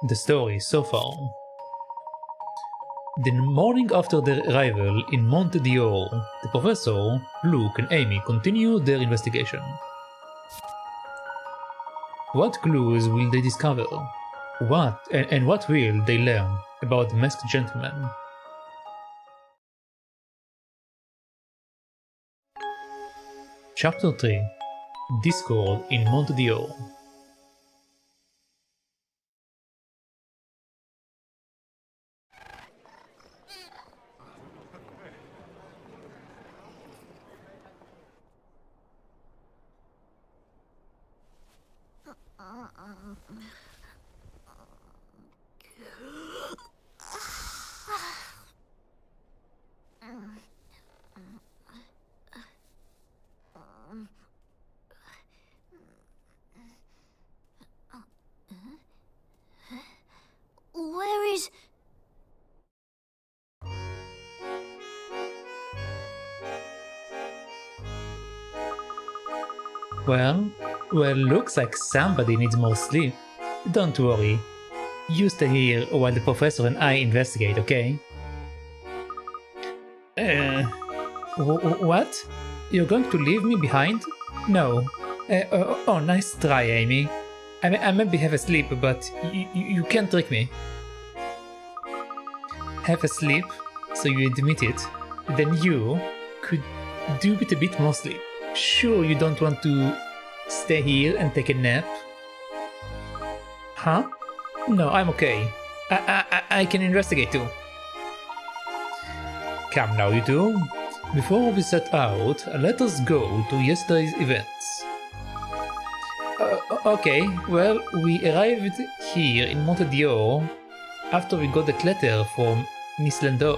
the story so far. The morning after their arrival in Monte, the professor, Luke and Amy continue their investigation. What clues will they discover? What will they learn about the masked gentleman? Chapter 3 Discord in Monte. Where is... Well, looks like somebody needs more sleep. Don't worry. You stay here while the professor and I investigate, okay? What? You're going to leave me behind? No. Oh, nice try, Amy. I maybe have a sleep, but you can't trick me. Have a sleep? So you admit it? Then you could do with a bit more sleep. Sure you don't want to stay here and take a nap? Huh? No, I'm okay. I can investigate too. Come now, you two. Before we set out, let us go to yesterday's events. Okay, well, we arrived here in Monte after we got the letter from Miss Ledor.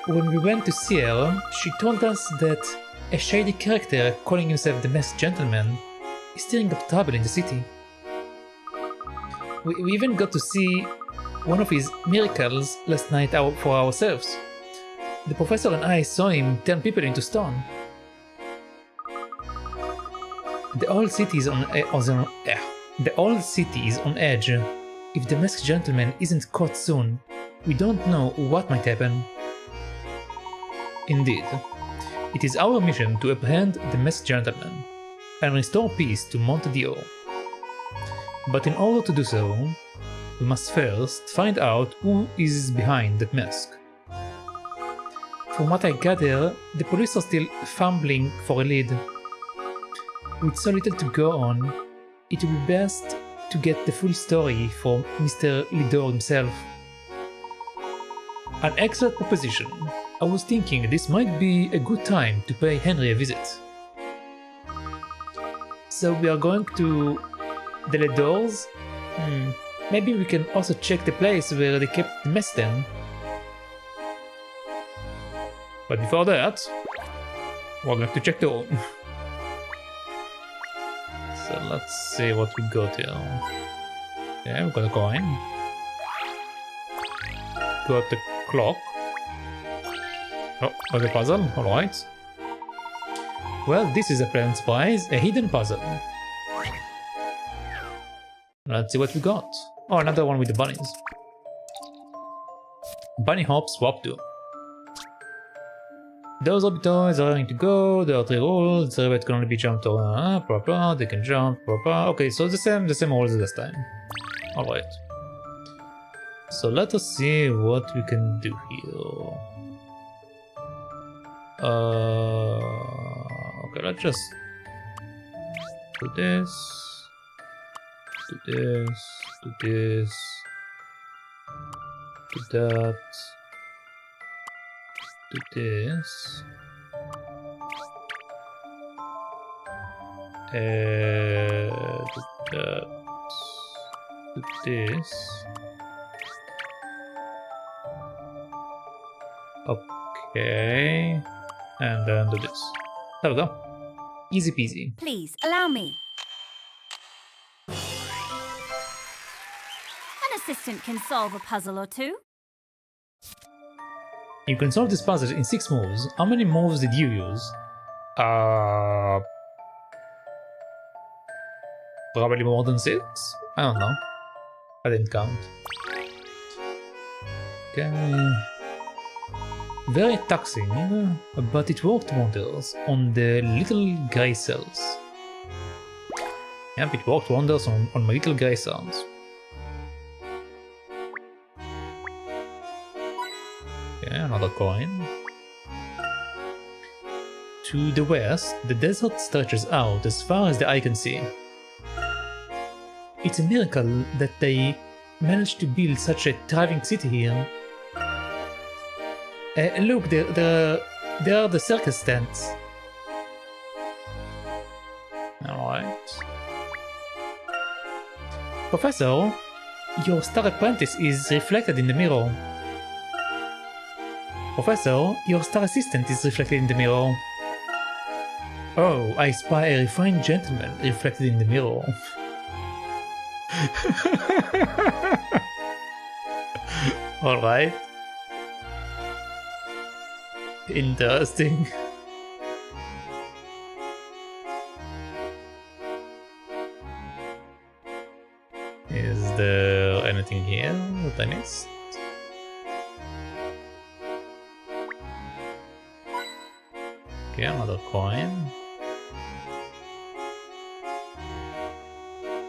When we went to see her, she told us that a shady character calling himself the Masked Gentleman is stirring up trouble in the city. We even got to see one of his miracles last night for ourselves. The professor and I saw him turn people into stone. The whole city is on edge. If the Masked Gentleman isn't caught soon, we don't know what might happen. Indeed, it is our mission to apprehend the Masked Gentleman and restore peace to Monte. But in order to do so, we must first find out who is behind that mask. From what I gather, the police are still fumbling for a lead. With so little to go on, it would be best to get the full story from Mr. Lidor himself. An excellent proposition. I was thinking this might be a good time to pay Henry a visit. So we are going to the Lidors? Maybe we can also check the place where they kept the mess then. But before that, we're going to check the room. So let's see what we got here. Yeah, we got a coin. Got the clock. Oh, got a puzzle, alright. Well, this is a pleasant surprise, a hidden puzzle. Let's see what we got. Oh, another one with the bunnies. Bunny hop swap 2. Those rabbit toys are ready to go, there are 3 rules, the rabbit can only be jumped or blah blah, they can jump, blah blah. Okay, so the same rules as last time. Alright. So let us see what we can do here. Okay, let's just do this, do this, do this, do that. Do this. Do that. Do this. Okay. And then do this. There we go. Easy peasy. Please, allow me. An assistant can solve a puzzle or two. You can solve this puzzle in 6 moves. How many moves did you use? Probably more than 6? I don't know. I didn't count. Okay. Very taxing, but it worked wonders on the little grey cells. Yep, it worked wonders on my little grey cells. Okay, another coin. To the west, the desert stretches out as far as the eye can see. It's a miracle that they managed to build such a thriving city here. Look, there are the circus tents. Alright. Professor, your star apprentice is reflected in the mirror. Professor, your star assistant is reflected in the mirror. Oh, I spy a refined gentleman reflected in the mirror. Alright. Interesting. Is there anything here that I missed? Okay, another coin.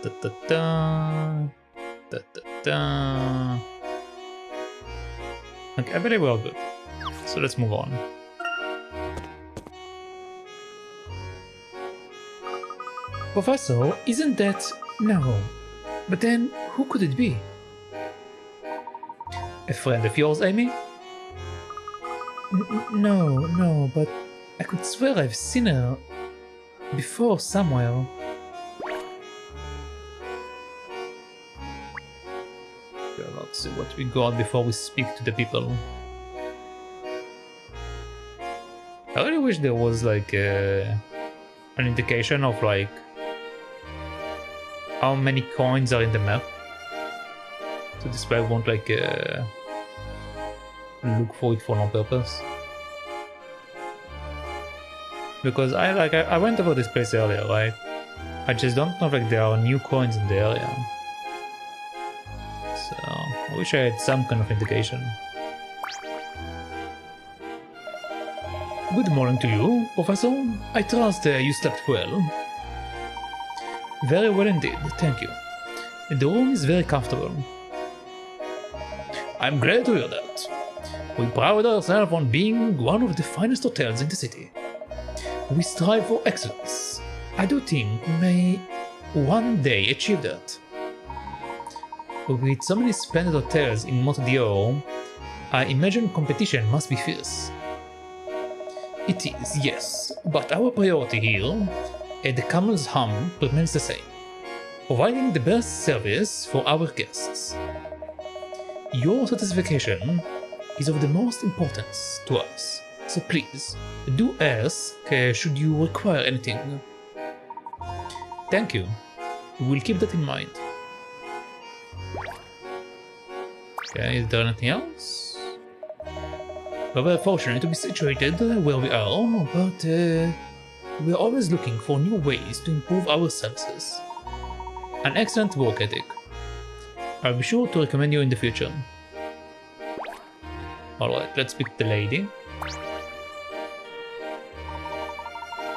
Da da da. Da da da. Okay, I believe we're all good. So let's move on. Professor, isn't that... No. But then, who could it be? A friend of yours, Amy? No, but I could swear I've seen her before somewhere. Okay, let's see what we got before we speak to the people. I really wish there was like an indication of like how many coins are in the map. So this way I won't like look for it for no purpose. Because I went over this place earlier, right? I just don't know if like there are new coins in the area. So I wish I had some kind of indication. Good morning to you, Professor. I trust you slept well. Very well indeed, thank you. The room is very comfortable. I'm glad to hear that. We pride ourselves on being one of the finest hotels in the city. We strive for excellence. I do think we may one day achieve that. With so many splendid hotels in Monte, I imagine competition must be fierce. It is, yes, but our priority here at the Camel's Hum remains the same. Providing the best service for our guests. Your satisfaction is of the most importance to us, so please, do ask should you require anything. Thank you. We'll keep that in mind. Okay, is there anything else? We're very fortunate to be situated where we are, but we're always looking for new ways to improve our services. An excellent work ethic. I'll be sure to recommend you in the future. Alright, let's pick the lady.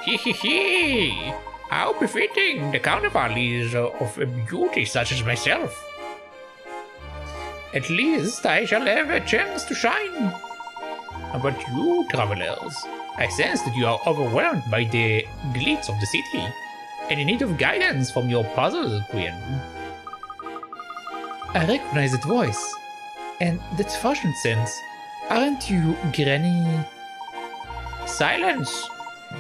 Hee. How befitting the carnival is of a beauty such as myself. At least I shall have a chance to shine. But you, travelers, I sense that you are overwhelmed by the glitz of the city and in need of guidance from your puzzle queen. I recognize that voice, and that fashion sense. Aren't you Granny? Silence!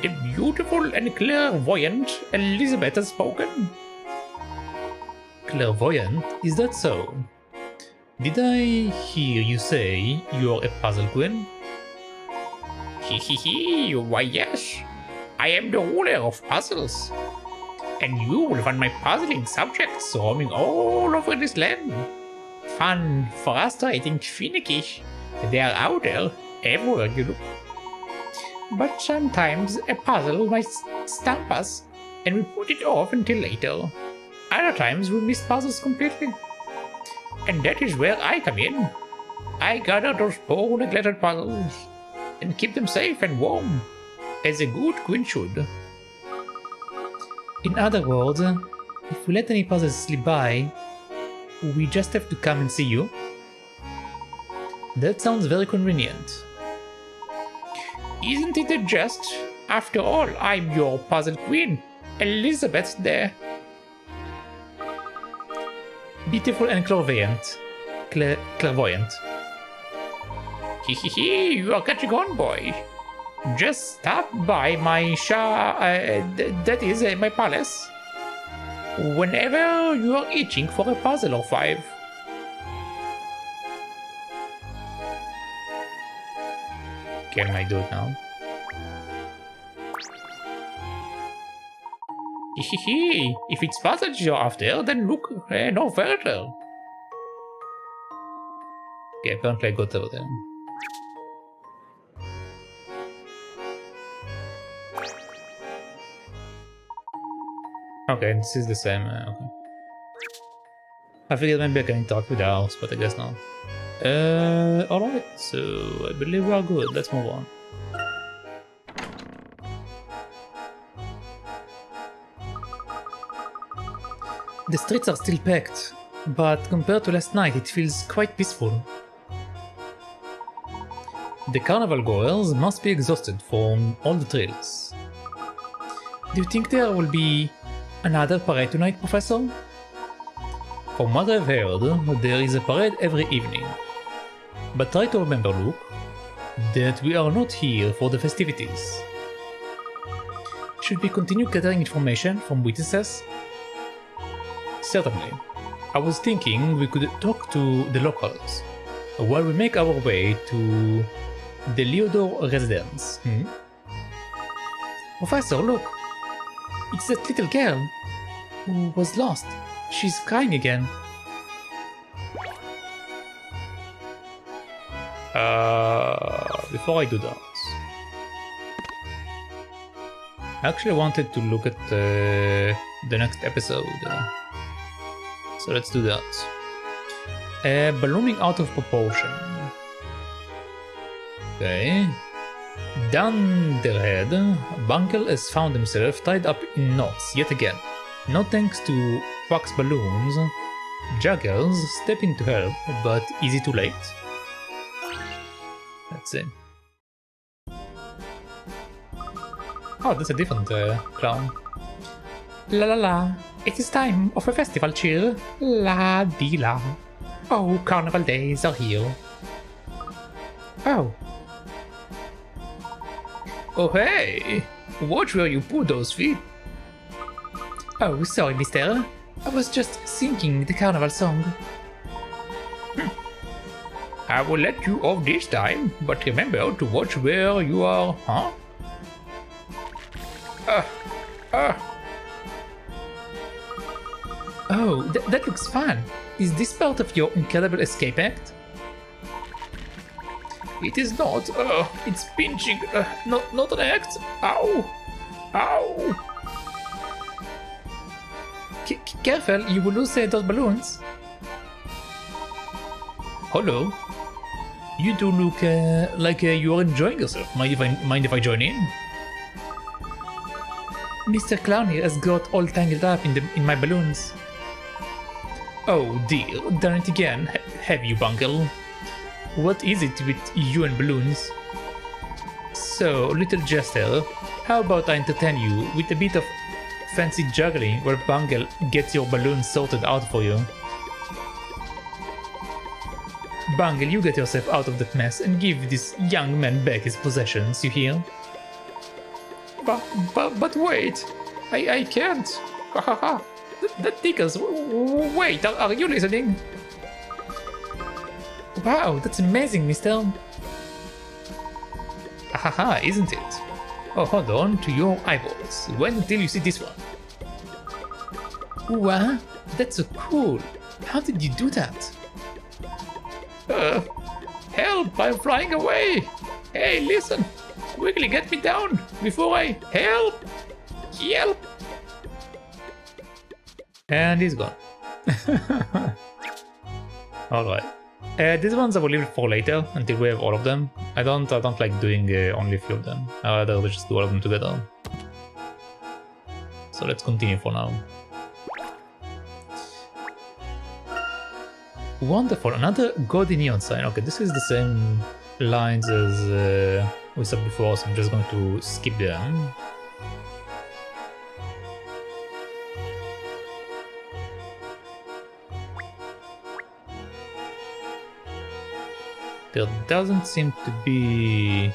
The beautiful and clairvoyant Elizabeth has spoken. Clairvoyant? Is that so? Did I hear you say you're a puzzle queen? Hee. Why yes, I am the ruler of puzzles. And you will find my puzzling subjects roaming all over this land. Fun, frustrating, finicky. They are out there, everywhere you look. But sometimes a puzzle might stump us, and we put it off until later. Other times we miss puzzles completely. And that is where I come in. I gather those poor neglected puzzles and keep them safe and warm, as a good queen should. In other words, if we let any puzzles slip by, we just have to come and see you? That sounds very convenient. Isn't it a jest? After all, I'm your puzzle queen, Elizabeth there. Beautiful and clairvoyant. Clairvoyant. Hehehe, you are catching on, boy. Just stop by my my palace. Whenever you are itching for a puzzle or 5. Can I do it now? Hehehe, if it's puzzles you're after, then look no further. Okay, apparently I got over there. Okay, this is the same. Okay. I figured maybe I can interact with the house, but I guess not. Alright, so I believe we are good. Let's move on. The streets are still packed, but compared to last night, it feels quite peaceful. The carnival goers must be exhausted from all the thrills. Do you think there will be another parade tonight, Professor? From what I've heard, there is a parade every evening. But try to remember, Luke, that we are not here for the festivities. Should we continue gathering information from witnesses? Certainly. I was thinking we could talk to the locals while we make our way to the Leodore residence. Professor, look! It's that little girl who was lost. She's crying again. Before I do that, I actually wanted to look at the next episode. So let's do that. Ballooning out of proportion. Okay. Down their head, Bungle has found himself tied up in knots yet again. No thanks to wax balloons. Juggles step in to help, but is it too late? Let's see. Oh, that's a different clown. La la la, it is time of a festival cheer. La di la. Oh, carnival days are here. Oh. Oh hey! Watch where you put those feet. Oh, sorry, mister. I was just singing the carnival song. I will let you off this time, but remember to watch where you are, huh? Oh, that looks fun. Is this part of your incredible escape act? It is not. It's pinching. Not an act. Ow! Ow! Careful, you will lose those balloons. Hello. You do look like you are enjoying yourself. Mind if I join in? Mr. Clown here has got all tangled up in my balloons. Oh dear, done it again. Have you, Bungle? What is it with you and balloons? So, little jester, how about I entertain you with a bit of fancy juggling where Bungle gets your balloons sorted out for you? Bungle, you get yourself out of that mess and give this young man back his possessions, you hear? But wait, I can't. That tickles. Wait, are you listening? Wow, that's amazing, mister. Haha, isn't it? Oh, hold on to your eyeballs. Wait until you see this one. Wow, that's so cool. How did you do that? Help, I'm flying away. Hey, listen. Quickly get me down before I... Help! Help! And he's gone. Alright. These ones I will leave for later until we have all of them. I don't like doing only a few of them. I'd rather just do all of them together. So let's continue for now. Wonderful, another gaudy neon sign. Okay, this is the same lines as we said before, so I'm just going to skip them. There doesn't seem to be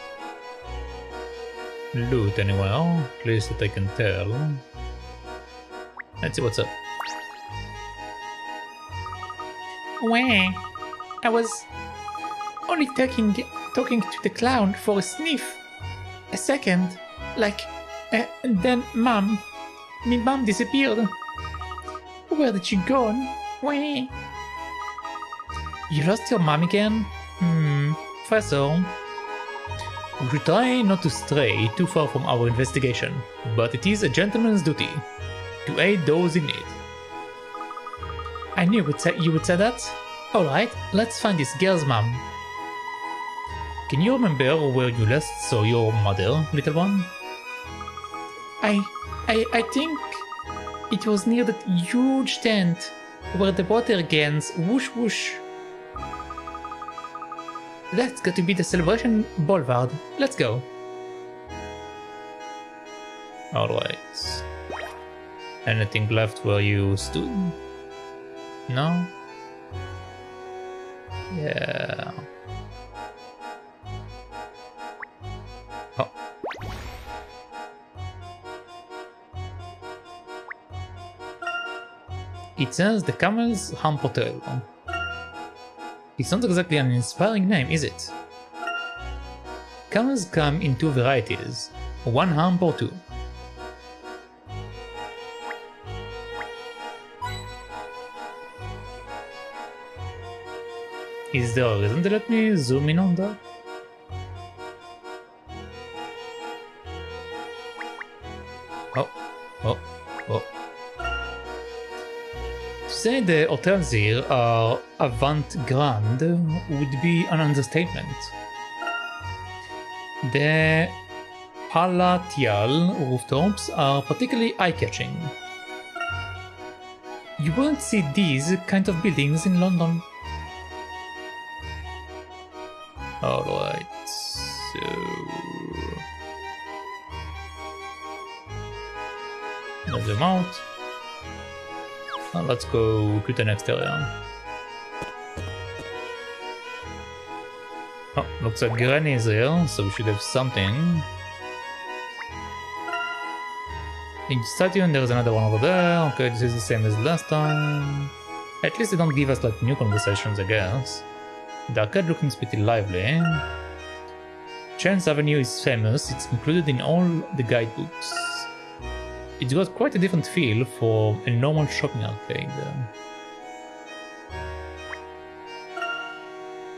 loot anywhere, at least that I can tell. Let's see what's up. Wah. I was only talking to the clown for a sniff. A second. Like, and then my mom disappeared. Where did she go? Wah. You lost your mom again? Professor. We should try not to stray too far from our investigation, but it is a gentleman's duty to aid those in need. I knew you would say that. Alright, let's find this girl's mom. Can you remember where you last saw your mother, little one? I think it was near that huge tent where the water gains whoosh whoosh. That's got to be the celebration boulevard. Let's go. Alright. Anything left where you stood? No? Yeah. Oh. It says the Camel's Hump Hotel. It's not exactly an inspiring name, is it? Camels come in two varieties, one hump or two. Is there a reason to let me zoom in on that? Oh. To say the hotels here are avant-garde would be an understatement. The palatial rooftops are particularly eye-catching. You won't see these kind of buildings in London. Alright, so... let's zoom out. Now let's go to the next area. Oh, looks like Granny is here, so we should have something. In statue, and there's another one over there. Okay, this is the same as last time. At least they don't give us like new conversations, I guess. The arcade looking pretty lively. Chance Avenue is famous, it's included in all the guidebooks. It's got quite a different feel for a normal shopping arcade.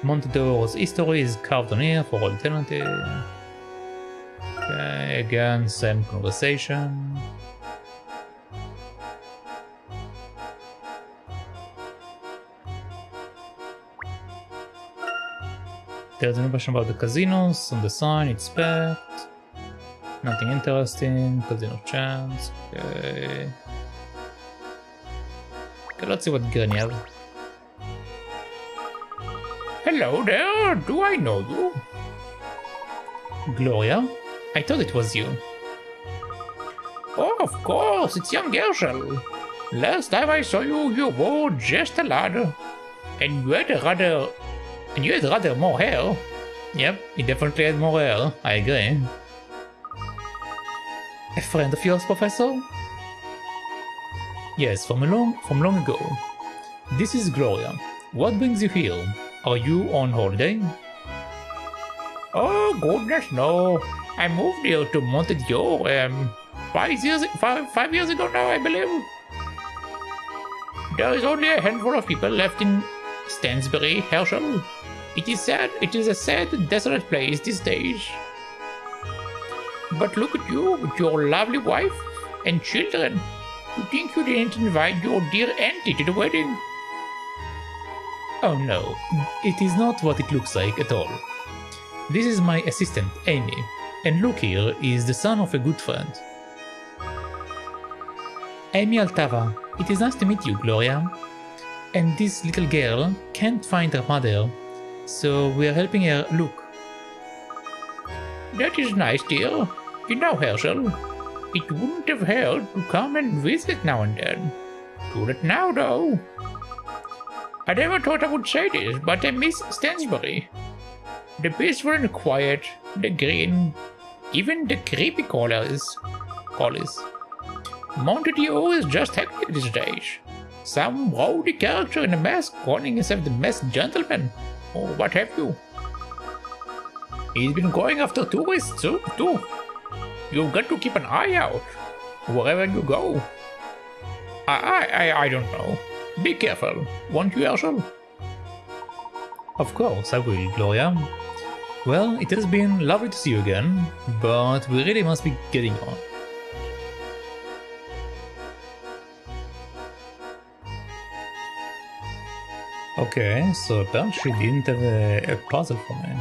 Monte's history is carved on here for all eternity. Okay, again, same conversation. There's an information about the casinos on the sign, it's packed. Nothing interesting, casino chance, okay. Okay, let's see what Granny has. Hello there, do I know you? Gloria? I thought it was you. Oh, of course, it's young Gershel. Last time I saw you, you were just a lad. And you had rather more hair. Yep, he definitely had more hair, I agree. A friend of yours, Professor? Yes, from long ago. This is Gloria. What brings you here? Are you on holiday? Oh goodness, no. I moved here to Monte 5 years ago now, I believe. There is only a handful of people left in Stansbury, Herschel. It is sad. It is a sad, desolate place these days. But look at you with your lovely wife and children. You think you didn't invite your dear auntie to the wedding? Oh no, it is not what it looks like at all. This is my assistant, Amy, and Luke here is the son of a good friend. Amy Altava, it is nice to meet you, Gloria. And this little girl can't find her mother, so we are helping her look. That is nice, dear. You know, Herschel, it wouldn't have hurt to come and visit now and then. Do it now, though. I never thought I would say this, but I miss Stansbury. The peaceful and quiet, the green, even the creepy colors. Monte is just hectic these days. Some rowdy character in a mask calling himself the masked gentleman, or what have you. He's been going after tourists too. You've got to keep an eye out wherever you go. I don't know. Be careful, won't you, Herschel? Of course, I will, Gloria. Well, it has been lovely to see you again, but we really must be getting on. Okay, so apparently she didn't have a puzzle for me.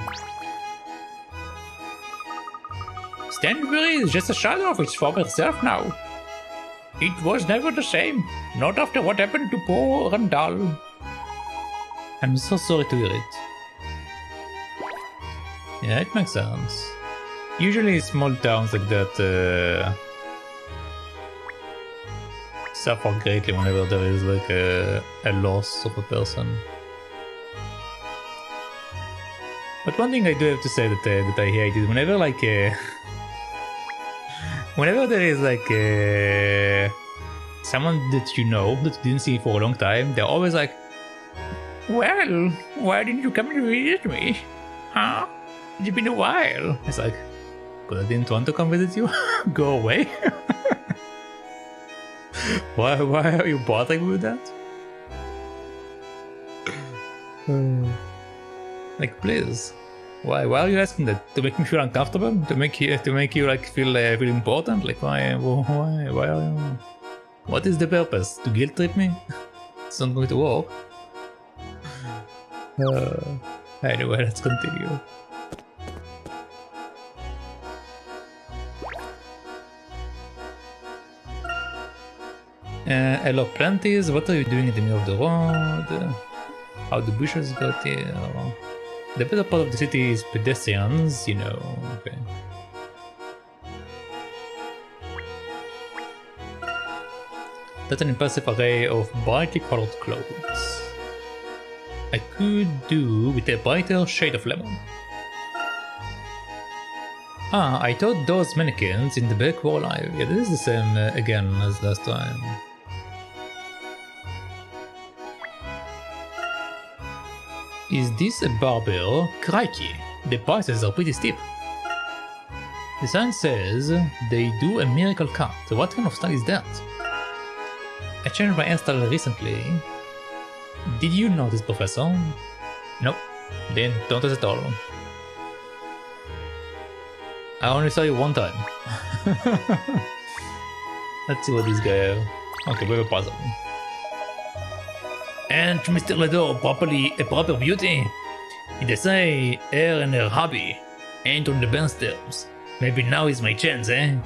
Stansbury is just a shadow of its former self now. It was never the same, not after what happened to poor Randall. I'm so sorry to hear it. Yeah, it makes sense. Usually small towns like that suffer greatly whenever there is like a loss of a person. But one thing I do have to say that I hate is whenever like whenever there is like someone that you know that you didn't see for a long time, they're always like, well, why didn't you come and visit me? Huh? It's been a while. It's like, but I didn't want to come visit you. Go away. Why are you bothering with that? Like, please. Why are you asking that? To make me feel uncomfortable? To make you like feel important? Like why are you? What is the purpose? To guilt trip me? It's not going to work. Anyway, let's continue. Hello, Planties. What are you doing in the middle of the road? How the bushes got here? The better part of the city is pedestrians, you know. Okay. That's an impressive array of brightly colored clothes. I could do with a brighter shade of lemon. Ah, I thought those mannequins in the back were alive. Yeah, this is the same again as last time. Is this a barber? Crikey, the prices are pretty steep. The sign says they do a miracle cut. What kind of style is that? I changed my hairstyle recently. Did you notice, Professor? Nope, didn't notice at all. I only saw you one time. Let's see what this guy has. Okay, we have a puzzle. And Mr. Ledo, a proper beauty? They say her and her hobby ain't on the best terms. Maybe now is my chance, eh?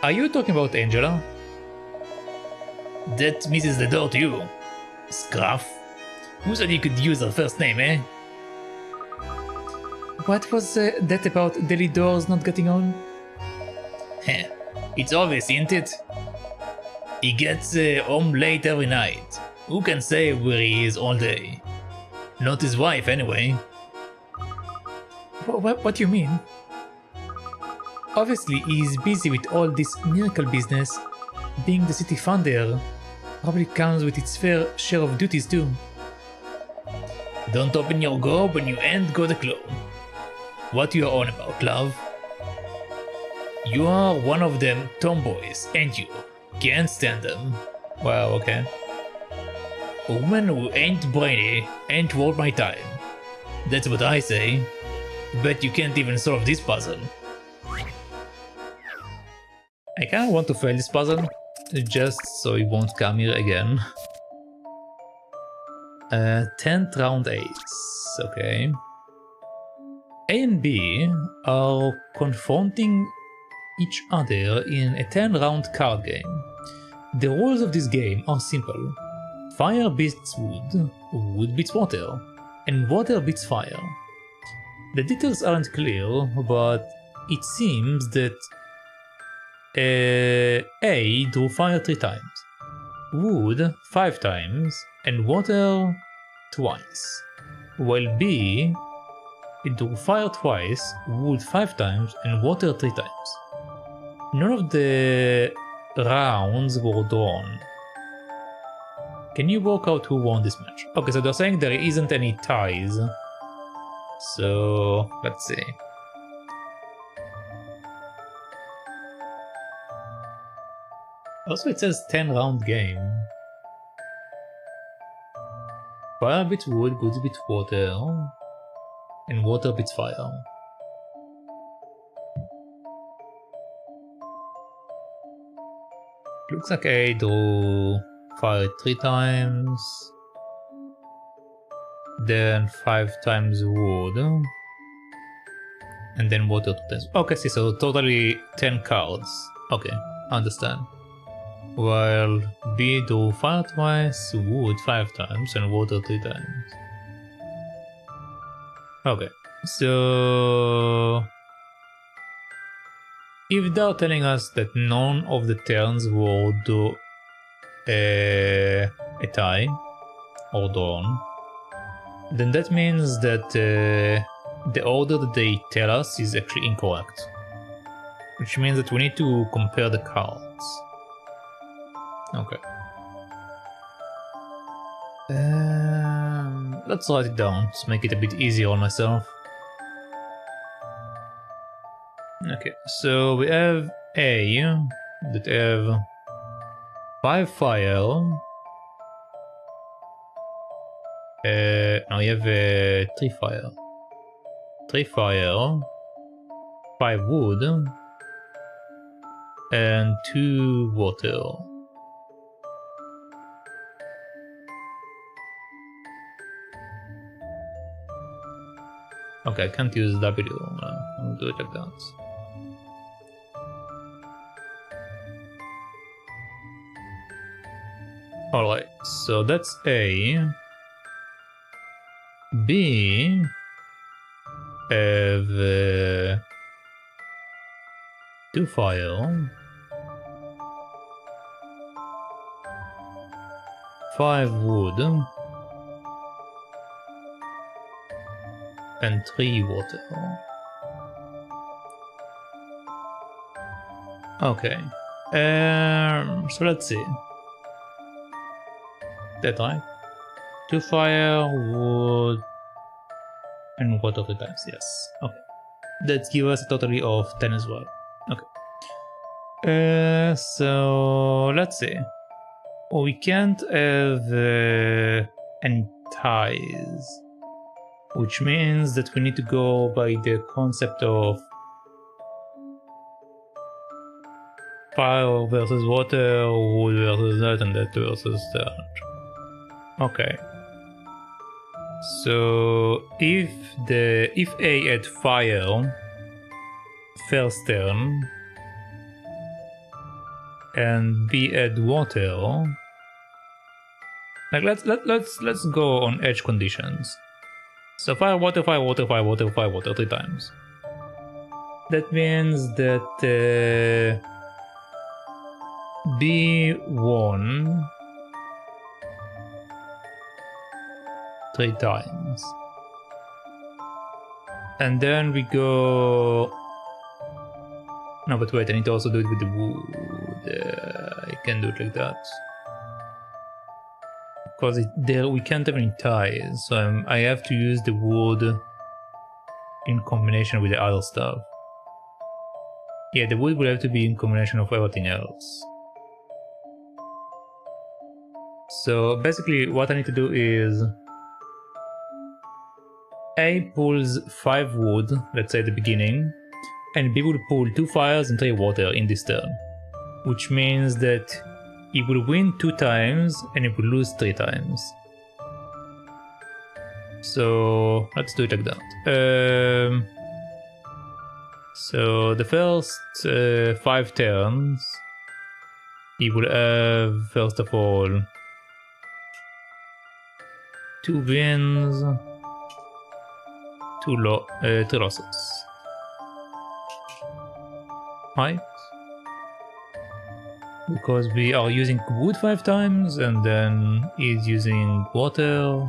Are you talking about Angela? That Mrs. Ledo to you. Scruff. Who said you could use her first name, eh? What was that about daily doors not getting on? Heh, it's obvious, isn't it? He gets home late every night. Who can say where he is all day? Not his wife, anyway. What do you mean? Obviously, he's busy with all this miracle business. Being the city founder probably comes with its fair share of duties, too. Don't open your gob when you ain't got a clue. What you on about, love? You are one of them tomboys, ain't you? Can't stand them. Well, okay. A woman who ain't brainy ain't worth my time. That's what I say. Bet you can't even solve this puzzle. I kind of want to fail this puzzle, just so it won't come here again. 10th round ace, okay. A and B are confronting each other in a 10-round card game. The rules of this game are simple. Fire beats wood, wood beats water, and water beats fire. The details aren't clear, but it seems that A drew fire 3 times, wood 5 times, and water twice, while B drew fire twice, wood 5 times, and water 3 times. None of the rounds were drawn. Can you work out who won this match? Okay, so they're saying there isn't any ties. So, let's see. Also, it says 10-round game. Fire beats wood, wood beats water, and water beats fire. Looks like I drew fire 3 times, then 5 times wood, and then water 2 times. Okay, see, so totally 10 cards. Okay, understand. While B drew fire twice, wood 5 times, and water 3 times. Okay, so if they're telling us that none of the turns will do a tie or drawn, then that means that the order that they tell us is actually incorrect. Which means that we need to compare the cards. Okay. Let's write it down to make it a bit easier on myself. Okay, so we have A that have 5 fire. No, we have 3 fire. 3 fire, 5 wood, and 2 water. Okay, I can't use W. I'll do it like that. Alright, so that's A. B have 2 fire, 5 wood, and 3 water. Okay, so let's see. That right? 2 fire, wood, and water 3 times, yes. Okay. That gives us a total of 10 as well. Okay. So let's see. We can't have any ties, which means that we need to go by the concept of fire versus water, wood versus that, and that versus that. Okay. So if A had fire first turn and B had water, like let's go on edge conditions. So fire, water, fire, water, fire, water, fire, water 3 times. That means that B won 3 times. And then we go... No, but wait, I need to also do it with the wood. I can do it like that. Because there we can't have any ties, so I have to use the wood in combination with the other stuff. Yeah, the wood will have to be in combination of everything else. So basically what I need to do is A pulls 5 wood, let's say at the beginning, and B will pull 2 fires and 3 water in this turn. which means that he will win 2 times and he will lose 3 times. So let's do it like that. So the first 5 turns, he will have, first of all, 2 wins, 3 losses. Right? Because we are using wood 5 times, and then he's using water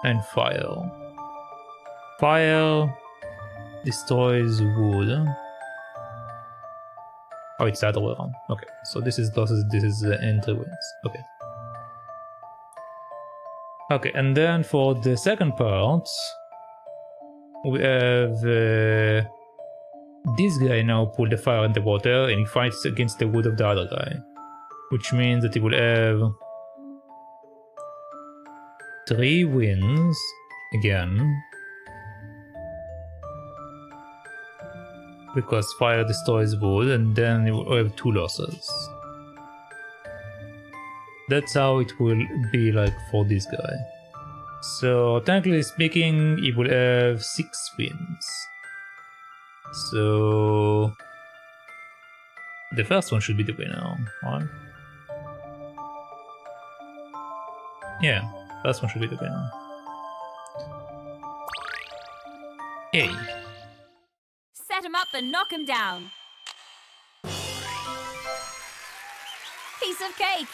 and fire. Fire destroys wood. Oh, it's the other way around. Okay, so this is losses, this is entry wins. Okay. Okay, and then for the second part, we have this guy now pull the fire and the water, and he fights against the wood of the other guy, which means that he will have 3 wins again, because fire destroys wood, and then he will have 2 losses. That's how it will be like for this guy. So technically speaking, he will have 6 wins. So the first one should be the winner, right? Yeah, first one should be the winner. Hey. Set him up and knock him down. Piece of cake.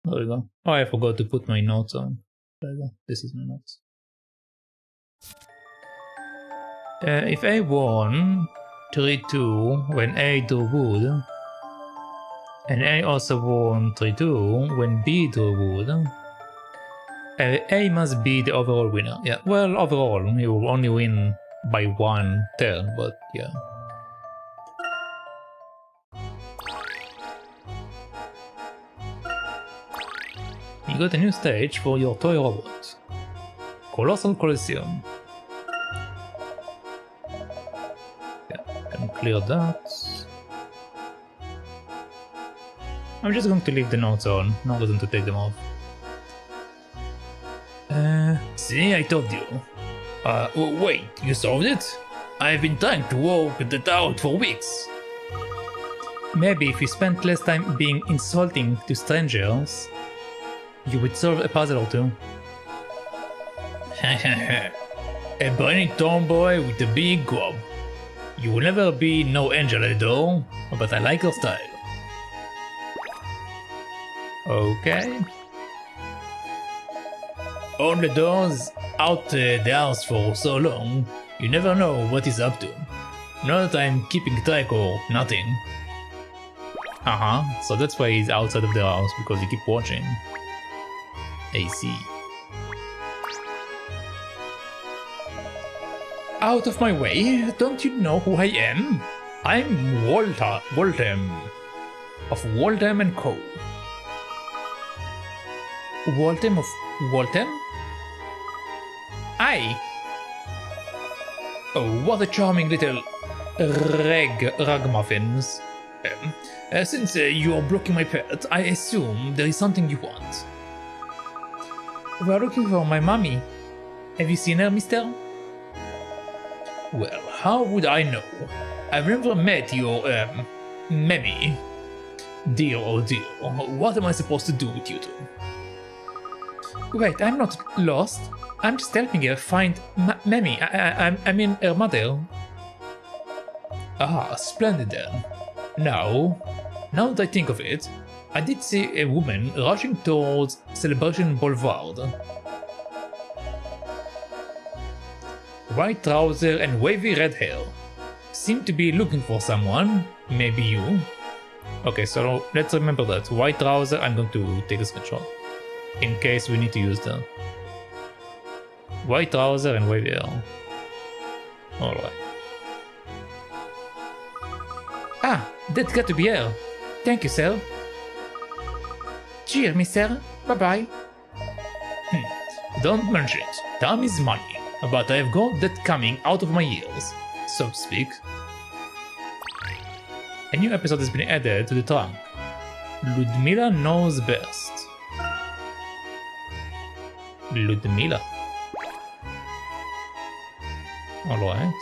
There we go. Oh, I forgot to put my notes on. There we go. This is my notes. If A won 3-2 when A drew wood, and A also won 3-2 when B drew wood, A must be the overall winner. Yeah, well, overall, he will only win by 1 turn, but yeah. You got a new stage for your toy robot. Colossal Coliseum. Clear that. I'm just going to leave the notes on, no reason to take them off. See, I told you. Wait, you solved it? I've been trying to work that out for weeks. Maybe if you spent less time being insulting to strangers, you would solve a puzzle or 2. A brainy tomboy with a big gob. You will never be no angel at all, but I like your style. Okay. Own the doors out the house for so long, you never know what he's up to. Not that I'm keeping track or nothing. So that's why he's outside of the house, because you keep watching. I see. Out of my way, don't you know who I am? I'm Waltham of Waltham and Co. Waltham of Waltham? Aye. Oh, what a charming little ragmuffins. Since you are blocking my path, I assume there is something you want. We are looking for my mommy. Have you seen her, mister? Well, how would I know? I've never met your, Memmy. Dear oh dear, what am I supposed to do with you two? Wait, I'm not lost. I'm just helping her find Memmy. I mean her mother. Ah, splendid then. Now that I think of it, I did see a woman rushing towards Celebration Boulevard. White trouser and wavy red hair. Seem to be looking for someone, maybe you. Okay, so let's remember that. White trouser, I'm going to take a screenshot. In case we need to use that. White trouser and wavy hair. Alright. Ah, that's got to be her. Thank you, sir. Cheer me, sir. Bye-bye. Don't mention it. Time is money. But I've got that coming out of my ears, so to speak. A new episode has been added to the trunk. Ludmila knows best. Ludmila. Alright.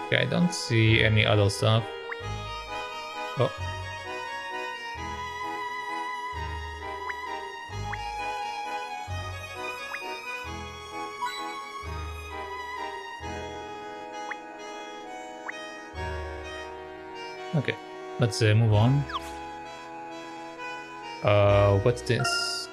Okay, I don't see any other stuff. Oh. Okay, let's move on. What's this?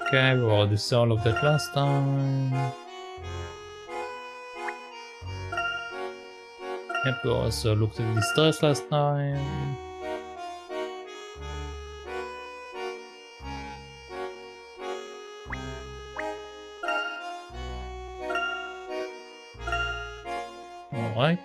Okay, we already saw all of that last time. Yep, we also looked at the distress last time. Alright.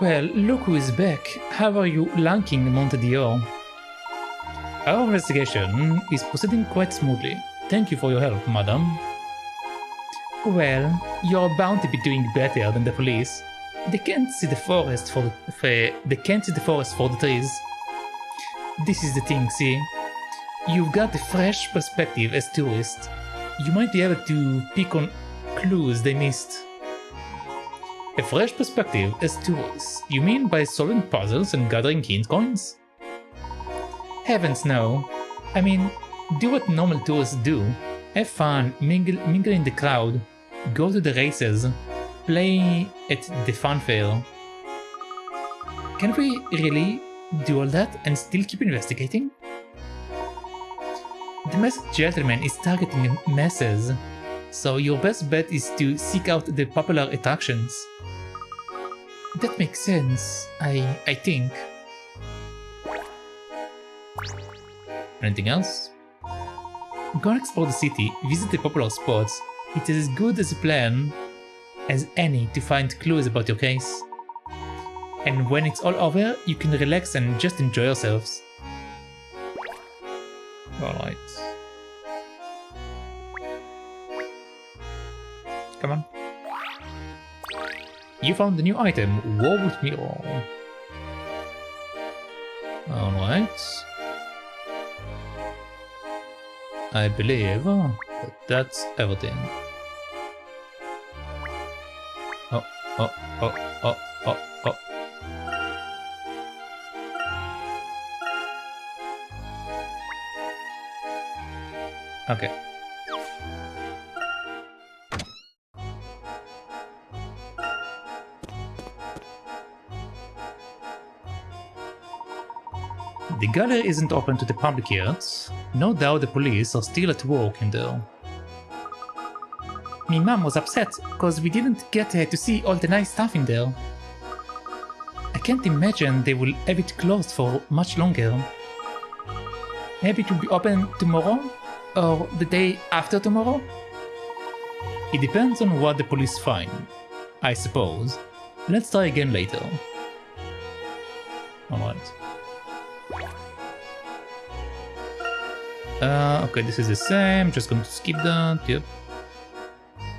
Well, look who is back. How are you lanking, Monte? Our investigation is proceeding quite smoothly. Thank you for your help, madam. Well, you're bound to be doing better than the police. They can't see the forest for the trees. This is the thing, see? You've got a fresh perspective as tourists. You might be able to pick on clues they missed. A fresh perspective as tourists? You mean by solving puzzles and gathering hint coins? Heavens no. I mean, do what normal tourists do. Have fun, mingle in the crowd, go to the races, play at the fun fair. Can we really do all that and still keep investigating? The masked gentleman is targeting masses, so your best bet is to seek out the popular attractions. That makes sense, I think. Anything else? Go and explore the city, visit the popular spots. It is as good as a plan as any to find clues about your case. And when it's all over, you can relax and just enjoy yourselves. Alright. Come on. You found the new item, Warwood Mirror. Alright. I believe that that's everything. Oh. Okay. The gallery isn't open to the public yet. No doubt the police are still at work in there. My mom was upset because we didn't get to see all the nice stuff in there. I can't imagine they will have it closed for much longer. Maybe it will be open tomorrow? Or the day after tomorrow? It depends on what the police find, I suppose. Let's try again later. Alright. Okay, this is the same, just going to skip that, yep.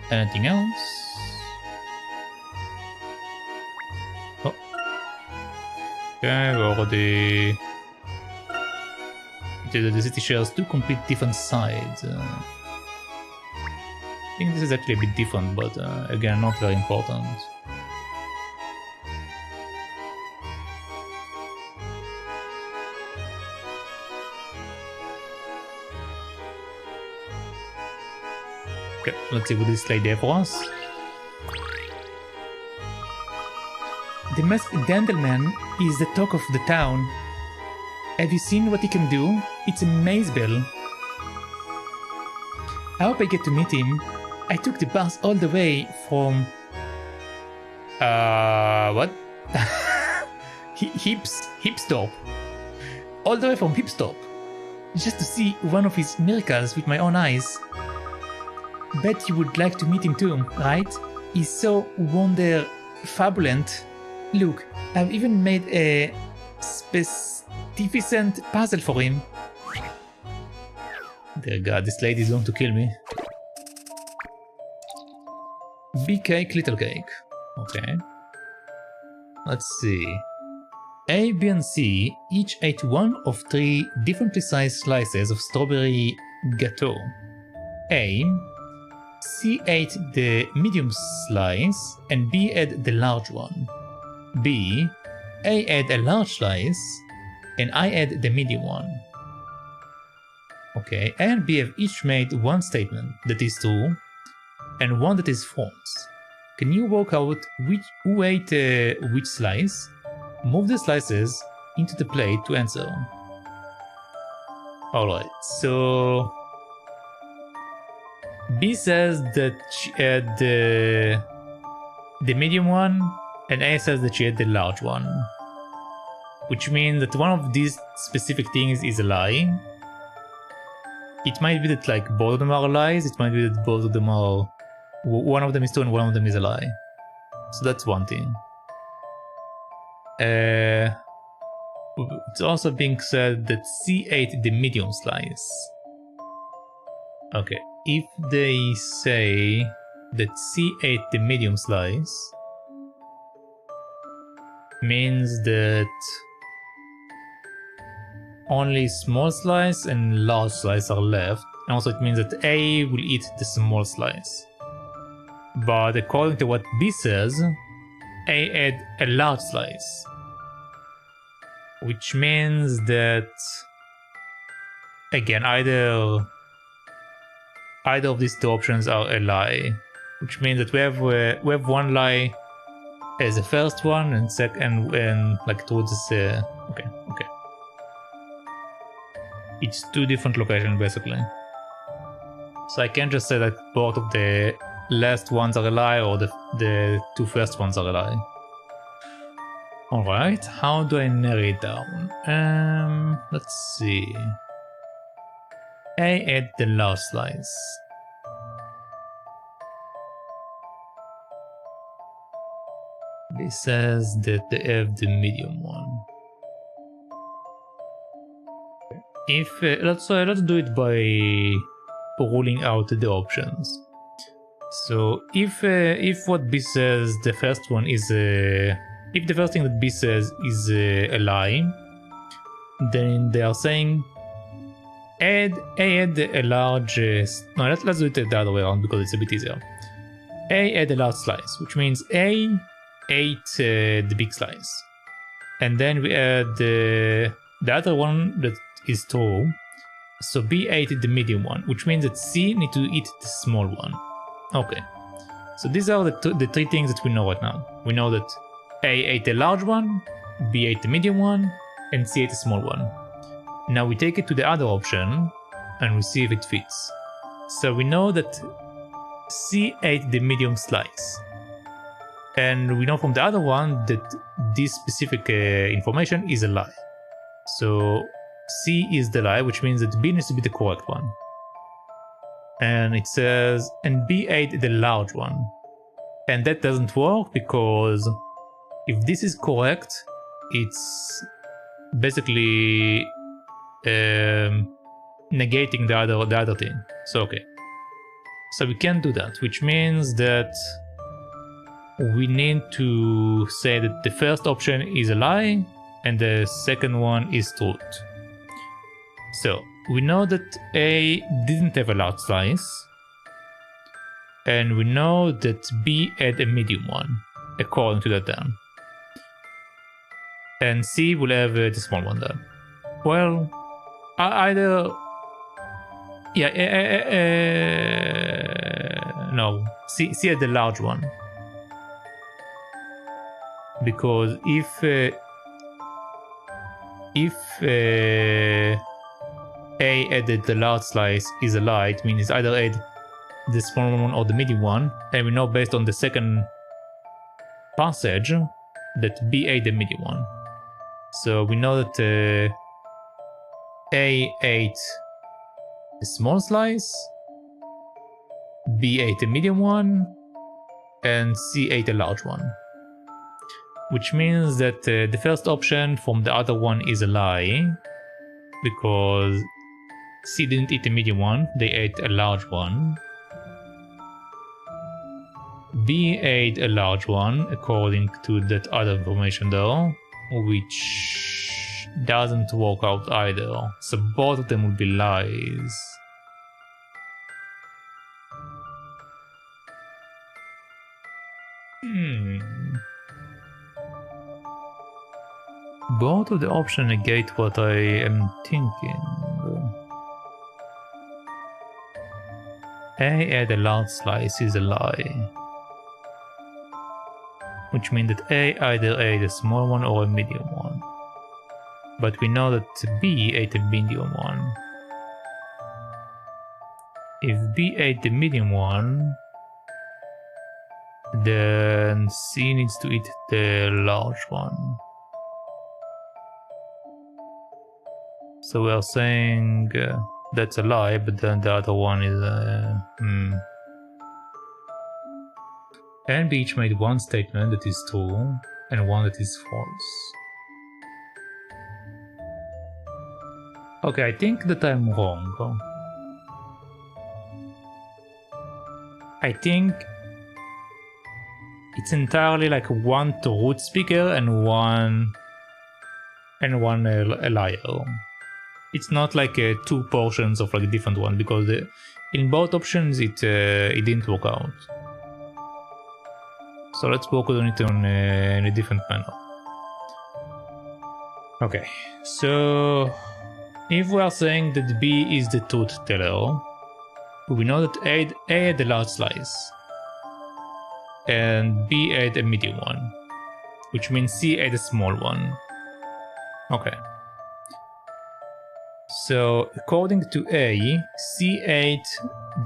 Anything else? Oh. Okay, we already... The city shares two complete different sides. I think this is actually a bit different, but again, not very important. Okay, let's see what this slide there for us. The masked gentleman is the talk of the town. Have you seen what he can do? It's a maze bell. I hope I get to meet him. I took the bus all the way from... what? Hipstop all the way from Pipstop, just to see one of his miracles with my own eyes. Bet you would like to meet him too, right? He's so wonder-fabulent. Look, I've even made a specificent puzzle for him. Dear God, this lady is going to kill me. Big cake, little cake. Okay. Let's see. A, B, and C each ate one of 3 differently sized slices of strawberry gâteau. A, C ate the medium slice and B ate the large one. B, A ate a large slice and I ate the medium one. Okay, A and B have each made one statement that is true and one that is false. Can you work out who ate which slice? Move the slices into the plate to answer. Alright, so B says that she had the medium one, and A says that she had the large one. Which means that one of these specific things is a lie. It might be that like both of them are lies, it might be that both of them are... one of them is true and one of them is a lie. So that's one thing. It's also being said that C ate the medium slice. Okay, if they say that C ate the medium slice, means that only small slice and large slice are left, and also it means that A will eat the small slice. But according to what B says, A ate a large slice, which means that again either of these 2 options are a lie, which means that we have one lie as the first one and second and like towards this okay. It's 2 different locations basically. So I can't just say that both of the last ones are a lie or the 2 first ones are a lie. Alright, how do I narrow it down? Let's see. A ate the large slice. B says that they have the medium one. If let's do it by ruling out the options. So if what B says the first one is if the first thing that B says is a lie, then they are saying add a large no, let's do it the other way around because it's a bit easier. A add a large slice, which means A ate the big slice, and then we add the other one that is true, so B ate the medium one, which means that C need to eat the small one. Okay, so these are the 3 things that we know right now. We know that A ate the large one, B ate the medium one, and C ate the small one. Now we take it to the other option and we see if it fits. So we know that C ate the medium slice, and we know from the other one that this specific information is a lie. So C is the lie, which means that B needs to be the correct one. And it says, and B ate the large one. And that doesn't work because if this is correct, it's basically negating the other thing. So okay. So we can't do that, which means that we need to say that the first option is a lie and the second one is truth. So we know that A didn't have a large slice, and we know that B had a medium one, according to that then. And C will have the small one then. Well, either... yeah, no, C had the large one. Because if A added the large slice is a lie, it means either add the small one or the medium one, and we know based on the second passage that B ate the medium one. So we know that A ate a small slice, B ate a medium one, and C ate a large one. Which means that the first option from the other one is a lie, because C didn't eat a medium one, they ate a large one. B ate a large one, according to that other information though, which doesn't work out either, so both of them would be lies. Both of the options negate what I am thinking. A had a large slice is a lie. Which means that A either ate a small one or a medium one. But we know that B ate a medium one. If B ate the medium one, then C needs to eat the large one. So we are saying that's a lie, but then the other one is And we each made one statement that is true and one that is false. Okay, I think that I'm wrong. I think it's entirely like one truth speaker and one a liar. It's not like two portions of like different one, because in both options it didn't work out. So let's work on it in a different manner. Okay, so if we are saying that B is the truth teller, we know that A had a large slice and B had a medium one, which means C had a small one. Okay. So according to A, C ate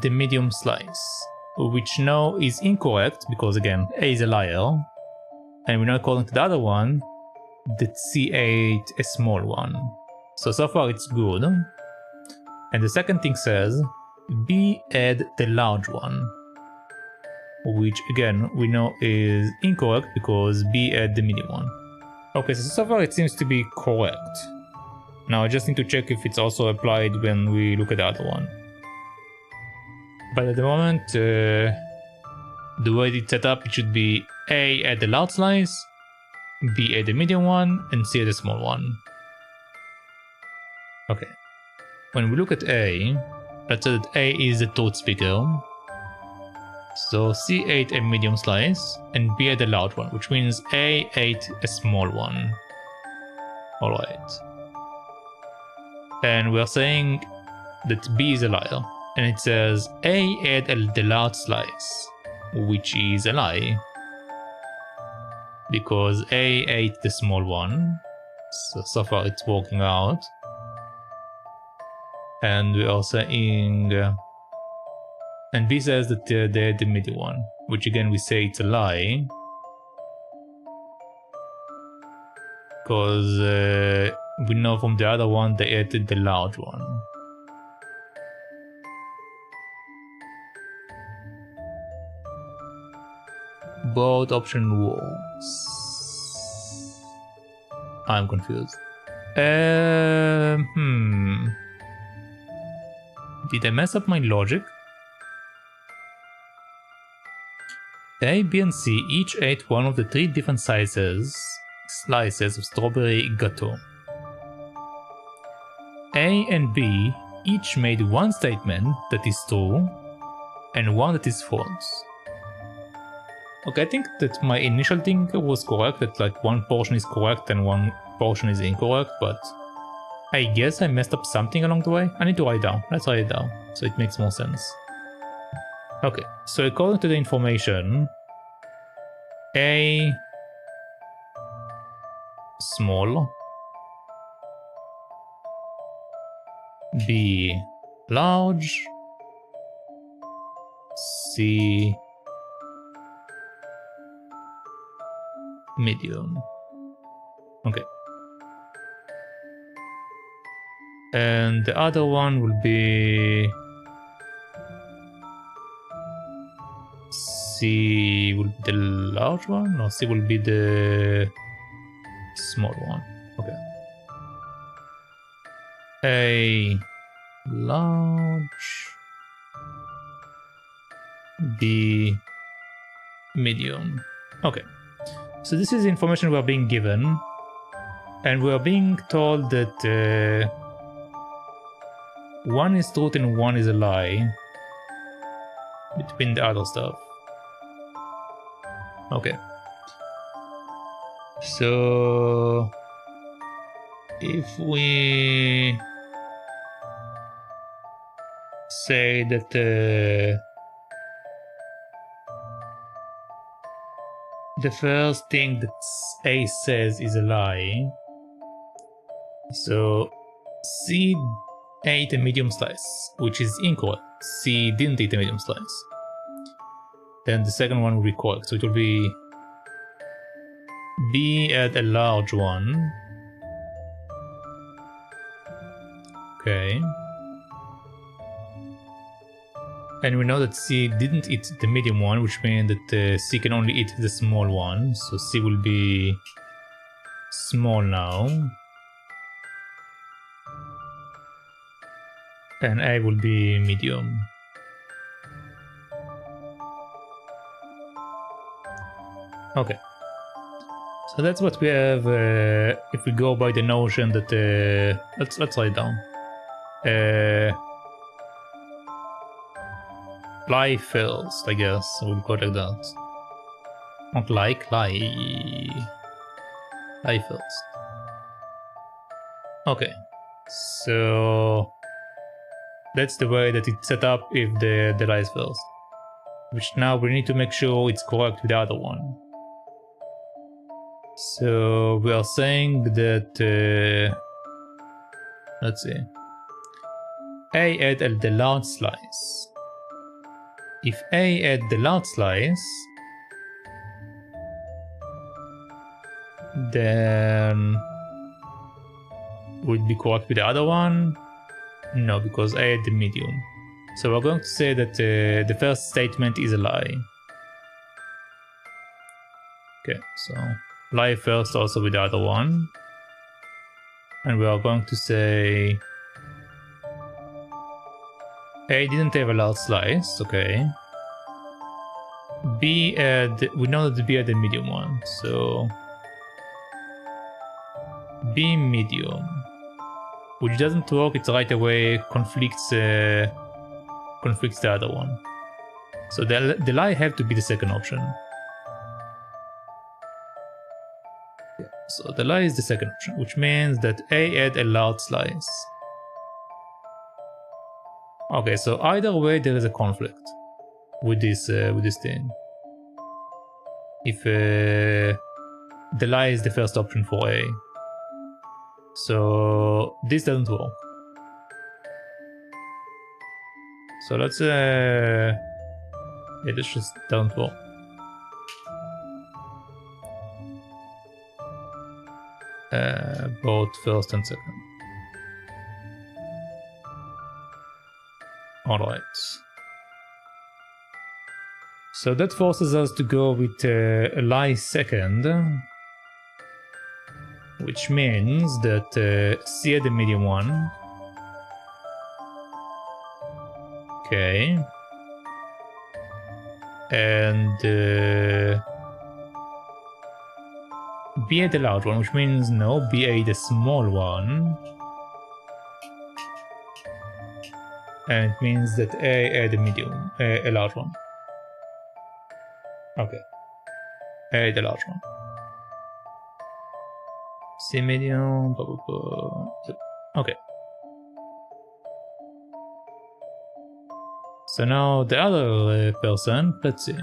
the medium slice, which now is incorrect because again A is a liar, and we know according to the other one that C ate a small one. So far it's good. And the second thing says B had the large one, which again we know is incorrect because B had the medium one. Okay, so far it seems to be correct. Now I just need to check if it's also applied when we look at the other one. But at the moment, the way it's set up, it should be A at the large slice, B at the medium one, and C at the small one. Okay. When we look at A, let's say that A is the truth speaker. So C ate a medium slice, and B ate a large one, which means A ate a small one. Alright. And we're saying that B is a liar. And it says A ate the large slice, which is a lie. Because A ate the small one. So far it's working out. And we are saying... and B says that they had the middle one, which again we say it's a lie. Because we know from the other one they ate the large one. Both option works. I'm confused. Did I mess up my logic? A, B, and C each ate one of the 3 different slices of strawberry gâteau. A and B each made one statement that is true and one that is false. Okay, I think that my initial thing was correct, that like one portion is correct and one portion is incorrect, but I guess I messed up something along the way. I need to write it down. Let's write it down so it makes more sense. Okay, so according to the information, A small, B large, C medium. Okay. And the other one will be C will be the large one, or C will be the small one. Okay. A large, B medium. Okay. So this is the information we are being given, and we are being told that one is truth and one is a lie between the other stuff. Okay. So if we say that the first thing that A says is a lie, so C ate a medium slice, which is incorrect. C didn't eat a medium slice. Then the second one will be correct, so it will be B at a large one. Okay. And we know that C didn't eat the medium one, which means that C can only eat the small one, so C will be small now. And A will be medium. Okay. So that's what we have if we go by the notion that let's write it down. Lie first, I guess. We'll go like that. Not like, lie. Lie first. Okay. So that's the way that it's set up if the lies first. Which now we need to make sure it's correct with the other one. So we are saying that let's see. A had the large slice. If A had the large slice, then would it be correct with the other one? No, because A had the medium. So we're going to say that the first statement is a lie. Okay, so lie first also with the other one. And we are going to say A didn't have a large slice, okay. B had, we know that B had the medium one, so B medium, which doesn't work, it right away conflicts the other one. So the lie have to be the second option. Yeah, so the lie is the second option, which means that A had a large slice. Okay, so either way there is a conflict with this thing. If the lie is the first option for A, so this doesn't work. So let's yeah, this just doesn't work. Both first and second. Alright. So that forces us to go with a lie second, which means that C had the medium one. Okay. And B had the large one, which means no, B had the small one. And it means that A had a medium, a large one. Okay. A had a large one. C medium, blah, blah, blah. Yep. Okay. So now the other person, let's see.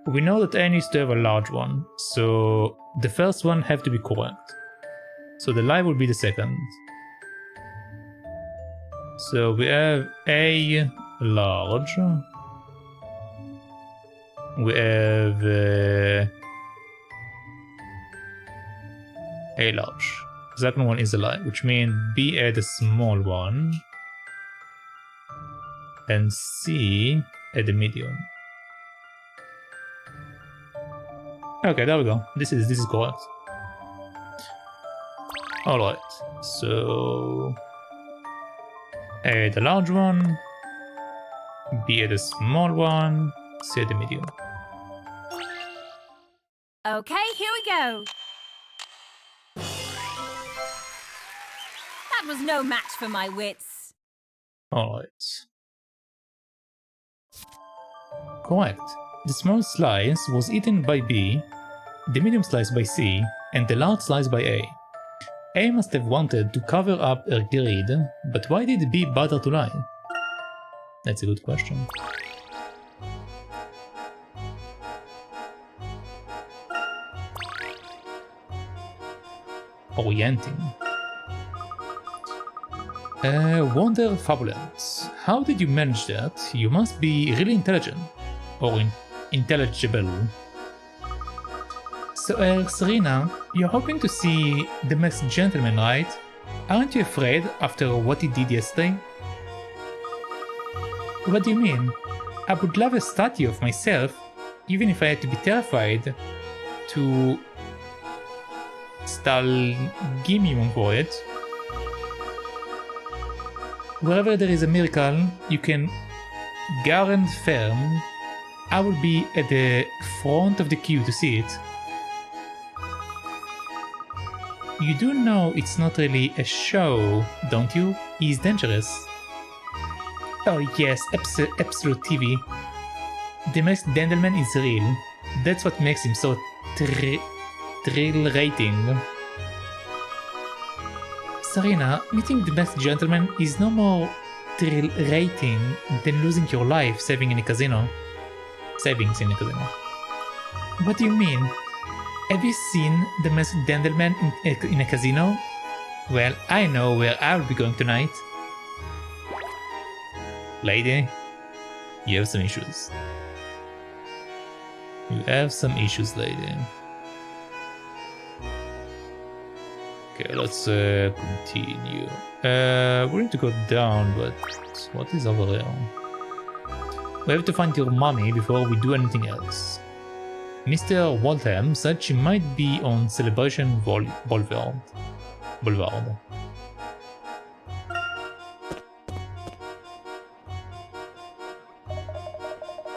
We know that A needs to have a large one, so the first one have to be correct. So the lie will be the second. So we have A large. We have A large. The second one is alive, which means B at the small one. And C at the medium. Okay, there we go. This is correct. Alright, so A at the large one, B at the small one, C at the medium. Okay, here we go. That was no match for my wits. Alright. Correct. The small slice was eaten by B, the medium slice by C, and the large slice by A. A must have wanted to cover up her greed, but why did B bother to lie? That's a good question. Orienting. Wonder Fabulence. How did you manage that? You must be really intelligent. Or intelligible. So, Serena, you're hoping to see the masked gentleman, right? Aren't you afraid after what he did yesterday? What do you mean? I would love a statue of myself, even if I had to be terrified to Stalgimium for it. Wherever there is a miracle, you can guarantee firm I will be at the front of the queue to see it. You do know it's not really a show, don't you? He's dangerous. Oh yes, absolute TV. The masked gentleman is real. That's what makes him so thrill rating. Serena, meeting the masked gentleman is no more thrill rating than losing your life savings in a casino. What do you mean? Have you seen the masked gentleman in a casino? Well, I know where I'll be going tonight. Lady, you have some issues. You have some issues, lady. Okay, let's continue. We're going to go down, but what is over there? We have to find your mommy before we do anything else. Mr. Waltham said she might be on Celebration Boulevard.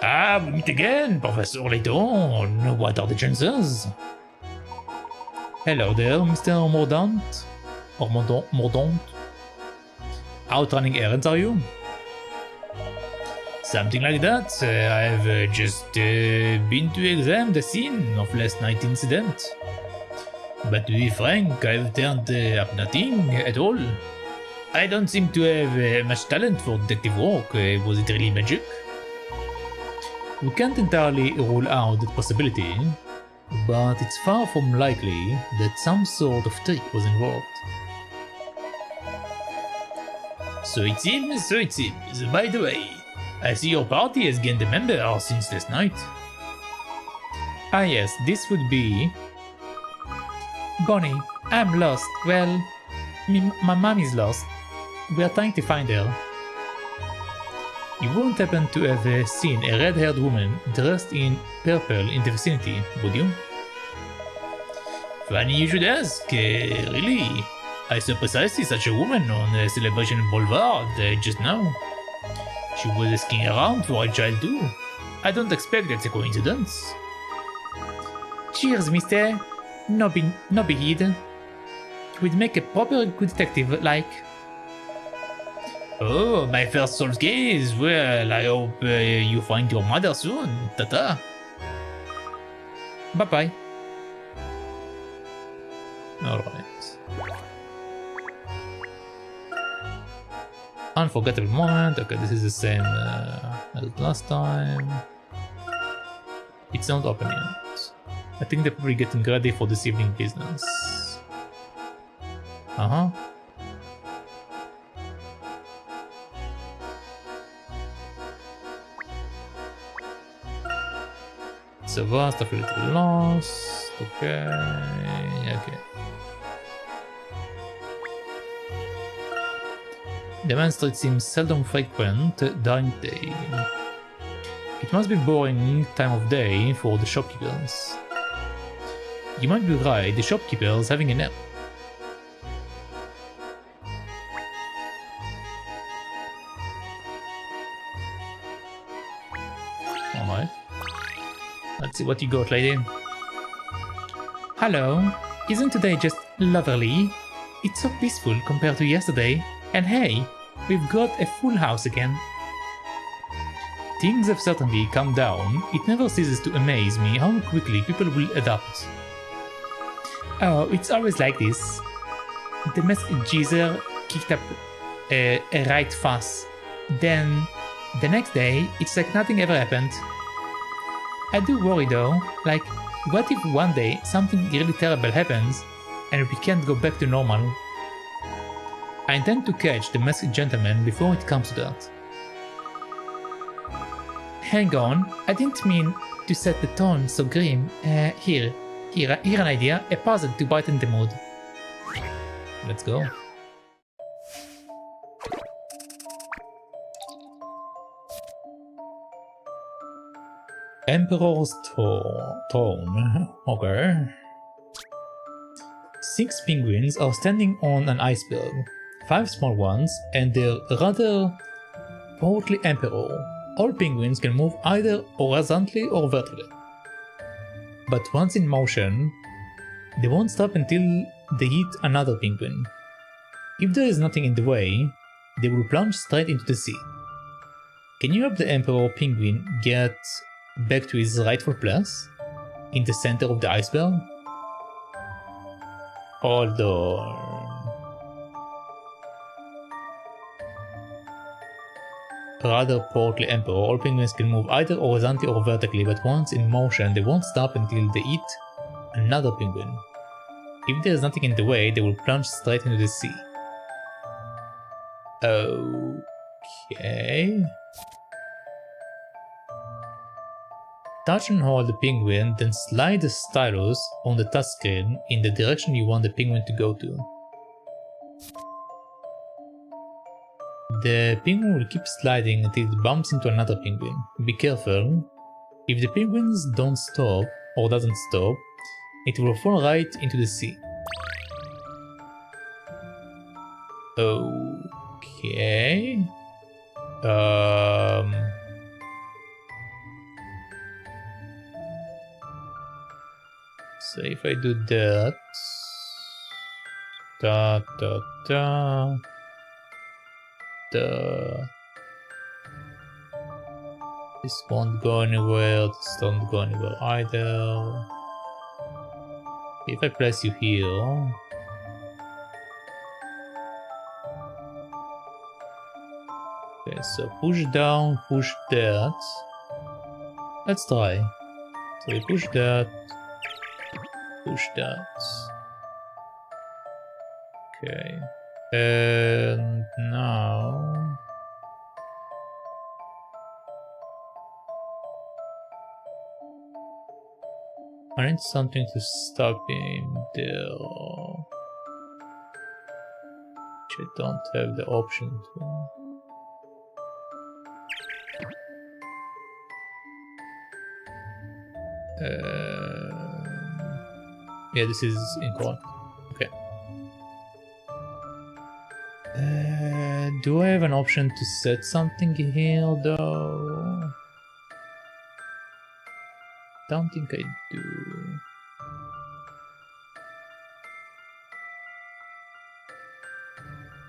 Ah, we meet again, Professor Layton. What are the chances? Hello there, Mr. Mordaunt. Or Mordaunt. Out running errands, are you? Something like that. I've just been to examine the scene of last night's incident. But to be frank, I've turned up nothing at all. I don't seem to have much talent for detective work. Was it really magic? We can't entirely rule out that possibility, but it's far from likely that some sort of trick was involved. So it seems. By the way, I see your party has gained a member since last night. Ah yes, this would be... Bonnie, I'm lost. Well, my mom is lost. We are trying to find her. You wouldn't happen to have seen a red-haired woman dressed in purple in the vicinity, would you? Funny you should ask, really. I saw precisely such a woman on Celebration Boulevard just now. She was asking around for a child too. I don't expect that's a coincidence. Cheers, mister. No big deal. You would make a proper good detective, like. Oh, my first soul's gaze. Well, I hope you find your mother soon. Ta-ta. Bye-bye. Alright. Unforgettable moment. Okay, this is the same as last time. It's not open yet. I think they're probably getting ready for this evening business. Uh-huh. It's a vast, a little lost. Okay. The main street seems seldom frequent during the day. It must be boring time of day for the shopkeepers. You might be right, the shopkeepers having a nap. Alright. Let's see what you got, lady. Hello. Isn't today just lovely? It's so peaceful compared to yesterday. And hey, we've got a full house again. Things have certainly calmed down. It never ceases to amaze me how quickly people will adapt. Oh, it's always like this. The masked geezer kicked up a right fuss. Then, the next day, it's like nothing ever happened. I do worry though, like, what if one day something really terrible happens and we can't go back to normal? I intend to catch the masked gentleman before it comes to that. Hang on, I didn't mean to set the tone so grim. Here an idea, a puzzle to brighten the mood. Let's go. Emperor's Throne. Okay. 6 penguins are standing on an iceberg. 5 small ones, and their rather portly emperor. All penguins can move either horizontally or vertically. But once in motion, they won't stop until they hit another penguin. If there is nothing in the way, they will plunge straight into the sea. Can you help the emperor penguin get back to his rightful place? In the center of the iceberg? Hold on. Rather portly emperor, all penguins can move either horizontally or vertically, but once in motion they won't stop until they eat another penguin. If there is nothing in the way, they will plunge straight into the sea. Okay. Touch and hold the penguin, then slide the stylus on the touchscreen in the direction you want the penguin to go to. The penguin will keep sliding until it bumps into another penguin. Be careful. If the penguins don't stop, or doesn't stop, it will fall right into the sea. Okay. So if I do that... This won't go anywhere, this don't go anywhere either. If I place you here... Okay, so push down, push that. Let's try. So we push that, push that. Okay. And now... I need something to stop him there. Which I don't have the option to. Yeah, this is incorrect. Okay. Do I have an option to set something here though? Don't think I do.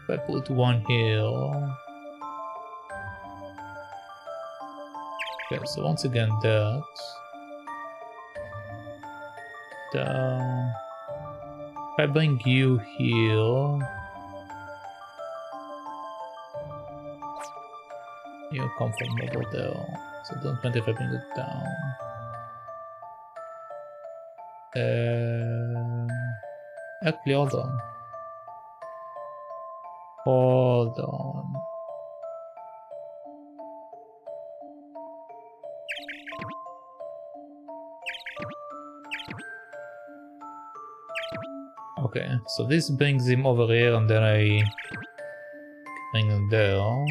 If I put one here. Okay, so once again that. Down. If I bring you here. You come from over there. So don't mind if I bring it down. Actually, hold on. Hold on. Okay, so this brings him over here and then I bring him something there.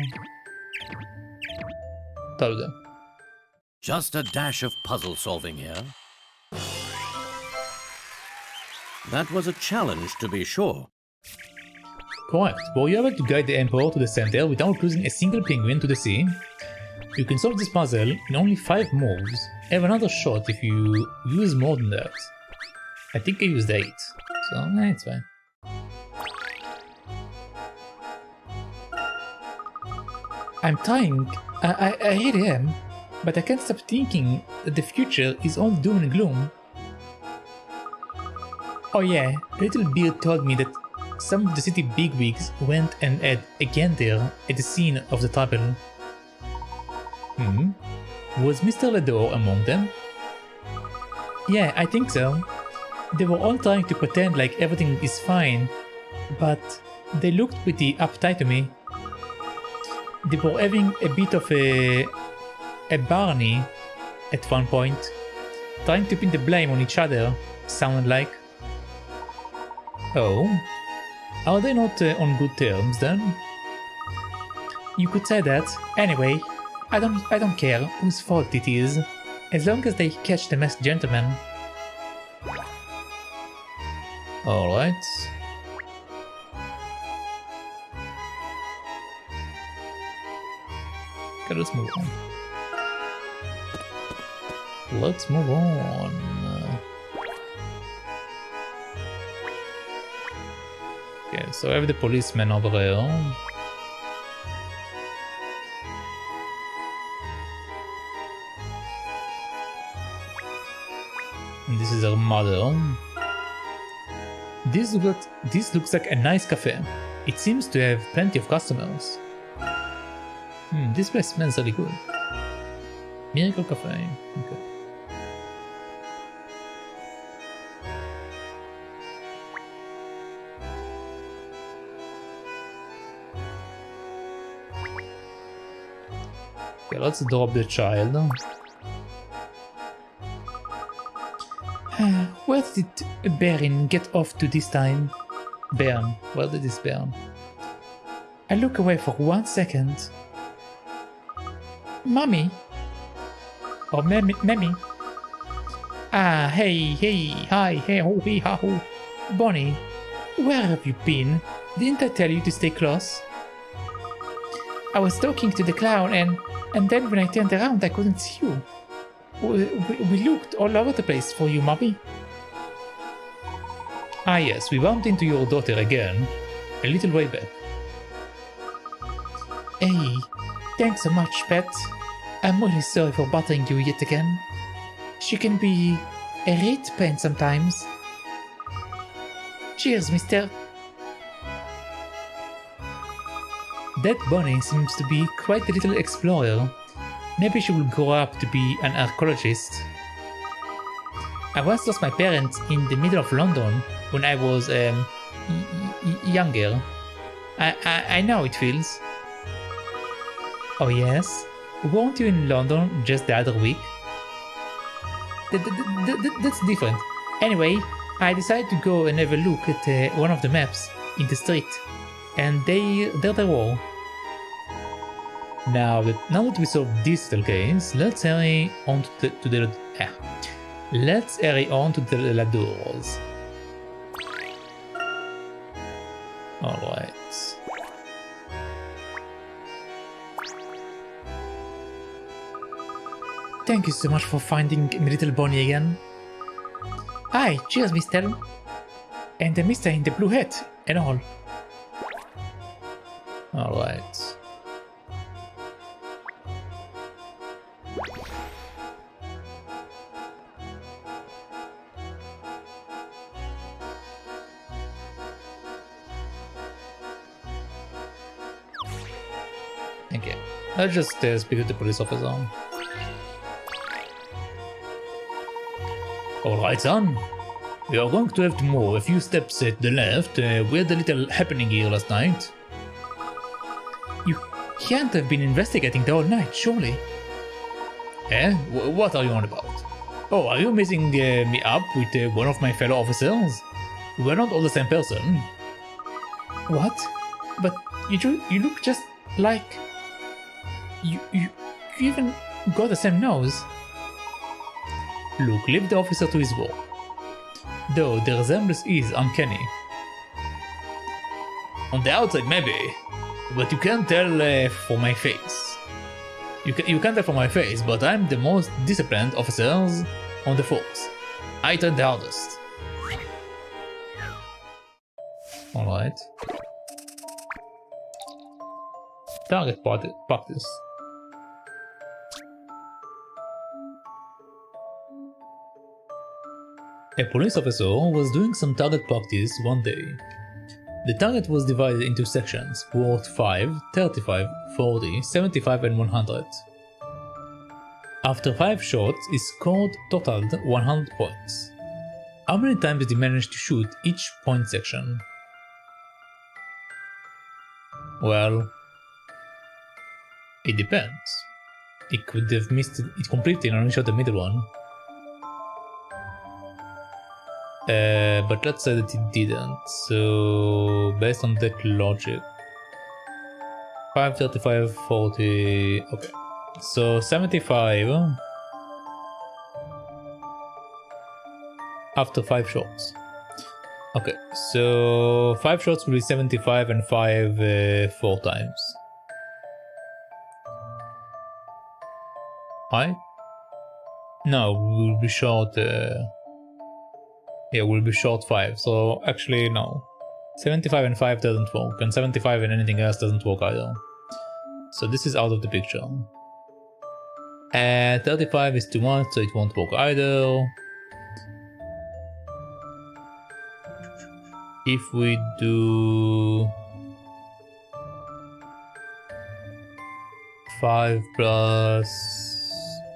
Told them. Just a dash of puzzle solving here. That was a challenge, to be sure. Correct. Were you able to guide the Emperor to the center without losing a single penguin to the sea? You can solve this puzzle in only 5 moves. Have another shot if you use more than that. I think I used 8, so it's fine. I'm trying, I really am, but I can't stop thinking that the future is all doom and gloom. Oh yeah, Little Beard told me that some of the city bigwigs went and had a gander at the scene of the trouble. Was Mr. Lador among them? Yeah, I think so. They were all trying to pretend like everything is fine, but they looked pretty uptight to me. They were having a bit of a Barney at one point, trying to pin the blame on each other, sounded like. Oh, are they not on good terms then? You could say that. Anyway, I don't care whose fault it is, as long as they catch the masked gentleman. Alright. Okay, let's move on. Let's move on. Okay, so I have the policeman over there. And this is her mother. This looks like a nice cafe. It seems to have plenty of customers. This place smells really good. Miracle Cafe. Okay. Okay, let's drop the child. Where did Baron get off to this time? Baron, where did this Baron? I look away for 1 second. Mommy? Or Mammy? Ah, hey, hi, hey, ho, hey, ha, ho. Bonnie, where have you been? Didn't I tell you to stay close? I was talking to the clown and then when I turned around I couldn't see you. We looked all over the place for you, Mommy. Ah yes, we bumped into your daughter again, a little way back. Hey, thanks so much, Pet. I'm really sorry for bothering you yet again. She can be a great pain sometimes. Cheers, mister. That Bonnie seems to be quite a little explorer. Maybe she will grow up to be an archaeologist. I once lost my parents in the middle of London when I was younger. I know it feels. Oh yes? Weren't you in London just the other week? That's different. Anyway, I decided to go and have a look at one of the maps in the street. And there they were. Now that we solved this little case, let's hurry on to the Ladors. Alright. Thank you so much for finding me, little Bonnie again. Hi, cheers, mister. And the mister in the blue hat and all. Alright. Okay, let's just speak with the police officer. Alright, son. We are going to have to move a few steps at the left. We had a little happening here last night. You can't have been investigating the whole night, surely. Eh? What are you on about? Oh, are you messing me up with one of my fellow officers? We're not all the same person. What? But you look just Like, you even got the same nose. Look, leave the officer to his work. Though the resemblance is uncanny. On the outside, maybe, but you can't tell from my face. You can't tell from my face, but I'm the most disciplined officers on the force. I train the hardest. Alright. Target practice. A police officer was doing some target practice one day. The target was divided into sections worth 5, 35, 40, 75 and 100. After 5 shots, he scored totaled 100 points. How many times did he manage to shoot each point section? Well, it depends. He could have missed it completely and only shot the middle one. But let's say that it didn't, so based on that logic, 5, 35, 40, okay, so 75 after 5 shots. Okay, so 5 shots will be 75 and 5 4 times. Right? No, we'll be short. Yeah, we'll be short 5, so actually no. 75 and 5 doesn't work, and 75 and anything else doesn't work either. So this is out of the picture. And 35 is too much, so it won't work either. If we do 5 plus...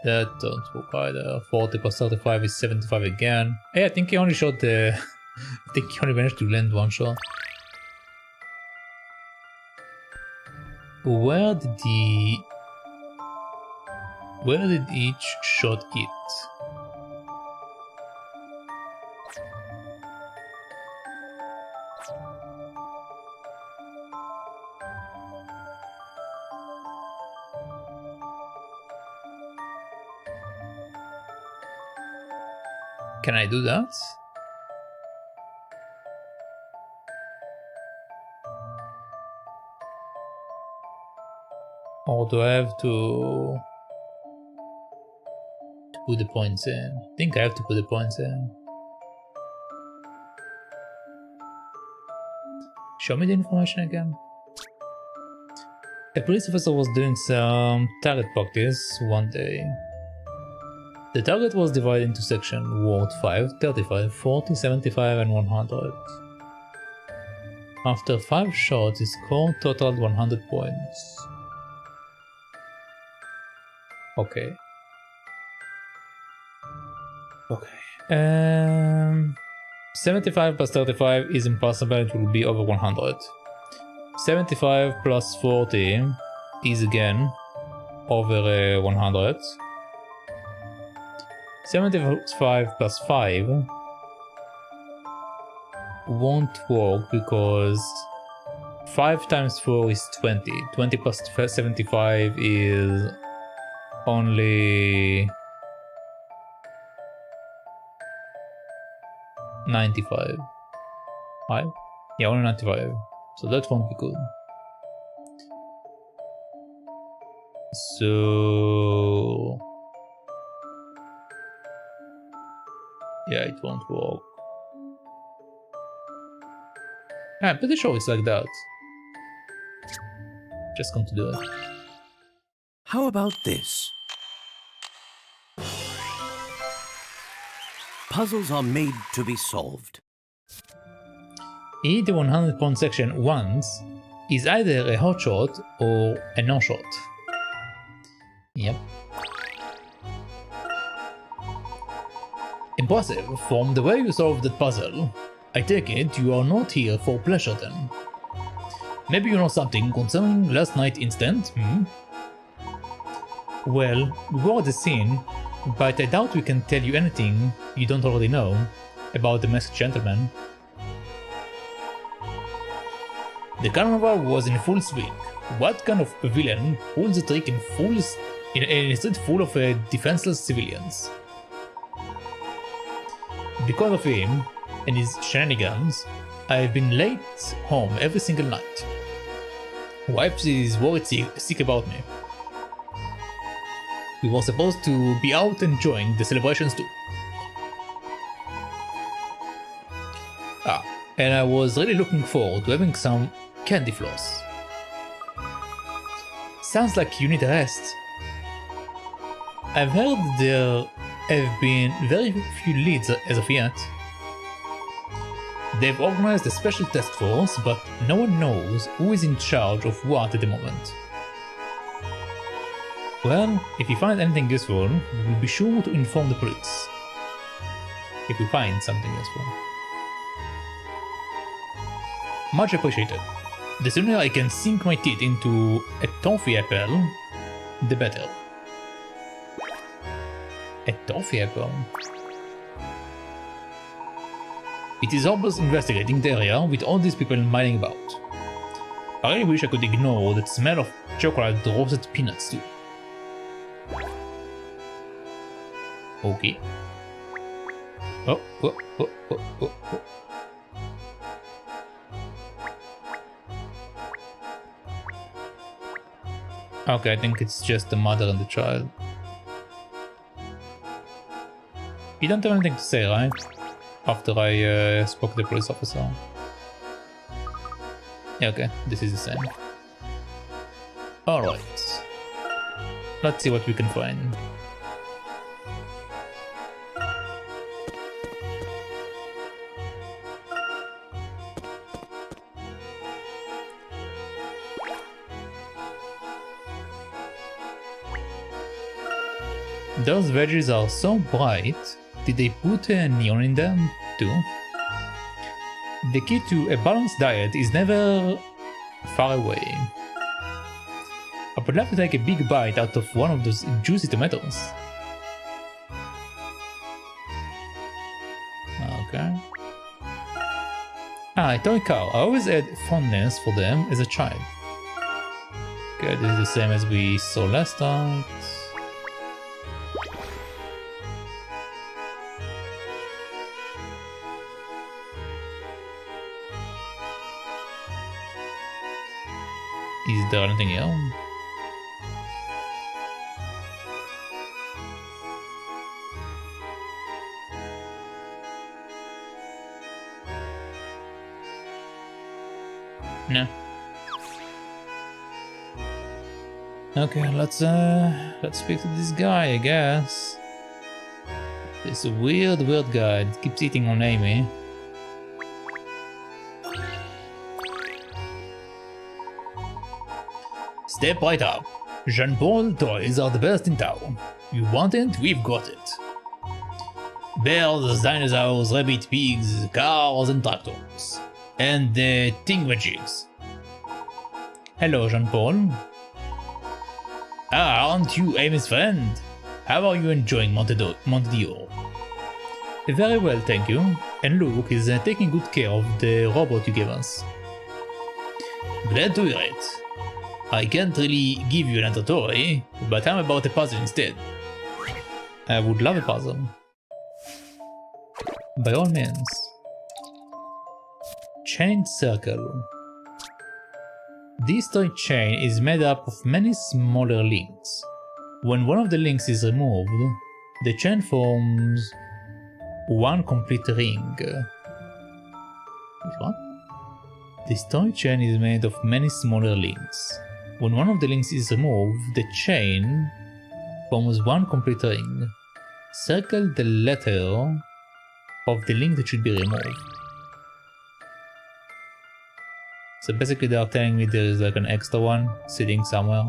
that don't work either. 40 plus 35 is 75 again. Hey, I think he only shot the... I think he only managed to land 1 shot. Where did each shot hit? Can I do that? Or do I have to put the points in? I think I have to put the points in. Show me the information again. A police officer was doing some target practice one day. The target was divided into sections worth 5, 35, 40, 75 and 100. After 5 shots, his score totaled 100 points. Okay. 75 plus 35 is impossible, it will be over 100. 75 plus 40 is again over 100. 75 plus 5 won't work because 5 times 4 is 20. 20 plus 75 is only 95. 5? Yeah, only 95. So that won't be good. So... yeah, it won't work. I'm pretty sure it's like that. Just come to do it. How about this? Puzzles are made to be solved. Hit the 100 point section once is either a hot shot or a no shot. Yep. Impressive. From the way you solved that puzzle, I take it you are not here for pleasure then. Maybe you know something concerning last night's incident, hmm? Well, we were at the scene, but I doubt we can tell you anything you don't already know about the masked gentleman. The carnival was in full swing. What kind of villain pulls a trick in a street full of defenseless civilians? Because of him and his shenanigans, I've been late home every single night. Wife is worried sick about me. We were supposed to be out enjoying the celebrations too. And I was really looking forward to having some candy floss. Sounds like you need a rest. I've heard there have been very few leads as of yet. They've organized a special task force, but no one knows who is in charge of what at the moment. Well, if you find anything useful, we'll be sure to inform the police. If we find something useful. Much appreciated. The sooner I can sink my teeth into a toffee apple, the better. A toffee apple? It is hopeless investigating the area with all these people milling about. I really wish I could ignore that smell of chocolate roasted peanuts too. Okay. Oh. Okay, I think it's just the mother and the child. You don't have anything to say, right? After I spoke to the police officer. Yeah, okay, this is the same. Alright. Let's see what we can find. Those veggies are so bright. Did they put neon in them too? The key to a balanced diet is never far away. I would love to take a big bite out of one of those juicy tomatoes. Okay. A toy car. I always had fondness for them as a child. Okay, this is the same as we saw last night. Is there anything else? No. Okay, let's speak to this guy, I guess. This weird guy that keeps eating on Amy. Step right up. Jean-Paul toys are the best in town. You want it? We've got it. Bears, dinosaurs, rabbit, pigs, cars and tractors. And the thingamajiggies. Hello, Jean-Paul. Ah, aren't you Amy's friend? How are you enjoying Monte? Very well, thank you. And Luke is taking good care of the robot you gave us. Glad to hear it. I can't really give you another toy, but I'm about a puzzle instead. I would love a puzzle. By all means. Chain circle. This toy chain is made up of many smaller links. When one of the links is removed, the chain forms one complete ring. What? This toy chain is made of many smaller links. When one of the links is removed, the chain forms one complete ring. Circle the letter of the link that should be removed. So basically they are telling me there is like an extra one sitting somewhere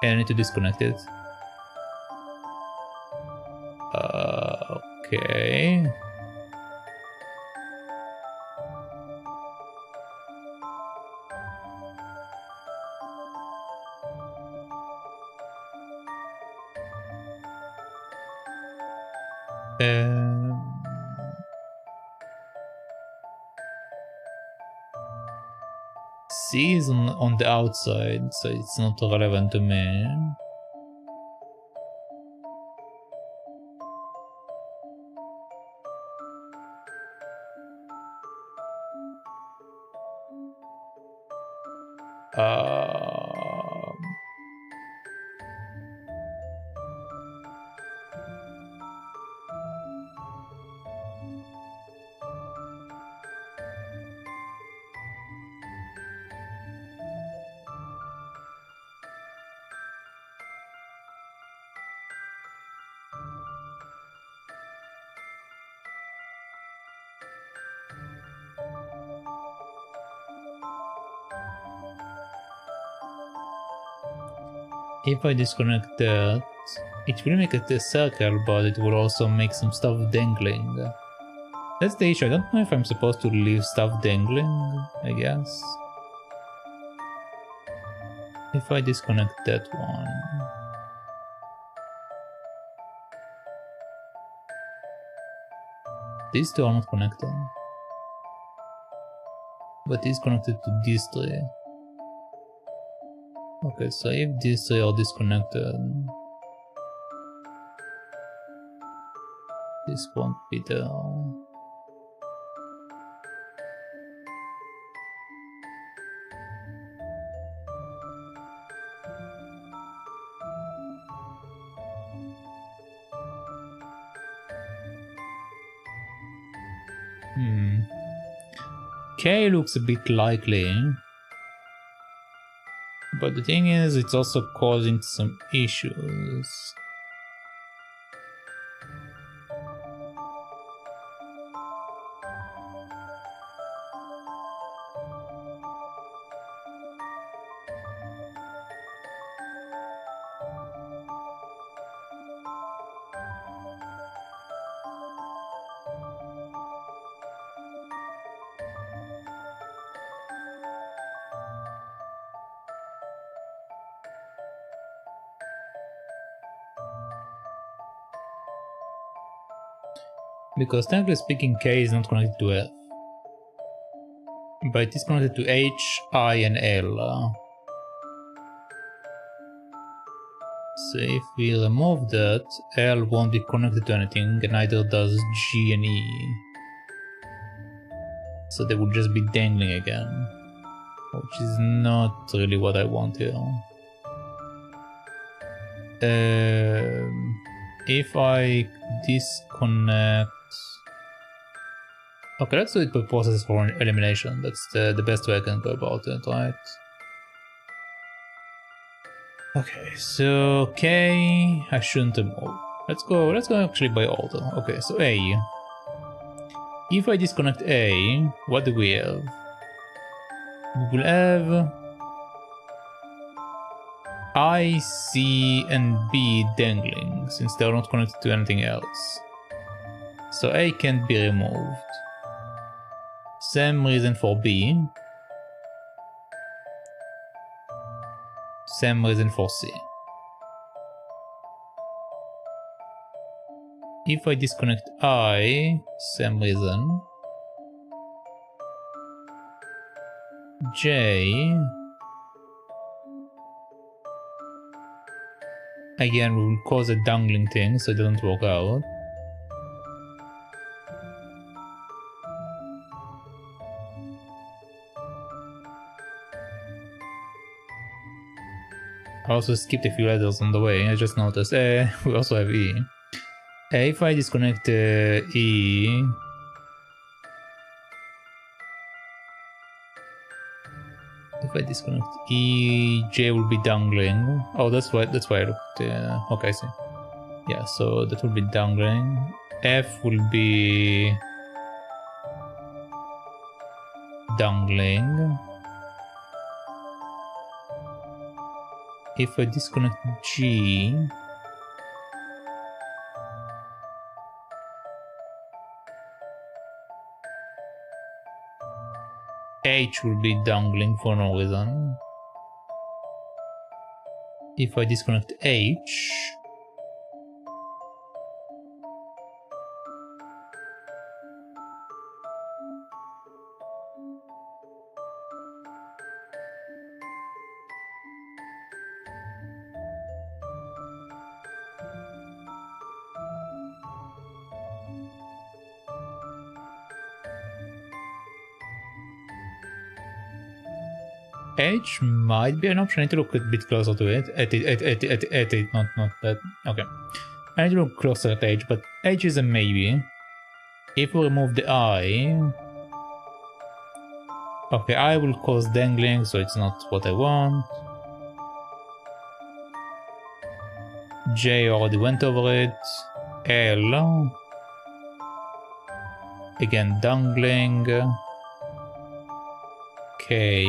and I need to disconnect it. Okay. C is on the outside, so it's not relevant to me. If I disconnect that, it will make it a circle, but it will also make some stuff dangling. That's the issue. I don't know if I'm supposed to leave stuff dangling, I guess. If I disconnect that one. These two are not connected. But it's connected to these three. Okay, so if these three are disconnected, this won't be there. K looks a bit likely. But the thing is, it's also causing some issues. Because technically speaking, K is not connected to F. But it is connected to H, I, and L. So if we remove that, L won't be connected to anything, and neither does G and E. So they would just be dangling again. Which is not really what I want here. If I disconnect... Okay, let's do it by process for elimination. That's the best way I can go about it, right? Okay, so K, I shouldn't remove. Let's go actually by order. Okay, so A. If I disconnect A, what do we have? We will have I, C, and B dangling, since they're not connected to anything else. So A can't be removed. Same reason for B. Same reason for C. If I disconnect I, same reason. J. Again, we will cause a dangling thing so it doesn't work out. I also skipped a few letters on the way, I just noticed. We also have E. If I disconnect E... If I disconnect E, J will be dangling. Oh, that's why I looked. Okay, I see. Yeah, so that will be dangling. F will be dangling. If I disconnect G, H will be dangling for no reason. If I disconnect H, H might be an option. I need to look a bit closer to it. At it, not that. Okay. I need to look closer at H, but H is a maybe. If we remove the I... Okay, I will cause dangling, so it's not what I want. J already went over it. L... Again, dangling. K...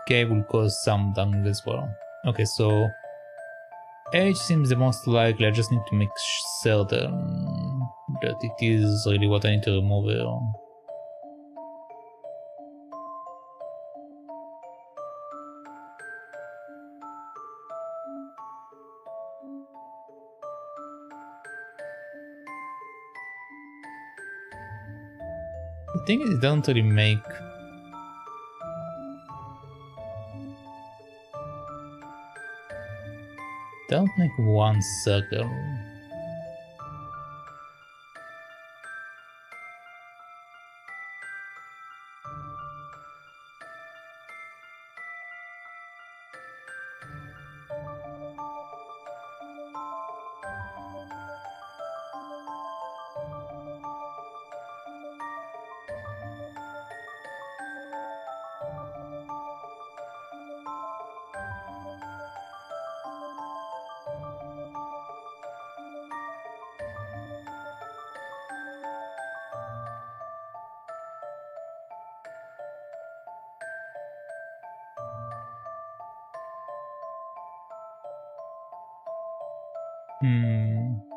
K will cause some dangling as well. Okay, so... H seems the most likely. I just need to make certain that it is really what I need to remove here. The thing is, it doesn't really make... Don't make one circle.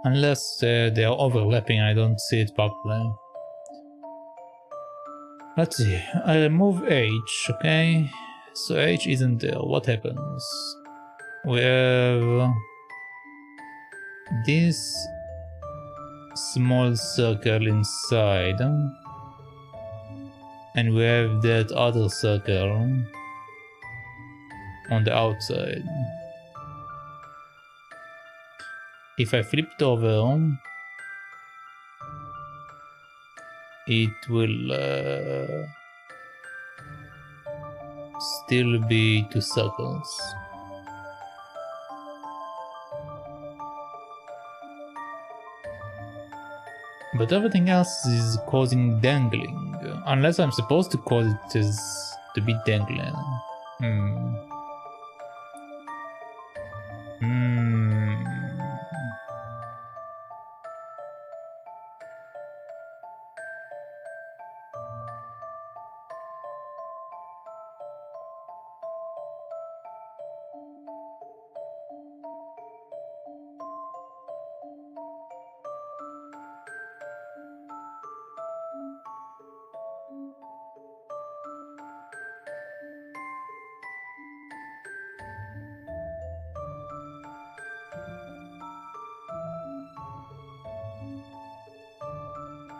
Unless they are overlapping and I don't see it properly. Let's see. I remove H, okay? So H isn't there. What happens? We have this small circle inside, and we have that other circle on the outside. If I flip it over, it will still be two circles. But everything else is causing dangling, unless I'm supposed to cause it as to be dangling.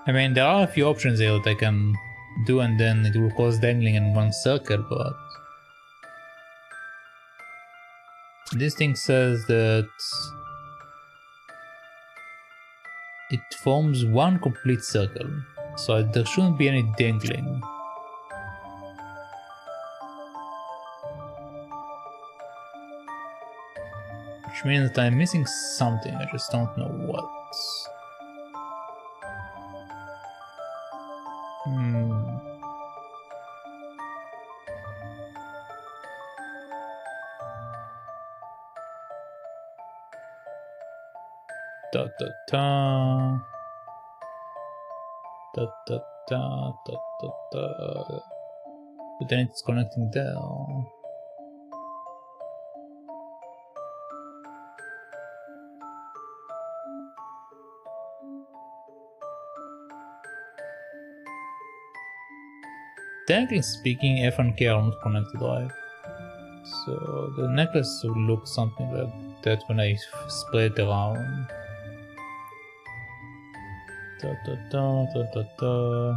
I mean, there are a few options here that I can do, and then it will cause dangling in one circle, but this thing says that it forms one complete circle, so there shouldn't be any dangling. Which means that I'm missing something, I just don't know what. Da da da da da da da da da. But then it's connecting there. Technically speaking, F and K are not connected, right? So the necklace will look something like that when I spread it around. Da da da da da da.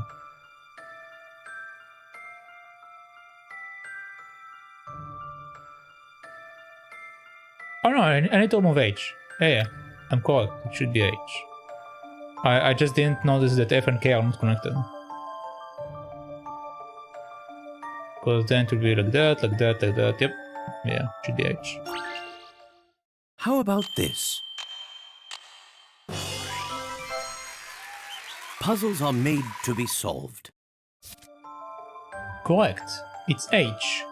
Oh no, I need to remove H. Yeah, I'm correct. It should be H. I just didn't notice that F and K are not connected. Because then it will be like that, like that, like that. Yep. Yeah, should be H. How about this? Puzzles are made to be solved. Correct. It's H.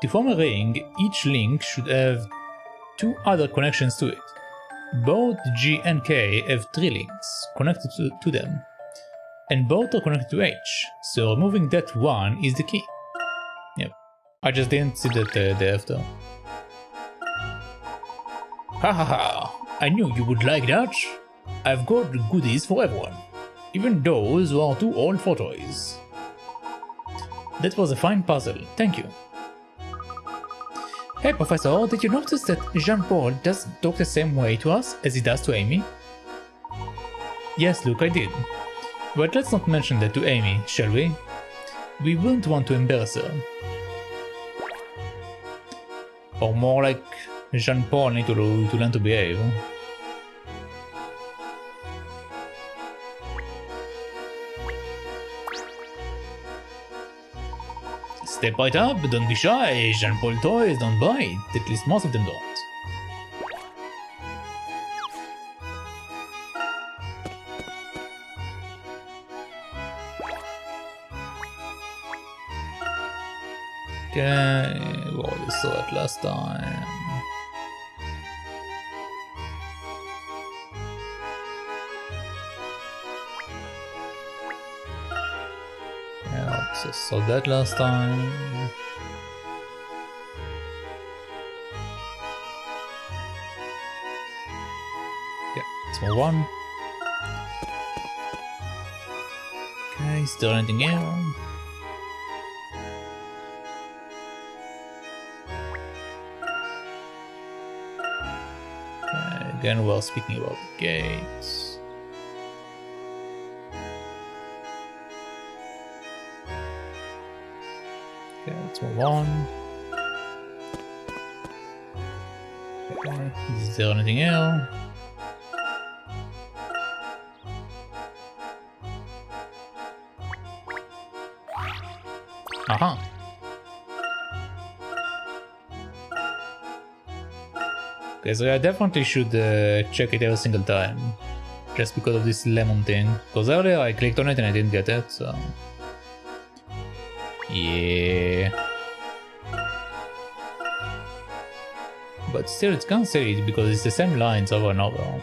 To form a ring, each link should have 2 other connections to it. Both G and K have 3 links connected to them, and both are connected to H, so removing that one is the key. Yep. I just didn't see that there after. Ha ha ha! I knew you would like that! I've got goodies for everyone, even those who are too old for toys. That was a fine puzzle, thank you. Hey Professor, did you notice that Jean-Paul doesn't talk the same way to us as he does to Amy? Yes, Luke, I did. But let's not mention that to Amy, shall we? We wouldn't want to embarrass her. Or more like Jean-Paul need to learn to behave. Step right up, don't be shy, Jean-Paul toys don't bite, at least most of them don't. Okay, we already saw it last time. So saw that last time. Okay, small one. Okay, is there anything else? Okay, again we're speaking about the gates. Okay, let's move on. Okay, is there anything else? Aha! Okay, so I definitely should check it every single time. Just because of this lemon thing. Because earlier I clicked on it and I didn't get it, so... Yeah. But still, it's can't say it because it's the same lines over and over.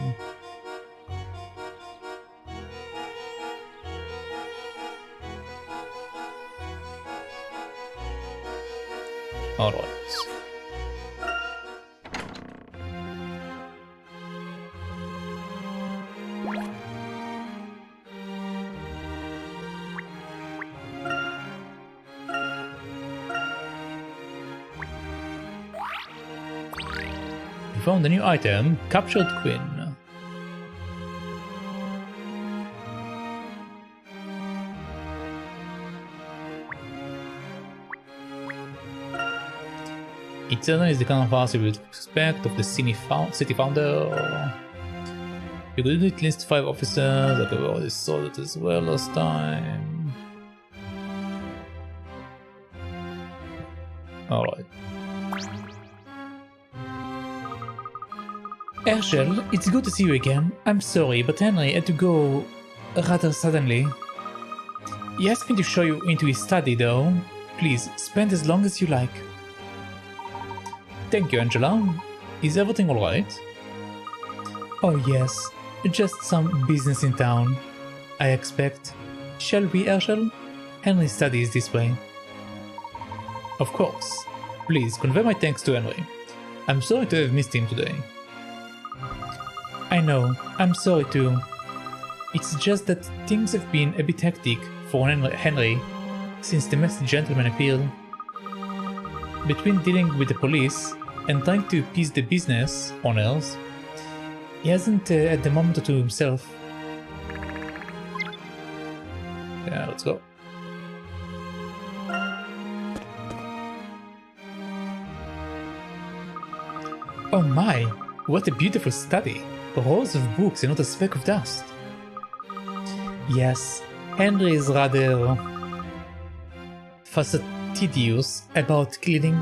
Alright. Found a new item, Captured Queen. Eternal is the carnival with respect of the city founder. You could at least 5 officers that we already saw that as well last time. Alright. Herschel, it's good to see you again. I'm sorry, but Henry had to go rather suddenly. He asked me to show you into his study though. Please, spend as long as you like. Thank you, Angela. Is everything alright? Oh yes, just some business in town, I expect. Shall we, Herschel? Henry studies this way. Of course. Please, convey my thanks to Henry. I'm sorry to have missed him today. I know, I'm sorry too. It's just that things have been a bit hectic for Henry since the masked gentleman appeared. Between dealing with the police and trying to appease the business owners, he hasn't had the moment to himself. Yeah, let's go. Oh my, what a beautiful study! Rows of books and not a speck of dust. Yes, Henry is rather... facetious tedious about cleaning.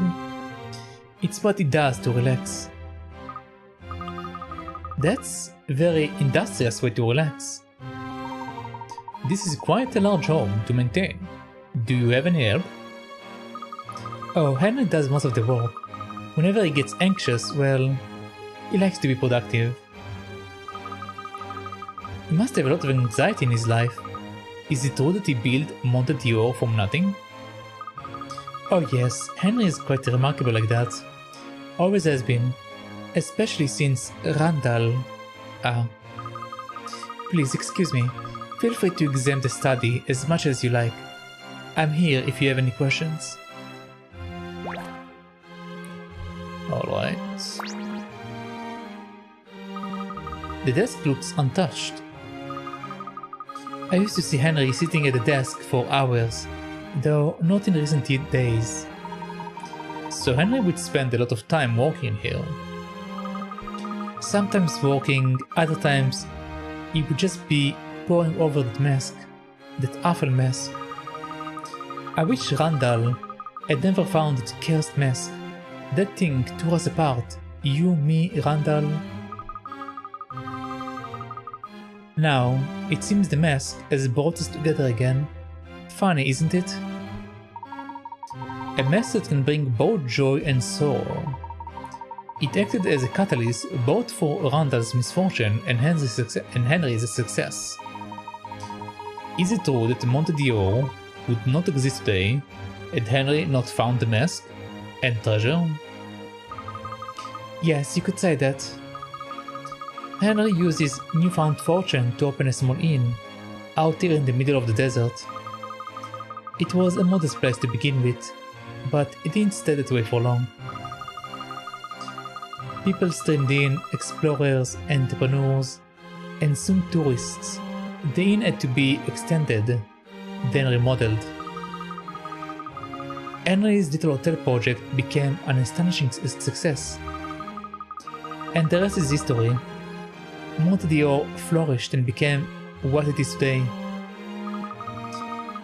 It's what it does to relax. That's a very industrious way to relax. This is quite a large home to maintain. Do you have any help? Oh, Henry does most of the work. Whenever he gets anxious, well, he likes to be productive. He must have a lot of anxiety in his life. Is it true that he built Monte from nothing? Oh yes, Henry is quite remarkable like that. Always has been. Especially since Randall... Please excuse me. Feel free to examine the study as much as you like. I'm here if you have any questions. Alright. The desk looks untouched. I used to see Henry sitting at the desk for hours, though not in recent days. So Henry would spend a lot of time working here. Sometimes working, other times he would just be poring over that mask, that awful mask. I wish Randall had never found that cursed mask. That thing tore us apart. You, me, Randall. Now, it seems the mask has brought us together again. Funny, isn't it? A mask that can bring both joy and sorrow. It acted as a catalyst both for Randall's misfortune and Henry's success. Is it true that Monte would not exist today had Henry not found the mask and treasure? Yes, you could say that. Henry used his newfound fortune to open a small inn out here in the middle of the desert. It was a modest place to begin with, but it didn't stay that way for long. People streamed in, explorers, entrepreneurs, and soon tourists. The inn had to be extended, then remodeled. Henry's little hotel project became an astonishing success. And the rest is history. Monte flourished and became what it is today.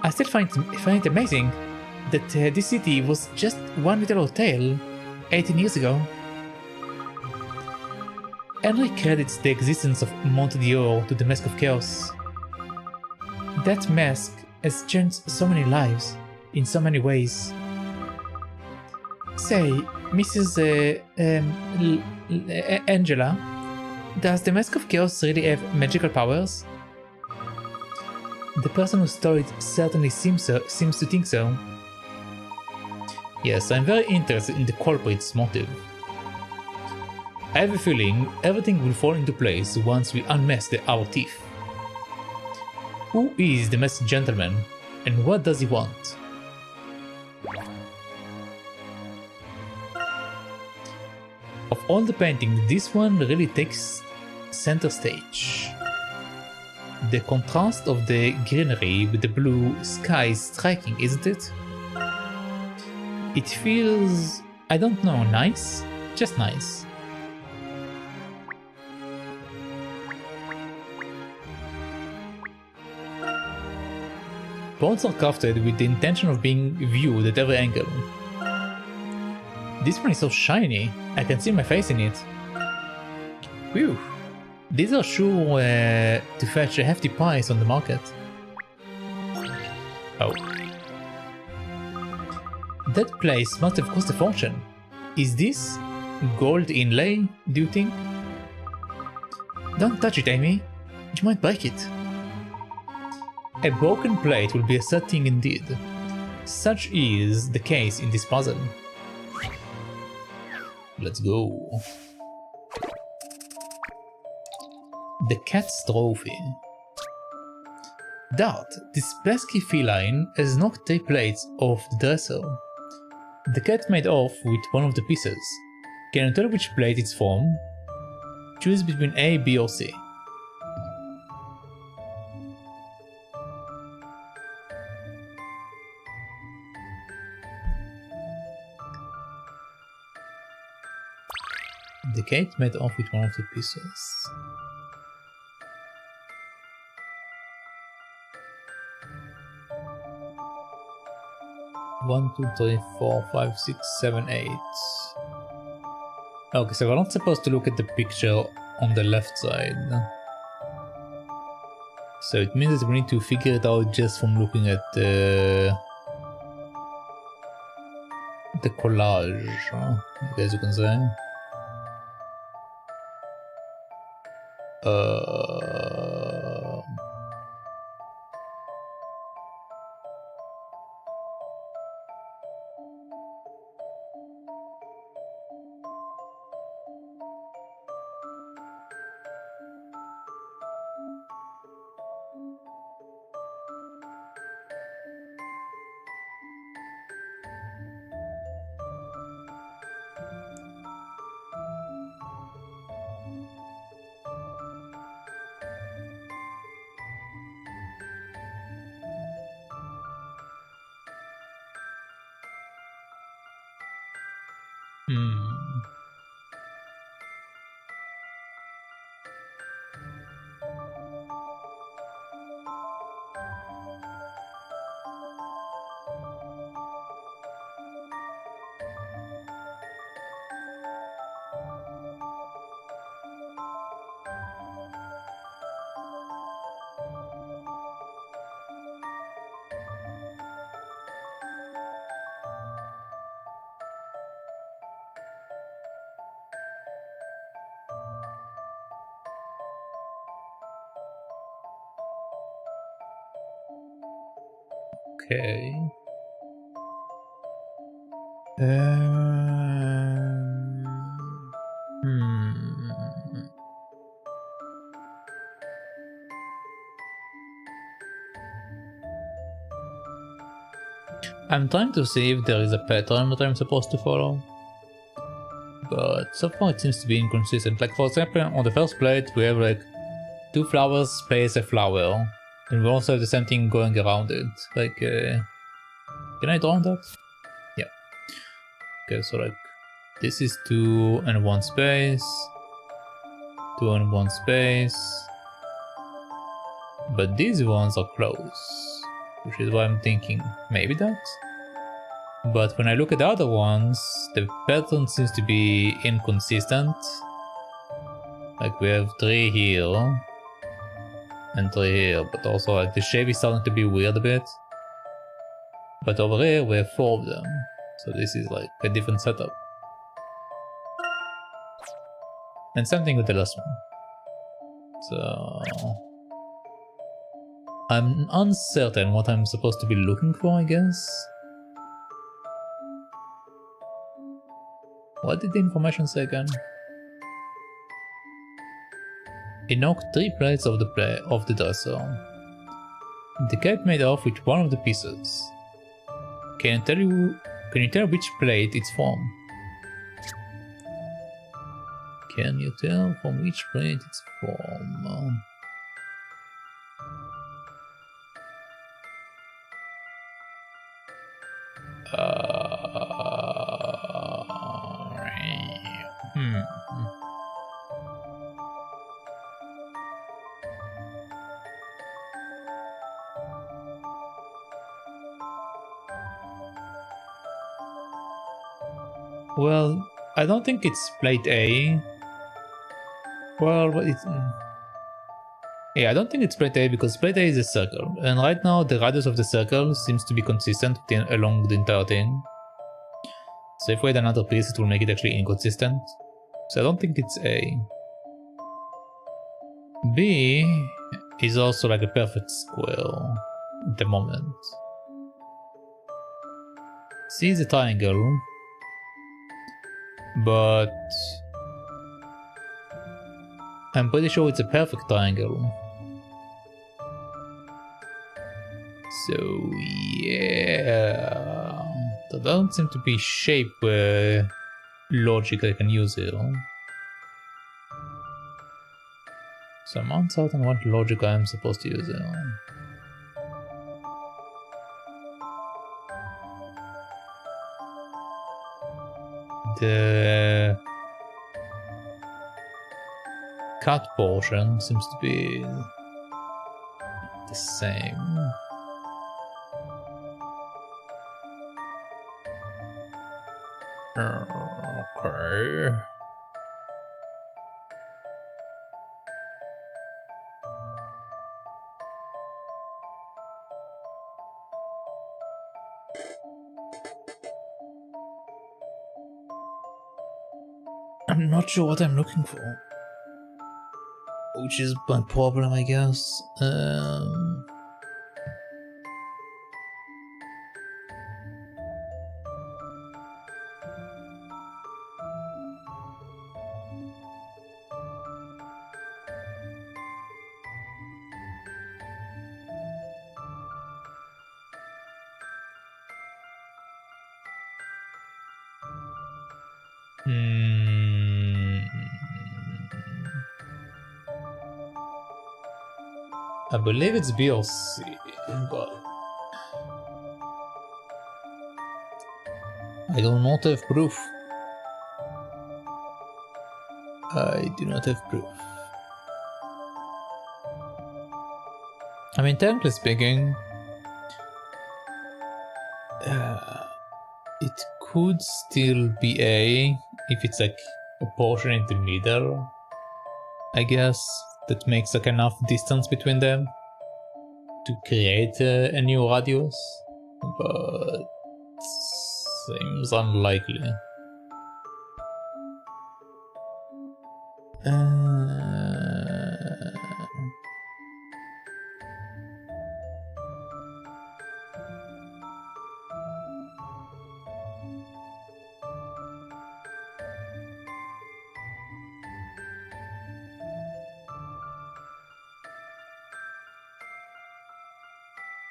I still find it amazing that this city was just one little hotel 18 years ago. Henry credits the existence of Monte to the Mask of Chaos. That mask has changed so many lives, in so many ways. Say, Mrs. Angela, does the Mask of Chaos really have magical powers? The person who stole it certainly seems to think so. Yes, I'm very interested in the culprit's motive. I have a feeling everything will fall into place once we unmask our thief. Who is the masked gentleman, and what does he want? Of all the paintings, this one really takes center stage. The contrast of the greenery with the blue sky is striking, isn't it? It feels, I don't know, nice? Just nice. Bones are crafted with the intention of being viewed at every angle. This one is so shiny, I can see my face in it. Whew. These are sure to fetch a hefty price on the market. Oh. That place must have cost a fortune. Is this gold inlay, do you think? Don't touch it, Amy. You might break it. A broken plate will be a sad thing indeed. Such is the case in this puzzle. Let's go. The cat's trophy. Dart, this pesky feline has knocked 3 plates off the dresser. The cat made off with one of the pieces. Can you tell which plate it's from? Choose between A, B or C. The cat made off with one of the pieces. 1, 2, 3, 4, 5, 6, 7, 8. Okay, so we're not supposed to look at the picture on the left side. So it means that we need to figure it out just from looking at the collage, I guess you can say. Okay. I'm trying to see if there is a pattern that I'm supposed to follow, but so far it seems to be inconsistent. Like, for example, on the first plate we have like 2 flowers space a flower, and we also have the same thing going around it. Like, can I draw on that? Yeah. Okay, so like, this is 2 and 1 space, 2 and 1 space, but these ones are close, which is why I'm thinking maybe that. But when I look at the other ones, the pattern seems to be inconsistent. Like, we have 3 here and 3 here, but also like the shape is starting to be weird a bit. But over here we have 4 of them, so this is like a different setup. And same thing with the last one. So I'm uncertain what I'm supposed to be looking for, I guess. What did the information say again? He knocked 3 plates of the dresser. The cat made off with one of the pieces. Can you tell which plate it's from? Can you tell from which plate it's from? Well, I don't think it's plate A. Well, it's... Yeah, I don't think it's plate A because plate A is a circle, and right now the radius of the circle seems to be consistent along the entire thing. So if we add another piece, it will make it actually inconsistent. So I don't think it's A. B is also like a perfect square at the moment. C is a triangle, but I'm pretty sure it's a perfect triangle. So yeah, there doesn't seem to be shape logic I can use here. So I'm uncertain what logic I am supposed to use here. The cut portion seems to be the same. Okay. I'm not sure what I'm looking for. Which is my problem, I guess. I believe it's BLC, but I do not have proof. I do not have proof. I mean, technically speaking, it could still be A if it's like a portion in the middle. I guess that makes like enough distance between them to create a new radius, but seems unlikely.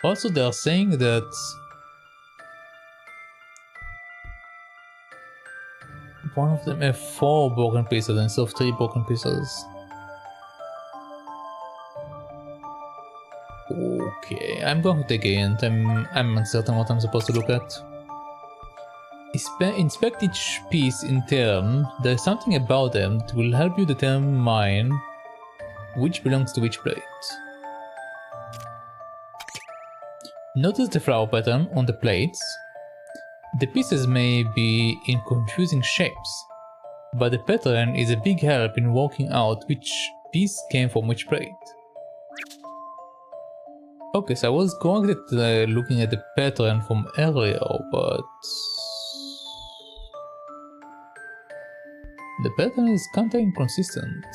Also, they are saying that one of them have 4 broken pieces instead of 3 broken pieces. Okay, I'm going to take a hint. I'm uncertain what I'm supposed to look at. Inspect each piece in turn. There is something about them that will help you determine which belongs to which plate. Notice the flower pattern on the plates. The pieces may be in confusing shapes, but the pattern is a big help in working out which piece came from which plate. Okay, so I was going at looking at the pattern from earlier, but the pattern is kinda inconsistent.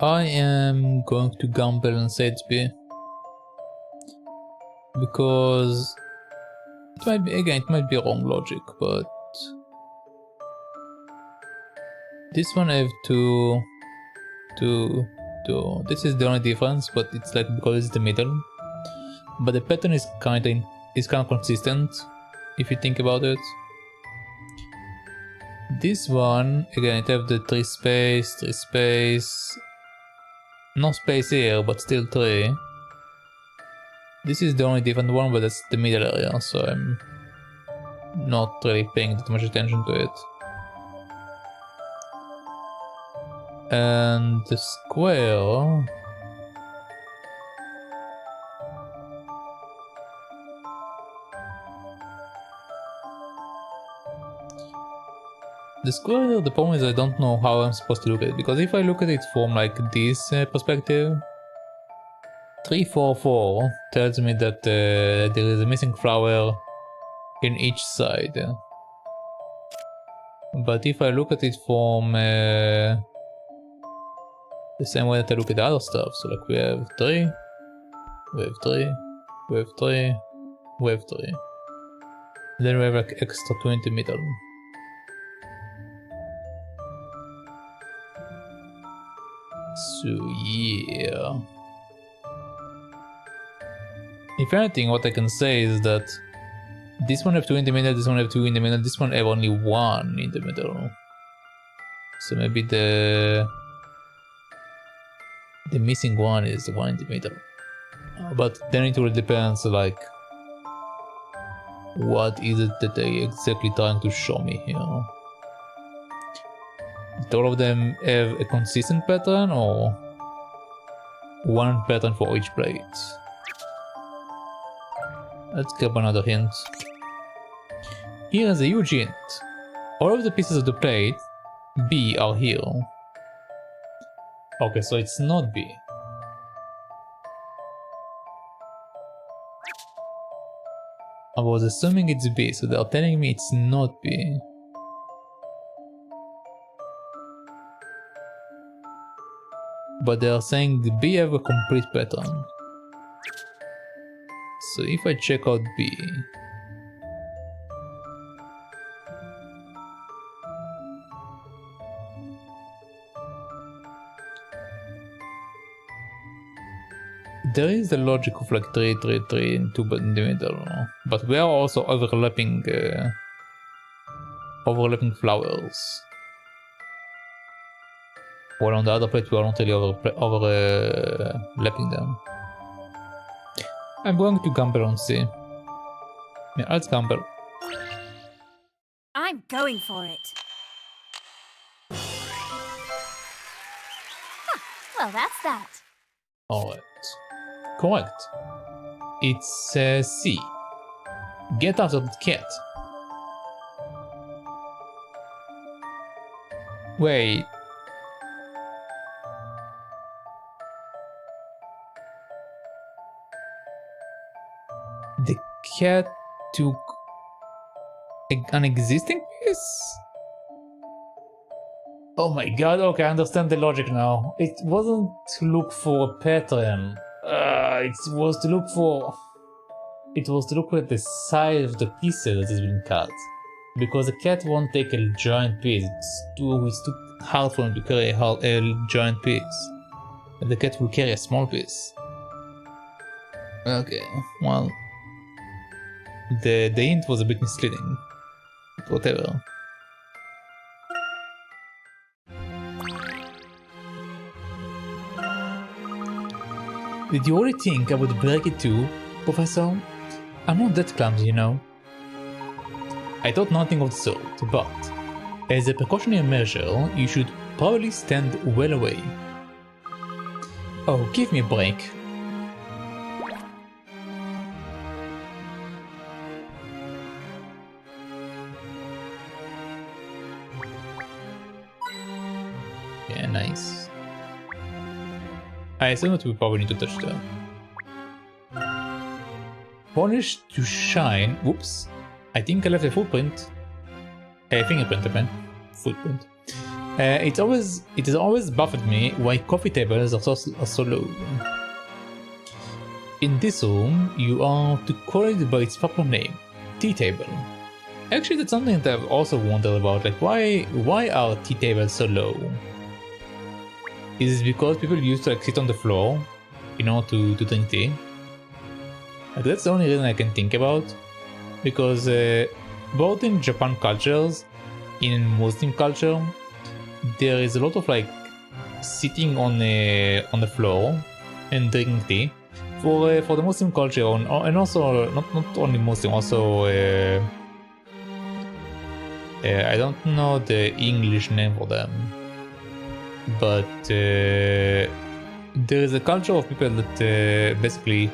I am going to gamble and say it's B. Because it might be, again, it might be wrong logic, but this one I have two. This is the only difference, but it's like because it's the middle. But the pattern is kind of consistent if you think about it. This one again, it have the 3 space, no space here, but still 3. This is the only different one, but that's the middle area, so I'm not really paying that much attention to it. And the square. The square, the problem is I don't know how I'm supposed to look at it, because if I look at it from like this perspective, 344 tells me that there is a missing flower in each side. But if I look at it from The same way that I look at the other stuff. So like we have 3, we have 3, we have 3, we have 3. Then we have like extra 2 in the middle. So yeah. If anything, what I can say is that this one have 2 in the middle, this one have 2 in the middle, this one have only 1 in the middle. So maybe the missing one is the one in the middle. But then it will depend, like, what is it that they exactly trying to show me here? Do all of them have a consistent pattern or one pattern for each plate? Let's grab another hint. Here is a huge hint. All of the pieces of the plate B are here. Okay, so it's not B. I was assuming it's B, so they're telling me it's not B. But they are saying the B have a complete pattern. So if I check out B, there is the logic of like 3, 3, 3 and 2 but in the middle, but we are also overlapping flowers. While on the other plate we are not really overlapping them. I'm going to gamble on C. Yeah, let's gamble. I'm going for it. Huh, well, that's that. Alright. Correct. It's C. Get out of the cat. Wait. The cat took an existing piece? Oh my god, okay, I understand the logic now. It wasn't to look for a pattern. It was to look at the size of the pieces that has been cut. Because the cat won't take a giant piece. It's too hard for him to carry a giant piece. And the cat will carry a small piece. Okay, well, the hint was a bit misleading. But whatever. Did you really think I would break it too, Professor? I'm not that clumsy, you know. I thought nothing of the sort, but as a precautionary measure, you should probably stand well away. Oh, give me a break. Yeah, nice. I assume that we probably need to touch them. Polish to shine. Whoops. I think I left a footprint. A fingerprint, I meant. Footprint. It has always baffled me why coffee tables are so low. In this room, you are to call it by its proper name, tea table. Actually, that's something that I've also wondered about. Like, why are tea tables so low? Is it because people used to like sit on the floor, in order to drink tea? Like, that's the only reason I can think about. Because both in Japan cultures, in Muslim culture, there is a lot of like sitting on the floor and drinking tea. For the Muslim culture, and also not only Muslim, also I don't know the English name for them, but there is a culture of people that basically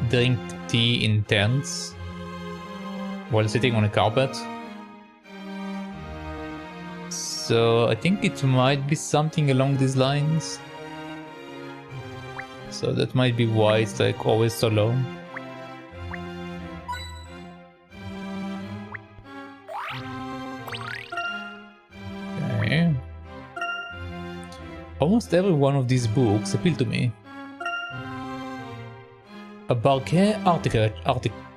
drink tea in tents while sitting on a carpet. So I think it might be something along these lines. So that might be why it's like always so low. Almost every one of these books appeal to me. A Barquet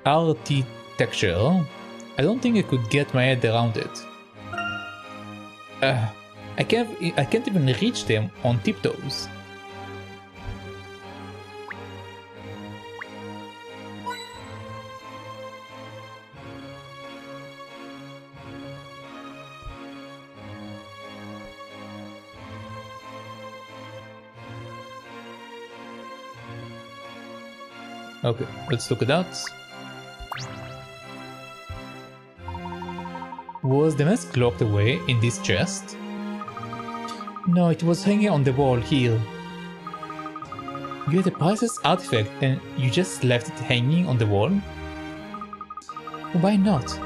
architecture. I don't think I could get my head around it. I can't even reach them on tiptoes. Okay, let's look at that. Was the mask locked away in this chest? No, it was hanging on the wall here. You had a priceless artifact and you just left it hanging on the wall? Why not?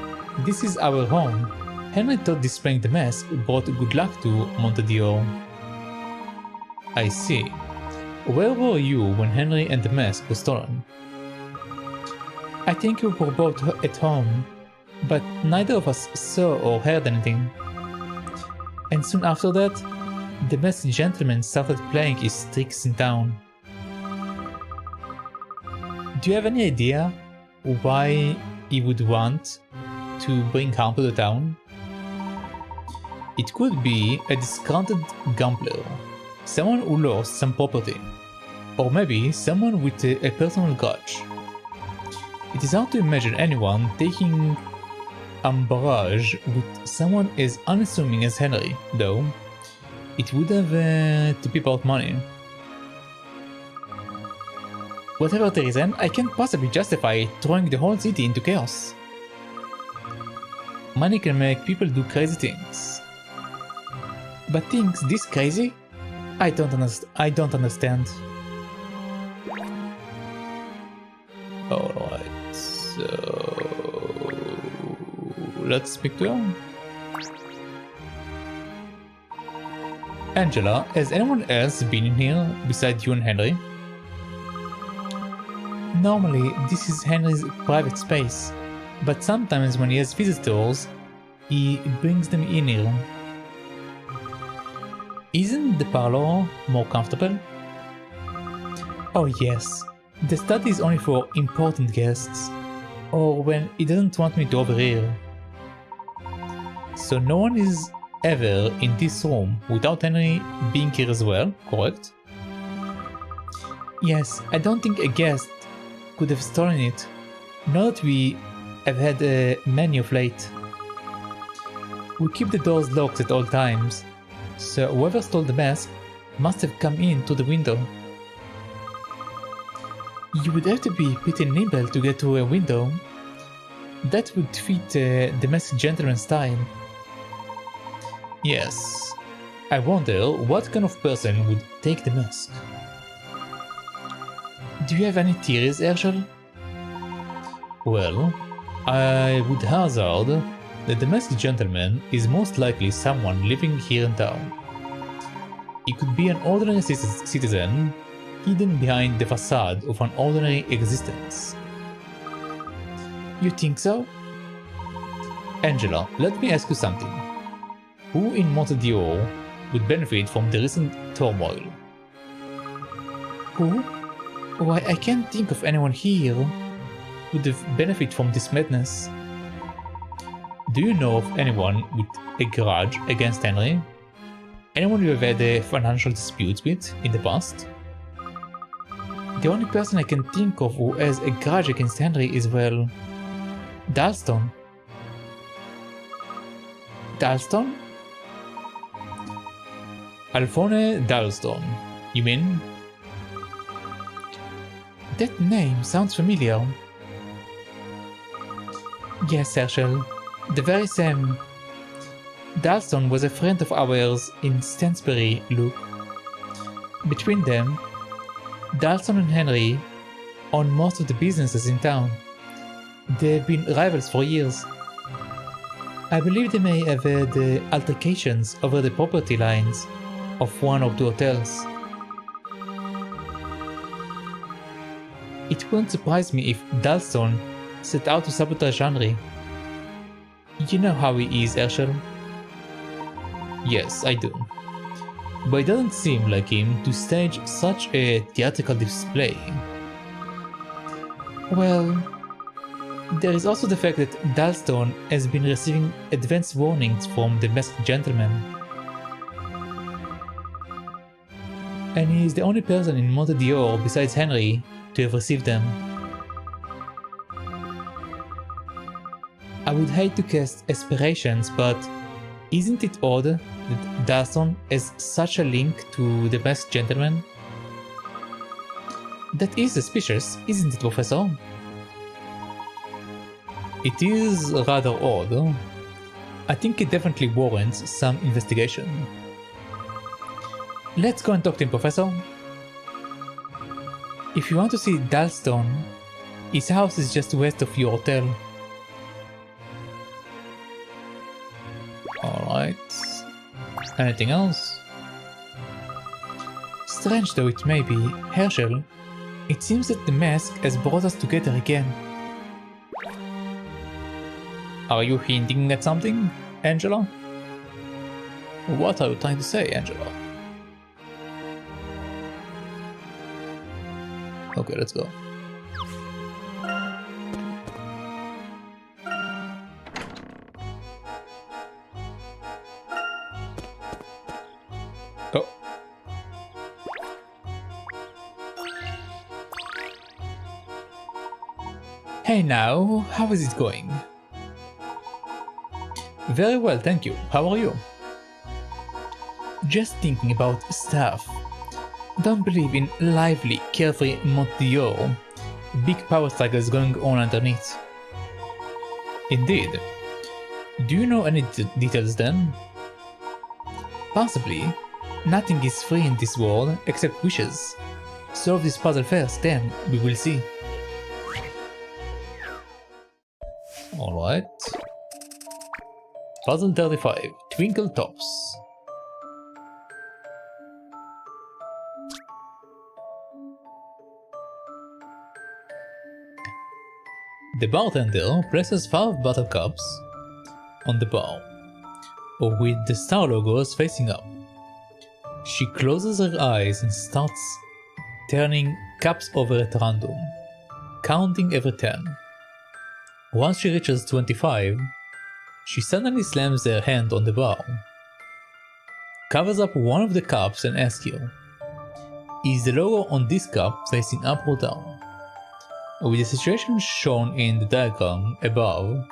This is our home. Henry thought displaying the mask brought good luck to Monte. I see. Where were you when Henry and the mask were stolen? I think we were both at home, but neither of us saw or heard anything. And soon after that, the masked gentleman started playing his tricks in town. Do you have any idea why he would want to bring harm to the town? It could be a disgruntled gambler, someone who lost some property, or maybe someone with a personal grudge. It is hard to imagine anyone taking umbrage with someone as unassuming as Henry, though. It would have to be about money. Whatever the reason, I can't possibly justify throwing the whole city into chaos. Money can make people do crazy things. But things this crazy? I don't understand. Alright, so let's speak to her. Angela, has anyone else been in here besides you and Henry? Normally, this is Henry's private space, but sometimes when he has visitors, he brings them in here. Isn't the parlor more comfortable? Oh yes, the study is only for important guests, or when he doesn't want me to overhear. So no one is ever in this room without Henry being here as well, correct? Yes, I don't think a guest could have stolen it, not that we have had many of late. We keep the doors locked at all times, so whoever stole the mask must have come in through the window. You would have to be pretty nimble to get through a window. That would fit the masked gentleman's style. Yes, I wonder what kind of person would take the mask. Do you have any theories, Herschel? Well, I would hazard that the masked gentleman is most likely someone living here in town. He could be an ordinary citizen hidden behind the facade of an ordinary existence. You think so? Angela, let me ask you something. Who in Monte would benefit from the recent turmoil? Who? Why, I can't think of anyone here who would benefit from this madness. Do you know of anyone with a grudge against Henry? Anyone you have had a financial dispute with in the past? The only person I can think of who has a grudge against Henry is, well, Dalston. Dalston? Alphonse Dalston, you mean? That name sounds familiar. Yes, Herschel, the very same. Dalston was a friend of ours in Stansbury, Luke. Between them, Dalston and Henry own most of the businesses in town. They've been rivals for years. I believe they may have had altercations over the property lines of one of the hotels. It wouldn't surprise me if Dalston set out to sabotage Henry. You know how he is, Herschel? Yes, I do. but it doesn't seem like him to stage such a theatrical display. Well, there is also the fact that Dalston has been receiving advance warnings from the masked gentleman, and he is the only person in Monte besides Henry to have received them. I would hate to cast aspirations, but isn't it odd that Dalston has such a link to the masked gentleman? That is suspicious, isn't it, Professor? It is rather odd. I think it definitely warrants some investigation. Let's go and talk to him, Professor. If you want to see Dalston, his house is just west of your hotel. Alright. Anything else? Strange though it may be, Herschel, it seems that the mask has brought us together again. Are you hinting at something, Angela? What are you trying to say, Angela? Okay, let's go. Oh. Hey now, how is it going? Very well, thank you. How are you? Just thinking about stuff. Don't believe in lively, carefree Monte. Big power struggles going on underneath. Indeed. Do you know any details then? Possibly. Nothing is free in this world except wishes. Solve this puzzle first, then we will see. Alright. Puzzle 35, Twinkle Tops. The bartender places 5 buttercups on the bar, with the star logos facing up. She closes her eyes and starts turning cups over at random, counting every turn. Once she reaches 25, she suddenly slams her hand on the bar, covers up one of the cups and asks you, is the logo on this cup facing up or down? With the situation shown in the diagram above,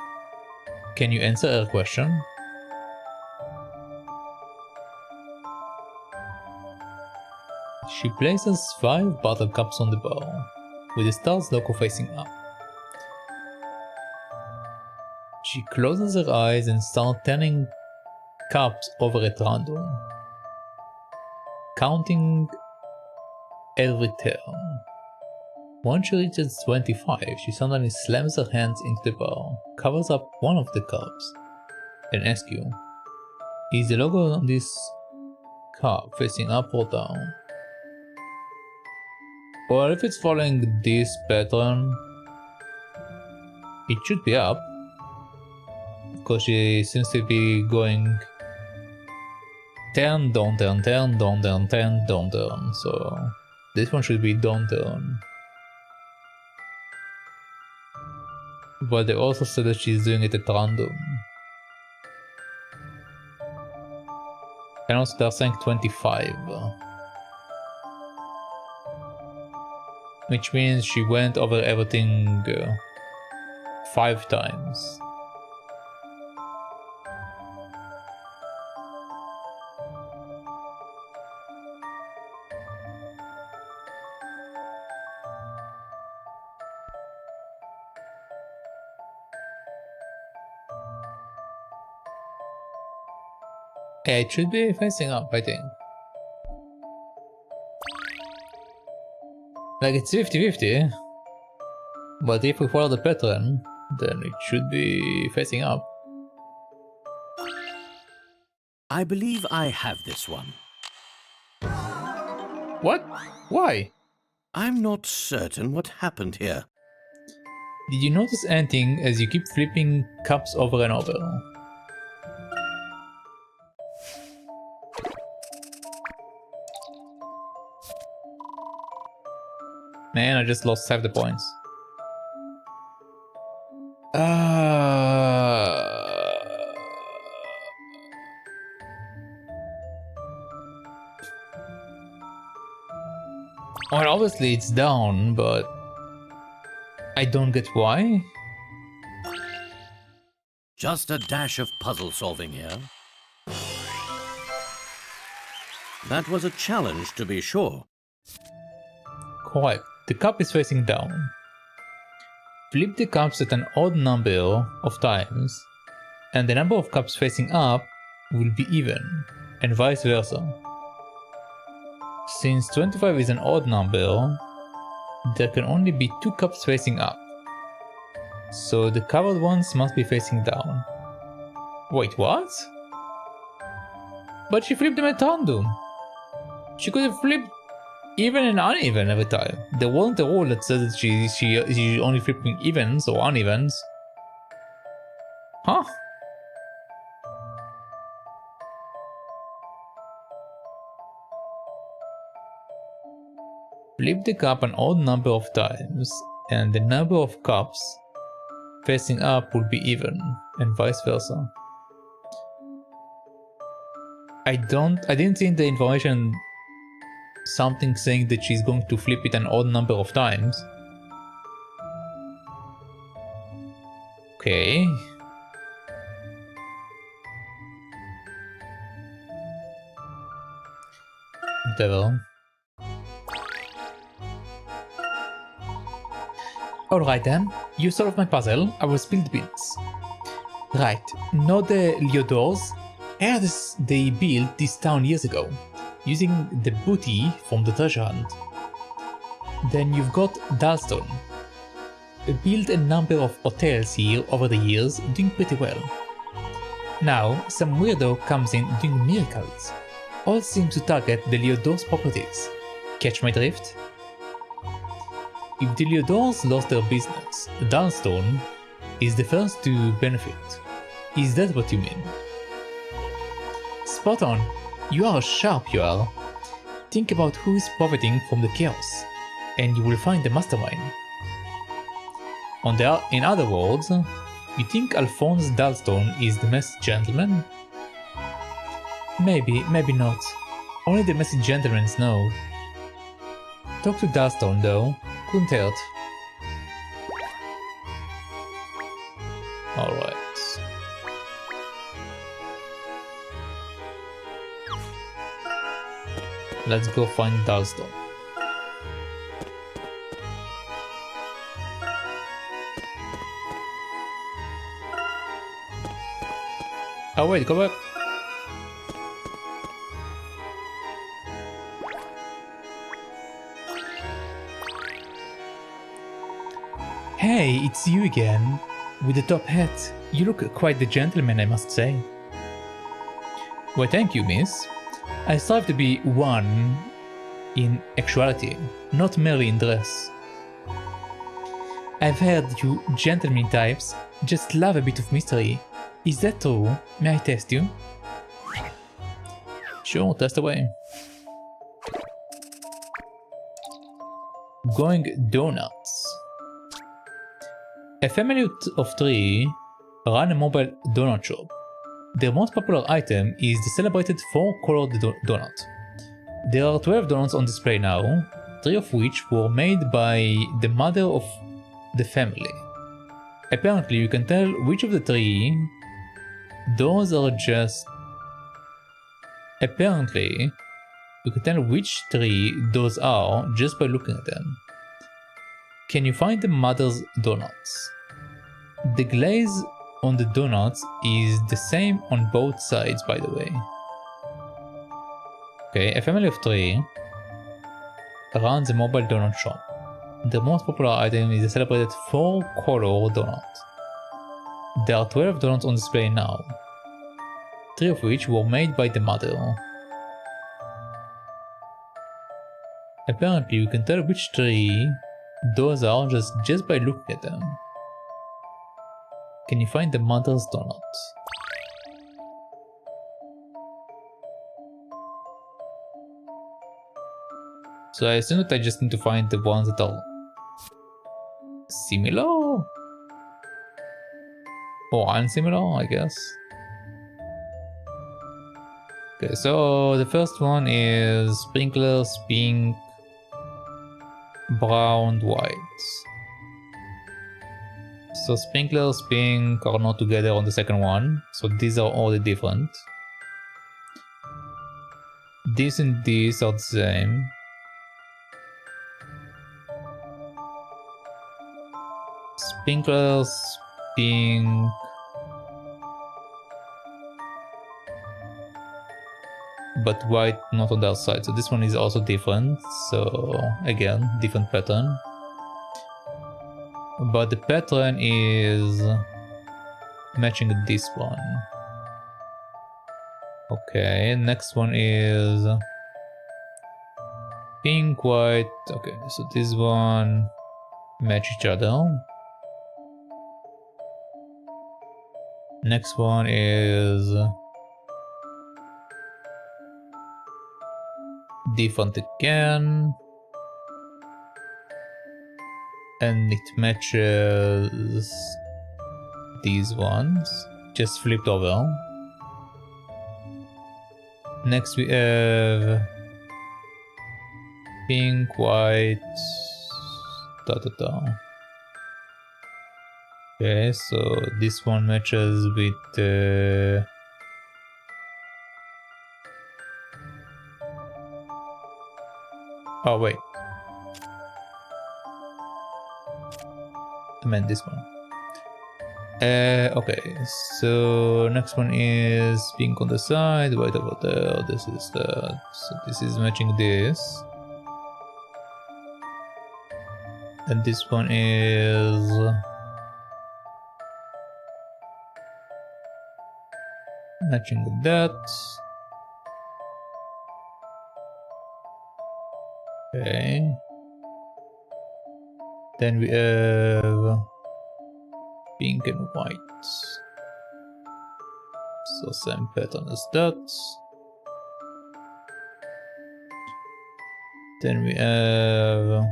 can you answer her question? She places 5 buttercups on the bar, with the star's logo facing up. She closes her eyes and starts turning cups over at random, counting every turn. Once she reaches 25, she suddenly slams her hands into the bar, covers up one of the cups, and asks you, is the logo on this cup facing up or down? Well, if it's following this pattern, it should be up, because she seems to be going turn, down, turn, turn, down, turn, turn, down, turn, so this one should be down, turn. But they also said that she's doing it at random. And also they're saying 25. Which means she went over everything 5 times. Yeah, it should be facing up, I think. Like it's 50-50, but if we follow the pattern, then it should be facing up. I believe I have this one. What? Why? I'm not certain what happened here. Did you notice anything as you keep flipping cups over and over? Man, I just lost half the points. Well, obviously it's down, but I don't get why. Just a dash of puzzle solving here. That was a challenge, to be sure. Correct. The cup is facing down. Flip the cups at an odd number of times, and the number of cups facing up will be even, and vice versa. Since 25 is an odd number, there can only be 2 cups facing up. So the covered ones must be facing down. Wait, what? But she flipped them at random. She could have flipped even and uneven every time. There wasn't a rule that says that she's only flipping evens or unevens. Huh? Flip the cup an odd number of times, and the number of cups facing up will be even, and vice versa. I didn't see in the information something saying that she's going to flip it an odd number of times. Okay. Whatever. Alright then, you solved my puzzle, I will spill the beans. Right, know the Leodors? I heard they built this town years ago, using the booty from the treasure hunt. Then you've got Dalston. Built a number of hotels here over the years, doing pretty well. Now, some weirdo comes in doing miracles. All seem to target the Leodors properties. Catch my drift? If the Leodors lost their business, Dalston is the first to benefit. Is that what you mean? Spot on. You are sharp, you are. Think about who is profiting from the chaos, and you will find the mastermind. In other words, you think Alphonse Dalston is the masked gentleman? Maybe, maybe not. Only the masked gentlemen know. Talk to Dalston though, couldn't hurt. Alright. Let's go find Dalston. Oh wait, go back. Hey, it's you again. With the top hat. You look quite the gentleman, I must say. Why, thank you, miss. I strive to be one in actuality, not merely in dress. I've heard you gentleman types just love a bit of mystery. Is that true? May I test you? Sure, test away. Going donuts. A family of 3 run a mobile donut shop. Their most popular item is the celebrated 4-colored donut. There are 12 donuts on display now, 3 of which were made by the mother of the family. Apparently you can tell which of the 3 those are just... Apparently you can tell which 3 those are just by looking at them. Can you find the mother's donuts? The glaze on the donuts is the same on both sides, by the way. Okay, a family of 3 runs a mobile donut shop. The most popular item is the celebrated 4-color donut. There are 12 donuts on display now, 3 of which were made by the mother. Apparently you can tell which 3 those are just by looking at them. Can you find the mother's donut? So I assume that I just need to find the ones that are similar or unsimilar, I guess. Okay, so the first one is sprinklers, pink, brown, white. So sprinklers, pink are not together on the second one, so these are all different. This and these are the same. Sprinklers, pink. But white not on the outside, so this one is also different. So again, different pattern. But the pattern is matching this one. Okay, next one is pink, white. Okay, so this one match each other. Next one is different again. And it matches these ones, just flipped over. Next we have pink, white, Okay, so this one matches with oh wait, I meant this one. Okay, so next one is pink on the side, white over there. This is that. So this is matching this. And this one is matching with that. Okay. Then we have pink and white. So same pattern as that. Then we have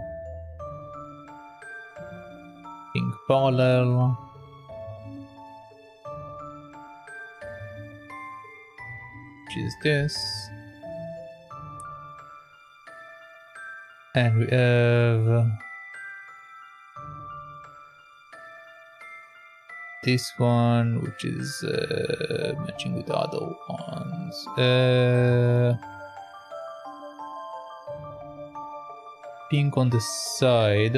pink parallel. Which is this. And we have this one, which is matching with the other ones. Pink on the side.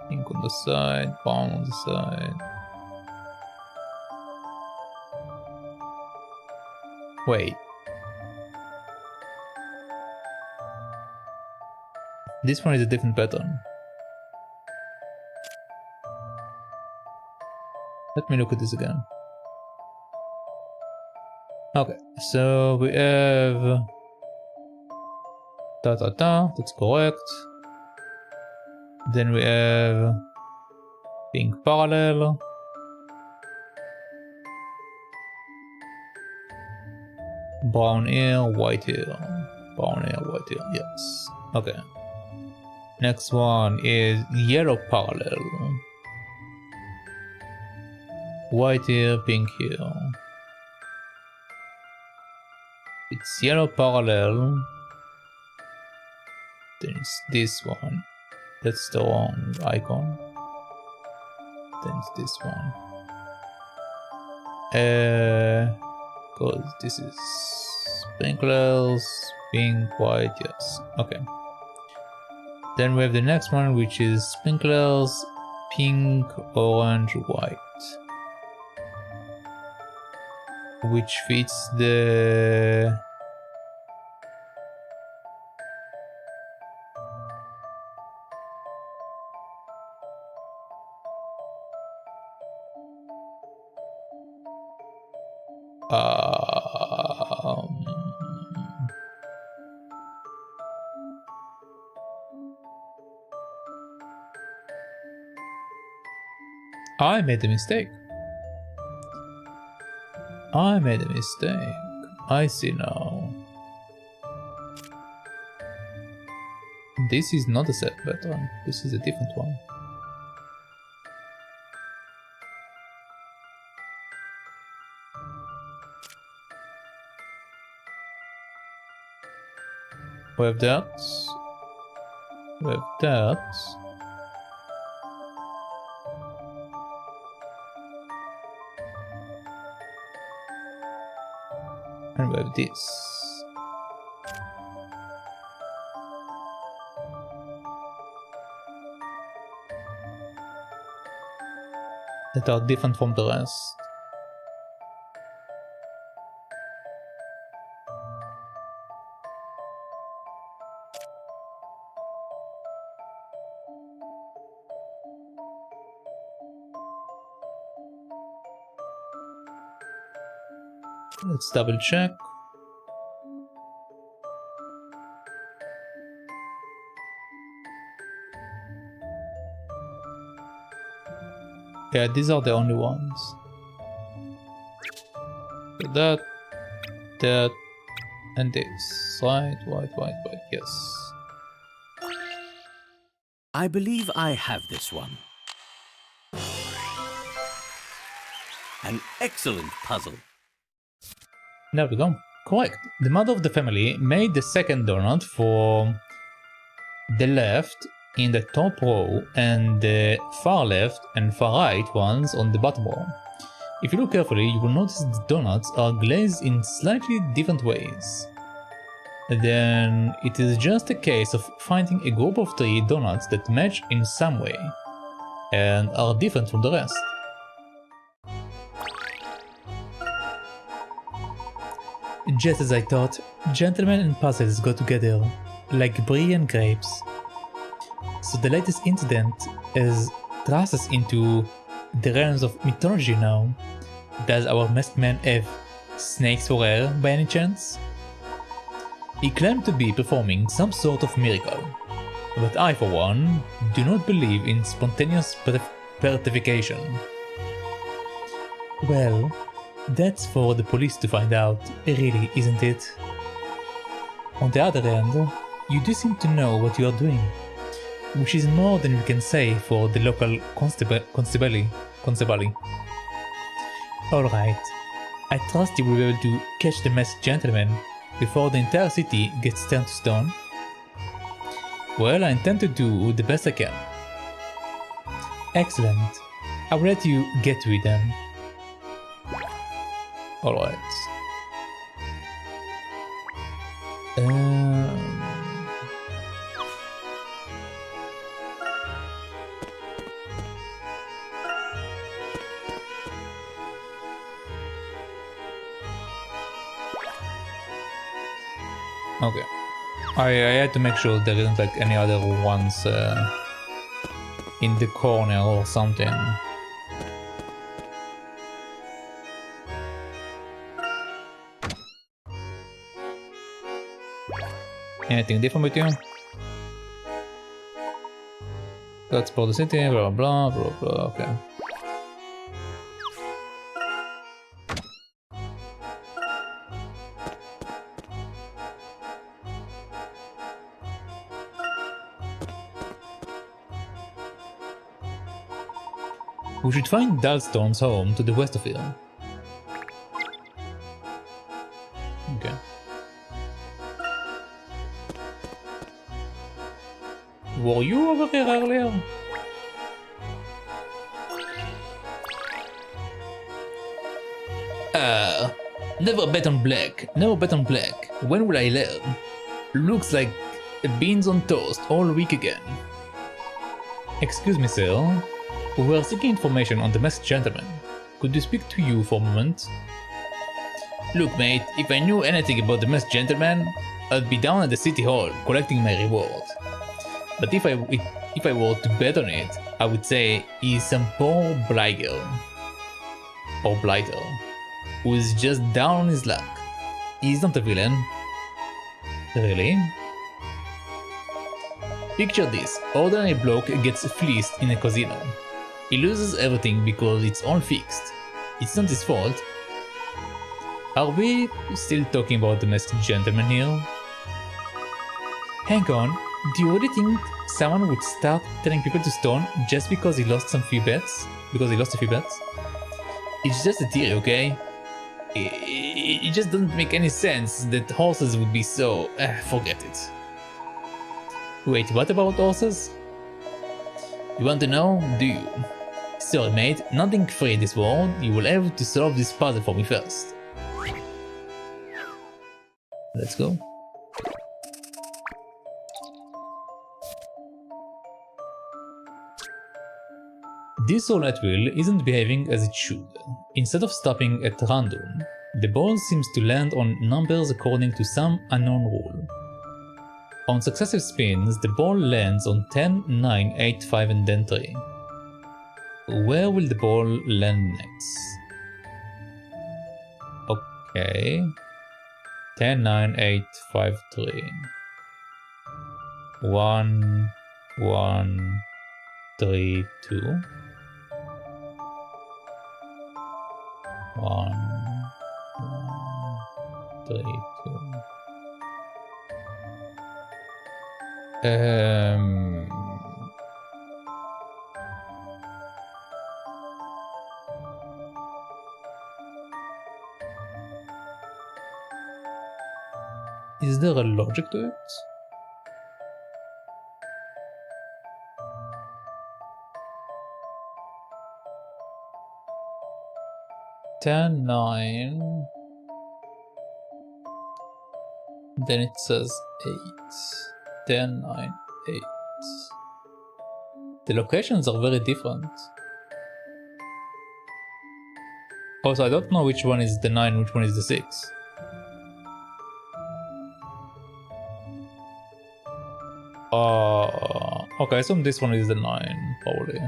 Pink on the side, brown on the side. Wait. This one is a different pattern. Let me look at this again. Okay, so we have that's correct. Then we have pink parallel. Brown here, white here. Brown here, white here, yes. Okay. Next one is yellow parallel. White here, pink here. It's yellow parallel. Then it's this one. That's the wrong icon. Then it's this one. Because this is sprinklers, pink, white, yes. Okay. Then we have the next one, which is sprinklers, pink, orange, white. Which fits the I made a mistake. I made a mistake. I see now. This is not a set veteran, this is a different one. We have that. We have that. And we have this. That are different from the rest. Let's double check. Yeah, these are the only ones. So that, and this. Right, yes. I believe I have this one. An excellent puzzle. There we go. Correct. The mother of the family made the second donut for the left in the top row and the far left and far right ones on the bottom row. If you look carefully, you will notice the donuts are glazed in slightly different ways. Then it is just a case of finding a group of 3 donuts that match in some way and are different from the rest. Just as I thought, gentlemen and puzzles go together, like brie and grapes. So the latest incident has thrust us into the realms of mythology now. Does our masked man have snakes for hair by any chance? He claimed to be performing some sort of miracle, but I for one do not believe in spontaneous beatification. Well, that's for the police to find out, really, isn't it? On the other hand, you do seem to know what you are doing, which is more than we can say for the local constable. Alright, I trust you will be able to catch the masked gentleman before the entire city gets turned to stone. Well, I intend to do the best I can. Excellent. I will let you get to it then. Alright. Okay. I had to make sure there isn't like any other ones in the corner or something. Anything different with you? Let's explore the city, blah blah blah blah, okay. We should find Dalstorm's home to the west of here. Okay. Were you over here earlier? Never bet on black. Never bet on black. When will I learn? Looks like beans on toast all week again. Excuse me, sir. We are seeking information on the masked gentleman. Could we speak to you for a moment? Look, mate, if I knew anything about the masked gentleman, I'd be down at the city hall collecting my reward. But if I were to bet on it, I would say he's some poor blighter. Or blighter. Who is just down on his luck. He's not a villain. Really? Picture this, ordinary bloke gets fleeced in a casino. He loses everything because it's all fixed. It's not his fault. Are we still talking about the masked gentleman here? Hang on, Do you really think someone would start telling people to stone just because he lost some few bets? Because he lost a few bets? It's just a theory, okay? It just doesn't make any sense that horses would be so... forget it. Wait, what about horses? You want to know? Do you? Sorry mate, nothing free in this world. You will have to solve this puzzle for me first. Let's go. This roulette wheel isn't behaving as it should. Instead of stopping at random, the ball seems to land on numbers according to some unknown rule. On successive spins, the ball lands on 10, 9, 8, 5 and then 3. Where will the ball land next? Okay. 10, 9, 8, 5, 3. 1, 1, 3, 2. 1, 3, 2. Is there a logic to it? Ten, 9. Then it says 8. 10, 9, 8. The locations are very different. Also, I don't know which one is the 9, which one is the 6. Okay, I assume this one is the 9, probably.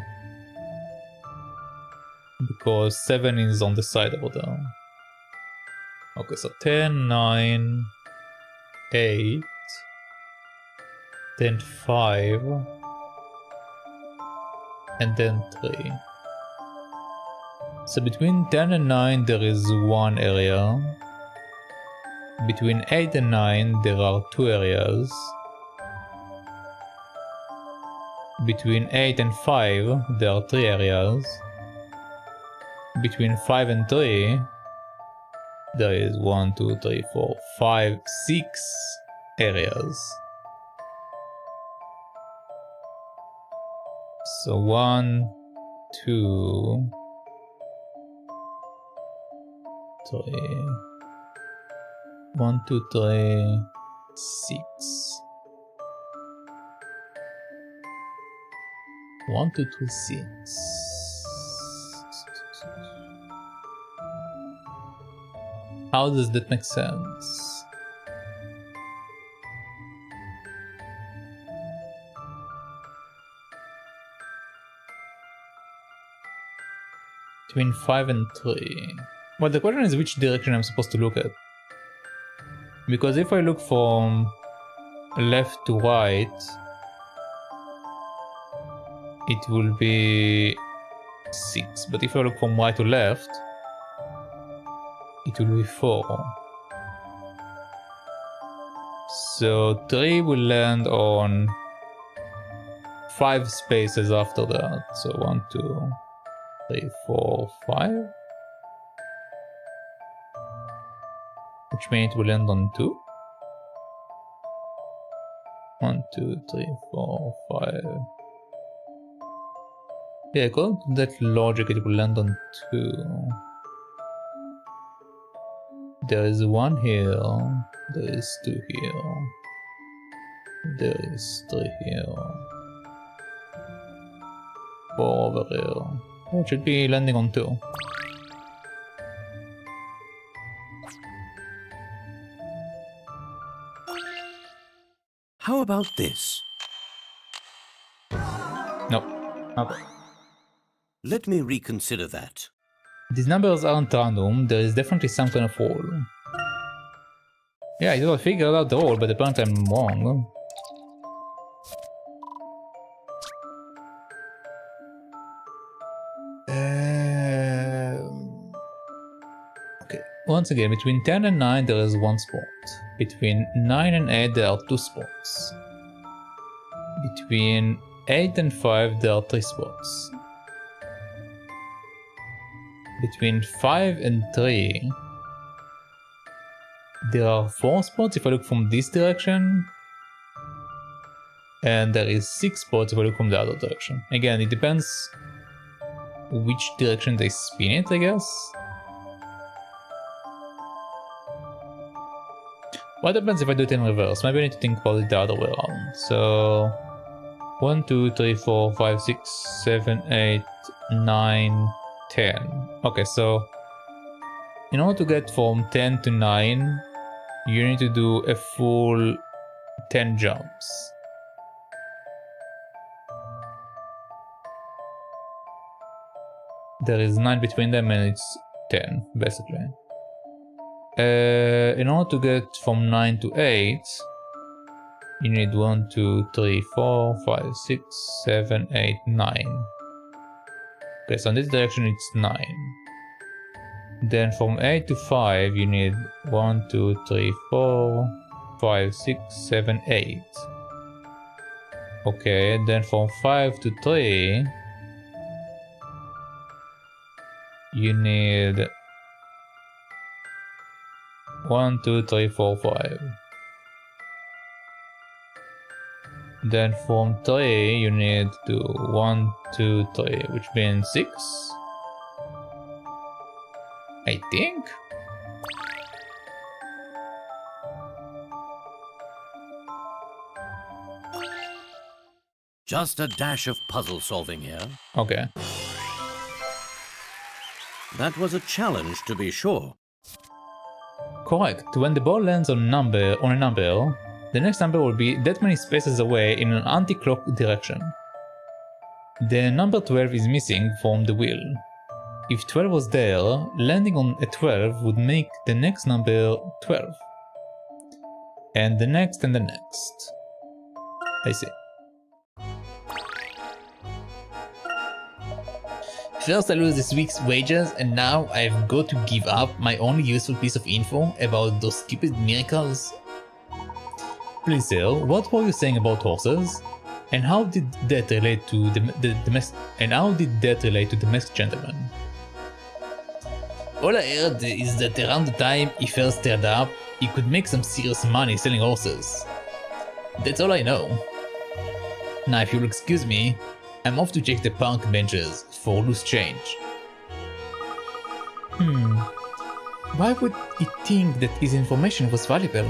Because 7 is on the side over there. Okay, so 10, 9, 8, then 5, and then 3. So between 10 and 9 there is one area. Between 8 and 9 there are 2 areas. Between 8 and 5 there are 3 areas. Between 5 and 3 there is 1, 2, 3, 4, 5, 6 areas. So 1, 2, 3, 1, 2, 3, 6. 1, 2, 3, 6. How does that make sense? Between 5 and 3. Well, the question is which direction I'm supposed to look at. Because if I look from left to right, it will be 6. But if I look from right to left, it will be 4. So 3 will land on 5 spaces after that. So 1, 2, 3, 4, 5. Which means it will end on 2. 1, 2, 3, 4, 5. Yeah, according to that logic, it will land on 2. There is 1 here. There is 2 here. There is 3 here. 4 over here. Oh, it should be landing on 2. How about this? No. Okay. Let me reconsider that. These numbers aren't random, there is definitely some kind of rule. Yeah, I thought I figured out the rule, but apparently I'm wrong. Okay, once again, between 10 and 9 there is 1 spot. Between 9 and 8 there are 2 spots. Between 8 and 5 there are 3 spots. Between 5 and 3 there are 4 spots if I look from this direction. And there is 6 spots if I look from the other direction. Again, it depends which direction they spin it, I guess. What happens if I do it in reverse? Maybe I need to think about it the other way around. So 1, 2, 3, 4, 5, 6, 7, 8, 9, 10. Okay, so in order to get from 10 to 9, you need to do a full 10 jumps. There is 9 between them and it's 10, basically. In order to get from 9 to 8, you need 1, 2, 3, 4, 5, 6, 7, 8, 9. Okay, so in this direction it's 9. Then from 8 to 5, you need 1, 2, 3, 4, 5, 6, 7, 8. Okay, then from 5 to 3, you need 1, 2, 3, 4, 5. Then from 3 you need to 1, 2, 3, which means 6. I think. Just a dash of puzzle solving here. Okay. That was a challenge, to be sure. Correct. When the ball lands on a number, the next number will be that many spaces away in an anti-clock direction. The number 12 is missing from the wheel. If 12 was there, landing on a 12 would make the next number 12. And the next and the next. I see. First I lose this week's wages, and now I've got to give up my only useful piece of info about those stupid miracles. Please sir, what were you saying about horses? And how did that relate to the masked gentleman? All I heard is that around the time he first turned up, he could make some serious money selling horses. That's all I know. Now if you'll excuse me, I'm off to check the park benches for loose change. Why would he think that his information was valuable?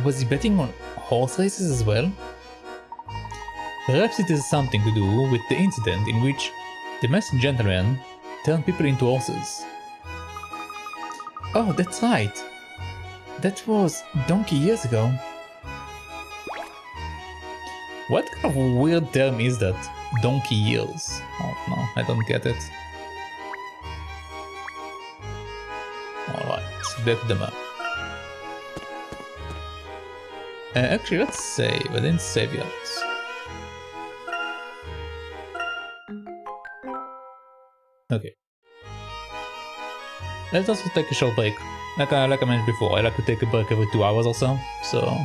Was he betting on horse races as well? Perhaps it has something to do with the incident in which the masked gentleman turned people into horses. Oh, that's right. That was donkey years ago. What kind of weird term is that? Donkey years. Oh no, I don't get it. Alright, back to the map. Actually, let's save. I didn't save yet. Okay. Let's also take a short break. Like I mentioned before, I like to take a break every 2 hours or so. So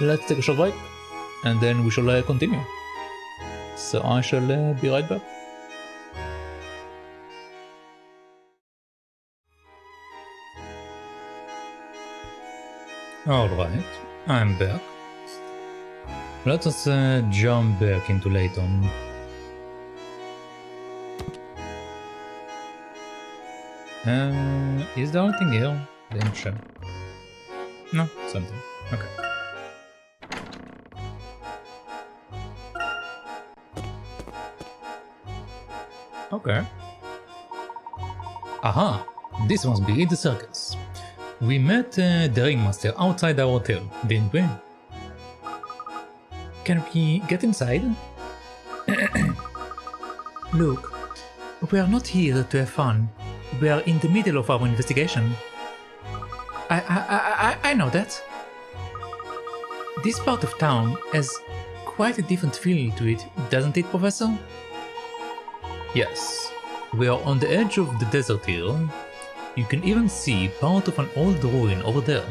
let's take a short break and then we shall continue. So I shall be right back. Alright, I'm back. Let us jump back into Layton. Is there anything here? Didn't check. No, something. Okay. Okay. Aha! This must be the circus. We met the ringmaster outside our hotel, didn't we? Can we get inside? Look, we are not here to have fun. We are in the middle of our investigation. I know that. This part of town has quite a different feel to it, doesn't it, Professor? Yes, we are on the edge of the desert here. You can even see part of an old ruin over there.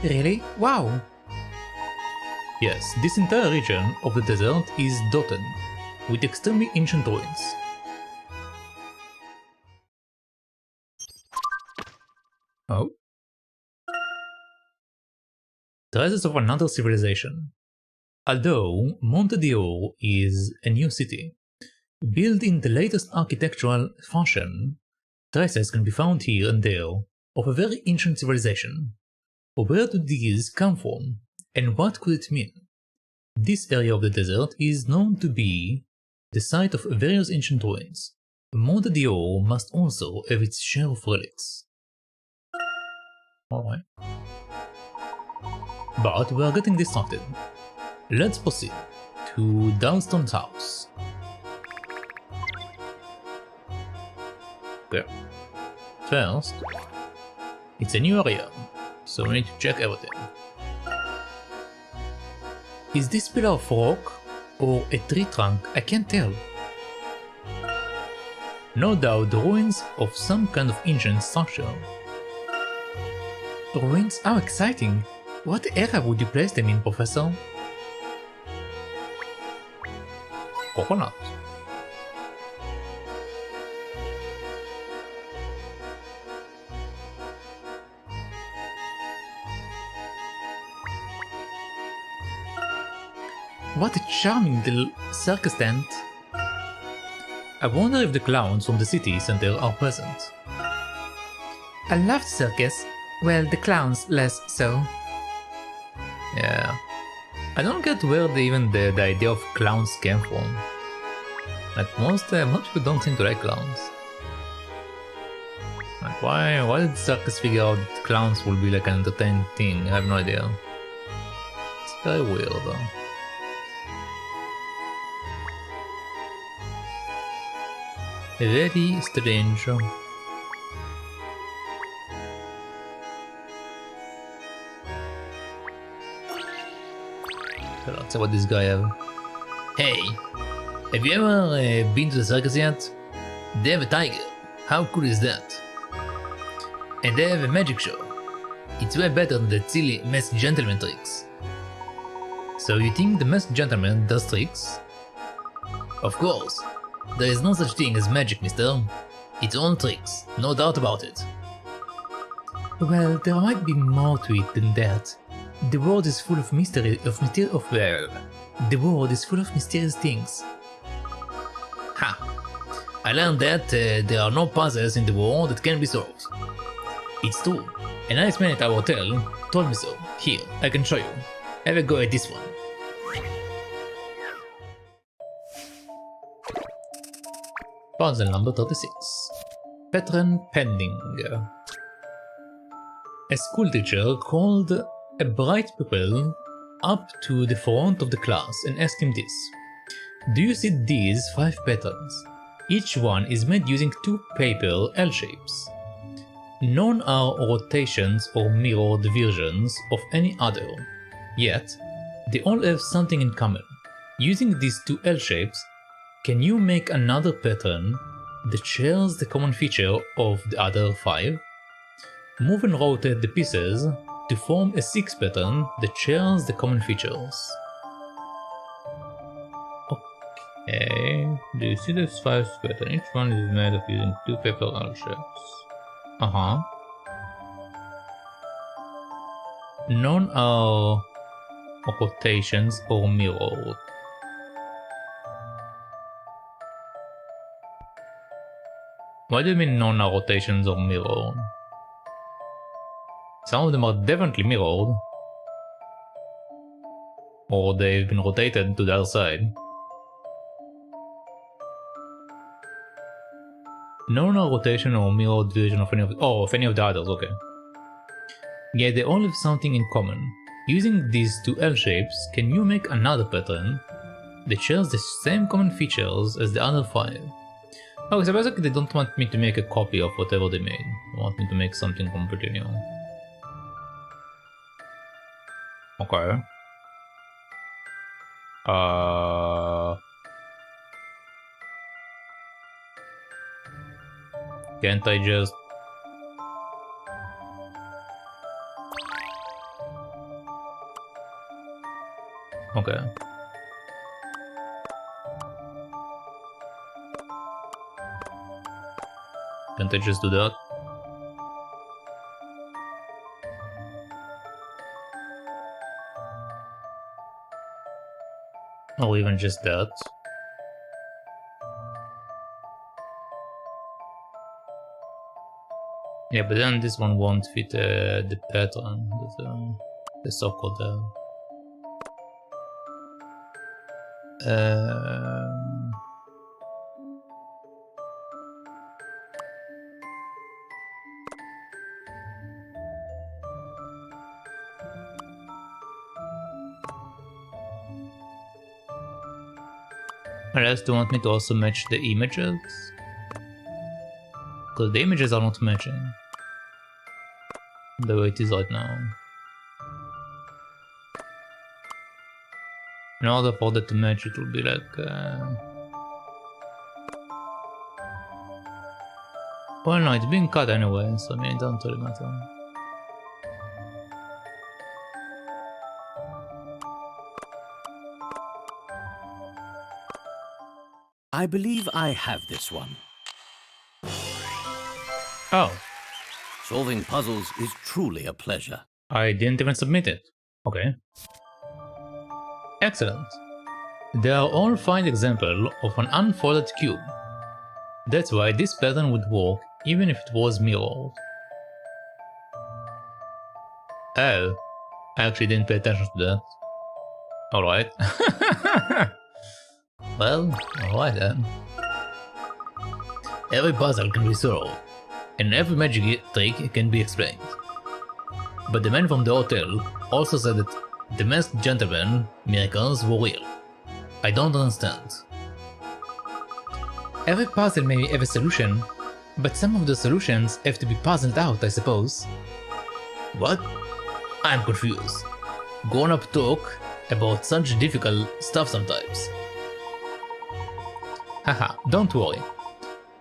Really? Wow! Yes, this entire region of the desert is dotted with extremely ancient ruins. Oh? Traces of another civilization. Although Monte is a new city, built in the latest architectural fashion, traces can be found here and there of a very ancient civilization. Where do these come from, and what could it mean? This area of the desert is known to be the site of various ancient ruins. Monte must also have its share of relics. Alright. But we are getting distracted. Let's proceed to Downstone's house. Okay. First, it's a new area, so we need to check everything. Is this pillar of rock or a tree trunk? I can't tell. No doubt the ruins of some kind of ancient structure. Ruins? How exciting! What era would you place them in, Professor? Coconut. What a charming little circus tent. I wonder if the clowns from the city center are present. I love circus. Well, the clowns less so. Yeah. I don't get where the idea of clowns came from. Like most people don't seem to like clowns. Like why did circus figure out that clowns will be like an entertaining thing? I have no idea. It's very weird though. Very strange. Let's see what this guy have. Hey, have you ever been to the circus yet? They have a tiger. How cool is that? And they have a magic show. It's way better than the silly masked gentleman tricks. So you think the masked gentleman does tricks? Of course. There is no such thing as magic, mister. It's all tricks, no doubt about it. Well, there might be more to it than that. The world is full of the world is full of mysterious things. Ha! I learned that there are no puzzles in the world that can be solved. It's true. A nice man at our hotel told me so. Here, I can show you. Have a go at this one. Puzzle number 36. Pattern pending. A schoolteacher called a bright pupil up to the front of the class and asked him this. Do you see these 5 patterns? Each one is made using 2 paper L shapes. None are rotations or mirrored versions of any other. Yet, they all have something in common. Using these 2 L shapes, can you make another pattern that shares the common feature of the other 5? Move and rotate the pieces to form a 6th pattern that shares the common features. Okay, do you see this 5th pattern? Each one is made of using 2 paper L shapes. None are rotations or mirrored. What do you mean none are rotations or mirrored? Some of them are definitely mirrored. Or they've been rotated to the other side. None are rotation or mirrored version of any of the others, okay. Yeah, they all have something in common. Using these 2 L shapes, can you make another pattern that shares the same common features as the other 5? Okay, so basically they don't want me to make a copy of whatever they made. They want me to make something completely new. Okay. Can't I just... Okay. Can't I just do that? Or even just that. Yeah, but then this one won't fit the pattern, the so-called. Unless they want me to also match the images? Because the images are not matching the way it is right now. In order for that to match, it will be like... Well, no, it's being cut anyway, so I mean, it doesn't really matter. I believe I have this one. Oh, Solving puzzles is truly a pleasure. I didn't even submit it. Okay. Excellent. They are all fine examples of an unfolded cube. That's why this pattern would work even if it was mirrored. Oh, I actually didn't pay attention to that. Alright. Well, alright then. Every puzzle can be solved, and every magic trick can be explained. But the man from the hotel also said that the masked gentleman miracles were real. I don't understand. Every puzzle may have a solution, but some of the solutions have to be puzzled out, I suppose. What? I'm confused. Grown-up talk about such difficult stuff sometimes. Haha, don't worry.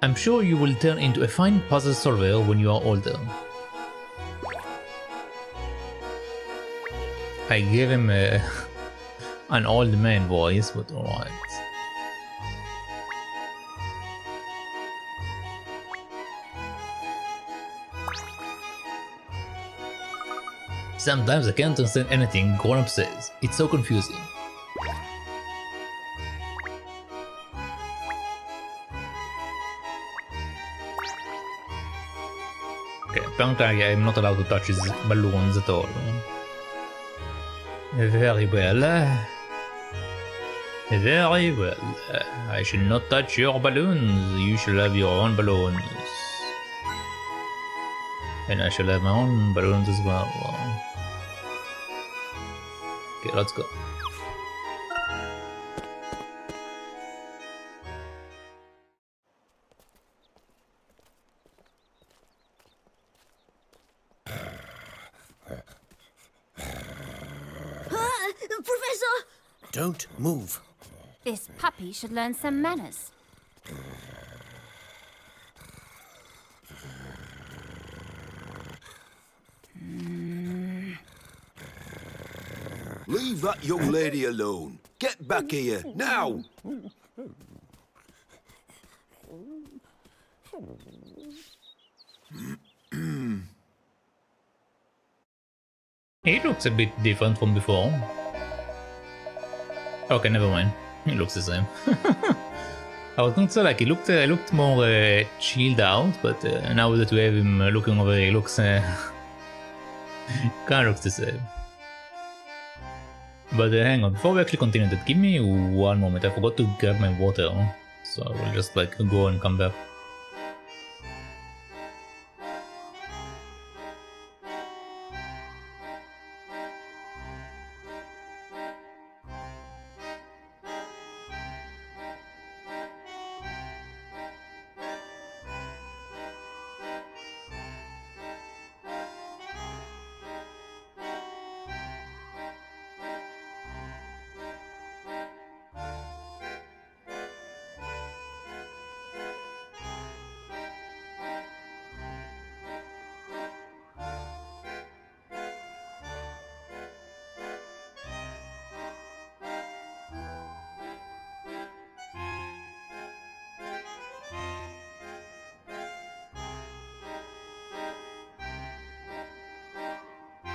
I'm sure you will turn into a fine puzzle solver when you are older. I gave him an old man voice, but alright. Sometimes I can't understand anything grown-up says. It's so confusing. Okay, apparently I'm not allowed to touch his balloons at all. Very well. Very well. I shall not touch your balloons. You shall have your own balloons. And I shall have my own balloons as well. Okay, let's go. Professor! Don't move. This puppy should learn some manners. Leave that young lady alone. Get back here, now! He looks a bit different from before. Okay, never mind. He looks the same. I was going to say, like, he looked more chilled out, but now that we have him looking over, he looks kind of looks the same. But hang on, before we actually continue that, give me one moment. I forgot to grab my water, so I will just like go and come back.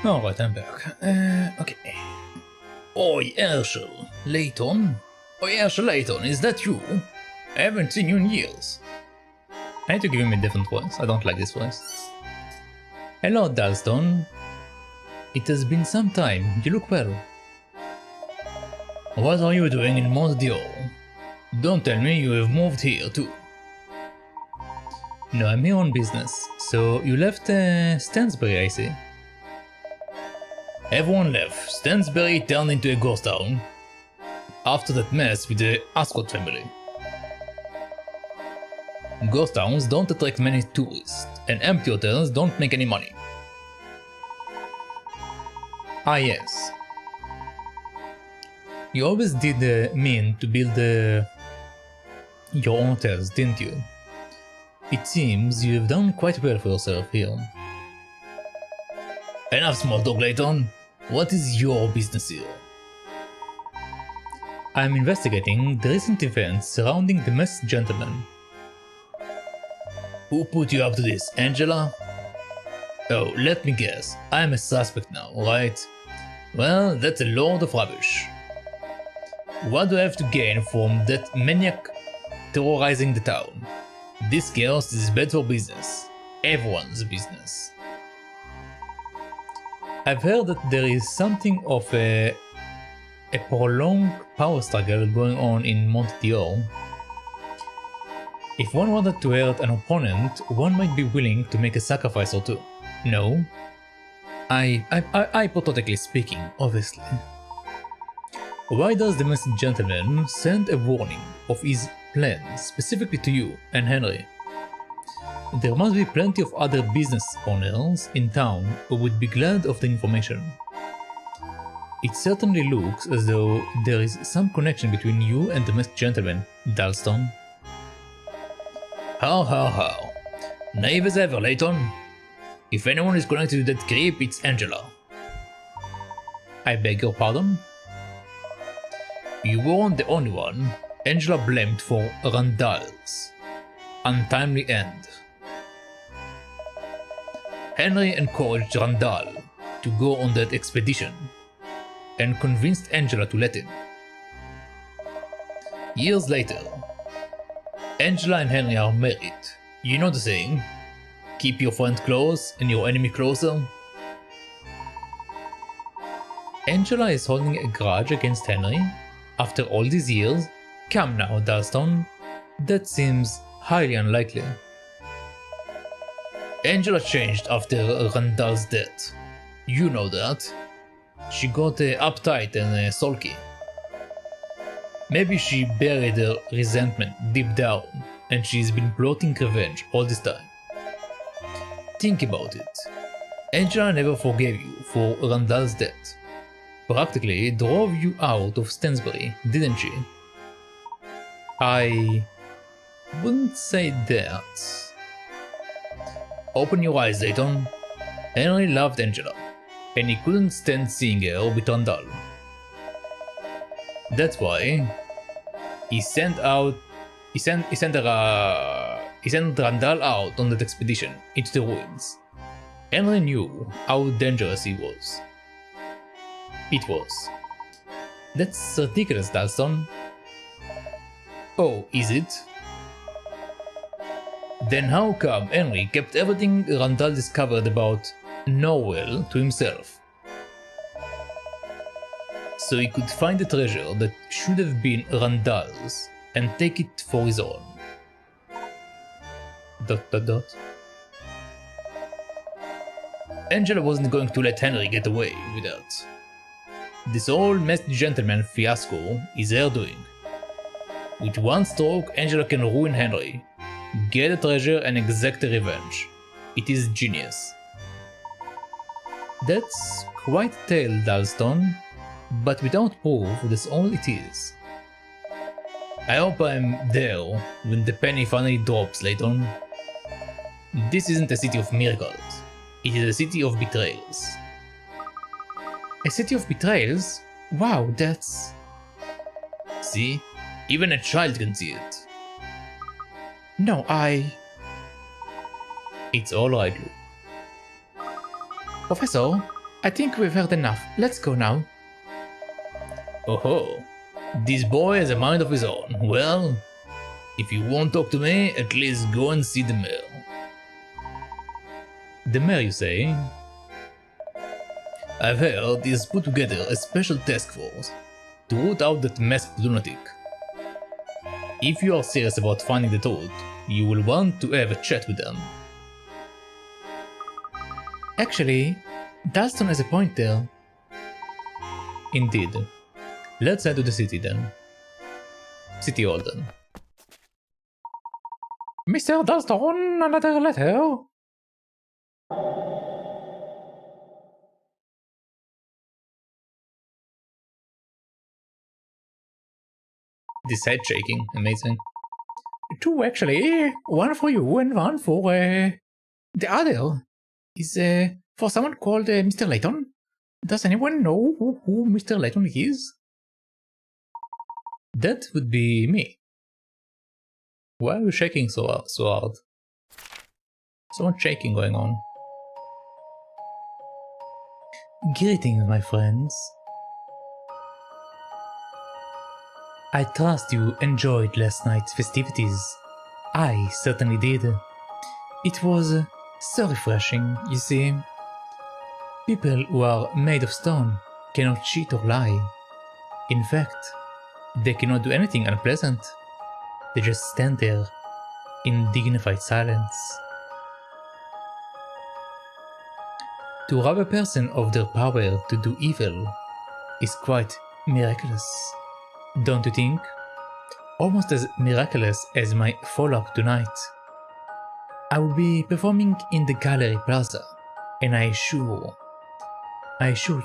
Alright, I'm back. Okay. Oi, Herschel. Layton? Oi, Herschel Layton, is that you? I haven't seen you in years. I need to give him a different voice. I don't like this voice. Hello, Dalston. It has been some time. You look well. What are you doing in Monte? Don't tell me you have moved here too. No, I'm here on business. So you left Stansbury, I see. Everyone left. Stansbury turned into a ghost town after that mess with the Ascot family. Ghost towns don't attract many tourists, and empty hotels don't make any money. Ah yes. You always did mean to build your own hotels, didn't you? It seems you have done quite well for yourself here. Enough small talk, Layton. What is your business here? I am investigating the recent events surrounding the masked gentleman. Who put you up to this, Angela? Oh, let me guess. I am a suspect now, right? Well, that's a load of rubbish. What do I have to gain from that maniac terrorizing the town? This chaos is bad for business. Everyone's business. I've heard that there is something of a prolonged power struggle going on in Monte. If one wanted to hurt an opponent, one might be willing to make a sacrifice or two. No? Hypothetically speaking, obviously. Why does the masked gentleman send a warning of his plan specifically to you and Henry? There must be plenty of other business owners in town who would be glad of the information. It certainly looks as though there is some connection between you and the masked gentleman, Dalston. How. Naive as ever, Layton. If anyone is connected to that creep, it's Angela. I beg your pardon? You weren't the only one Angela blamed for Randall's untimely end. Henry encouraged Randall to go on that expedition and convinced Angela to let him. Years later, Angela and Henry are married. You know the saying, keep your friend close and your enemy closer? Angela is holding a grudge against Henry after all these years? Come now, Dalston. That seems highly unlikely. Angela changed after Randall's death. You know that. She got uptight and sulky. Maybe she buried her resentment deep down and she's been plotting revenge all this time. Think about it. Angela never forgave you for Randall's death. Practically drove you out of Stansbury, didn't she? I wouldn't say that. Open your eyes, Layton. Henry loved Angela, and he couldn't stand seeing her with Randall. That's why he sent Randall out on that expedition into the ruins. Henry knew how dangerous he was. It was. That's ridiculous, Dalston. Oh, is it? Then how come Henry kept everything Randall discovered about Norwell to himself? So he could find the treasure that should have been Randall's and take it for his own. ... Angela wasn't going to let Henry get away with that. This whole masked gentleman fiasco is her doing. With one stroke, Angela can ruin Henry, get the treasure and exact the revenge. It is genius. That's quite a tale, Dalston, but without proof, that's all it is. I hope I'm there when the penny finally drops, Layton. This isn't a city of miracles, it is a city of betrayals. A city of betrayals? Wow, that's... See? Even a child can see it. No, It's alright, Luke. Professor, I think we've heard enough. Let's go now. Oh, this boy has a mind of his own. Well, if you won't talk to me, at least go and see the mayor. The mayor, you say? I've heard he's put together a special task force to root out that masked lunatic. If you are serious about finding the truth, you will want to have a chat with them. Actually, Dalston has a point there. Indeed. Let's head to the city then. City Hall then. Mr. Dalston, another letter. This head shaking, amazing. Two actually, one for you and one for the other is for someone called Mr. Layton. Does anyone know who Mr. Layton is? That would be me. Why are you shaking so hard? So much shaking going on. Greetings, my friends. I trust you enjoyed last night's festivities. I certainly did. It was so refreshing, you see. People who are made of stone cannot cheat or lie. In fact, they cannot do anything unpleasant. They just stand there in dignified silence. To rob a person of their power to do evil is quite miraculous, don't you think? Almost as miraculous as my follow-up tonight. I will be performing in the Gallery Plaza, and I assure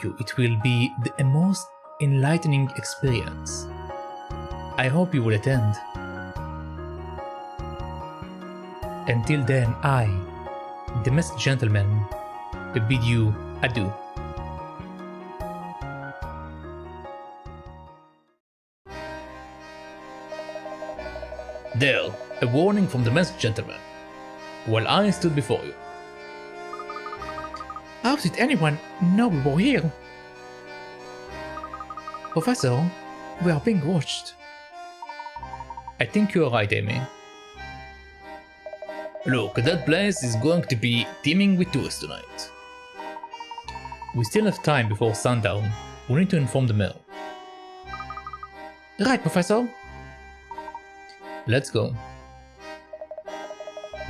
you it will be the most enlightening experience. I hope you will attend. Until then, I, the masked gentleman, bid you adieu. There, a warning from the masked gentleman, while I stood before you. How did anyone know we were here? Professor, we are being watched. I think you are right, Amy. Look, that place is going to be teeming with tourists tonight. We still have time before sundown. We need to inform the mayor. Right, Professor. Let's go.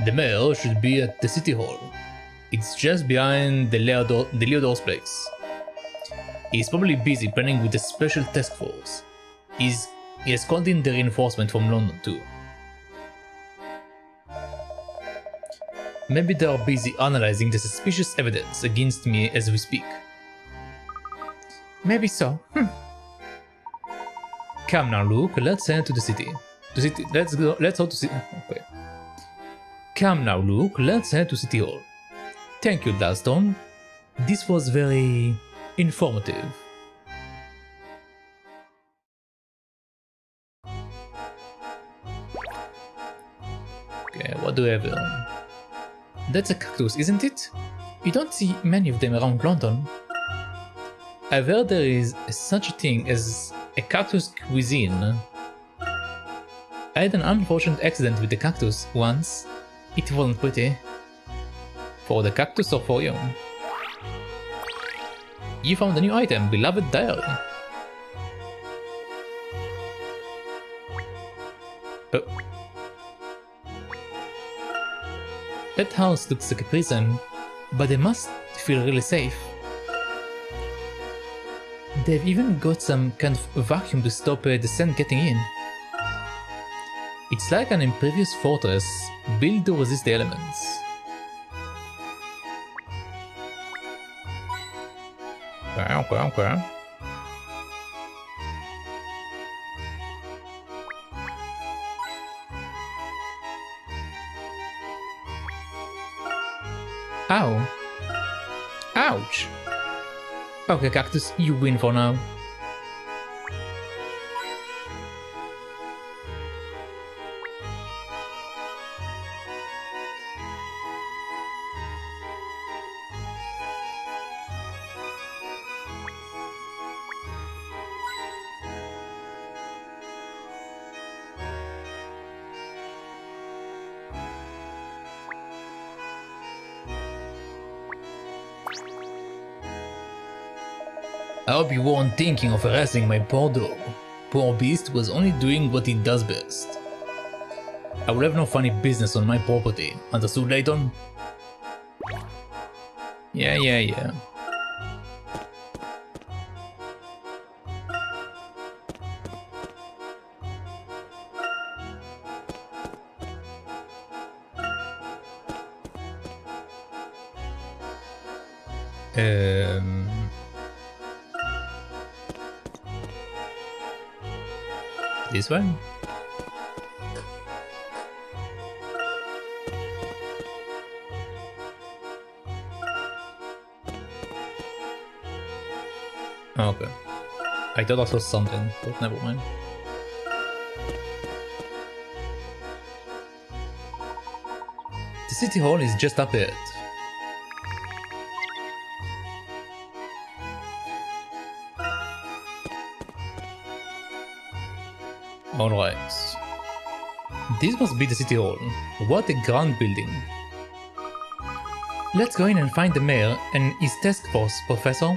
The mayor should be at the city hall. It's just behind the Leodor's place. He's probably busy planning with a special task force. He has called in the reinforcement from London too. Maybe they are busy analyzing the suspicious evidence against me as we speak. Maybe so. Come now, Luke, let's head to the city. Let's go to city. Okay. Come now, Luke, let's head to City Hall. Thank you, Dalston. This was very informative. Okay, what do we have here? That's a cactus, isn't it? You don't see many of them around London. I've heard there is such a thing as a cactus cuisine. I had an unfortunate accident with the cactus once. It wasn't pretty. For the cactus or for you? You found a new item, beloved diary. Oh. That house looks like a prison, but they must feel really safe. They've even got some kind of vacuum to stop the sand getting in. It's like an impervious fortress built to resist the elements. Okay. Ow. Ouch. Okay, cactus, you win for now. I hope you weren't thinking of harassing my poor dog. Poor beast was only doing what he does best. I will have no funny business on my property. Understood, Layton? Yeah. This one? Okay. I thought I saw something, but never mind. The city hall is just up ahead. Alright. This must be the city hall. What a grand building. Let's go in and find the mayor and his task force, Professor.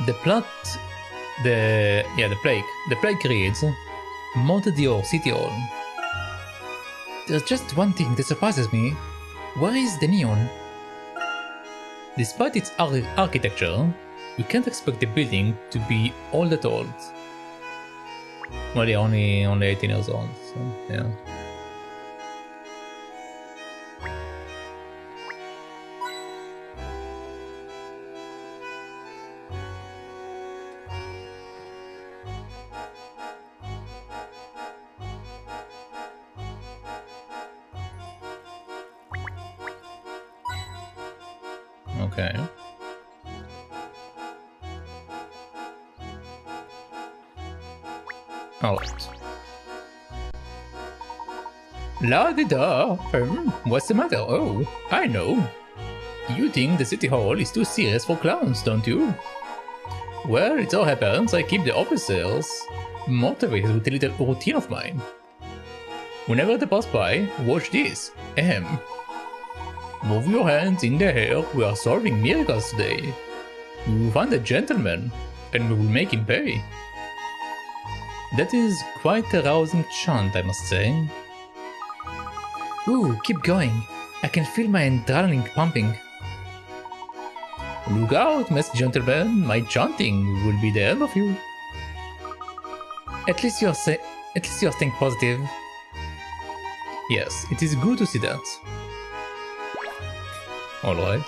The plaque reads Monte City Hall. There's just one thing that surprises me. Where is the neon? Despite its architecture, you can't expect the building to be all that old. Well, they're only 18 years old, so yeah. Okay. Alright. La-di-da! What's the matter? Oh, I know. You think the city hall is too serious for clowns, don't you? Well, it so happens I keep the officers motivated with a little routine of mine. Whenever they pass by, watch this. Ahem. Move your hands in the air, we are solving miracles today. We will find a gentleman, and we will make him pay. That is quite a rousing chant, I must say. Ooh, keep going. I can feel my adrenaline pumping. Look out, masked gentleman, my chanting will be the end of you. At least you're staying positive. Yes, it is good to see that. Alright.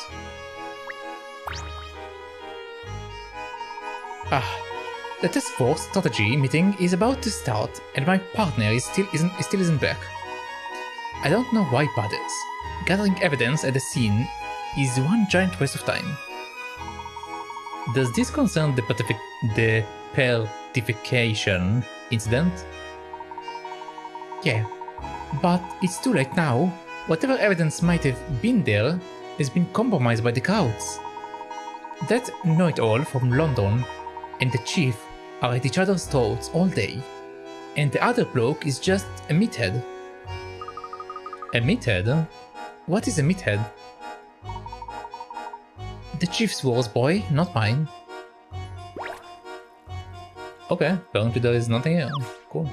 The task force strategy meeting is about to start and my partner still isn't back. I don't know why bothers. Gathering evidence at the scene is one giant waste of time. Does this concern the petrification incident? Yeah, but it's too late now. Whatever evidence might have been there has been compromised by the crowds. That know-it-all from London and the chief are at each other's throats all day, and the other bloke is just a meathead. A meathead? What is a meathead? The chief's wars, boy, not mine. Okay, apparently there is nothing here. Cool.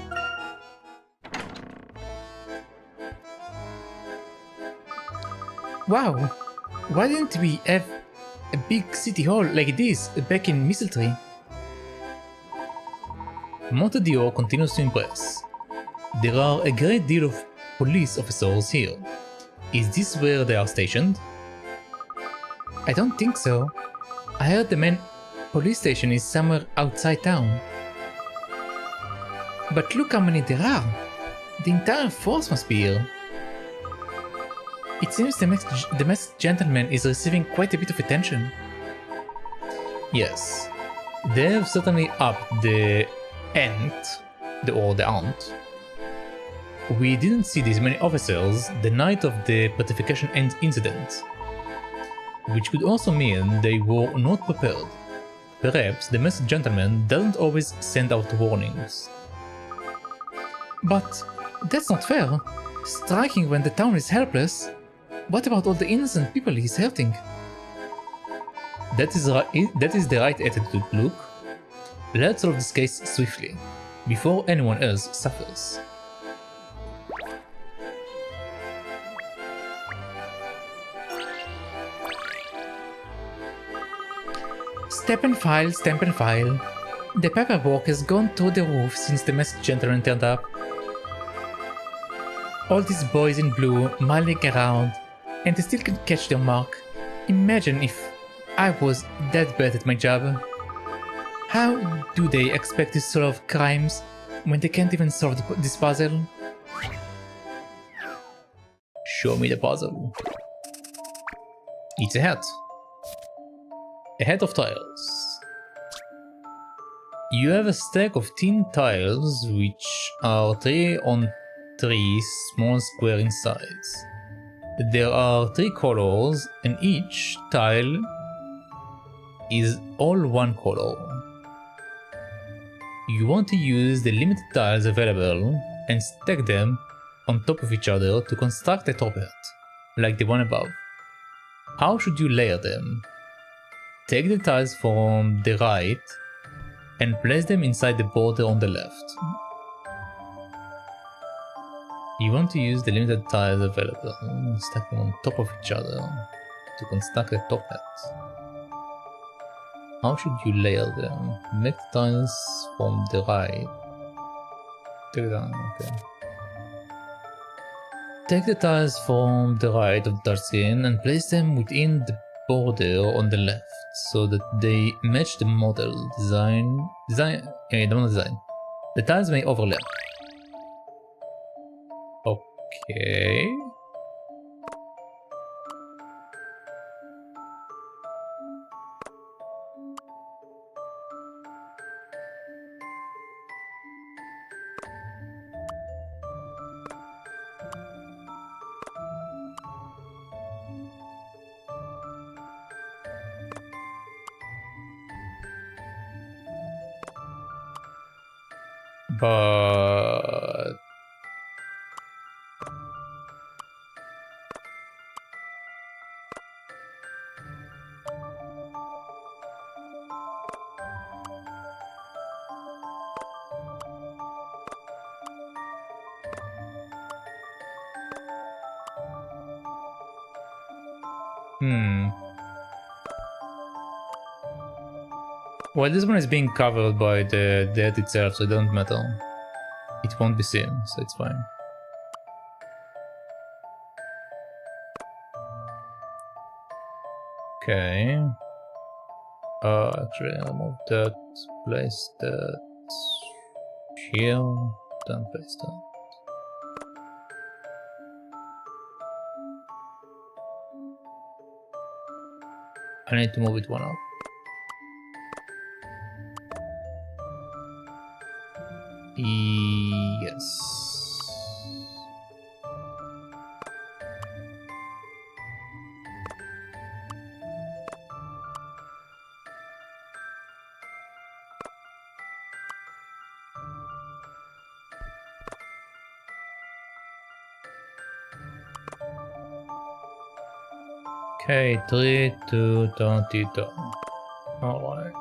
Wow, why didn't we have a big city hall like this back in Mistletoe? Monte continues to impress. There are a great deal of police officers here. Is this where they are stationed? I don't think so. I heard the main police station is somewhere outside town. But look how many there are. The entire force must be here. It seems the masked gentleman is receiving quite a bit of attention. Yes, they have certainly upped the ant. We didn't see this many officers the night of the petrification incident, which could also mean they were not prepared. perhaps the masked gentleman doesn't always send out warnings. But that's not fair. Striking when the town is helpless. What about all the innocent people he's hurting? That is the right attitude, Luke. Let's solve this case swiftly, before anyone else suffers. Step and file, stamp and file. The paperwork has gone through the roof since the masked gentleman turned up. All these boys in blue milling around, and they still can catch their mark. Imagine if I was that bad at my job. How do they expect to solve crimes when they can't even solve this puzzle? Show me the puzzle. It's a hat. A hat of tiles. You have a stack of tin tiles which are 3 on 3 small square in size. There are 3 colors and each tile is all one color. You want to use the limited tiles available and stack them on top of each other to construct a top hat, like the one above. How should you layer them? Take the tiles from the right and place them inside the border on the left. You want to use the limited tiles available, stack them on top of each other to construct a top hat. How should you layer them? Make the tiles from the right. Take it down, okay. Take the tiles from the right of the tile scene and place them within the border on the left so that they match the model design. The tiles may overlap. Okay. But well, this one is being covered by the death itself, so it doesn't matter. It won't be seen, so it's fine. Okay. Actually, I'll move that, place that here, then place that. I need to move it one up. Yes. Okay, 3 to 22. Alright.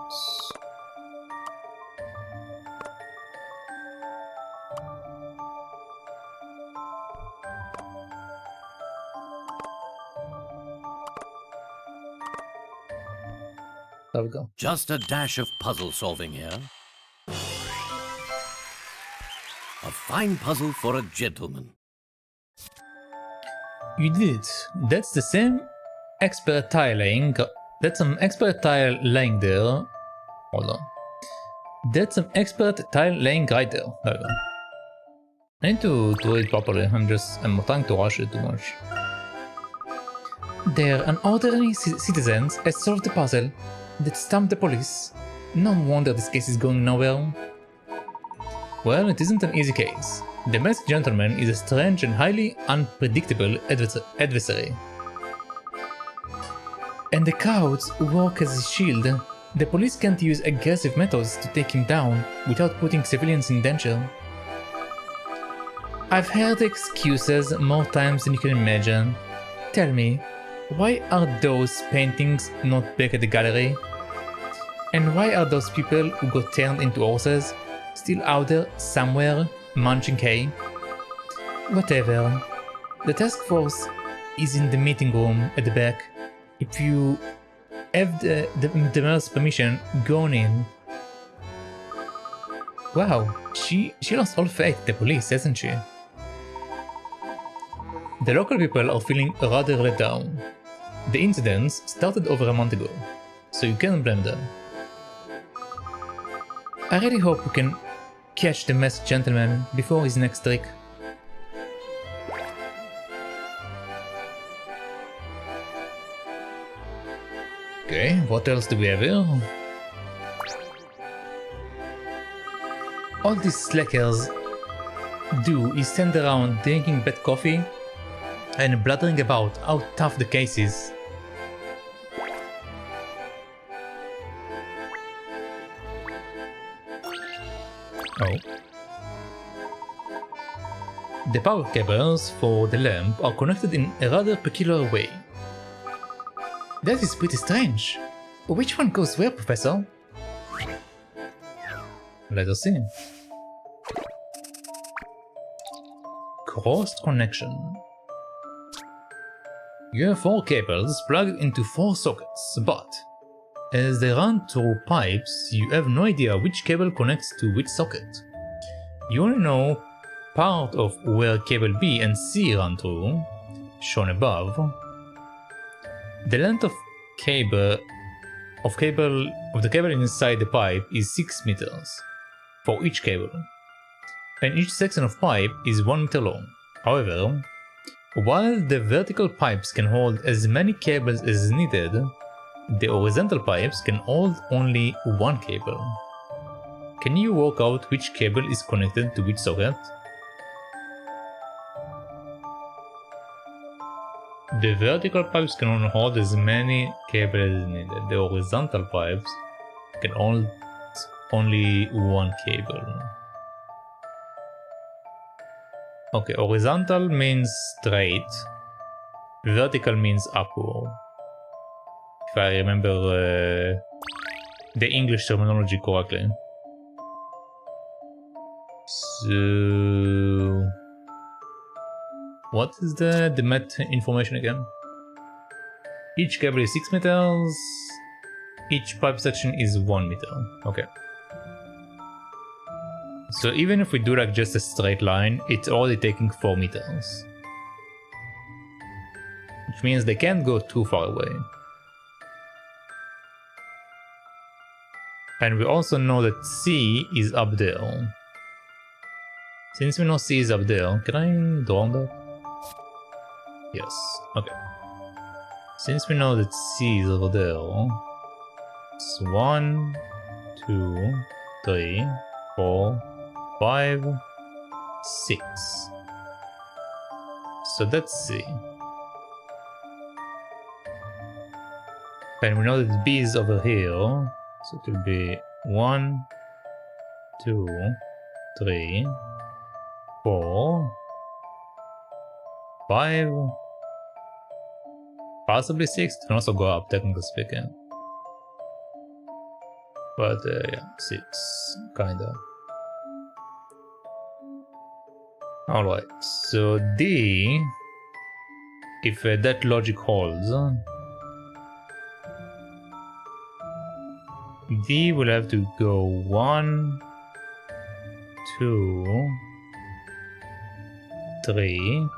There we go. Just a dash of puzzle solving here. A fine puzzle for a gentleman. You did it. That's the same expert tile laying. That's some expert tile laying there. Hold on. That's some expert tile laying right there. There we go. I need to do it properly. I'm trying to rush it too much. There, an ordinary citizen has solved the puzzle that stumped the police. No wonder this case is going nowhere. Well, it isn't an easy case. The masked gentleman is a strange and highly unpredictable adversary. And the crowds work as a shield The police can't use aggressive methods to take him down without putting civilians in danger. I've heard excuses more times than you can imagine. Tell me, why are those paintings not back at the gallery? And why are those people who got turned into horses still out there somewhere munching hay? Whatever. The task force is in the meeting room at the back. If you have the mayor's permission, go on in. Wow, she lost all faith in the police, hasn't she? The local people are feeling rather let down. The incidents started over a month ago, so you can't blame them. I really hope we can catch the masked gentleman before his next trick. Okay, what else do we have here? All these slackers do is stand around drinking bad coffee and blathering about how tough the case is. Oh. The power cables for the lamp are connected in a rather peculiar way. That is pretty strange. Which one goes where, Professor? Let us see. Crossed connection. You have 4 cables plugged into 4 sockets, but as they run through pipes, you have no idea which cable connects to which socket. You only know part of where cable B and C run through, shown above. The length of the cable inside the pipe is 6 meters for each cable, and each section of pipe is 1 meter long. However, while the vertical pipes can hold as many cables as needed, the horizontal pipes can hold only 1 cable. Can you work out which cable is connected to which socket? The vertical pipes can only hold as many cables as needed. The horizontal pipes can hold only 1 cable. Okay, horizontal means straight, vertical means upward. If I remember the English terminology correctly. So, what is the math information again? Each cable is 6 meters, each pipe section is 1 meter. Okay. So even if we do like just a straight line, it's already taking 4 meters. Which means they can't go too far away. And we also know that C is up there. Since we know C is up there, can I draw on that? Yes, okay. Since we know that C is over there, it's 1, 2, 3, 4, 5, 6. So that's C. And we know that B is over here, so it will be 1, 2, 3, 4, 5, possibly 6. It can also go up, technically speaking. But yeah, 6, kinda. Alright, so D, if that logic holds, D will have to go 1, 2, 3,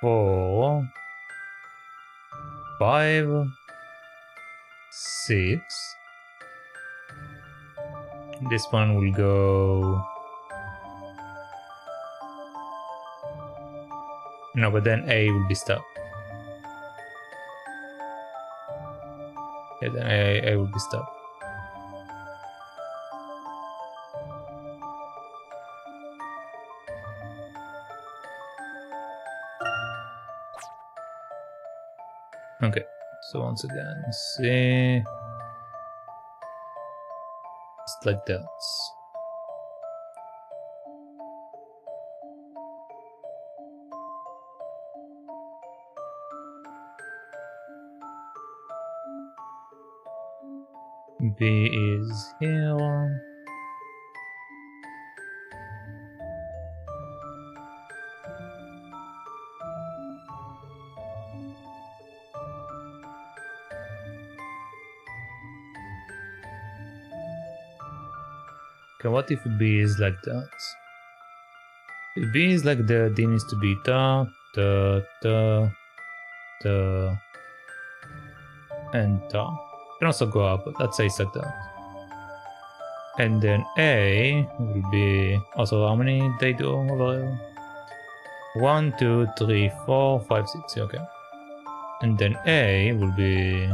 4, 5, 6. This one will go... No, but then A will be stuck. Yeah, then A will be stuck. Okay, So once again, C. Just like that. B is here. Okay, what if B is like that? If B is like that, D needs to be ta, ta, ta, ta, and ta. You can also go up, but let's say it's like that. And then A will be also how many they do over here? 1, 2, 3, 4, 5, 6, okay. And then A will be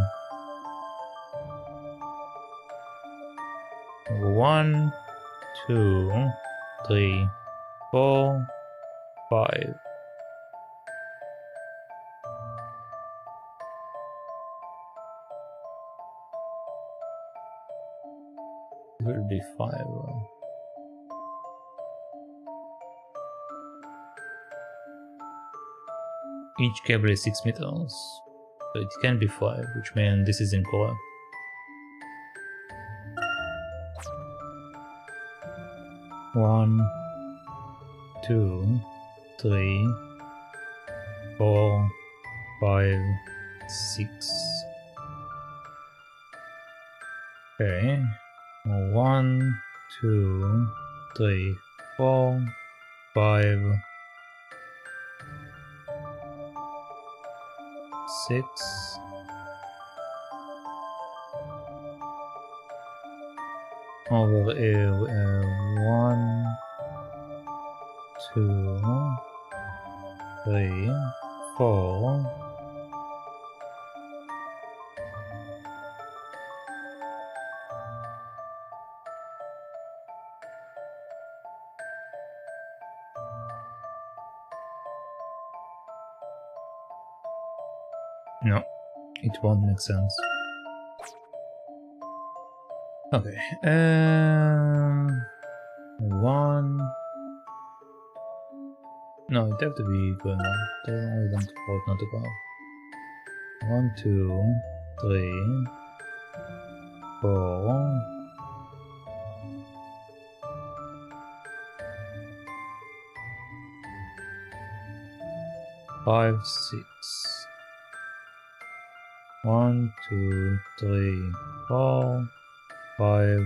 1, 2, 3, 4, 5. It will be 5. Each cable is 6 meters, so it can be 5, which means this is incorrect. One, 2, 3, 4, 5, 6. Okay. 1, 2, 3, 4, 5, 6. Over here we have 1, 2, 3, 4. No, it won't make sense. Okay, 1. No, it have to be going on. They only don't support not to go up. 1, 2, 3, 4. 5, 6. 1, 2, 3, 4, 5.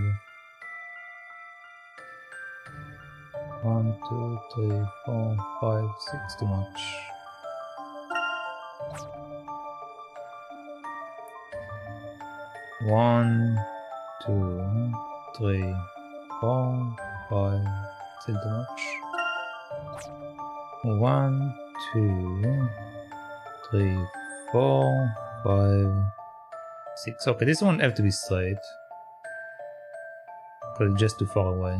1, 2, 3, 4, 5, 6. Too much. One, 2, 3, 4, 5. Still too much. 1, 2, 3, 4, 5, 6. Okay, this one have to be straight. Because it's just too far away.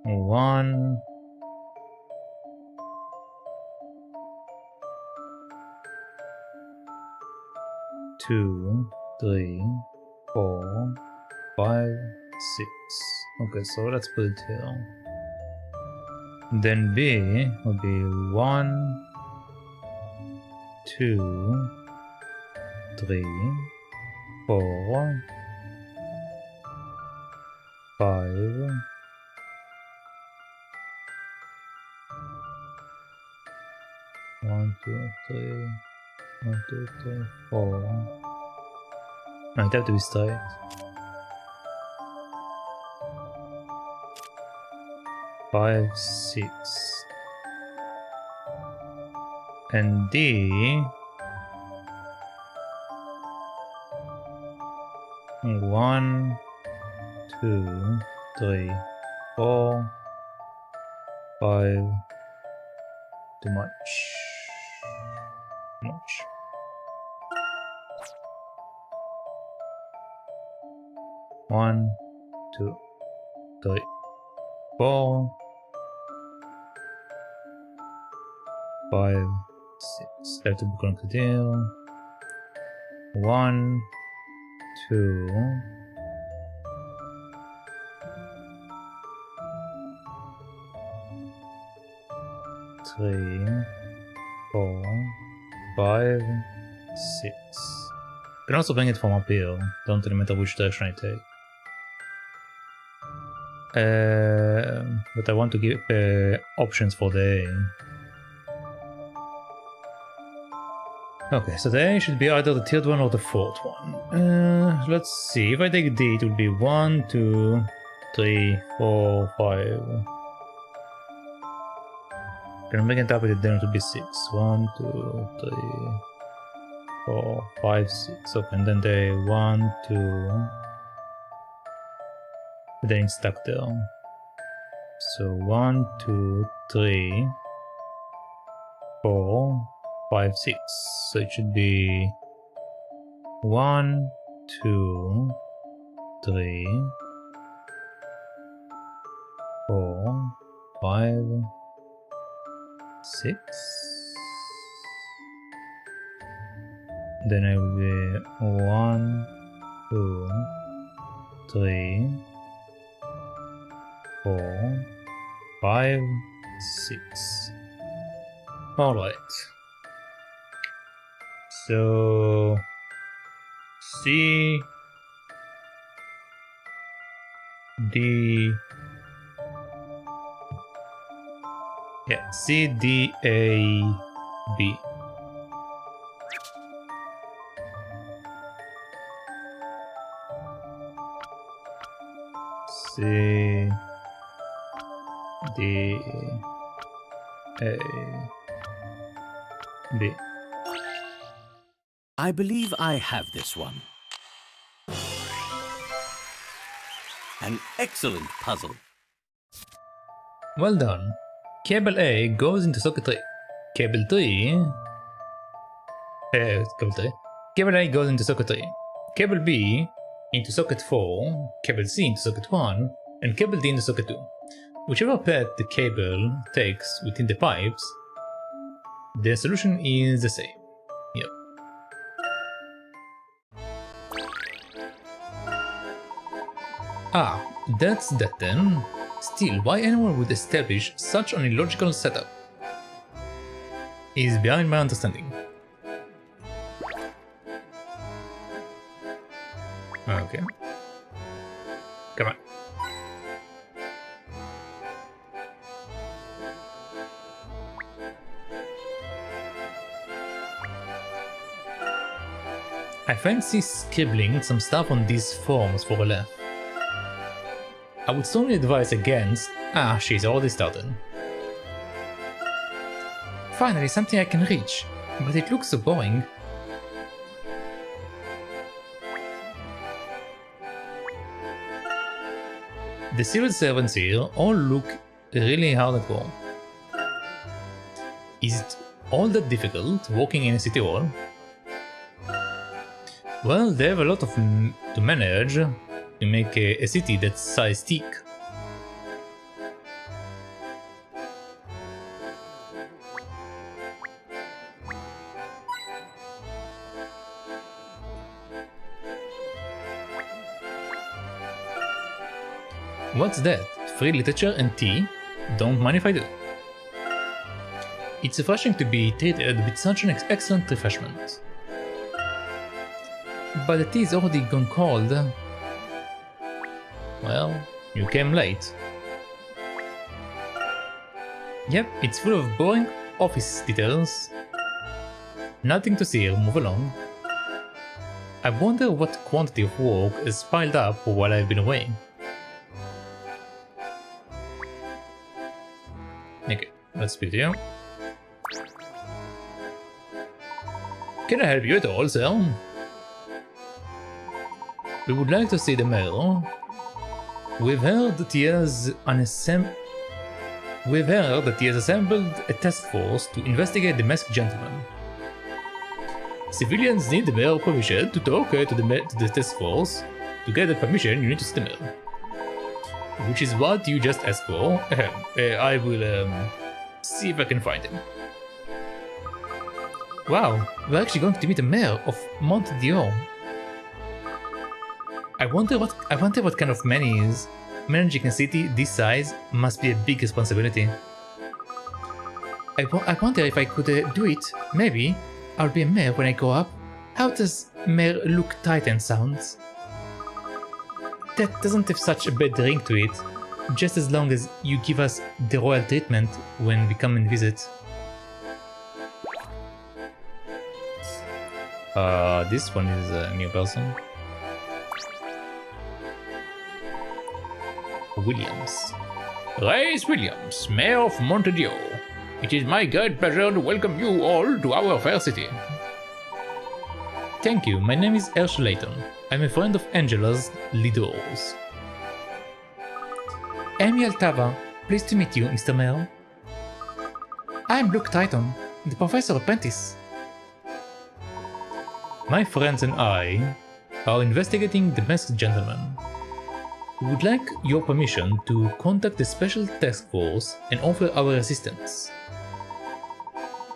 1, 2, 3, 4, 5, 6. Okay, so let's put it here. Then B will be 1, 2, 3, 4, 5. 1, 2, 3, 1, 2, 3, 4. No, it have to be straight. 5, 6. And D 1, 2, 3, 4, 5. Too much. Too much. One, 2, 3, 4, 5, 6. Have to be connected here. 1, 2. 3, 4, 5, 6. I can also bring it from up here. Don't really matter which direction I take. But I want to give options for the A. Okay, so the A should be either the third one or the fourth one. Let's see. If I take D, it will be 1, 2, 3, 4, 5. Can I make it up with it, then it will be 6. 1, 2, 3, 4, 5, 6. Okay, and then the 1, 2. Then it's stuck there. So 1, 2, 3, 4, 5, 6. So it should be 1, 2, 3, 4, 5, 6. Then I will be 1, 2, 3, 4, 5, 6. Alright. So C, D, yeah, C, D, A, B. C, D, A, B. I believe I have this one. An excellent puzzle. Well done. Cable A goes into socket 3. Cable 3... cable 3. Cable A goes into socket 3. Cable B into socket 4, cable C into socket 1, and cable D into socket 2. Whichever path the cable takes within the pipes, the solution is the same. Yep. Ah, that's that then. Still, why anyone would establish such an illogical setup is behind my understanding. Okay. Come on. I fancy scribbling some stuff on these forms for a laugh. I would strongly advise against... Ah, she's already started. Finally, something I can reach, but it looks so boring. The civil servants here all look really hard at work. Is it all that difficult working in a city hall? Well, they have a lot of to manage to make a city that's size thick. What's that? Free literature and tea? Don't mind if I do. It's refreshing to be treated with such an excellent refreshment. But the tea is already gone cold. Well, you came late. Yep, it's full of boring office details. Nothing to see here, move along. I wonder what quantity of work has piled up while I've been away. Okay, let's speak to you. Can I help you at all, sir? We would like to see the mayor. We've heard that he has assembled a task force to investigate the masked gentleman. Civilians need the mayor's permission to talk to the task force. To get the permission, you need to see the mayor. Which is what you just asked for. I will see if I can find him. Wow, we're actually going to meet the mayor of Monte. I wonder what kind of man he is. Managing a city this size must be a big responsibility. I wonder if I could do it. Maybe I'll be a mayor when I grow up. How does Mayor Luke Titan sounds? That doesn't have such a bad ring to it, just as long as you give us the royal treatment when we come and visit. This one is a new person. Williams. Rais Williams, Mayor of Monte. It is my great pleasure to welcome you all to our fair city. Thank you, my name is Professor Layton. I'm a friend of Angela's Lidors. Amy Altava, pleased to meet you, Mr. Mayor. I'm Luke Titan, the Professor Apprentice. My friends and I are investigating the masked gentleman. We would like your permission to contact the Special Task Force and offer our assistance.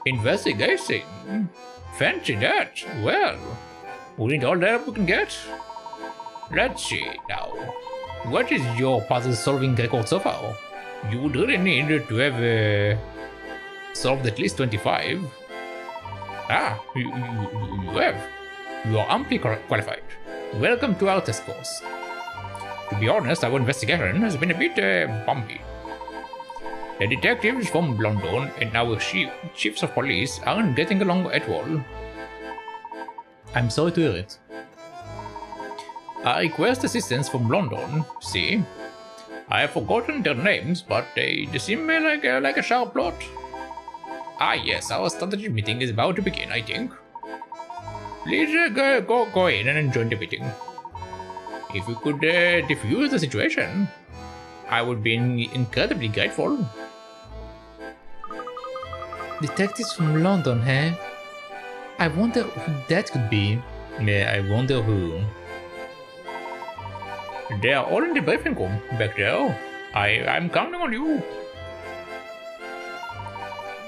Investigation? Fancy that. Well, we need all the help we can get. Let's see now. What is your puzzle-solving record so far? You would really need to have solved at least 25. Ah, you have. You are amply qualified. Welcome to our task force. To be honest, our investigation has been a bit bumpy. The detectives from London and our chiefs of police aren't getting along at all. I'm sorry to hear it. I request assistance from London. See, I have forgotten their names, but they seem like a sharp plot. Ah yes, our strategy meeting is about to begin, I think. Please go in and join the meeting. If you could defuse the situation, I would be incredibly grateful. Detectives from London, eh? I wonder who that could be. Yeah, I wonder who. They are all in the briefing room back there. I'm counting on you.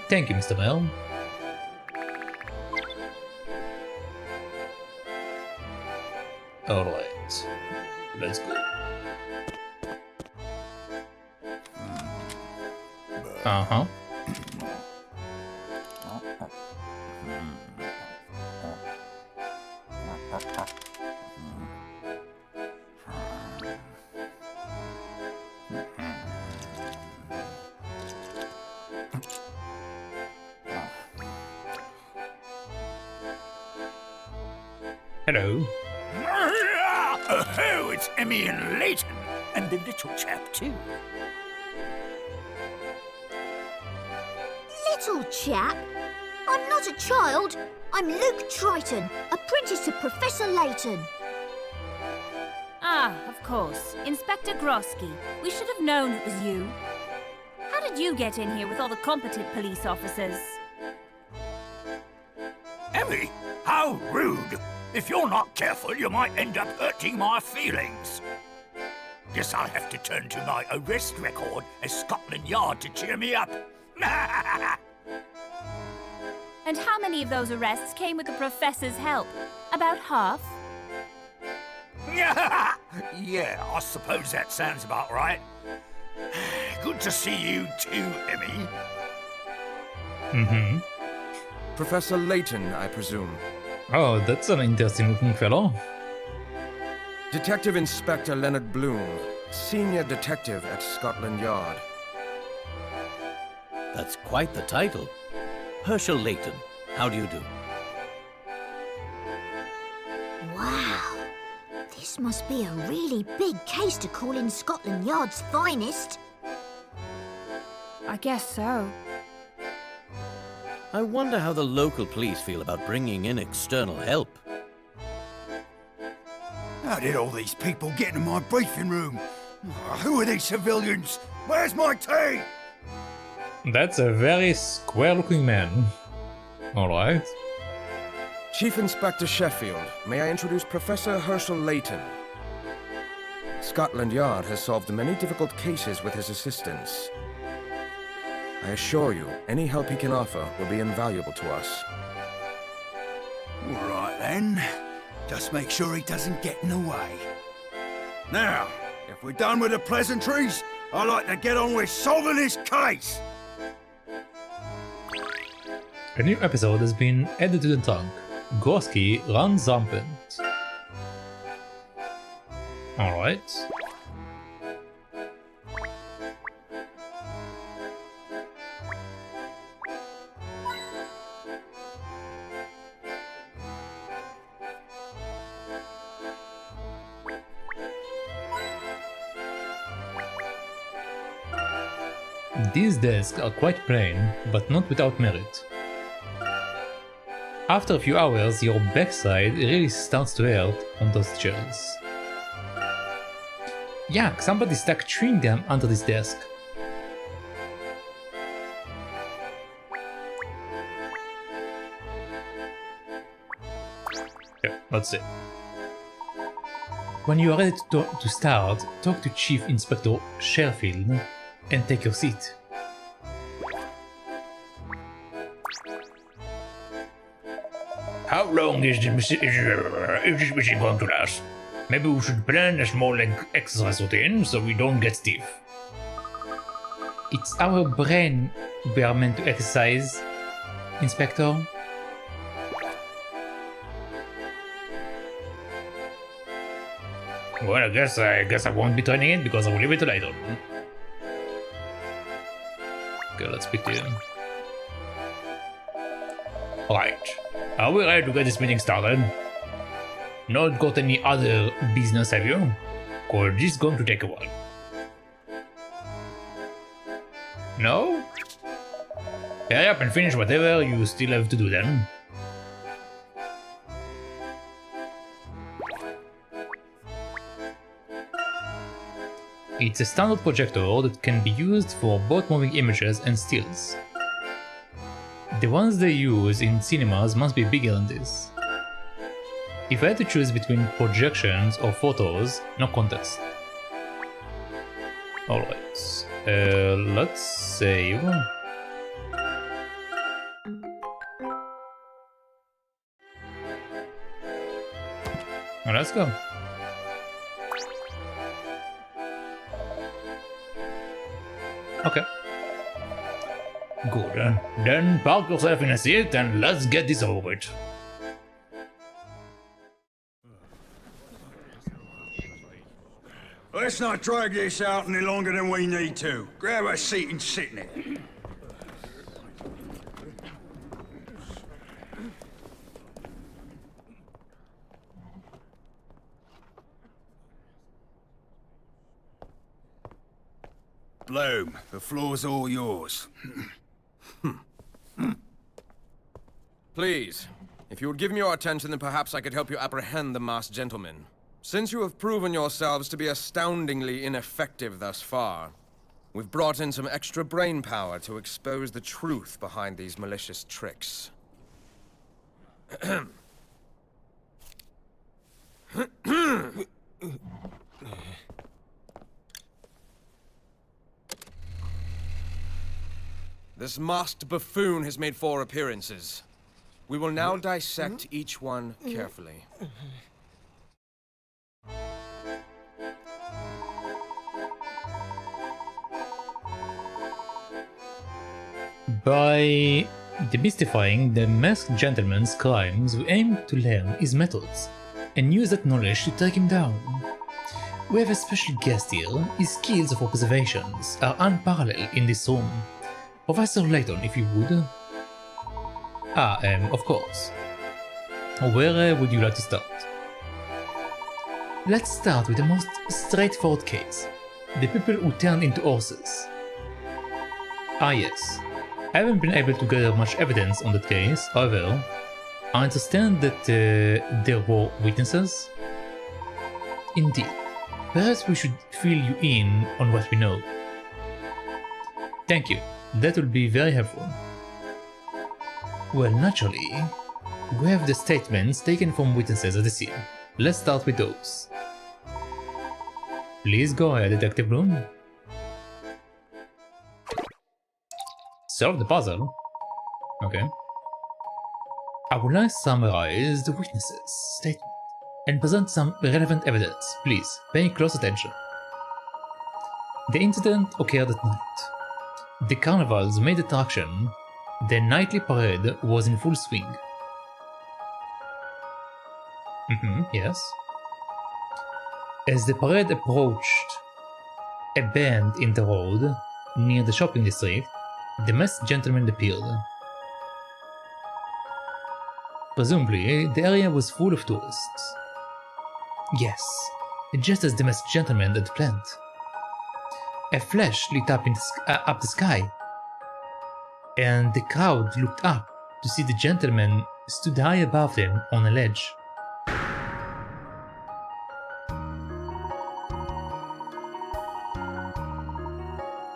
Thank you, Mr. Mayor. Alright, let's go. Uh-huh. Hello. Oh, it's Emmy and Layton, and the little chap too. Little chap? I'm not a child. I'm Luke Triton, apprentice to Professor Layton. Ah, of course. Inspector Grosky. We should have known it was you. How did you get in here with all the competent police officers? Emmy, how rude! If you're not careful, you might end up hurting my feelings. Guess I'll have to turn to my arrest record as Scotland Yard to cheer me up. And how many of those arrests came with the professor's help? About half? Yeah, I suppose that sounds about right. Good to see you too, Emmy. Mm-hmm. Professor Layton, I presume. Oh, that's an interesting looking fellow. Detective Inspector Leonard Bloom, Senior Detective at Scotland Yard. That's quite the title. Herschel Layton, how do you do? Wow. This must be a really big case to call in Scotland Yard's finest. I guess so. I wonder how the local police feel about bringing in external help. How did all these people get in my briefing room? Who are these civilians? Where's my tea? That's a very square-looking man. Alright. Chief Inspector Sheffield, may I introduce Professor Herschel Layton. Scotland Yard has solved many difficult cases with his assistance. I assure you, any help he can offer will be invaluable to us. Then, just make sure he doesn't get in the way. Now, if we're done with the pleasantries, I'd like to get on with solving this case! A new episode has been added to the trunk. Groski runs rampant. Alright. These desks are quite plain, but not without merit. After a few hours, your backside really starts to hurt on those chairs. Yeah, somebody stuck chewing gum under this desk. Yeah, let's see. When you are ready to start, talk to Chief Inspector Sherfield and take your seat. How long is this mission going to last? Maybe we should plan a small exercise routine so we don't get stiff. It's our brain we are meant to exercise, Inspector. Well, I guess I won't be training it because I will leave it to Layton. Okay, let's speak to you. Right. Are we ready to get this meeting started? Not got any other business, have you? Or this is going to take a while? No? Hurry up and finish whatever you still have to do then. It's a standard projector that can be used for both moving images and stills. The ones they use in cinemas must be bigger than this. If I had to choose between projections or photos, no contest. Alright, let's save. And let's go. Okay. Good. Then park yourself in a seat and let's get this over with. Let's not drag this out any longer than we need to. Grab a seat and sit in it. Bloom, the floor's all yours. Please, if you would give me your attention, then perhaps I could help you apprehend the masked gentleman. Since you have proven yourselves to be astoundingly ineffective thus far, we've brought in some extra brain power to expose the truth behind these malicious tricks. This masked buffoon has made 4 appearances. We will now dissect each one carefully. By demystifying the masked gentleman's crimes, we aim to learn his methods and use that knowledge to take him down. We have a special guest here. His skills of observations are unparalleled in this room. Professor Layton, if you would. Of course. Where would you like to start? Let's start with the most straightforward case. The people who turned into horses. Ah yes. I haven't been able to gather much evidence on that case, however, I understand that there were witnesses. Indeed. Perhaps we should fill you in on what we know. Thank you. That will be very helpful. Well, naturally, we have the statements taken from witnesses at the scene. Let's start with those. Please go ahead, Detective Bloom. Solve the puzzle. Okay. I will now summarize the witnesses' statement and present some relevant evidence. Please pay close attention. The incident occurred at night. The carnival's main attraction, the nightly parade, was in full swing. Yes. As the parade approached a bend in the road near the shopping district, the masked gentleman appeared. Presumably, the area was full of tourists. Yes, just as the masked gentleman had planned. A flash lit up the sky, and the crowd looked up to see the gentleman stood high above them on a ledge.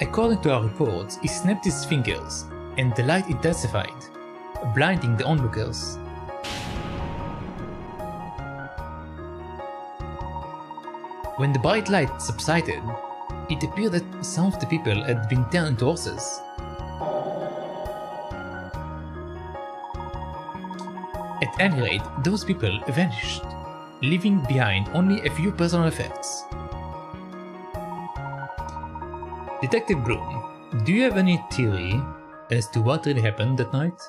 According to our reports, he snapped his fingers, and the light intensified, blinding the onlookers. When the bright light subsided, it appeared that some of the people had been turned into horses. At any rate, those people vanished, leaving behind only a few personal effects. Detective Bloom, do you have any theory as to what really happened that night?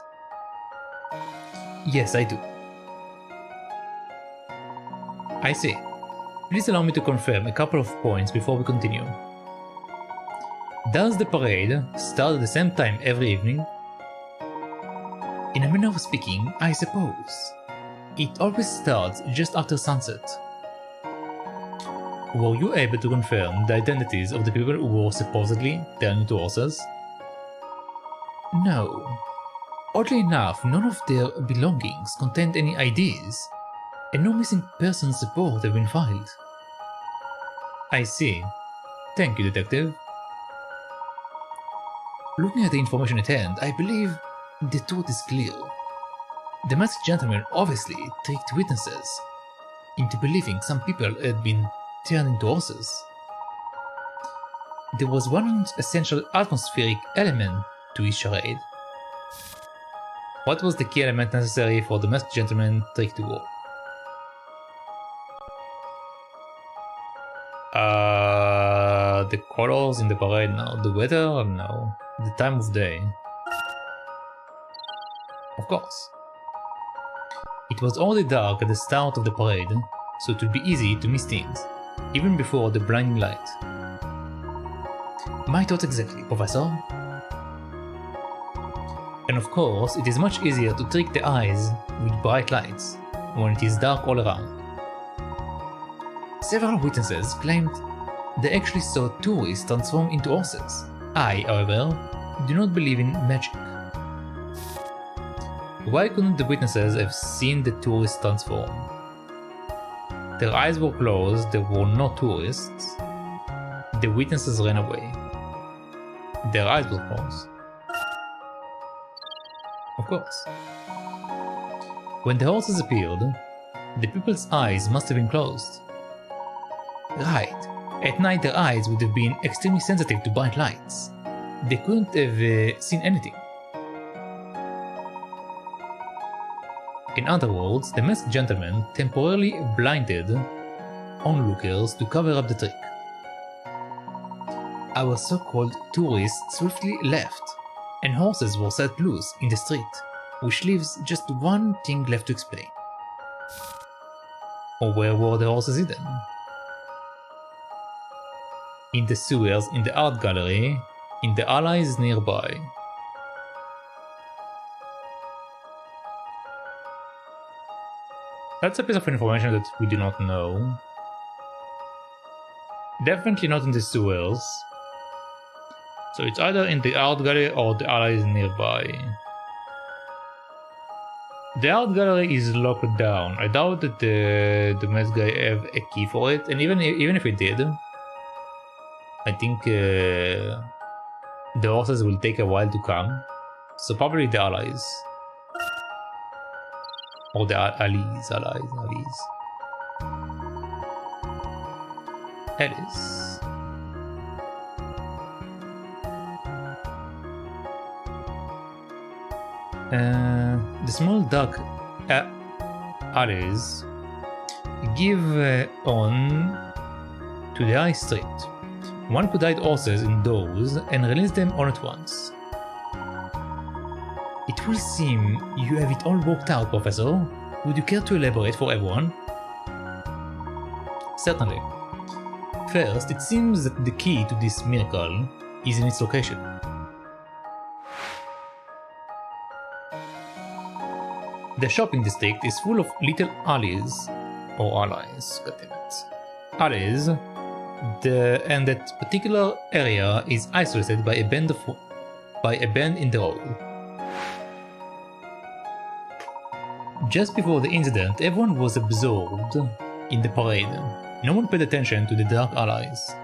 Yes, I do. I see. Please allow me to confirm a couple of points before we continue. Does the parade start at the same time every evening? In a manner of speaking, I suppose. It always starts just after sunset. Were you able to confirm the identities of the people who were supposedly turned into horses? No. Oddly enough, none of their belongings contained any IDs, and no missing persons report have been filed. I see. Thank you, Detective. Looking at the information at hand, I believe the truth is clear. The masked gentleman obviously tricked witnesses into believing some people had been turned into horses. There was one essential atmospheric element to his charade. What was the key element necessary for the masked gentleman trick to work? The colors in the parade? No. The weather? No. The time of day? Of course. It was already dark at the start of the parade, so it would be easy to miss things, even before the blinding light. My thoughts exactly, Professor. And of course, it is much easier to trick the eyes with bright lights when it is dark all around. Several witnesses claimed they actually saw tourists transform into horses. I, however, do not believe in magic. Why couldn't the witnesses have seen the tourists transform? Their eyes were closed, there were no tourists. The witnesses ran away. Their eyes were closed. Of course. When the horses appeared, the people's eyes must have been closed. Right. At night their eyes would have been extremely sensitive to bright lights. They couldn't have seen anything. In other words, the masked gentleman temporarily blinded onlookers to cover up the trick. Our so-called tourists swiftly left, and horses were set loose in the street, which leaves just one thing left to explain. Or where were the horses hidden? In the sewers, in the art gallery, in the alleys nearby. That's a piece of information that we do not know. Definitely not in the sewers. So it's either in the art gallery or the alleys nearby. The art gallery is locked down. I doubt that the masked guy have a key for it, and even if he did, I think the horses will take a while to come. So probably the allies. Or the allies. Alice. The small dark alleys give on to the high street. One could hide horses indoors and release them all at once. It will seem you have it all worked out, Professor. Would you care to elaborate for everyone? Certainly. First, it seems that the key to this miracle is in its location. The shopping district is full of little alleys, or allies, goddammit. Alleys, and that particular area is isolated by a bend in the road. Just before the incident, everyone was absorbed in the parade. No one paid attention to the dark alleys.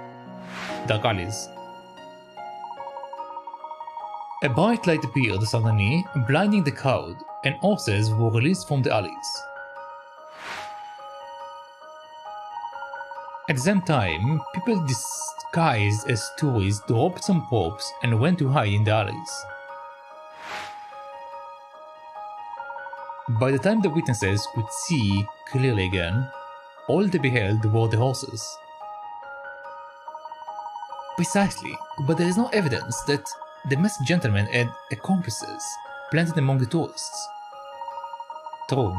A bright light appeared suddenly, blinding the crowd, and horses were released from the alleys. At the same time, people disguised as tourists dropped some props and went to hide in the alleys. By the time the witnesses could see clearly again, all they beheld were the horses. Precisely, but there is no evidence that the masked gentleman had accomplices planted among the tourists. True,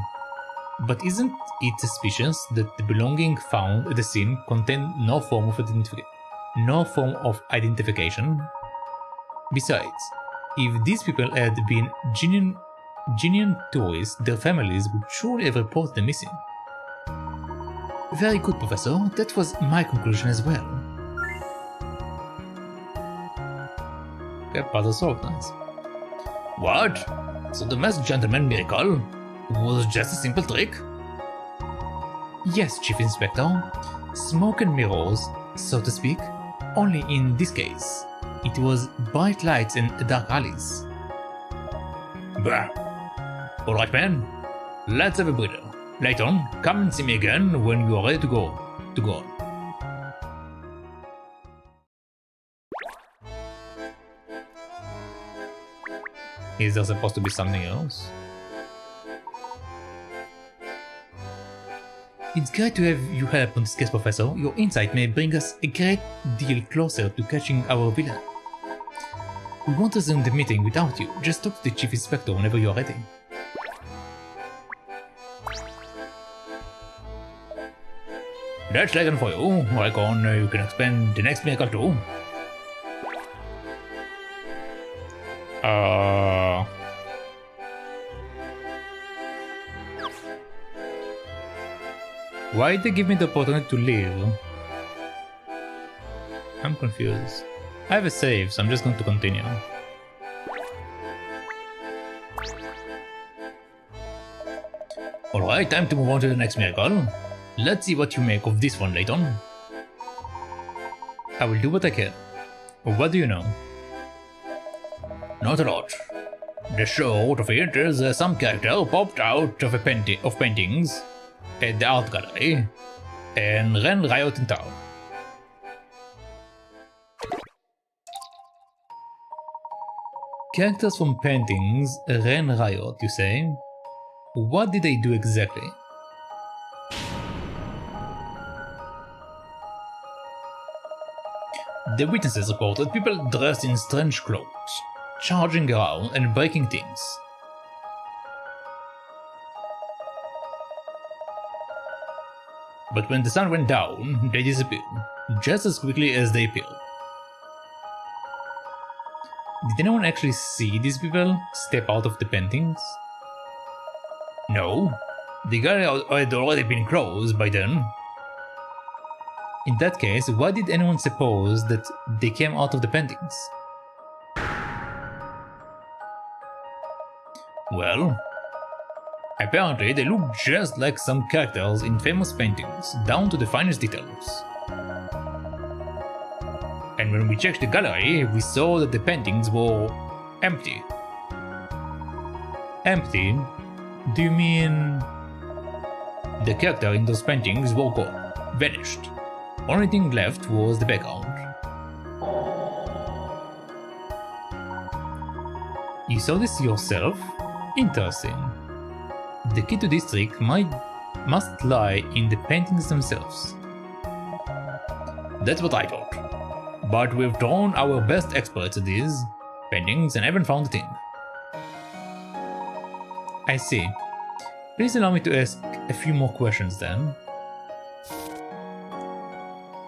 but isn't it suspicious that the belonging found at the scene contained no form of identification? Besides, if these people had been genuine tourists, their families would surely have reported them missing. Very good, Professor. That was my conclusion as well. Okay, puzzle solved, nice. What? So the masked gentleman miracle was just a simple trick? Yes, Chief Inspector. Smoke and mirrors, so to speak. Only in this case, it was bright lights and dark alleys. Bah. Alright, man. Let's have a breather. Layton, come and see me again when you are ready to go on. Is there supposed to be something else? It's great to have you help on this case, Professor. Your insight may bring us a great deal closer to catching our villain. We won't resume the meeting without you. Just talk to the Chief Inspector whenever you are ready. That's Layton for you. I reckon you can explain the next miracle too. Why did they give me the opportunity to leave? I'm confused. I have a save, so I'm just going to continue. Alright, time to move on to the next miracle. Let's see what you make of this one, Layton. I will do what I can. What do you know? Not a lot. The short of it is some character popped out of paintings at the art gallery and ran riot in town. Characters from paintings ran riot, you say? What did they do exactly? The witnesses reported people dressed in strange clothes, charging around and breaking things. But when the sun went down, they disappeared, just as quickly as they appeared. Did anyone actually see these people step out of the paintings? No, the gallery had already been closed by then. In that case, why did anyone suppose that they came out of the paintings? Well, apparently they look just like some characters in famous paintings, down to the finest details. And when we checked the gallery, we saw that the paintings were empty. Empty? Do you mean the character in those paintings were gone, vanished? Only thing left was the background. You saw this yourself? Interesting. The key to this trick must lie in the paintings themselves. That's what I thought. But we've drawn our best experts at these paintings and haven't found a thing. I see. Please allow me to ask a few more questions then.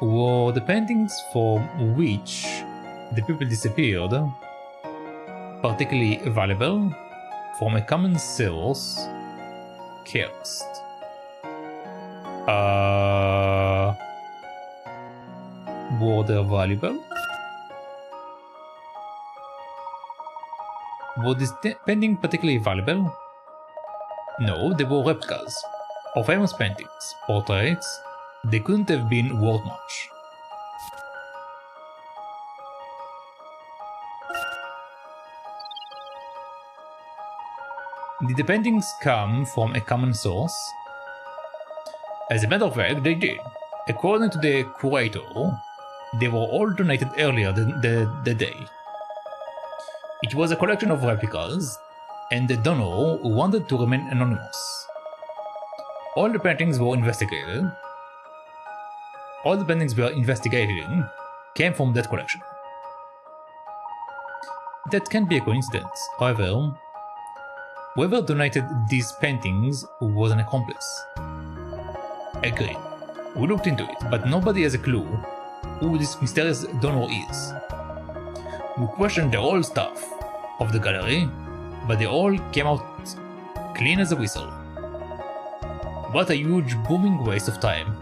Were the paintings from which the people disappeared particularly valuable? From a common source? Cursed. Were they valuable? Were this painting particularly valuable? No, they were replicas of famous paintings, portraits. They couldn't have been worth much. Did the paintings come from a common source? As a matter of fact, they did. According to the curator, they were all donated earlier than the day. It was a collection of replicas, and the donor wanted to remain anonymous. All the paintings were investigated. All the paintings were investigated came from that collection. That can't be a coincidence. However, whoever donated these paintings was an accomplice. Agreed. We looked into it, but nobody has a clue who this mysterious donor is. We questioned the whole staff of the gallery, but they all came out clean as a whistle. What a huge booming waste of time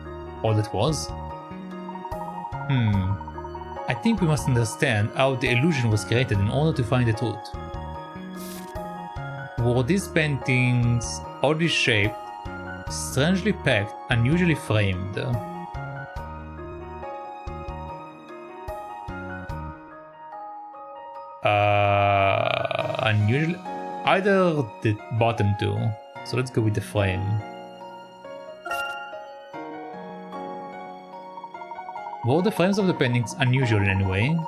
all that was. I think we must understand how the illusion was created in order to find the truth. Were these paintings oddly shaped, strangely packed, unusually framed? Unusually? Either the bottom two. So let's go with the frame. Were the frames of the paintings unusual in any way?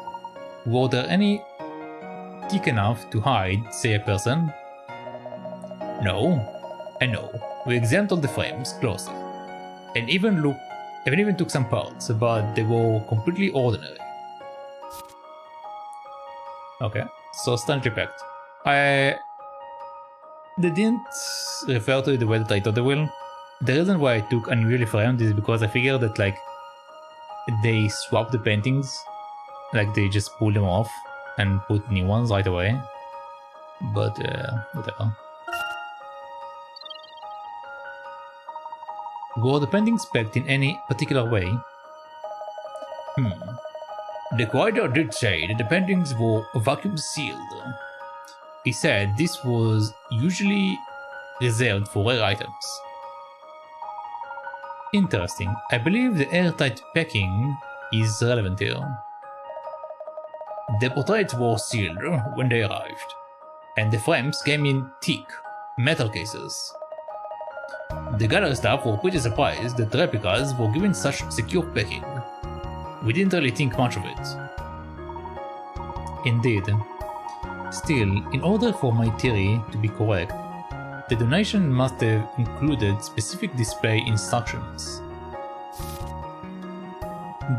Were there any thick enough to hide, say, a person? No, and no. We examined all the frames closely, and even took some parts, but they were completely ordinary. Okay, so strangely packed. They didn't refer to it the way that I thought they will. The reason why I took unusually framed is because I figured that like they swapped the paintings, like they just pulled them off and put new ones right away. But whatever. Were the paintings packed in any particular way? The curator did say that the paintings were vacuum sealed. He said this was usually reserved for rare items. Interesting. I believe the airtight packing is relevant here. The portraits were sealed when they arrived, and the frames came in thick metal cases. The gallery staff were pretty surprised that replicas were given such secure packing. We didn't really think much of it. Indeed. Still, in order for my theory to be correct, the donation must have included specific display instructions.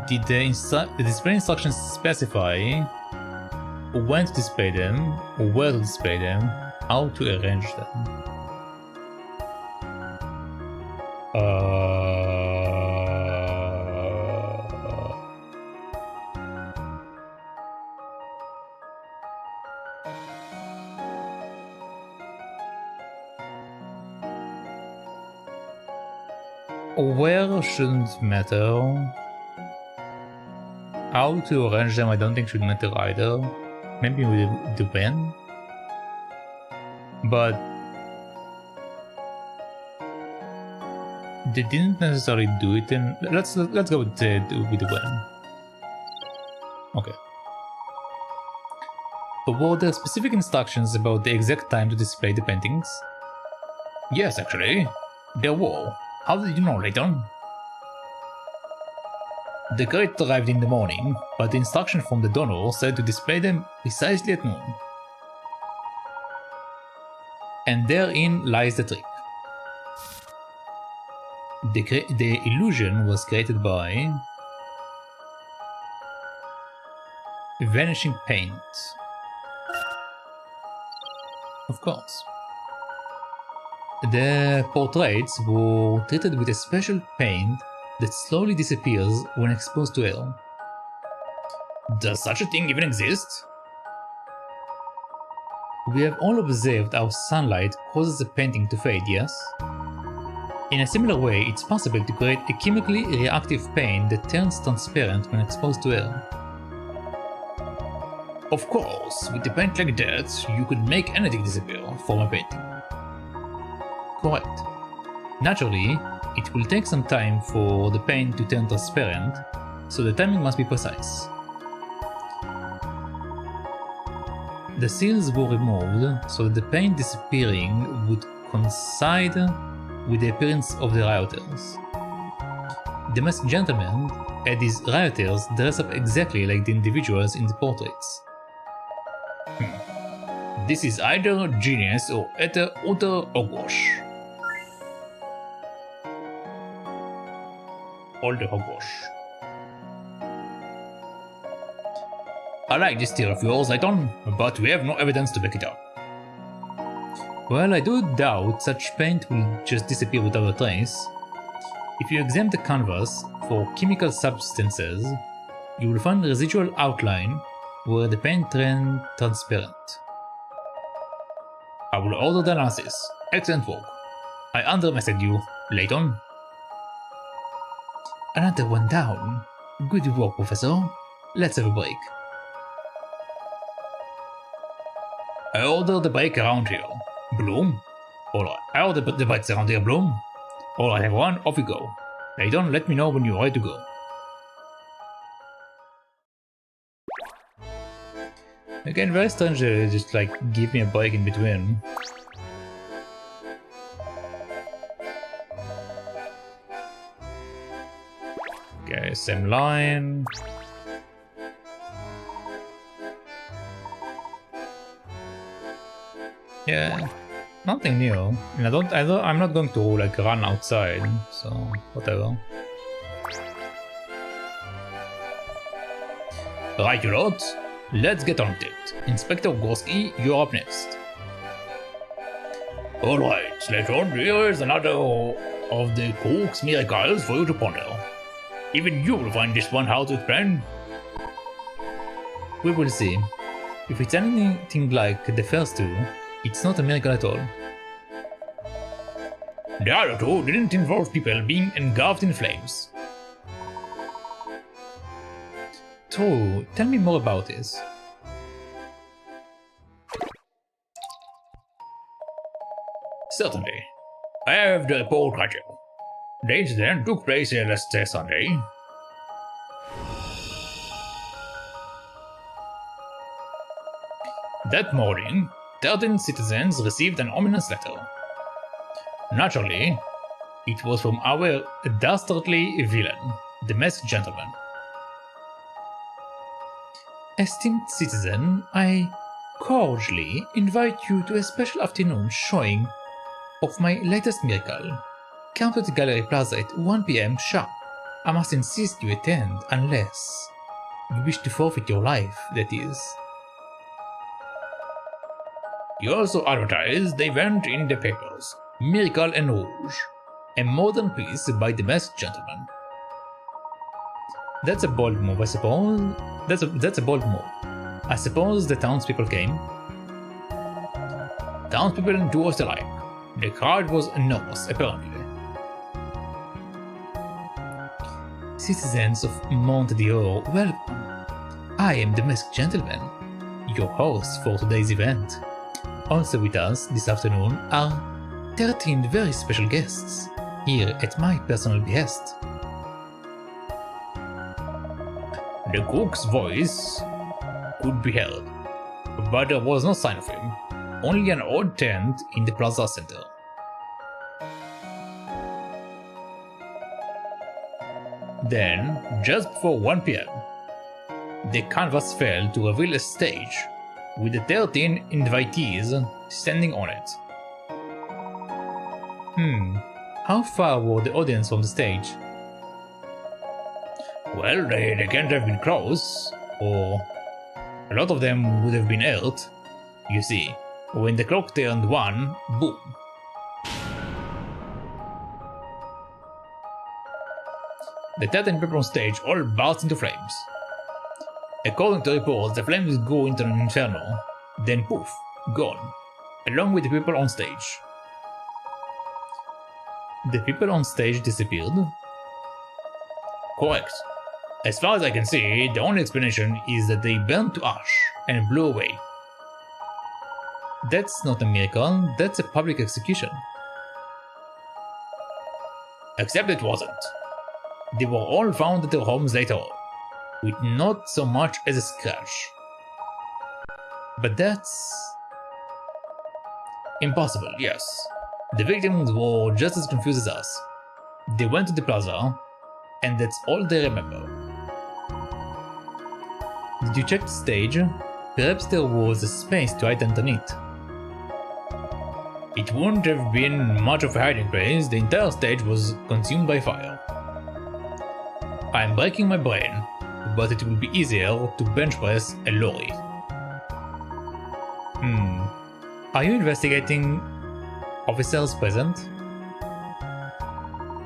Did the display instructions specify when to display them, or where to display them, how to arrange them? Where shouldn't matter. How to arrange them I don't think should matter either. Maybe with the when. But they didn't necessarily do it in. Let's go with the when. Okay. But were there specific instructions about the exact time to display the paintings? Yes, actually. There were. How did you know, Layton? The crate arrived in the morning, but the instruction from the donor said to display them precisely at noon. and therein lies the trick. The illusion was created by vanishing paint. Of course. The portraits were treated with a special paint that slowly disappears when exposed to air. Does such a thing even exist? We have all observed how sunlight causes a painting to fade, yes? In a similar way, it's possible to create a chemically reactive paint that turns transparent when exposed to air. Of course, with a paint like that, you could make anything disappear from a painting. Correct. Naturally, it will take some time for the paint to turn transparent, so the timing must be precise. The seals were removed so that the paint disappearing would coincide with the appearance of the rioters. The masked gentleman had his rioters dress up exactly like the individuals in the portraits. This is either genius or utter hogwash. All the hogwash. I like this theory of yours, Layton, but we have no evidence to back it up. Well, I do doubt such paint will just disappear without a trace. If you examine the canvas for chemical substances, you will find a residual outline where the paint turned transparent. I will order the analysis. Excellent work. I underestimated you, Layton. Another one down. Good work, Professor. Let's have a break. I order the break around here. Bloom? Alright, I order the breaks around here, Bloom. Alright everyone, off we go. Layton, let me know when you're ready to go. Again, very strange to just like give me a break in between. Okay, same line. Yeah, nothing new. And I'm not going to like run outside, so whatever. Right, you lot. Let's get on with it. Inspector Gorski, you're up next. Alright, Layton, here is another of the Cook's miracles for you to ponder. Even you will find this one hard to explain. We will see. If it's anything like the first two, it's not a miracle at all. The other two didn't involve people being engulfed in flames. True, tell me more about this. Certainly. I have the report right here. The incident took place last Sunday. That morning, 13 citizens received an ominous letter. Naturally, it was from our dastardly villain, the masked gentleman. Esteemed citizen, I cordially invite you to a special afternoon showing of my latest miracle. Come to the Gallery Plaza at 1 PM sharp. I must insist you attend unless you wish to forfeit your life, that is. You also advertised the event in the papers, Miracle en Rouge, a modern piece by the masked gentleman. That's a bold move, I suppose. That's a bold move. I suppose the townspeople came. Townspeople and tourists alike. The crowd was enormous, apparently. Citizens of Monte, welcome. I am the masked gentleman, your host for today's event. Also with us this afternoon are 13 very special guests, here at my personal behest. The cook's voice could be heard, but there was no sign of him, only an odd tent in the plaza center. Then, just before 1 PM, the canvas fell to reveal a stage with the 13 invitees standing on it. How far were the audience from the stage? Well, they can't have been close, or a lot of them would have been hurt. You see, when the clock turned 1, boom. The 13 people on stage all burst into flames. According to reports, the flames go into an inferno, then poof, gone, along with the people on stage. The people on stage disappeared? Correct. As far as I can see, the only explanation is that they burned to ash and blew away. That's not a miracle, that's a public execution. Except it wasn't. They were all found at their homes later on, with not so much as a scratch. But that's... impossible, yes. The victims were just as confused as us. They went to the plaza, and that's all they remember. Did you check the stage? Perhaps there was a space to hide underneath. It wouldn't have been much of a hiding place, the entire stage was consumed by fire. I'm breaking my brain, but it will be easier to bench press a lorry. Are you investigating officers present?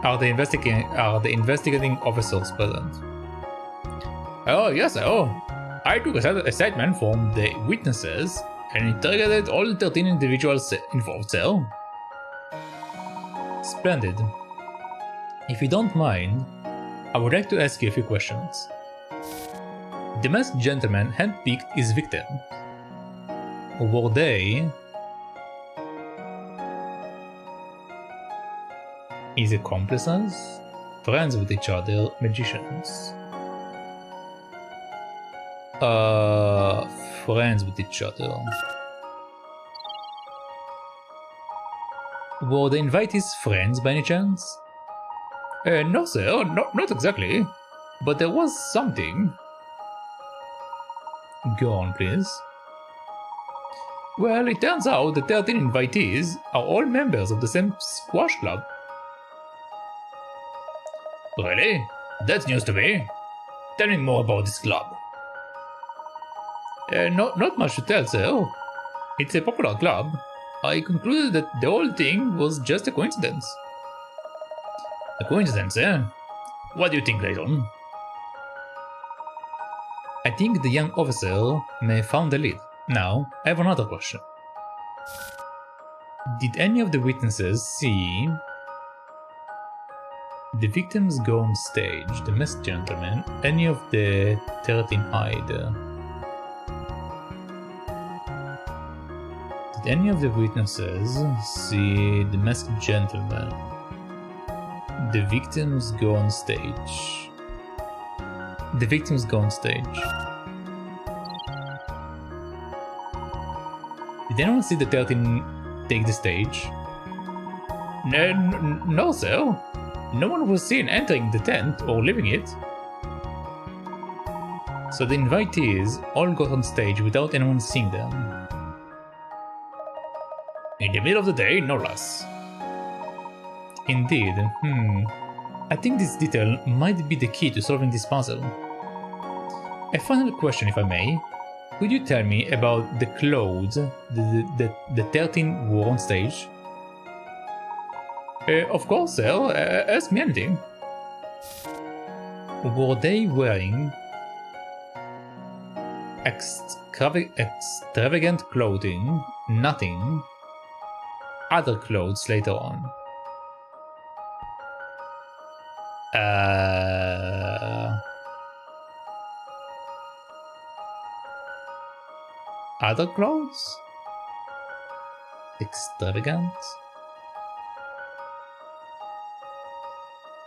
Are the investigating officers present? Oh, yes, I took a statement from the witnesses and interrogated all 13 individuals involved, sir. Splendid. If you don't mind, I would like to ask you a few questions. The masked gentleman handpicked his victim. Were they his accomplices? Friends with each other, magicians? Friends with each other. Were the invitees friends by any chance? No, sir, not exactly. But there was something. Go on, please. Well, it turns out the 13 invitees are all members of the same squash club. Really? That's news to me. Tell me more about this club. Not much to tell, sir. It's a popular club. I concluded that the whole thing was just a coincidence. A coincidence, eh? What do you think, Layton? I think the young officer may have found the lead. Now, I have another question. Did any of the witnesses see the victims go on stage, the masked gentleman, any of the 13 hide? Did any of the witnesses see the masked gentleman, the victims go on stage? The victims go on stage. Did anyone see the 13 take the stage? No, sir. No one was seen entering the tent or leaving it. So the invitees all got on stage without anyone seeing them. In the middle of the day, no less. Indeed. I think this detail might be the key to solving this puzzle. A final question, if I may. Could you tell me about the clothes the 13 wore on stage? Of course, sir. Ask me anything. Were they wearing extravagant clothing, nothing, other clothes later on? Other clothes? Extravagant?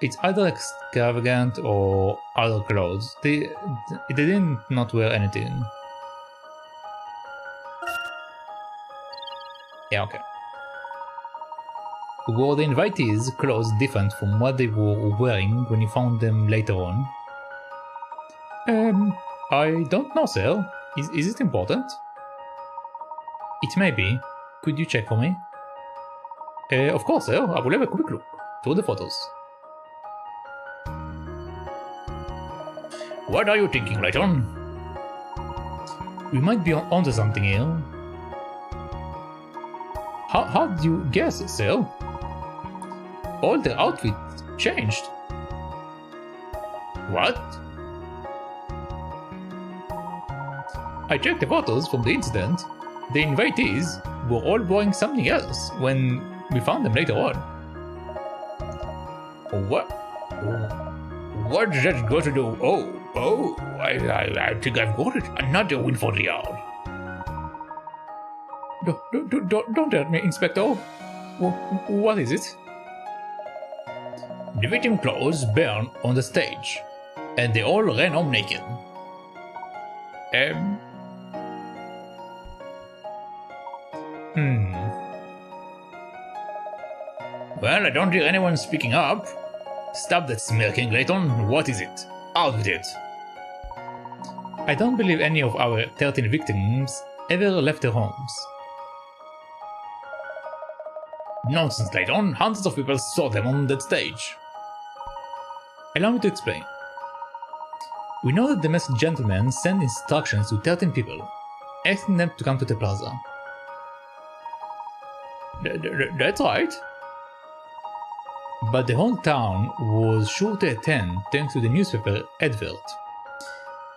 It's either extravagant or other clothes. They didn't not wear anything. Yeah, okay. Were the invitees' clothes different from what they were wearing when you found them later on? I don't know, sir. Is it important? It may be. Could you check for me? Of course, sir. I will have a quick look through the photos. What are you thinking, Layton? We might be onto something here. How did you guess, sir? All their outfits changed. What? I checked the photos from the incident. The invitees were all wearing something else when we found them later on. What? What does that got to do? Oh, I think I've got it. Another win for the yard. Don't hurt me, Inspector. What is it? The victim clothes burned on the stage, and they all ran home naked. Well, I don't hear anyone speaking up. Stop that smirking, Layton. What is it? Out with it. I don't believe any of our 13 victims ever left their homes. Nonsense, Layton. Hundreds of people saw them on that stage. Allow me to explain. We know that the masked gentleman sent instructions to 13 people, asking them to come to the plaza. That's right. But the whole town was sure to attend thanks to the newspaper advert.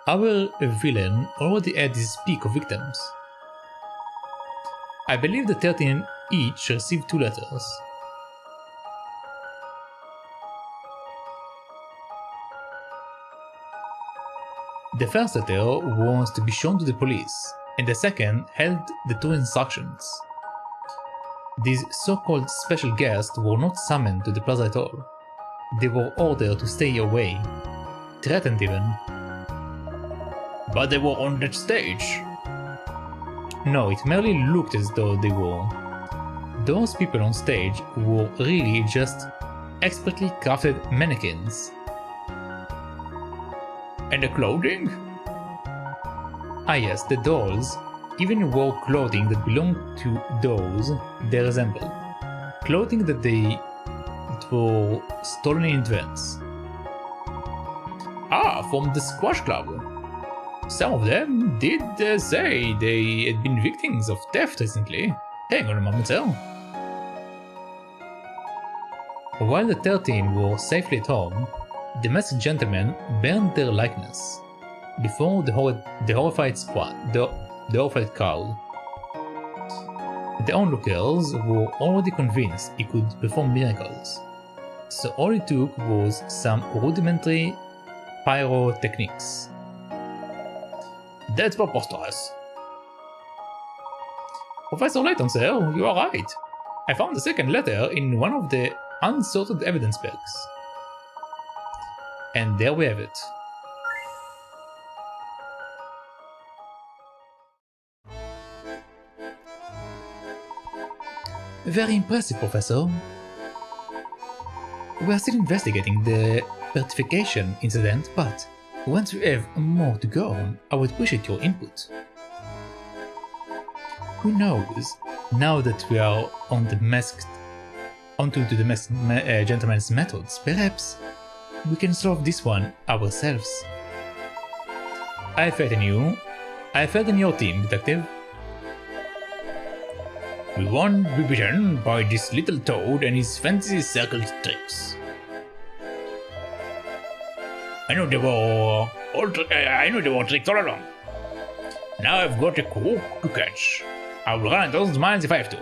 Our villain already had his peak of victims. I believe the 13 each received 2 letters. The first letter was to be shown to the police, and the second held the 2 instructions. These so-called special guests were not summoned to the plaza at all. They were ordered to stay away, threatened even. But they were on that stage. No, it merely looked as though they were. Those people on stage were really just expertly crafted mannequins. And the clothing? Ah yes, the dolls even wore clothing that belonged to those they resembled. Clothing that were stolen in advance. Ah, from the squash club. Some of them did say they had been victims of theft recently. Hang on a moment, sir. While the 13 were safely at home, the masked gentleman burned their likeness before the horrified crowd. The onlookers were already convinced he could perform miracles, so all it took was some rudimentary pyrotechnics. That's preposterous. Professor Layton, sir, you are right. I found the second letter in one of the unsorted evidence bags. And there we have it. Very impressive, Professor. We are still investigating the certification incident, but once we have more to go on, I would appreciate your input. Who knows, now that we are on the onto the masked gentleman's methods, perhaps we can solve this one ourselves. I have faith in you. I have faith in your team, Detective. We won't be beaten by this little toad and his fancy circle tricks. I know they were tricks all along. Now I've got a crook to catch. I will run 1,000 miles if I have to.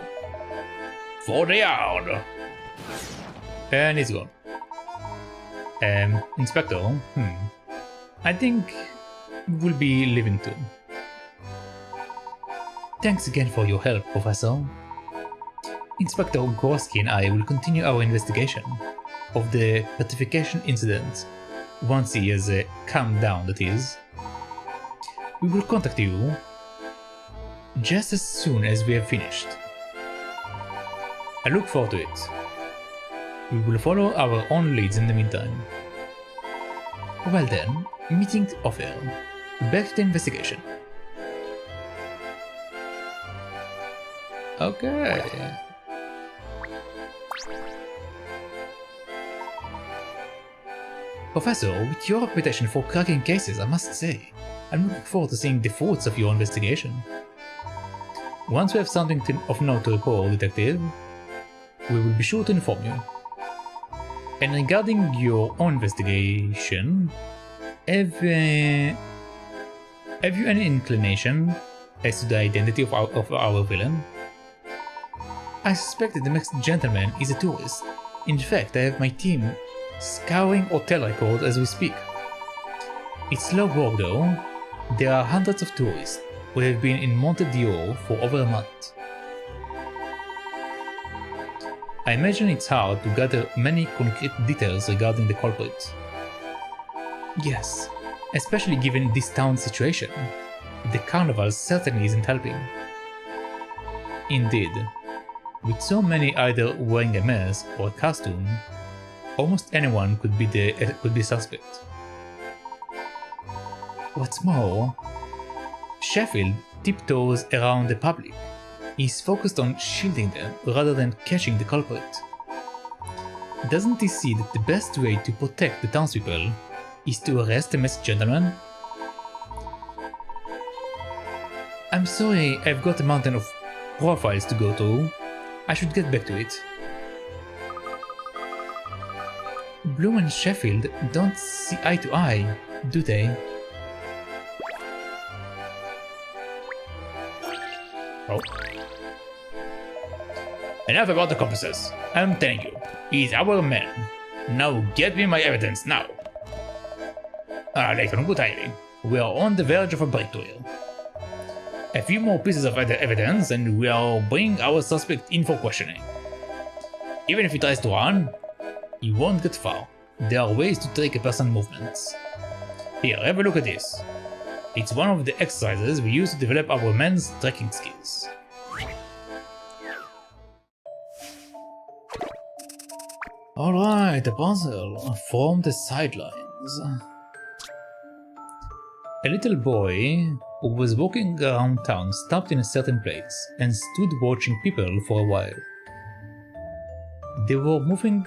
For the yard. And he's gone. Inspector, I think we'll be leaving too. Thanks again for your help, Professor. Inspector Gorski and I will continue our investigation of the petrification incident once he has calmed down, that is. We will contact you just as soon as we have finished. I look forward to it. We will follow our own leads in the meantime. Well then, meeting over. Back to the investigation. Okay. Professor, with your reputation for cracking cases, I must say, I'm looking forward to seeing the fruits of your investigation. Once we have something of note to report, Detective, we will be sure to inform you. And regarding your own investigation, have you any inclination as to the identity of our villain? I suspect that the next gentleman is a tourist. In fact, I have my team scouring hotel records as we speak. It's slow work though. There are hundreds of tourists who have been in Monte for over a month. I imagine it's hard to gather many concrete details regarding the culprit. Yes, especially given this town's situation. The carnival certainly isn't helping. Indeed, with so many either wearing a mask or a costume, almost anyone could be suspect. What's more, Sheffield tiptoes around the public. He's focused on shielding them rather than catching the culprit. Doesn't he see that the best way to protect the townspeople is to arrest the masked gentleman? I'm sorry, I've got a mountain of profiles to go through. I should get back to it. Bloom and Sheffield don't see eye to eye, do they? Oh. Enough about the compasses. I'm telling you, he's our man. Now get me my evidence now. Layton, good timing. We are on the verge of a breakthrough here. A few more pieces of evidence and we'll bring our suspect in for questioning. Even if he tries to run, he won't get far. There are ways to track a person's movements. Here, have a look at this. It's one of the exercises we use to develop our men's tracking skills. Alright, a puzzle from the sidelines. A little boy who was walking around town stopped in a certain place and stood watching people for a while. They were moving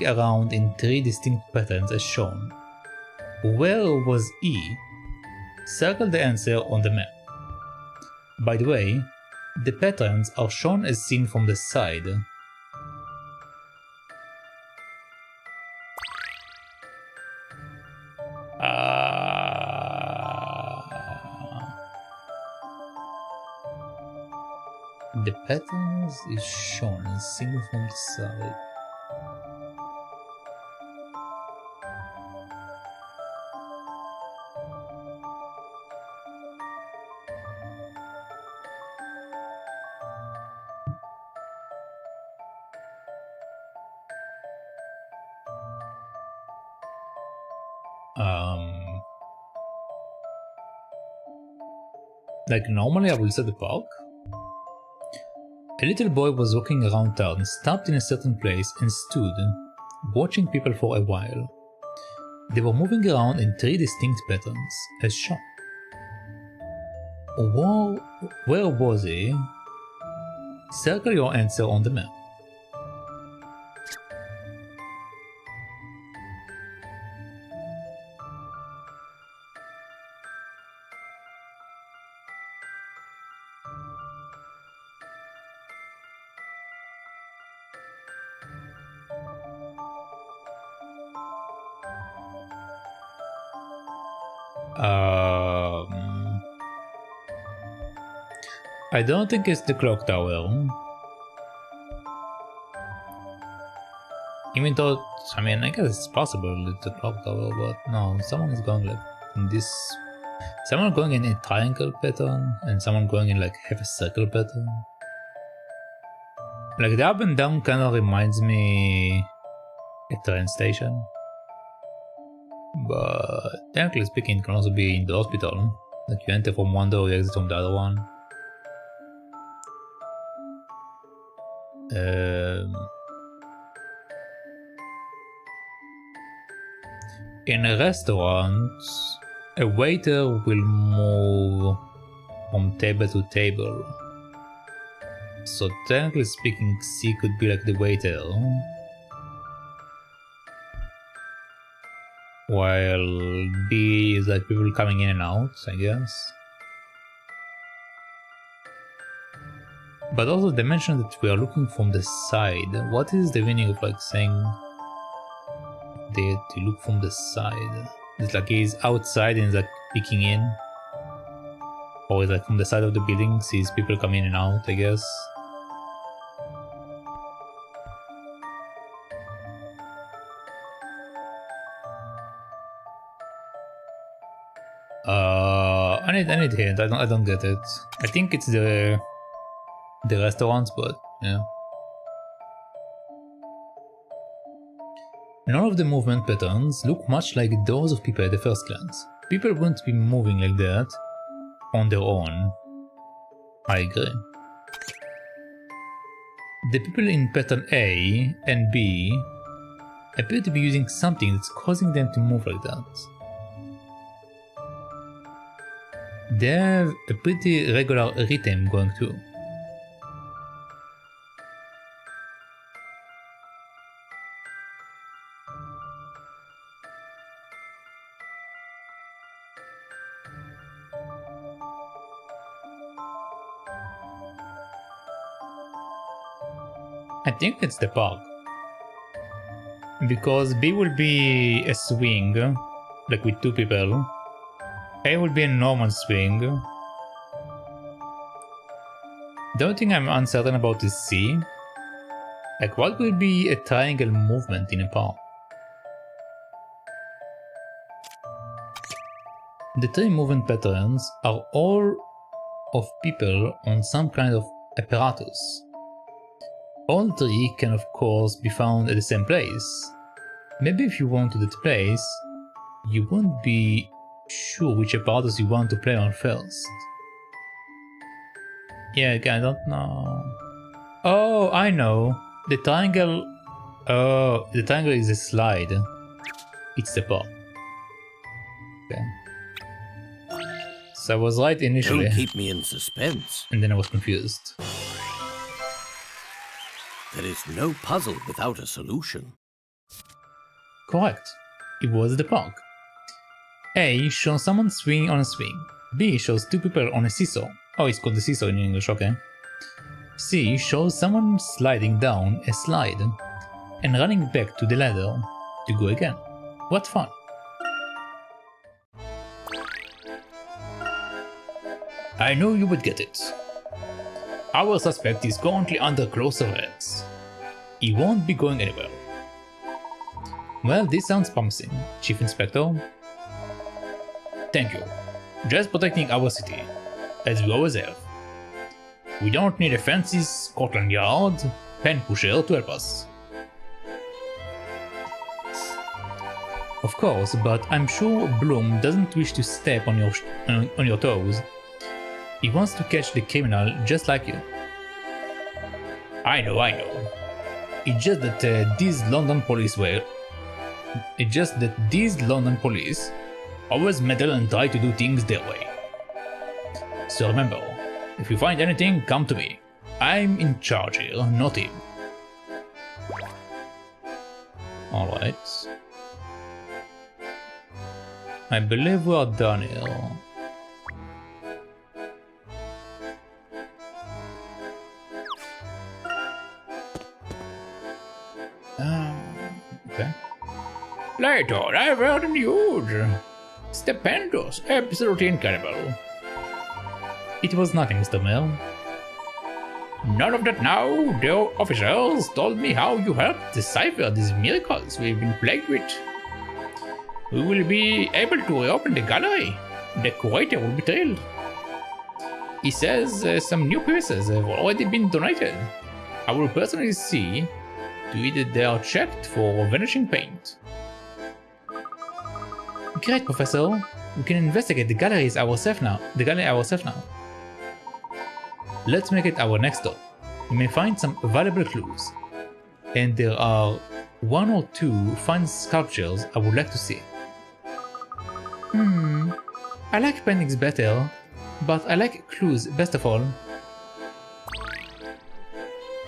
around in 3 distinct patterns as shown. Where was he? Circle the answer on the map. By the way, the patterns are shown as seen from the side. The patterns is shown as seen from the side. Like normally I will set the park. A little boy was walking around town, stopped in a certain place and stood, watching people for a while. They were moving around in 3 distinct patterns, as shown. Where was he? Circle your answer on the map. I don't think it's the clock tower. Even though, I mean, I guess it's possible it's the clock tower, but no, someone is going like in this. Someone going in a triangle pattern and someone going in like half a circle pattern. Like the up and down kind of reminds me a train station. But technically speaking, it can also be in the hospital. Like you enter from one door, you exit from the other one. In a restaurant, a waiter will move from table to table. So technically speaking, C could be like the waiter. While B is like people coming in and out, I guess. But also they mentioned that we are looking from the side. What is the meaning of like saying they to look from the side? It's like he's outside and he's like peeking in. Or is like from the side of the building, sees people come in and out, I guess. I need a hint. I don't get it. I think it's the restaurants, but yeah. None of the movement patterns look much like those of people at the first glance. People wouldn't be moving like that on their own. I agree. The people in pattern A and B appear to be using something that's causing them to move like that. They have a pretty regular rhythm going too. I think it's the park. Because B will be a swing, like with two people. A will be a normal swing. The only thing I'm uncertain about is C. Like, what will be a triangle movement in a park? The three movement patterns are all of people on some kind of apparatus. All three can of course be found at the same place. Maybe if you went to that place, you won't be sure which apparatus you want to play on first. Yeah, again, I don't know. Oh, I know. The triangle... Oh, the triangle is a slide. It's the park. Okay. So I was right initially. Don't keep me in suspense. And then I was confused. There is no puzzle without a solution. Correct. It was the park. A shows someone swinging on a swing. B shows two people on a seesaw. Oh, it's called the seesaw in English, okay. C shows someone sliding down a slide and running back to the ladder to go again. What fun! I knew you would get it. Our suspect is currently under close surveillance. He won't be going anywhere. Well, this sounds promising, Chief Inspector. Thank you. Just protecting our city, as we always have. We don't need a fancy Scotland Yard pen pusher to help us. Of course, but I'm sure Bloom doesn't wish to step on your toes. He wants to catch the criminal just like you. I know. It's just that these London police always meddle and try to do things their way. So remember, if you find anything, come to me. I'm in charge here, not him. Alright. I believe we are done here. Okay. Layton, I've heard the news. Stupendous, absolutely incredible. It was nothing, Mr. Mill. None of that now. The officers told me how you helped decipher these miracles we've been plagued with. We will be able to reopen the gallery. The curator will be thrilled. He says some new pieces have already been donated. I will personally see to it that they are checked for vanishing paint. Great, Professor. We can investigate the gallery ourselves now. Let's make it our next stop. We may find some valuable clues. And there are one or two fine sculptures I would like to see. I like paintings better, but I like clues best of all.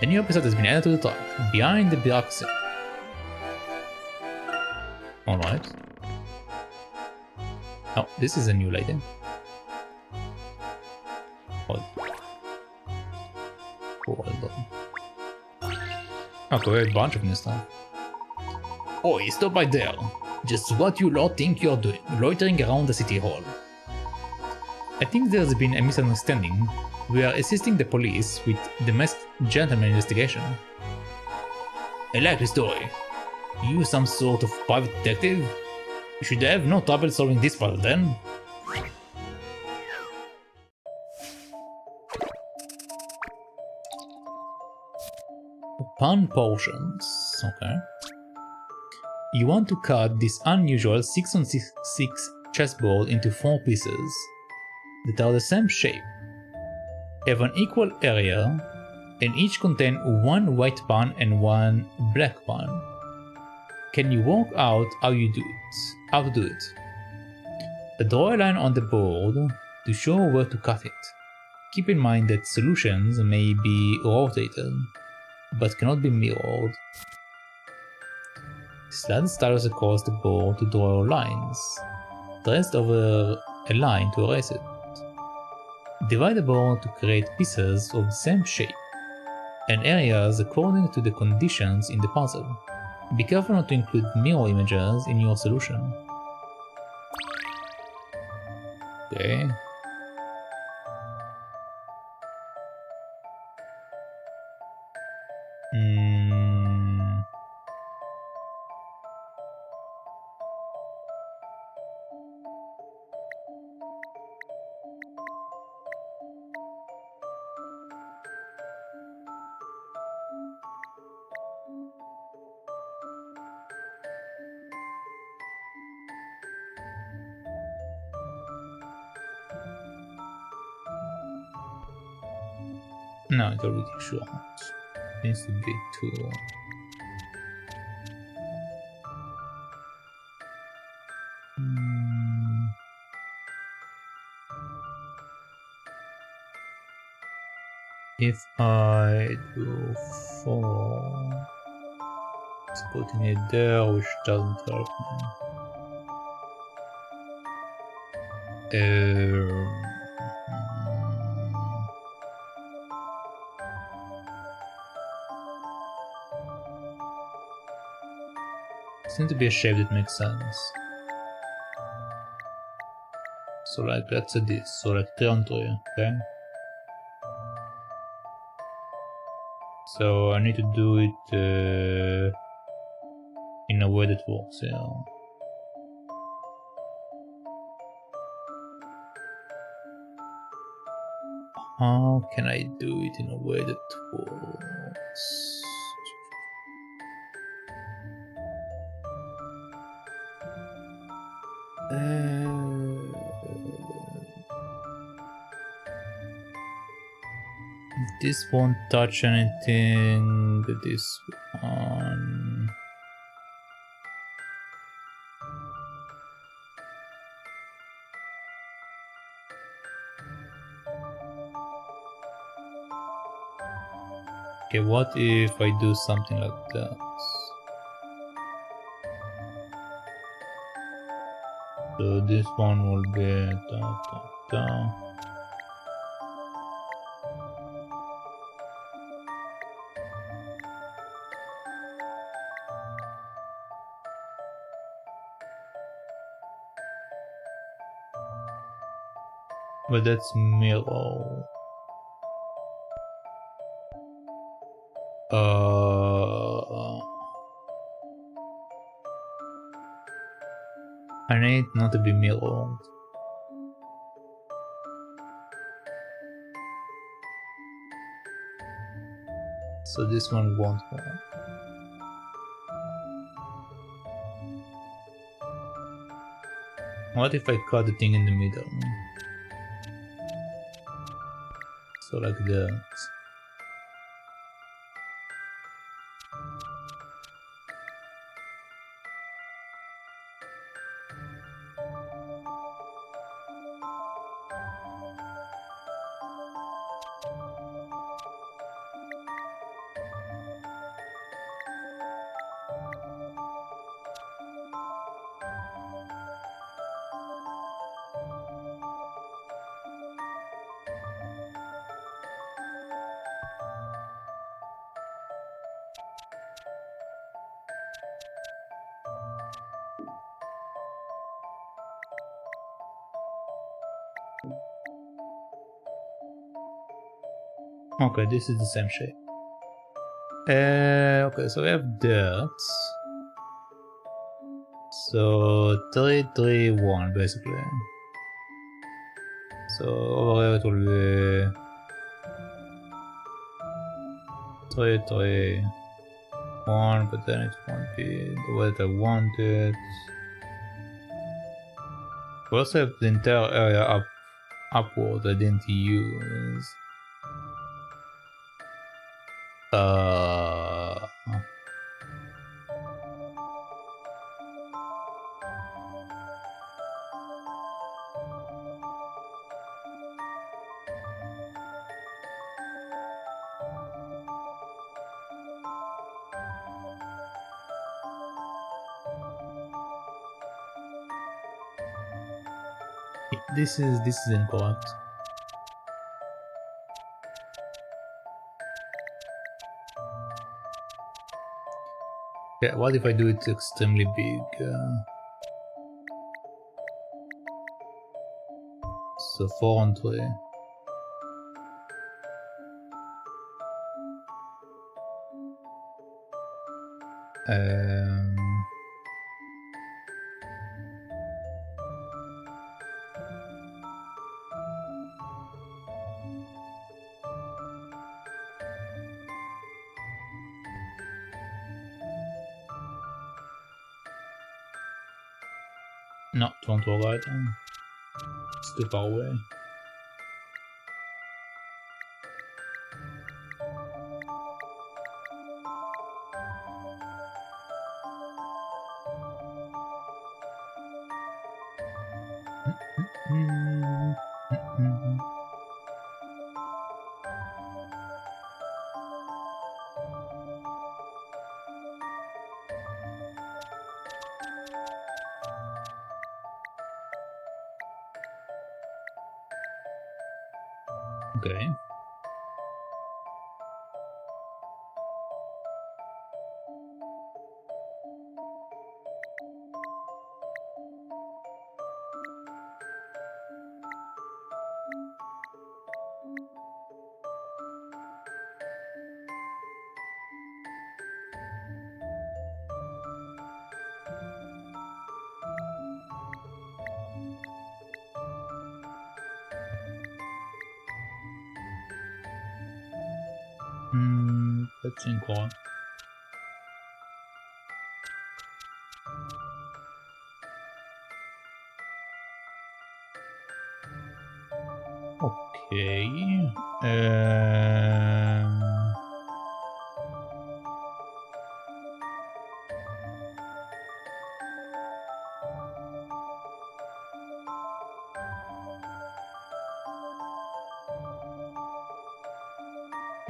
A new episode has been added to the track, Behind the Bureaucracy. Alright. Oh, this is a new lighting. Hold on. Okay, we have a bunch of new stuff. Oi, stop by there. Just what you lot think you're doing, loitering around the city hall. I think there's been a misunderstanding. We are assisting the police with the masked gentleman investigation. I like the story. You some sort of private detective? You should have no trouble solving this puzzle then. Pan portions. Okay. You want to cut this unusual 6-on-6 chessboard into 4 pieces that are the same shape, have an equal area, and each contain 1 white pawn and 1 black pawn. Can you work out how to do it? Draw a line on the board to show where to cut it. Keep in mind that solutions may be rotated, but cannot be mirrored. Slide the stylus across the board to draw lines. Rest over a line to erase it. Divide the board to create pieces of the same shape and areas according to the conditions in the puzzle. Be careful not to include mirror images in your solution. Okay. No, it already shows. Needs to be 2. If I do 4, it's putting it there, which doesn't help me. Seems to be a shape that makes sense. So like let's say this, so like 3 on 3, okay? So I need to do it in a way that works, yeah. How can I do it in a way that works? This won't touch anything. This one. Okay, what if I do something like that? So this one will be da. But that's mirror. I need not to be mirrored. So this one won't work. What if I cut the thing in the middle? So like that. Okay, this is the same shape. Okay, so we have that. So 3, 3, 1 basically. So over here it will be 3, 3, 1, but then it won't be the way that I want it. We also have the entire area upward I didn't use. This is incorrect. Yeah, what if I do it extremely big? So 4 and 3. No, don't work out. It's too far away. Okay. That's incorrect. Okay.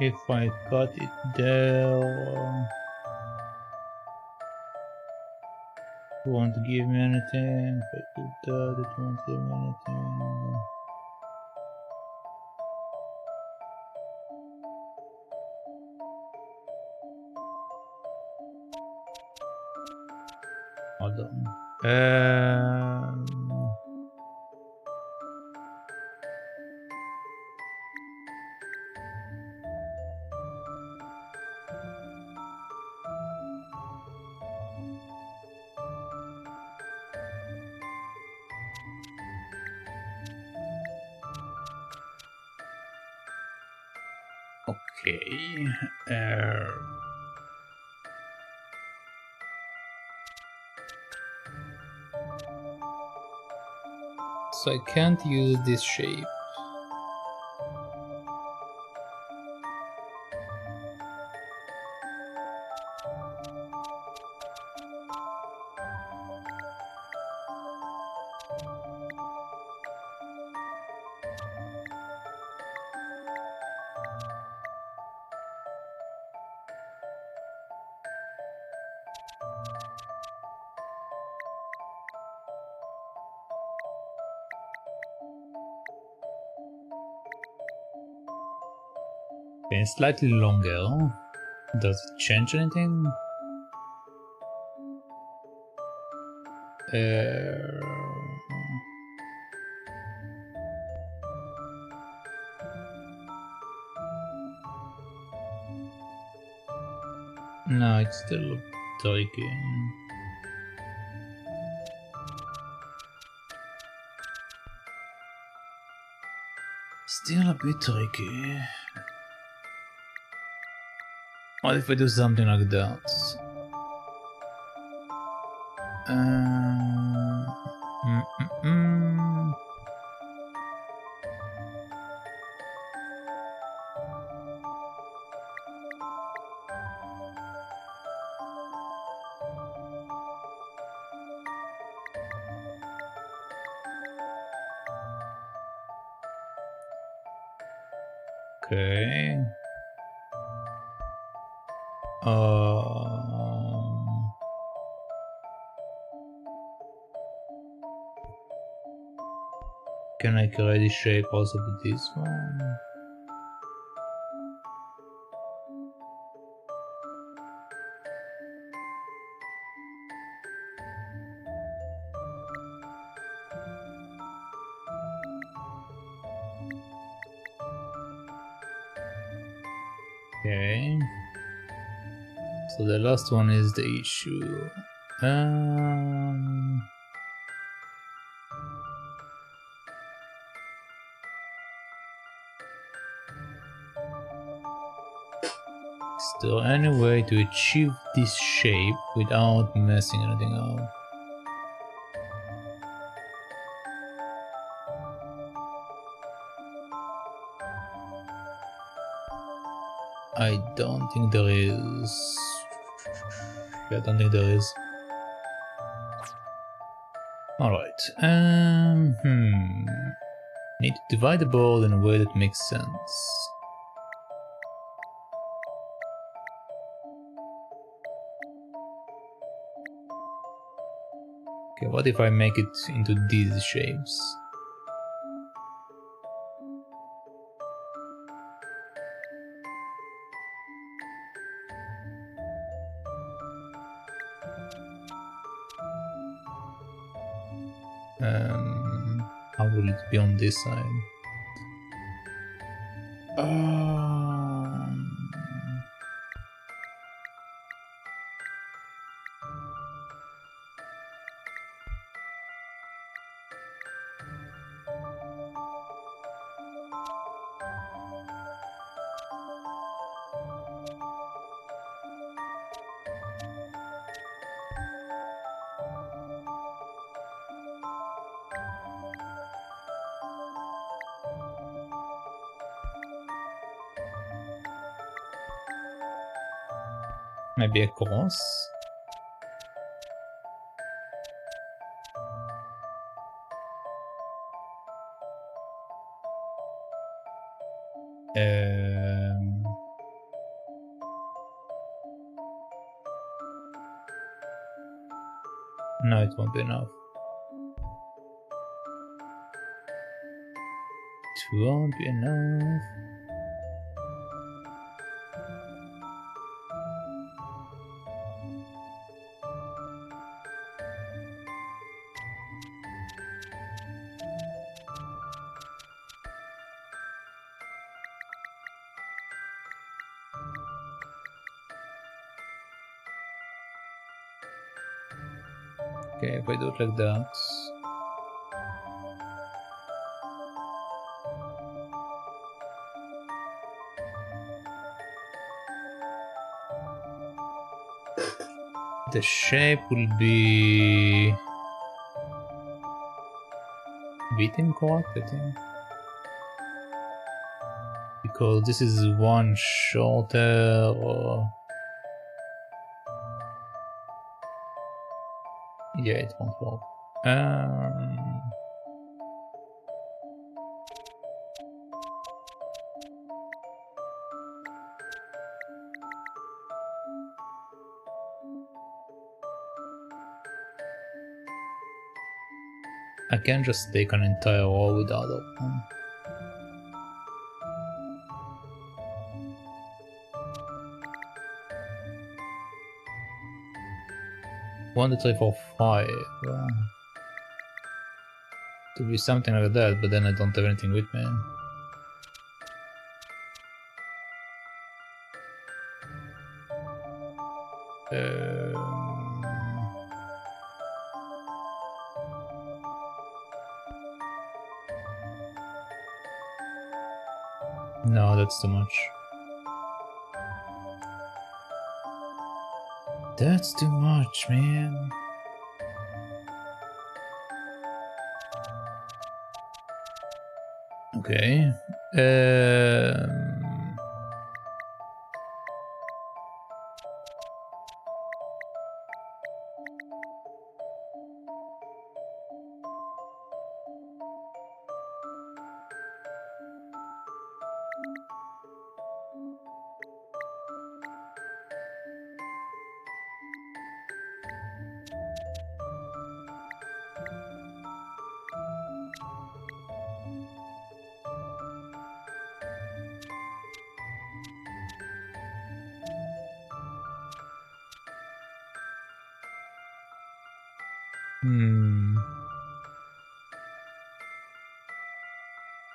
If I cut it there, it won't give me anything. If I do that, it won't give me anything. Hold on. Okay. So I can't use this shape. Okay, slightly longer. Does it change anything? No, it's still tricky. Still a bit tricky. What if I do something like that? Okay. Can I create this shape also with this one? Okay. So the last one is the issue. Is there any way to achieve this shape without messing anything up? I don't think there is. Yeah, I don't think there is. Alright. Need to divide the board in a way that makes sense. Okay, what if I make it into these shapes? How will it be on this side? Maybe a cross? No, it won't be enough. It won't be enough. Okay, if I do it like that. The shape will be beaten correct, I think. Because this is one shorter or... Yeah, it won't work. I can just take an entire row with the other one. 1, 2, 3, 4, 5. To be something like that, but then I don't have anything with me. No, that's too much. That's too much, man. Okay.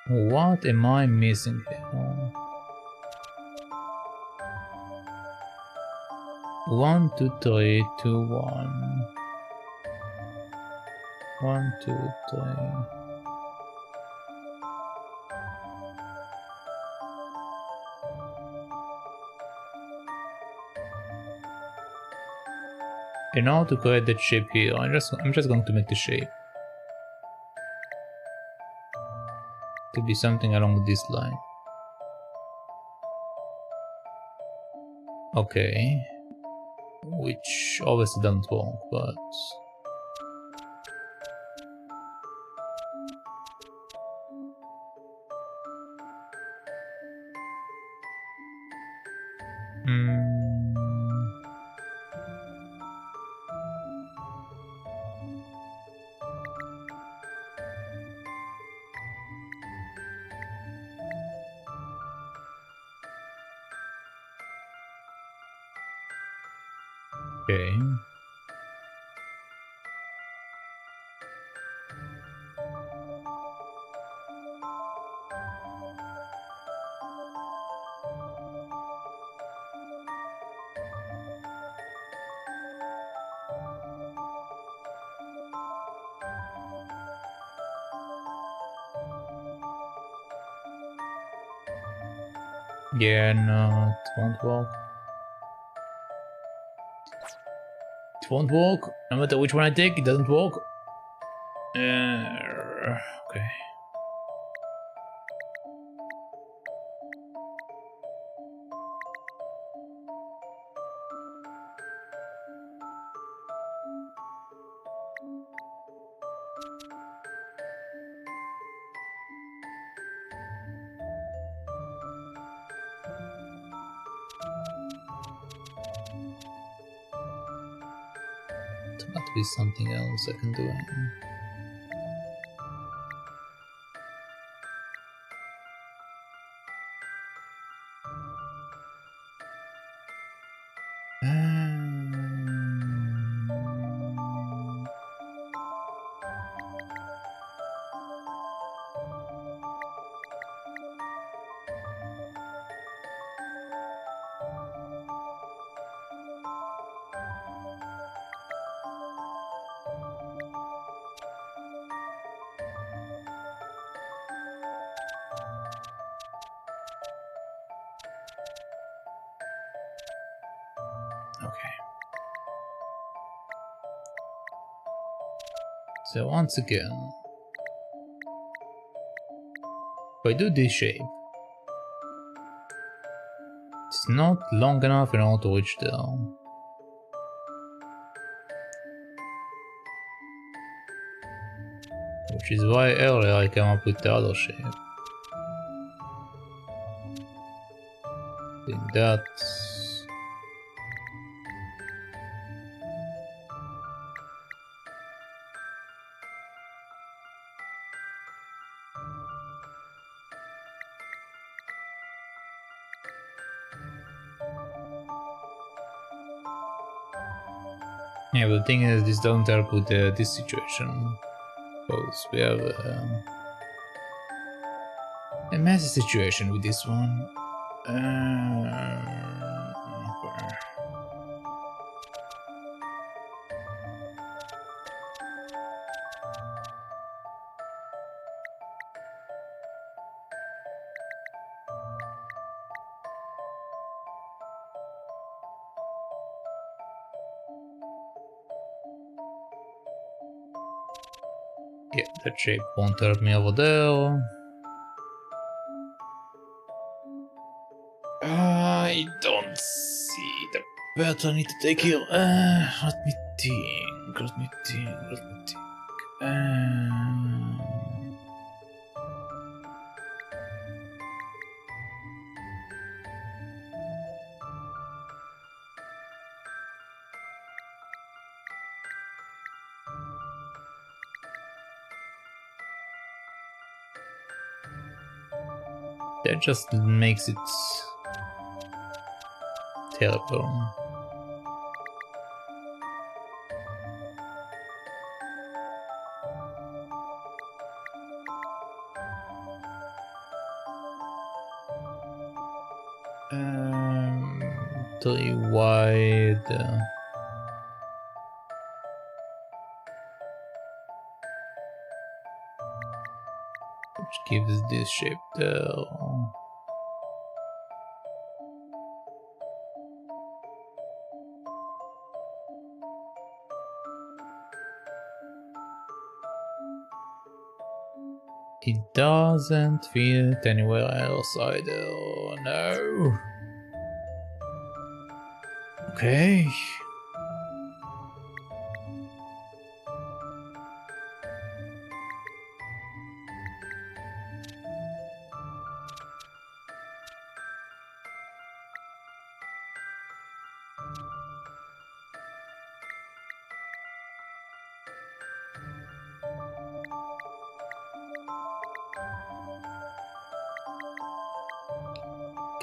What am I missing here? 1, 2, 3, 2, 1. 1, 2, 3. In order to create that shape here, I'm just going to make the shape to be something along this line. Okay, which obviously doesn't work, but okay. Yeah, no, it won't work. It won't work. No matter which one I take, it doesn't work. Okay. There must be something else I can do. Okay. So once again, if I do this shape, it's not long enough in order to reach there. Which is why earlier I came up with the other shape. I think that's... Yeah, but the thing is, this doesn't help with this situation, because we have a messy situation with this one. Okay. Yeah, that shape won't help me over there. I don't see the pattern I need to take here. Let me think. That just makes it terrible. Three wide. Which gives this shape there. It doesn't fit anywhere else either. No. Okay.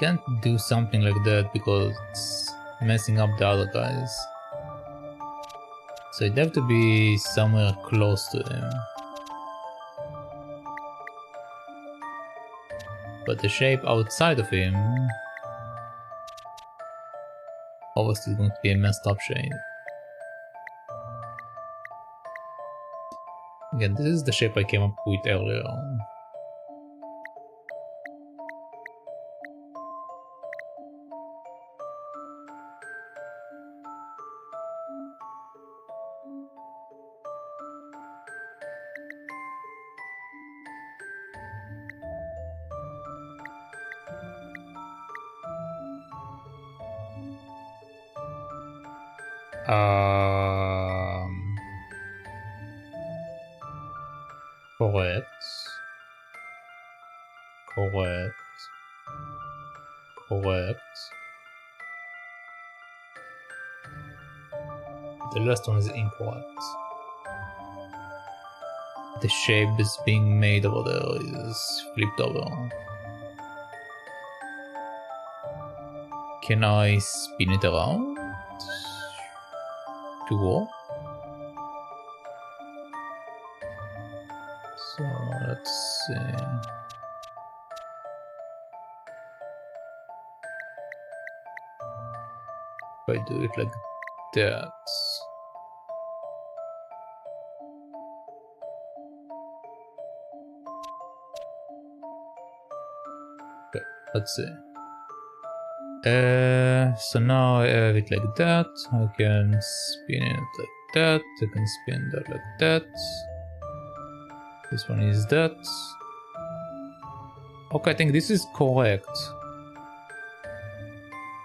Can't do something like that because it's messing up the other guys. So it'd have to be somewhere close to him. But the shape outside of him obviously is going to be a messed up shape. Again, this is the shape I came up with earlier on. Correct. Correct. Correct. The last one is incorrect. The shape is being made over there is flipped over. Can I spin it around to work? So let's see. If I do it like that. Okay, let's see. So now I have it like that. I can spin it like that. I can spin that like that. This one is that. Okay, I think this is correct.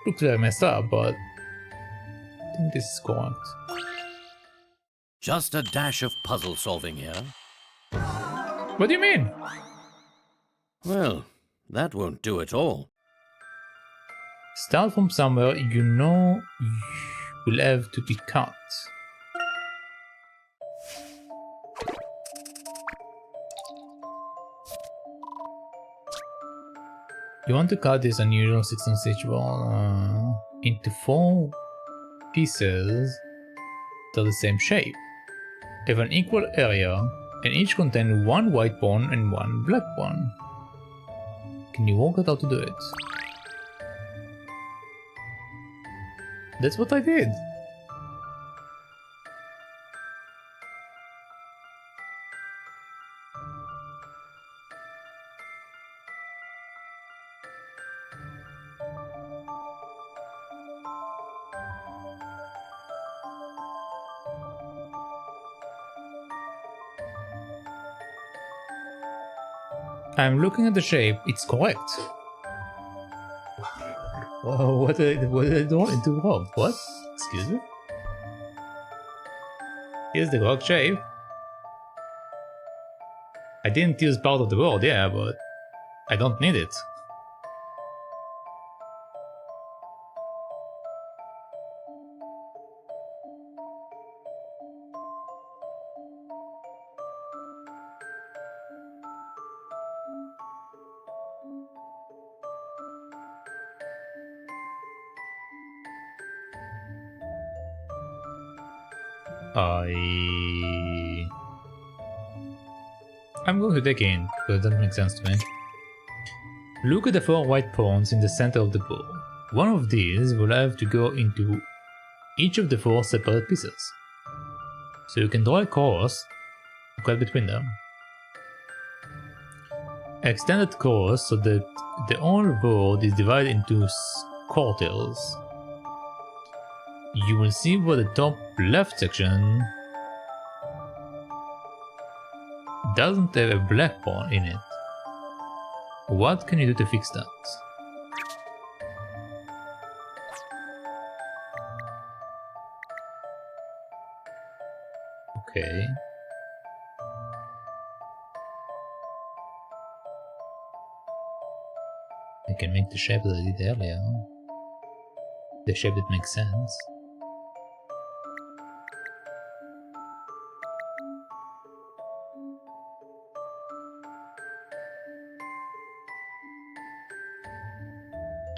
Looks like I messed up, but I think this is correct. Just a dash of puzzle solving here. What do you mean? Well, that won't do at all. Start from somewhere you know will have to be cut. You want to cut this unusual 16-stitch wall into 4 pieces that are the same shape, have an equal area, and each contain 1 white pawn and 1 black pawn. Can you work out how to do it? That's what I did. I'm looking at the shape, it's correct. Whoa, what did I do wrong? What? Excuse me? Here's the correct shape. I didn't use part of the word, yeah, but I don't need it. I'm going to take in, because it doesn't make sense to me. Look at the 4 white pawns in the center of the board. One of these will have to go into each of the 4 separate pieces. So you can draw a course to cut between them. Extend that course so that the whole board is divided into quarters. You will see where the top left section doesn't have a black pawn in it. What can you do to fix that? Okay. I can make the shape that I did earlier. The shape that makes sense.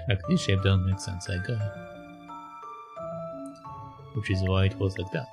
Like this shape doesn't make sense, I agree. Which is why it was like that.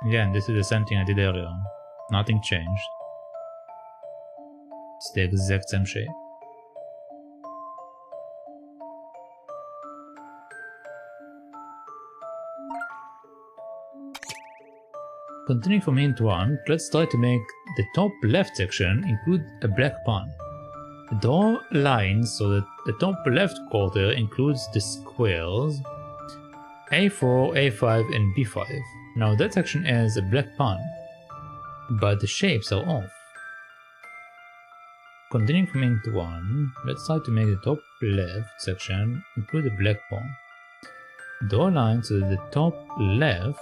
Again, this is the same thing I did earlier. Nothing changed. It's the exact same shape. Continuing from hint 1, let's try to make the top left section include a black pawn. Draw lines so that the top left quarter includes the squares A4, A5 and B5. Now that section has a black pawn, but the shapes are off. Continuing from hint 1, let's try to make the top left section include a black pawn. Draw a line so that the top left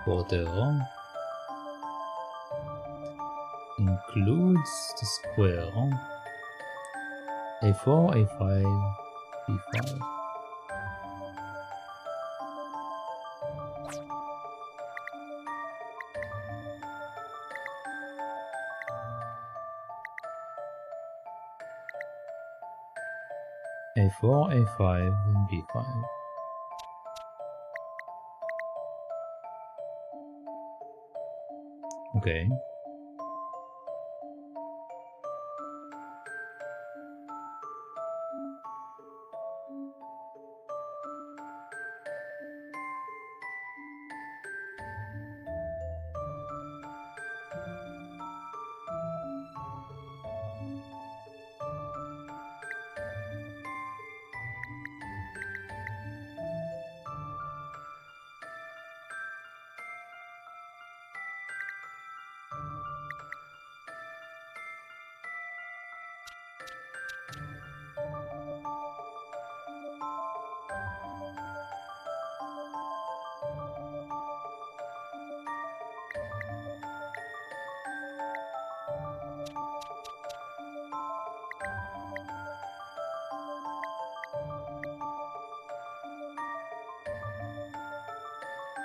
quarter includes the square A4, A5, B5. A4, A5, and B5. Okay.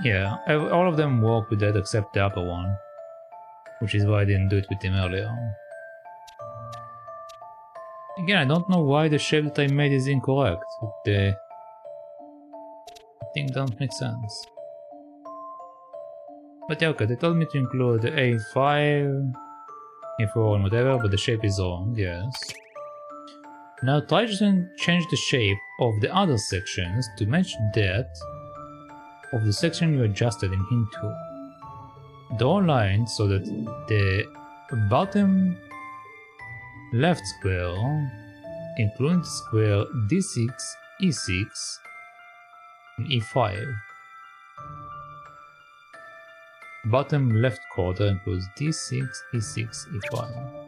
Yeah, all of them work with that except the upper one, which is why I didn't do it with him earlier. Again, I don't know why the shape that I made is incorrect. The thing don't make sense. But yeah, okay, they told me to include A5, A4 and whatever, but the shape is wrong, yes. Now try to change the shape of the other sections to match that of the section you adjusted in hint 2. Draw lines so that the bottom left square, including the square D6, E6, and E5. Bottom left quarter includes D6, E6, E5.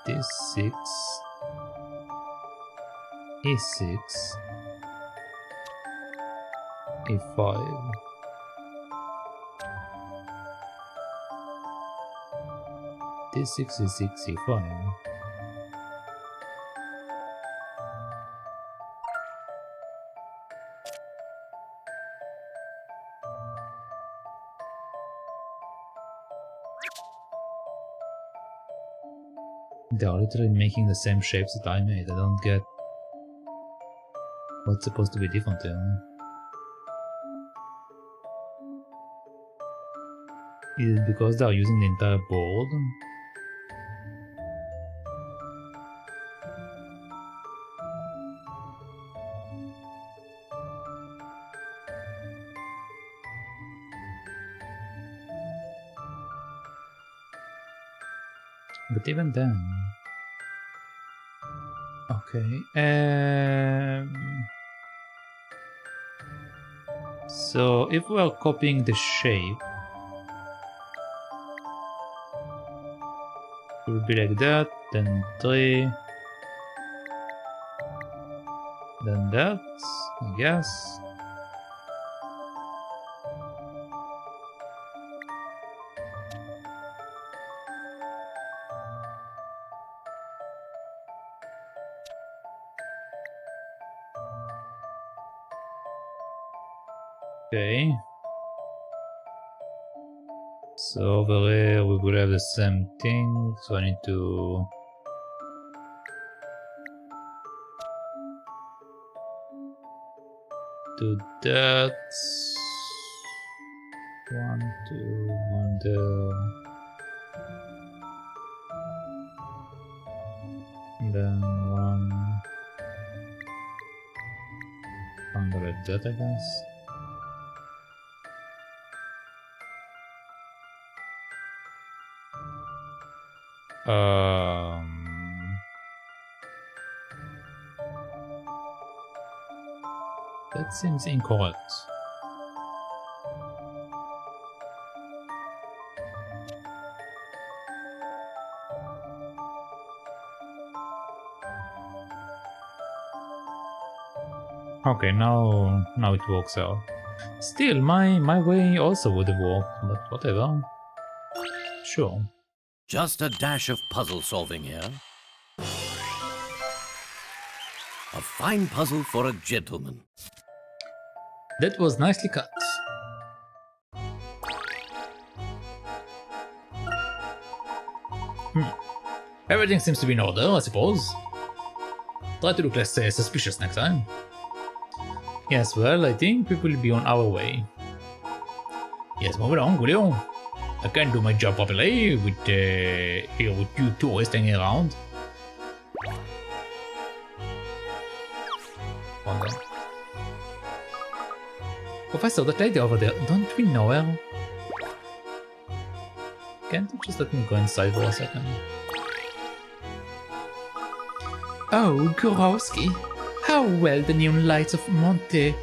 D6, E6, E5. D6, E6, E5. They are literally making the same shapes that I made. I don't get what's supposed to be different here. Is it because they are using the entire board? But even then... Okay, so if we are copying the shape, it will be like that, then 3, then that, I guess. Okay. So over here we will have the same thing, so I need to do that. 1, 2, 1 there. Then 1. Under like that, I guess. That seems incorrect. Okay, now it works out. Still, my way also would have worked, but whatever. Sure. Just a dash of puzzle solving here. A fine puzzle for a gentleman. That was nicely cut. Everything seems to be in order, I suppose. Try to look less suspicious next time. Yes, well, I think we will be on our way. Yes, move along, will you? I can't do my job properly with here with you tourists hanging around. Wonder. Professor, that lady over there, don't we know her? Can't you just let me go inside for a second? Oh, Gorowski, how well the neon lights of Monte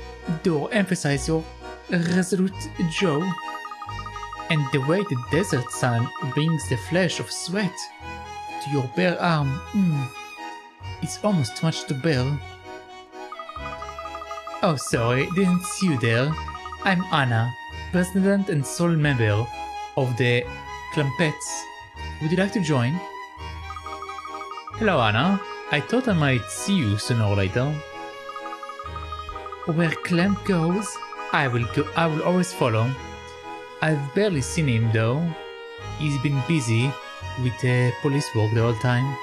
do emphasize your resolute jaw. And the way the desert sun brings the flash of sweat to your bare arm, it's almost too much to bear. Oh, sorry, didn't see you there. I'm Anna, president and sole member of the Clampets. Would you like to join? Hello, Anna. I thought I might see you sooner or later. Where Clamp goes, I will always follow. I've barely seen him though. he's been busy with police work the whole time.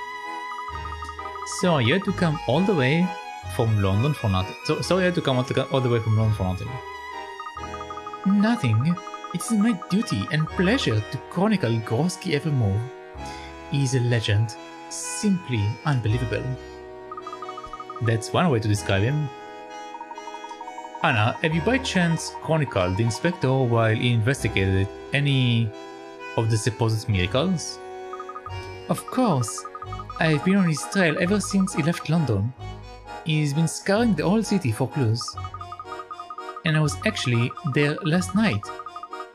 So you had to come all the way from London for nothing. So you had to come all the way from London for nothing. Nothing. It is my duty and pleasure to chronicle Groski evermore. He is a legend. Simply unbelievable. That's one way to describe him. Anna, have you by chance chronicled the inspector while he investigated any of the supposed miracles? Of course. I've been on his trail ever since he left London. He's been scouring the whole city for clues. And I was actually there last night.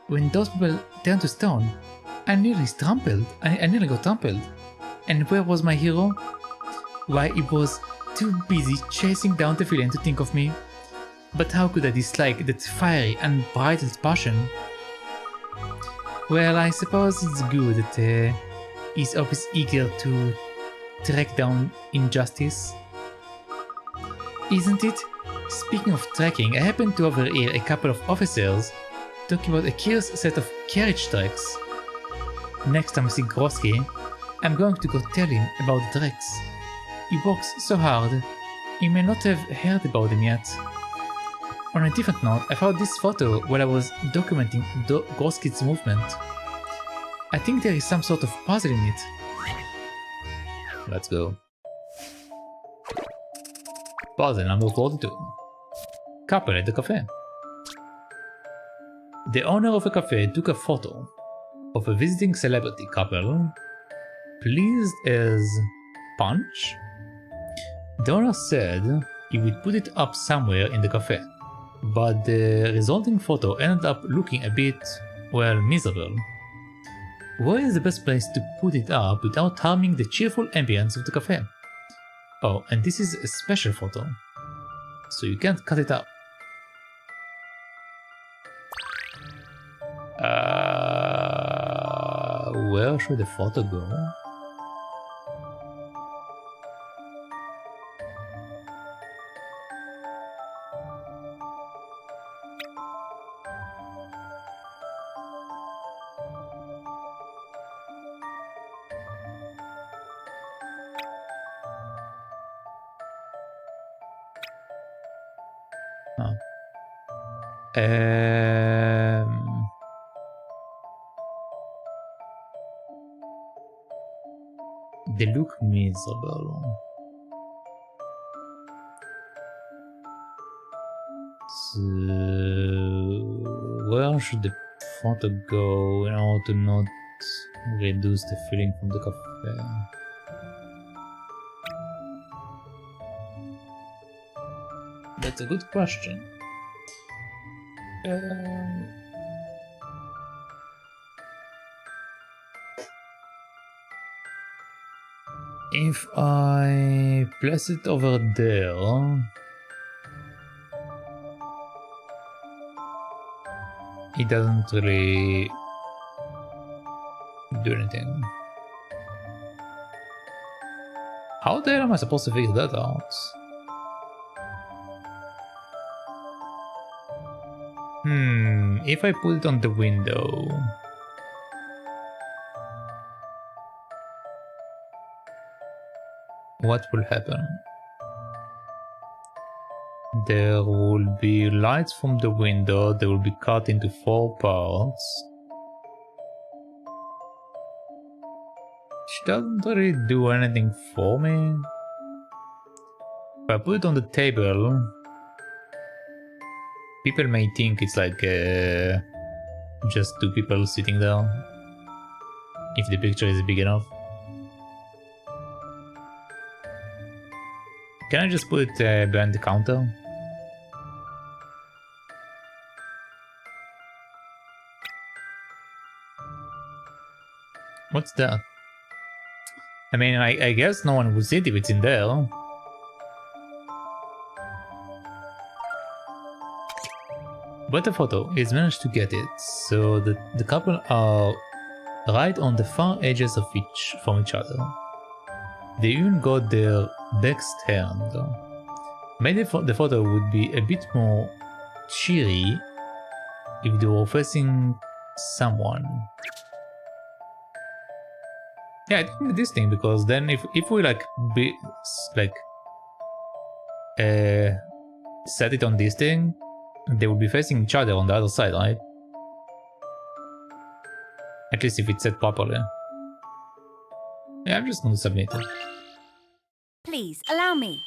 When those people turned to stone, I nearly got trampled. And where was my hero? Why, he was too busy chasing down the villain to think of me. But how could I dislike that fiery, unbridled passion? Well, I suppose it's good that he's always eager to track down injustice. Isn't it? Speaking of tracking, I happened to overhear a couple of officers talking about a curious set of carriage tracks. Next time I see Groski, I'm going to go tell him about the tracks. He works so hard, he may not have heard about them yet. On a different note, I found this photo while I was documenting Groski's movement. I think there is some sort of puzzle in it. Let's go. Puzzle number 42. Couple at the cafe. The owner of a cafe took a photo of a visiting celebrity couple, pleased as punch. The owner said he would put it up somewhere in the cafe, but the resulting photo ended up looking a bit, well, miserable. Where is the best place to put it up without harming the cheerful ambience of the cafe? Oh, and this is a special photo, so you can't cut it up. Where should the photo go? They look miserable. So, where should the photo go in order to not reduce the feeling from the cafe? That's a good question. If I place it over there, it doesn't really do anything. How the hell am I supposed to figure that out? If I put it on the window, what will happen? There will be lights from the window, they will be cut into 4 parts. She doesn't really do anything for me. If I put it on the table, people may think it's like just 2 people sitting there, if the picture is big enough. Can I just put it behind the counter? What's that? I mean, I guess no one will see it if it's in there. But the photo is managed to get it, so that the couple are right on the far edges of from each other. They even got their backs turned. Maybe the photo would be a bit more cheery if they were facing someone. Yeah, I think this thing, because then if we like set it on this thing, they will be facing each other on the other side, right? At least if it's set properly. Yeah, I'm just gonna submit it. Please, allow me.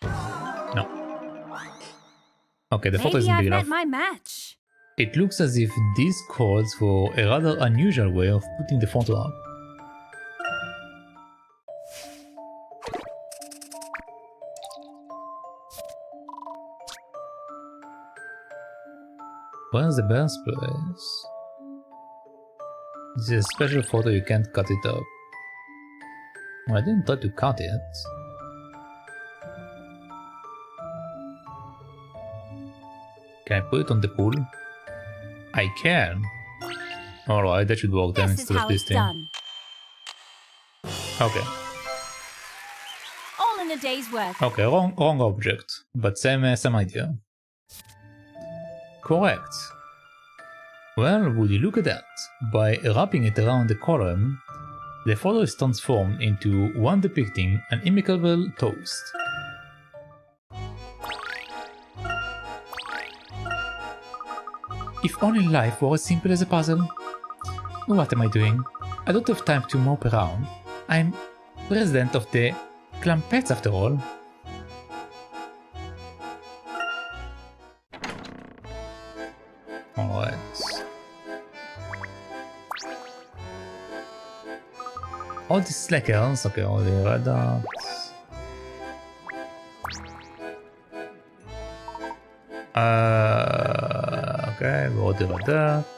No. Okay, the photo Maybe isn't I've big met enough. my match. It looks as if this calls for a rather unusual way of putting the photo up. Where's the birthplace? This is a special photo, you can't cut it up. Well, I didn't try to cut it. Can I put it on the pool? I can. Alright, that should work then This is instead how of this it's thing. done. Okay. All in a day's work. Okay, wrong object, but same idea. Correct. Well, would you look at that? By wrapping it around the column, the photo is transformed into one depicting an amicable toast. If only life were as simple as a puzzle. What am I doing? I don't have time to mope around. I'm president of the Clampets after all. Alright. All these slackers, okay, all the red dots. Okay, we'll do red dots.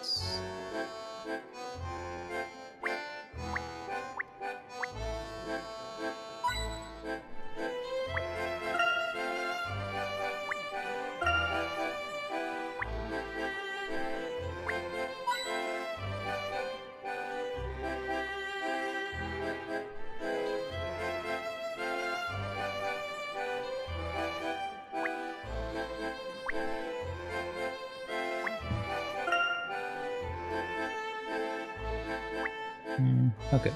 Okay.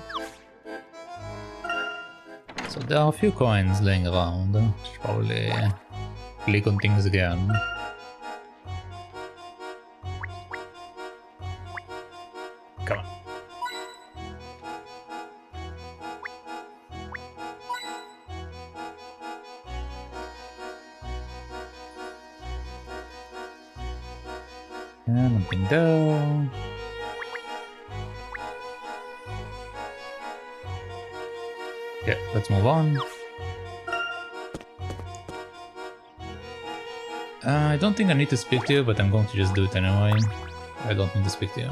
So there are a few coins laying around. Should probably click on things again. Come on. And nothing down. Okay, let's move on. I don't think I need to speak to you, but I'm going to just do it anyway. I don't need to speak to you.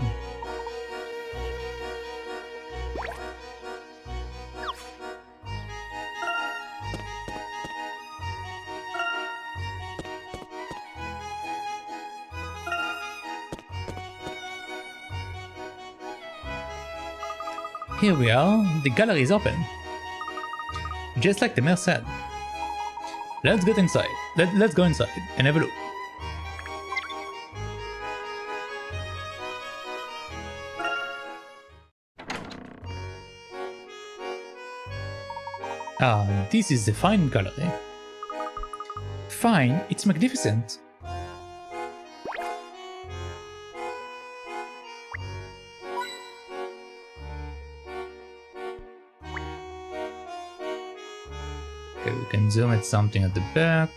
Here we are, the gallery is open. Just like the mayor said. Let's get inside. Let's go inside and have a look. Ah, this is the fine gallery. Fine, it's magnificent. Okay, we can zoom at something at the back.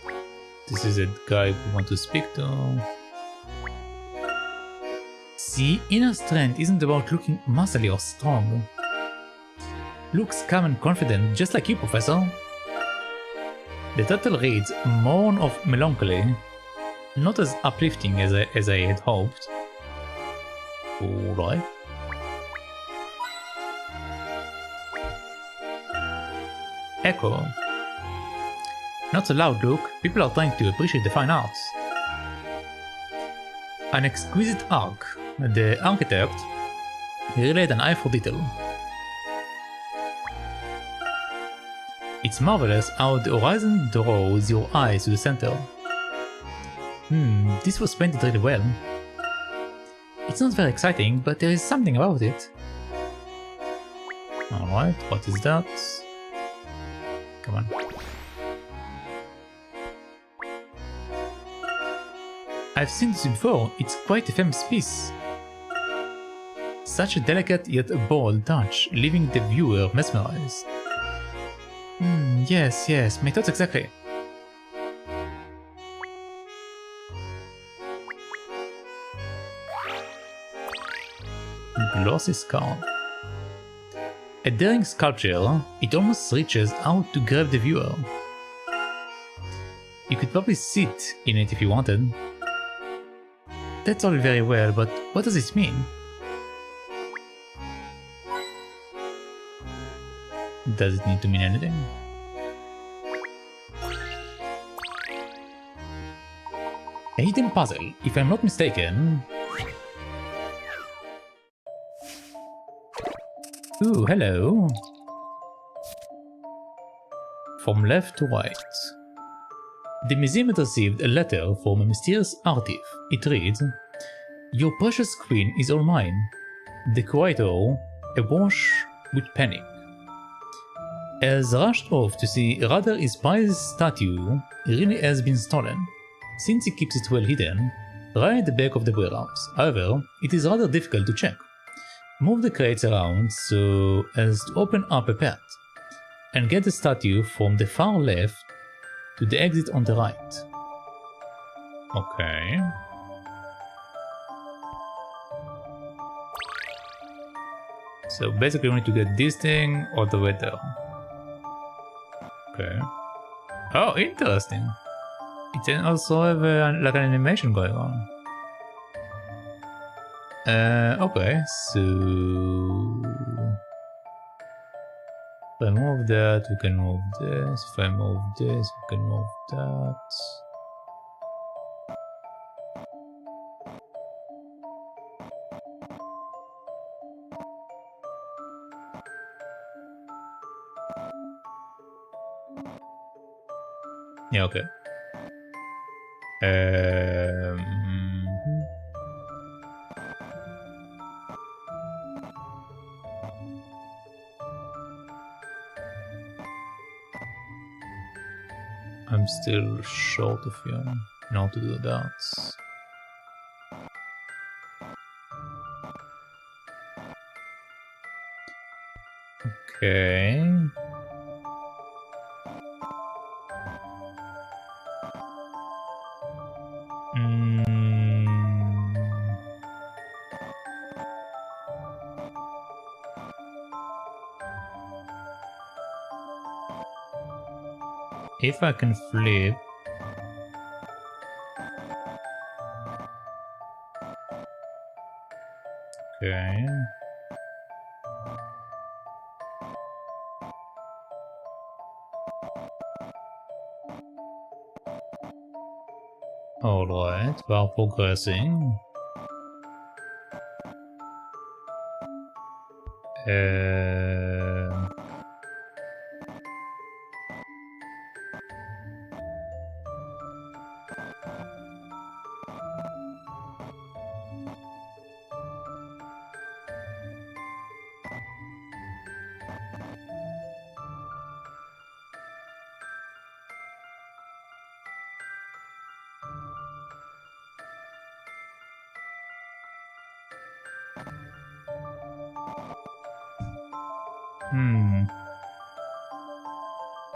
This is a guy we want to speak to. See, inner strength isn't about looking muscly or strong. Looks calm and confident, just like you, Professor. The title reads Mourn of Melancholy. Not as uplifting as I had hoped. Alright. Echo. Not so loud, look. People are trying to appreciate the fine arts. An exquisite arc. The architect really had an eye for detail. It's marvelous how the horizon draws your eyes to the center. This was painted really well. It's not very exciting, but there is something about it. Alright, what is that? Come on. I've seen this before, it's quite a famous piece. Such a delicate yet bold touch, leaving the viewer mesmerized. Yes, my thoughts exactly. Glossy skull. A daring sculpture, it almost reaches out to grab the viewer. You could probably sit in it if you wanted. That's all very well, but what does this mean? Does it need to mean anything? A hidden puzzle, if I'm not mistaken. Ooh, hello. From left to right. The museum had received a letter from a mysterious artif. It reads, "Your precious queen is all mine." The curator, awash with panic, has rushed off to see whether his prized statue really has been stolen, since he keeps it well hidden, right at the back of the warehouse. However, it is rather difficult to check. Move the crates around so as to open up a path, and get the statue from the far left to the exit on the right. Okay. So basically we need to get this thing all the way there. Okay. Oh, interesting. It can also have like an animation going on. Okay, so if I move that, we can move this. If I move this, we can move that. Yeah, okay. I'm still short of you in order to do that. Okay. If I can flip. Okay. Alright, while progressing.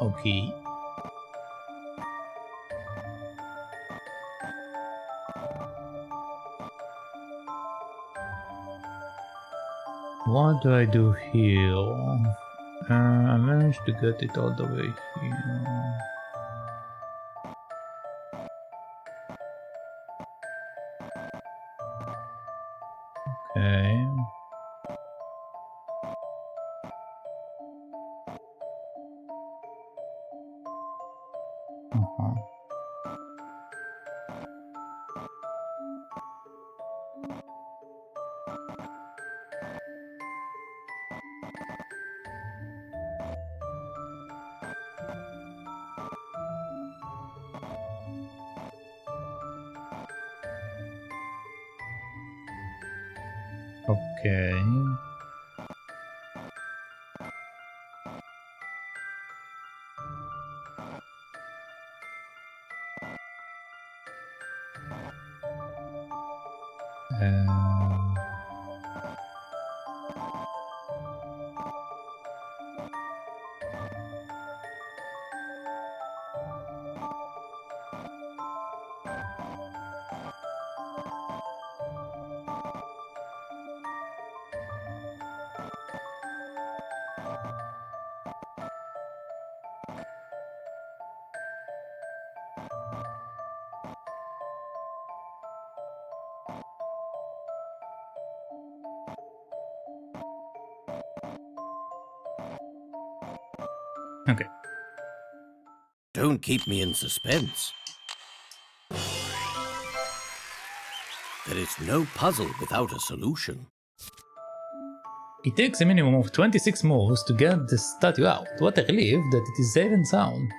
Okay. What do I do here? I managed to get it all the way here. Okay. Okay. Okay. Don't keep me in suspense. There is no puzzle without a solution. It takes a minimum of 26 moves to get the statue out. What a relief that it is safe and sound.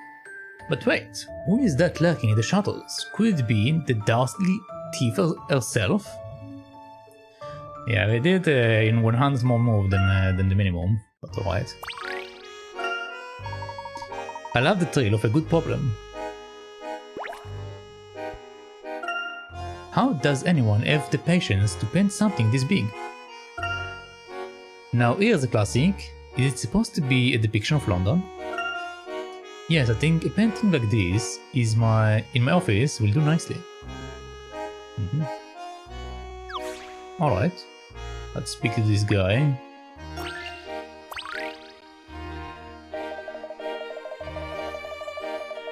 But wait, who is that lurking in the shadows? Could it be the dastardly thief herself? Yeah, we did in 100 more moves than the minimum, but alright. I love the thrill of a good problem. How does anyone have the patience to paint something this big? Now here's a classic. Is it supposed to be a depiction of London? Yes, I think a painting like this is in my office will do nicely. Alright, let's speak to this guy.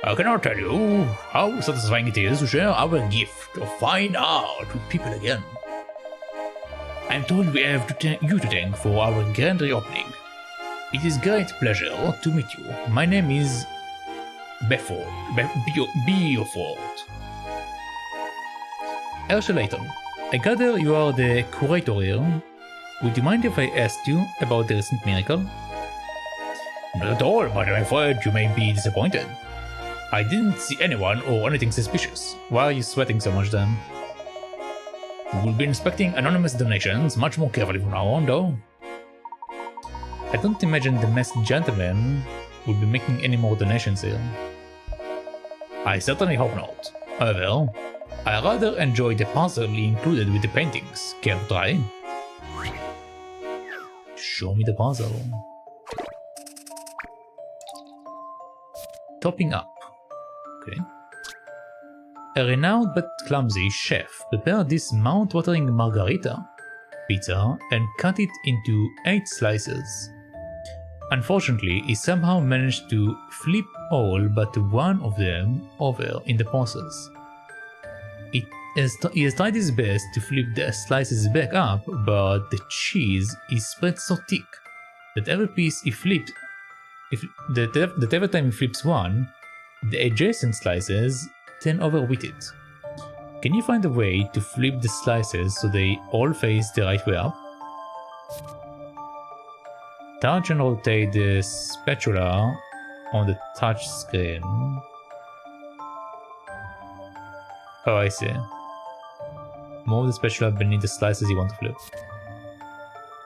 I cannot tell you how satisfying it is to share our gift of fine art with people again. I'm told we have you to thank for our grand reopening. It is great pleasure to meet you. My name is Beaufort. Professor Layton, I gather you are the curator here. Would you mind if I asked you about the recent miracle? Not at all, but I'm afraid you may be disappointed. I didn't see anyone or anything suspicious. Why are you sweating so much then? We'll be inspecting anonymous donations much more carefully from now on, though. I don't imagine the masked gentleman will be making any more donations here. I certainly hope not. However, I rather enjoy the puzzle included with the paintings. Care to try? Show me the puzzle. Topping up. Okay. A renowned but clumsy chef prepared this mouth-watering margarita pizza and cut it into 8 slices. Unfortunately, he somehow managed to flip all but one of them over in the process. He has tried his best to flip the slices back up, but the cheese is spread so thick that every piece he flipped, that every time he flips one, the adjacent slices turn over with it. Can you find a way to flip the slices so they all face the right way up? Touch and rotate the spatula on the touch screen. Oh, I see. Move the spatula beneath the slices you want to flip.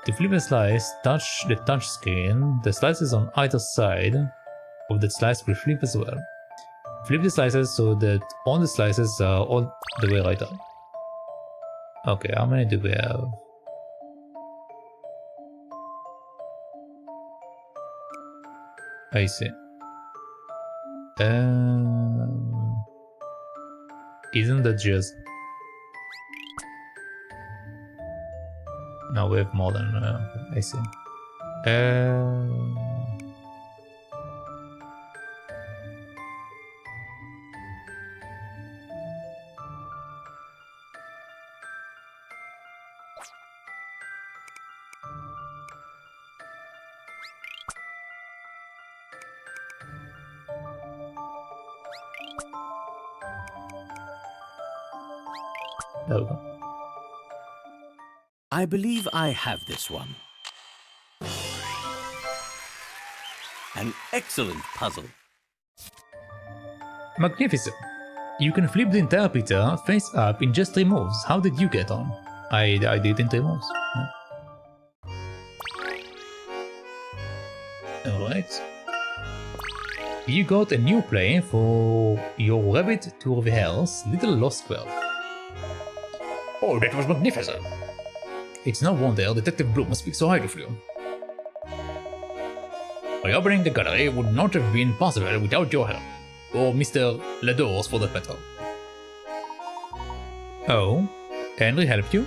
To flip a slice, touch the touch screen. The slices on either side of the slice will flip as well. Flip the slices so that all the slices are all the way right up. Okay, how many do we have? I see. Isn't that just... No, we have more than... I see. There we go. I believe I have this one. An excellent puzzle. Magnificent! You can flip the entire pizza face up in just 3 moves. How did you get on? I did it in 3 moves. Yeah. Alright. You got a new play for your rabbit to rehearse Little Lost Girl. Oh, that was magnificent. It's no wonder Detective Bloom speaks so highly of you. Reopening the gallery would not have been possible without your help, or Mr. Lador's for that matter. Oh, Henry helped you?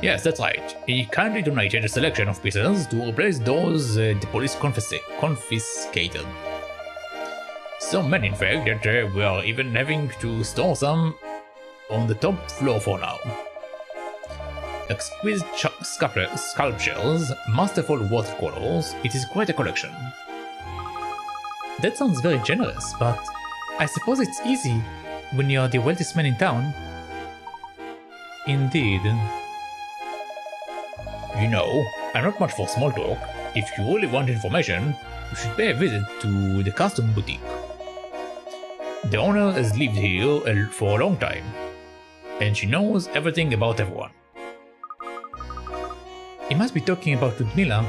Yes, that's right. He kindly donated a selection of pieces to replace those the police confiscated. So many, in fact, that we are even having to store some on the top floor for now. Exquisite sculptures, masterful watercolors, it is quite a collection. That sounds very generous, but I suppose it's easy when you're the wealthiest man in town. Indeed. You know, I'm not much for small talk. If you really want information, you should pay a visit to the custom boutique. The owner has lived here for a long time, and she knows everything about everyone. He must be talking about Ludmilla.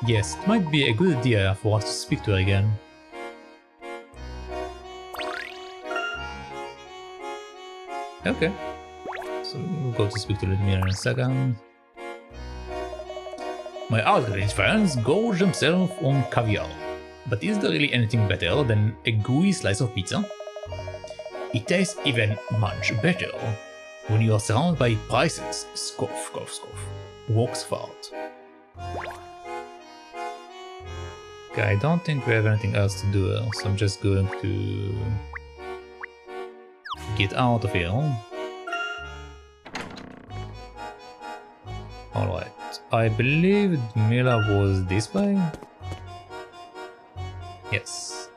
Yes, it might be a good idea for us to speak to her again. Okay. So we'll go to speak to Ludmilla in a second. My outraged fans gorge themselves on caviar. But is there really anything better than a gooey slice of pizza? It tastes even much better when you are surrounded by prices. Scoff, scoff, scoff. Walks fart. Okay, I don't think we have anything else to do, so I'm just going to get out of here. Alright, I believe Mila was this way? Yes.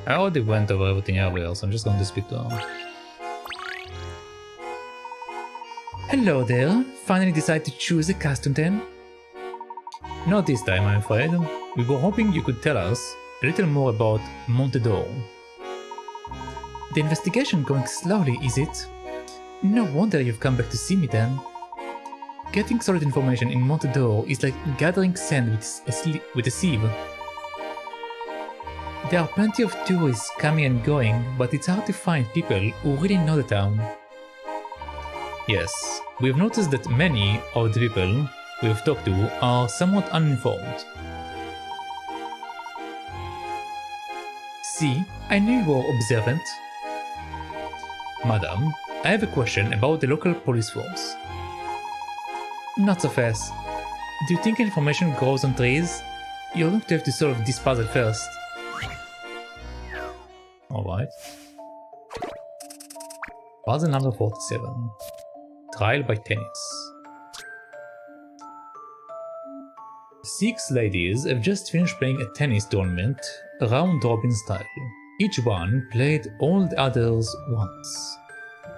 I already went over everything earlier, so I'm just going to speak to her. Hello there, finally decided to choose a costume then? Not this time, I'm afraid. We were hoping you could tell us a little more about Monte. The investigation going slowly, is it? No wonder you've come back to see me then. Getting solid information in Monte is like gathering sand with a sieve. There are plenty of tourists coming and going, but it's hard to find people who really know the town. Yes, we've noticed that many of the people we've talked to are somewhat uninformed. See, I knew you were observant. Madam, I have a question about the local police force. Not so fast. Do you think information grows on trees? You're going to have to solve this puzzle first. Alright. Puzzle number 47. Trial by tennis. 6 ladies have just finished playing a tennis tournament, round-robin style. Each one played all the others once.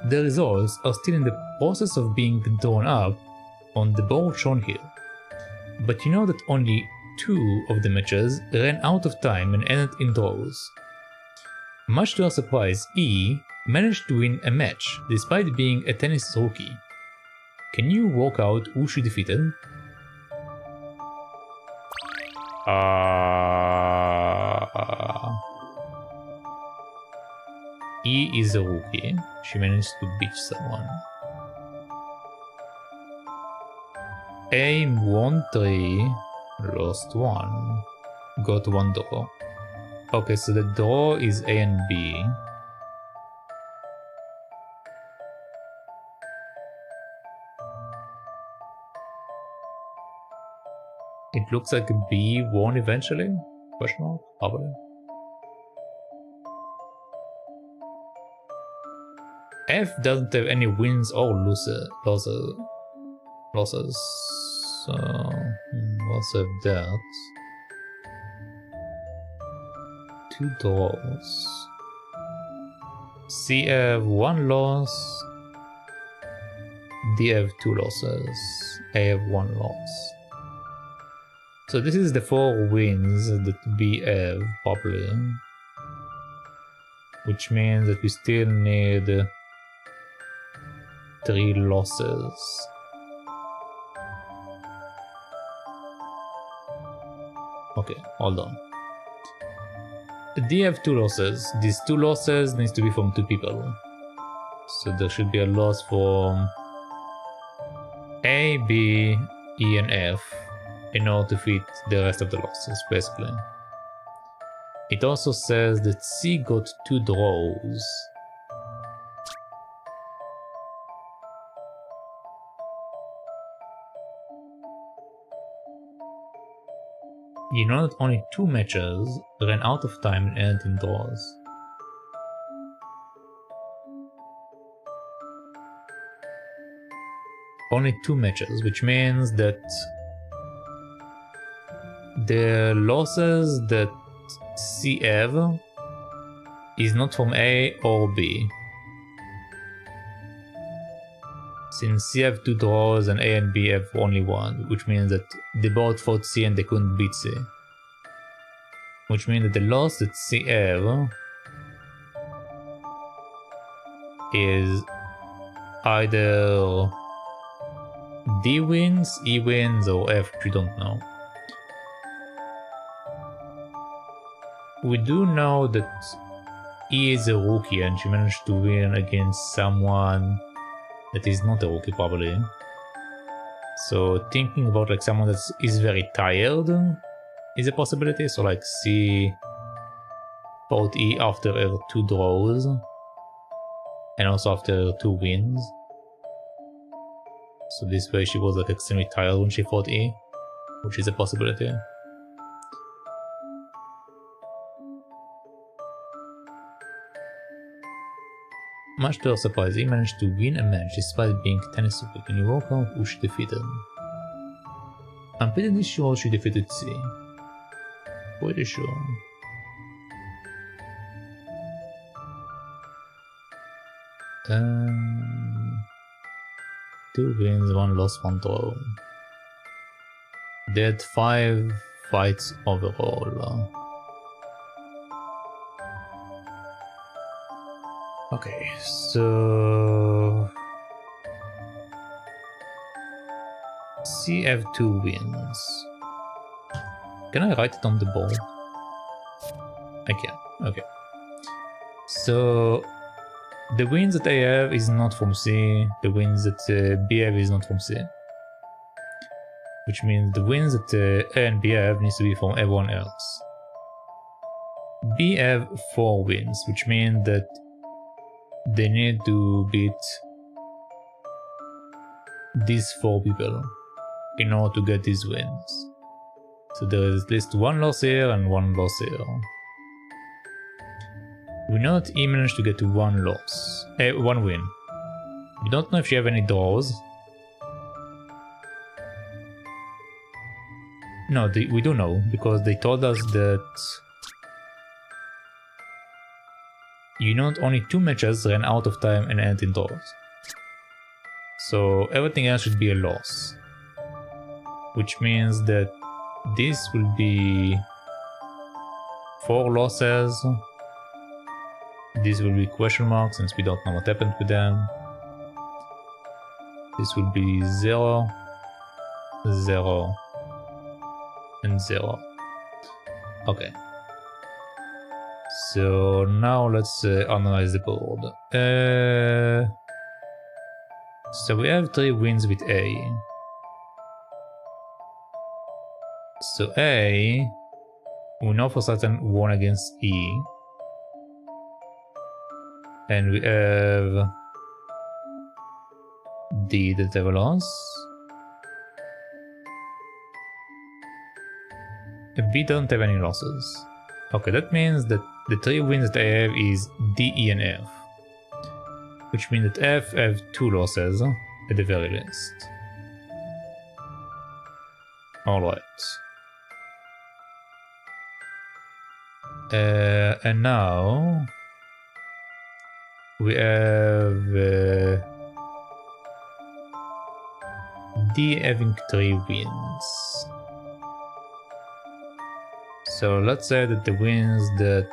The results are still in the process of being drawn up on the board shown here. But you know that only 2 of the matches ran out of time and ended in draws. Much to our surprise, E managed to win a match despite being a tennis rookie. Can you work out who she defeated? E is a rookie. She managed to beat someone. A won 3, lost 1, got 1 draw. Okay, so the draw is A and B. It looks like B won eventually? Question mark? Probably. F doesn't have any wins or losses. So let's have that. 2 draws. C have 1 loss. D have 2 losses. A have 1 loss. So this is the 4 wins that B have, probably. Which means that we still need 3 losses. Okay, hold on. D have 2 losses. These 2 losses needs to be from 2 people. So there should be a loss from A, B, E, and F in order to fit the rest of the losses, basically. It also says that C got 2 draws. You know that only 2 matches ran out of time and ended in draws. Only 2 matches, which means that the losses that C have is not from A or B. Since C have 2 draws and A and B have only 1, which means that they both fought C and they couldn't beat C. Which means that the loss that C have is either D wins, E wins, or F, which we don't know. We do know that E is a rookie and she managed to win against someone that is not a rookie, probably. So thinking about like someone that is very tired is a possibility. So like C fought E after her 2 draws and also after her 2 wins. So this way she was like extremely tired when she fought E, which is a possibility. Much to our surprise, he managed to win a match despite being tennis weak. Can you work out who she defeated? I'm pretty sure she defeated C. Pretty sure. Two wins, 1 loss, 1 draw. They had 5 fights overall. Okay, so C have 2 wins. Can I write it on the board? I can. Okay. So the wins that I have is not from C. The wins that B have is not from C. Which means the wins that A and B have needs to be from everyone else. B have 4 wins, which means that they need to beat these 4 people in order to get these wins. So there is at least 1 loss here and 1 loss here. We know that he managed to get to 1 loss, 1 win. We don't know if she have any draws. No, we do know, because they told us that you know that only 2 matches ran out of time and ended in draws. So everything else should be a loss. Which means that this will be 4 losses. This will be question marks since we don't know what happened with them. This will be 0, 0, and 0. Okay. So now let's analyze the board. So we have 3 wins with A. So A, we know for certain won against E. And we have D that have a loss. B don't have any losses. Okay, that means that the 3 wins that I have is D, E, and F. Which means that F have 2 losses at the very least. Alright. And now we have D having 3 wins. So let's say that the wins that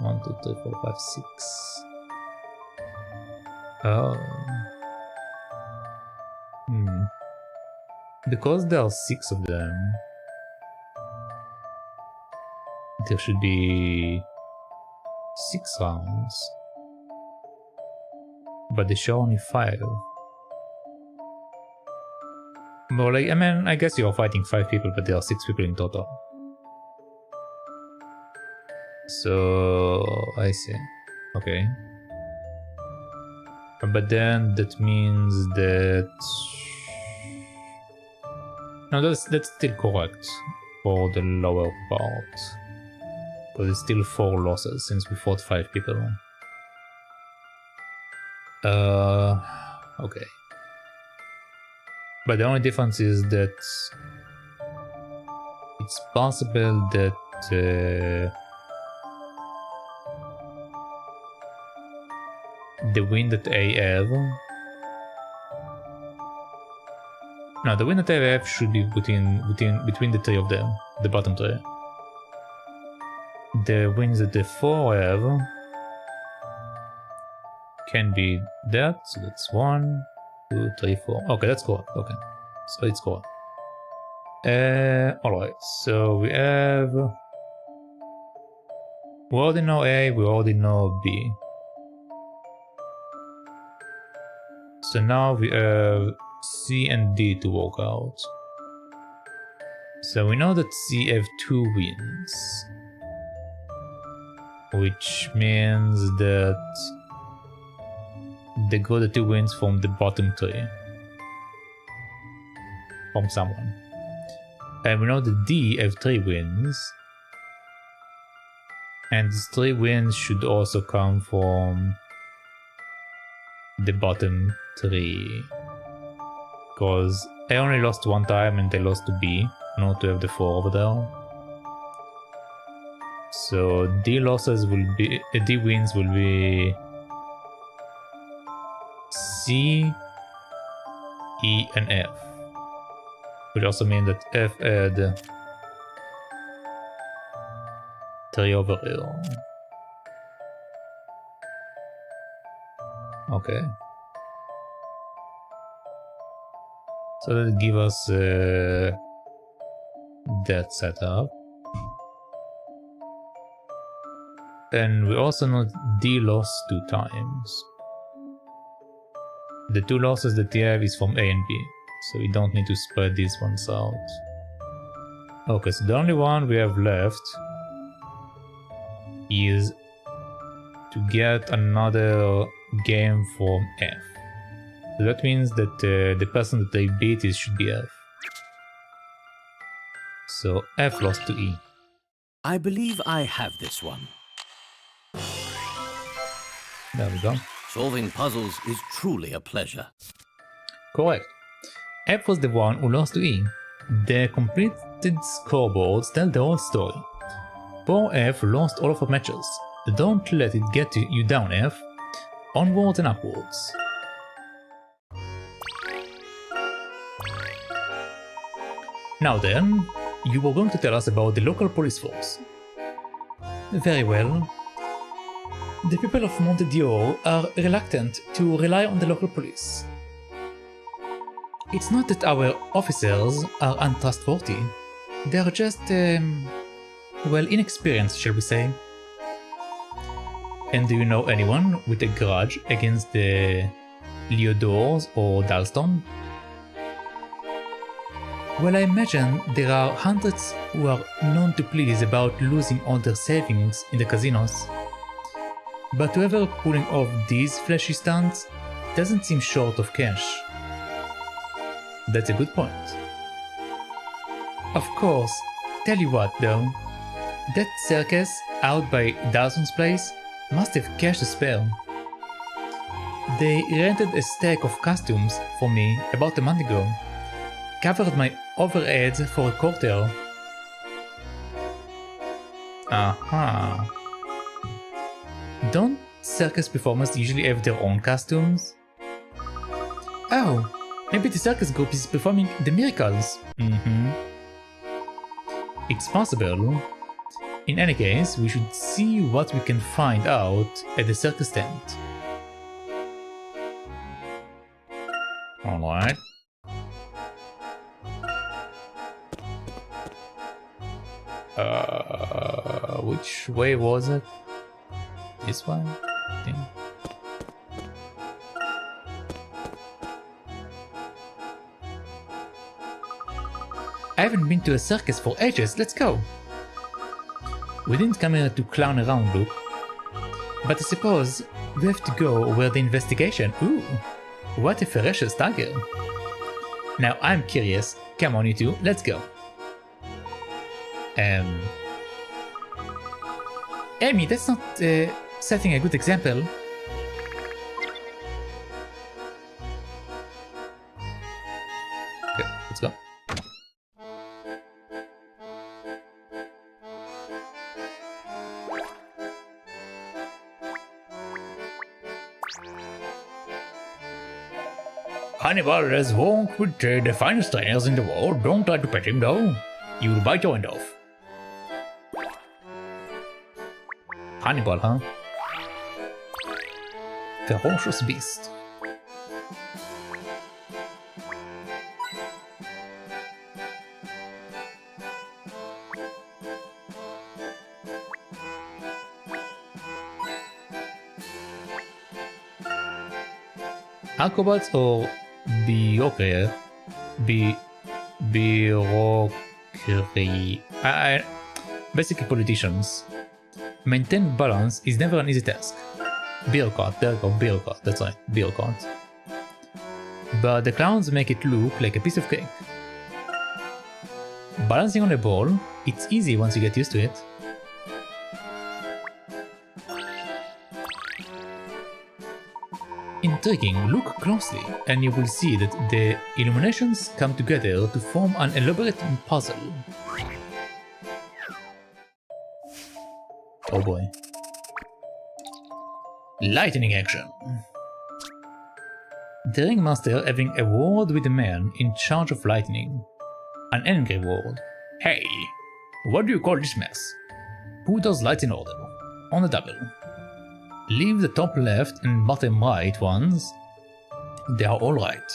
1, 2, 3, 4, 5, 6. Oh. because there are 6 of them, there should be 6 rounds. But they show only 5. Well, like, I mean, I guess you're fighting 5 people, but there are 6 people in total. So I see. Okay. But then that means that no, that's still correct for the lower part, because it's still 4 losses since we fought 5 people. Okay. But the only difference is that it's possible that the win that I have... No, the win that I have should be between the 3 of them, the bottom 3. The wins that the 4 have can be that, so that's 1, 2, 3, 4. Okay, that's correct. Okay, so it's correct. Alright, so we have... We already know A, we already know B. So now we have C and D to work out. So we know that C have 2 wins, which means that they got the 2 wins from the bottom 3. From someone. And we know that D have 3 wins. And these 3 wins should also come from the bottom 3. Because I only lost 1 time and I lost to B, not to have the 4 over there. So D losses will be... D wins will be... C, E, and F. Which also means that F had 3 over here. Okay. So that gives us that setup. And we also know D lost 2 times. The 2 losses that you have is from A and B, so we don't need to spread these ones out. Okay, so the only one we have left is to get another game from F. So that means that the person that they beat should be F. So F lost to E. I believe I have this one. There we go. Solving puzzles is truly a pleasure. Correct. F was the one who lost to E. The completed scoreboards tell the whole story. Poor F lost all of her matches. Don't let it get you down, F. Onwards and upwards. Now then, you were going to tell us about the local police force. Very well. The people of Monte are reluctant to rely on the local police. It's not that our officers are untrustworthy. They're just, well, inexperienced, shall we say. And do you know anyone with a grudge against the Leodors or Dalston? Well, I imagine there are hundreds who are known to please about losing all their savings in the casinos. But whoever pulling off these flashy stunts doesn't seem short of cash. That's a good point. Of course, tell you what though, that circus out by Dawson's place must have cash to spare. They rented a stack of costumes for me about a month ago, covered my overheads for a quarter. Aha. Don't circus performers usually have their own costumes? Oh, maybe the circus group is performing the miracles. It's possible. In any case, we should see what we can find out at the circus tent. Which way was it? This one? I think. I haven't been to a circus for ages, let's go! We didn't come here to clown around, Luke. But I suppose we have to go where the investigation... Ooh, what a ferocious tiger! Now I'm curious. Come on, you two, let's go. Amy, that's not setting a good example. Okay, let's go. Carnival has walked with the finest trainers in the world. Don't try to pet him though. You'll bite your hand off. Hannibal, huh? Ferocious beast. Acrobats or bureaucracy? Bureaucracy. Basically politicians. Maintain balance is never an easy task. Bureaucrat, there you go, bureaucrat, that's right, bureaucrat. But the clowns make it look like a piece of cake. Balancing on a ball, it's easy once you get used to it. Intriguing, look closely and you will see that the illuminations come together to form an elaborate puzzle. Oh boy. Lightning action. The ringmaster having a word with the man in charge of lightning. An angry word. Hey, what do you call this mess? Put those lights in order. On the double. Leave the top left and bottom right ones. They are alright.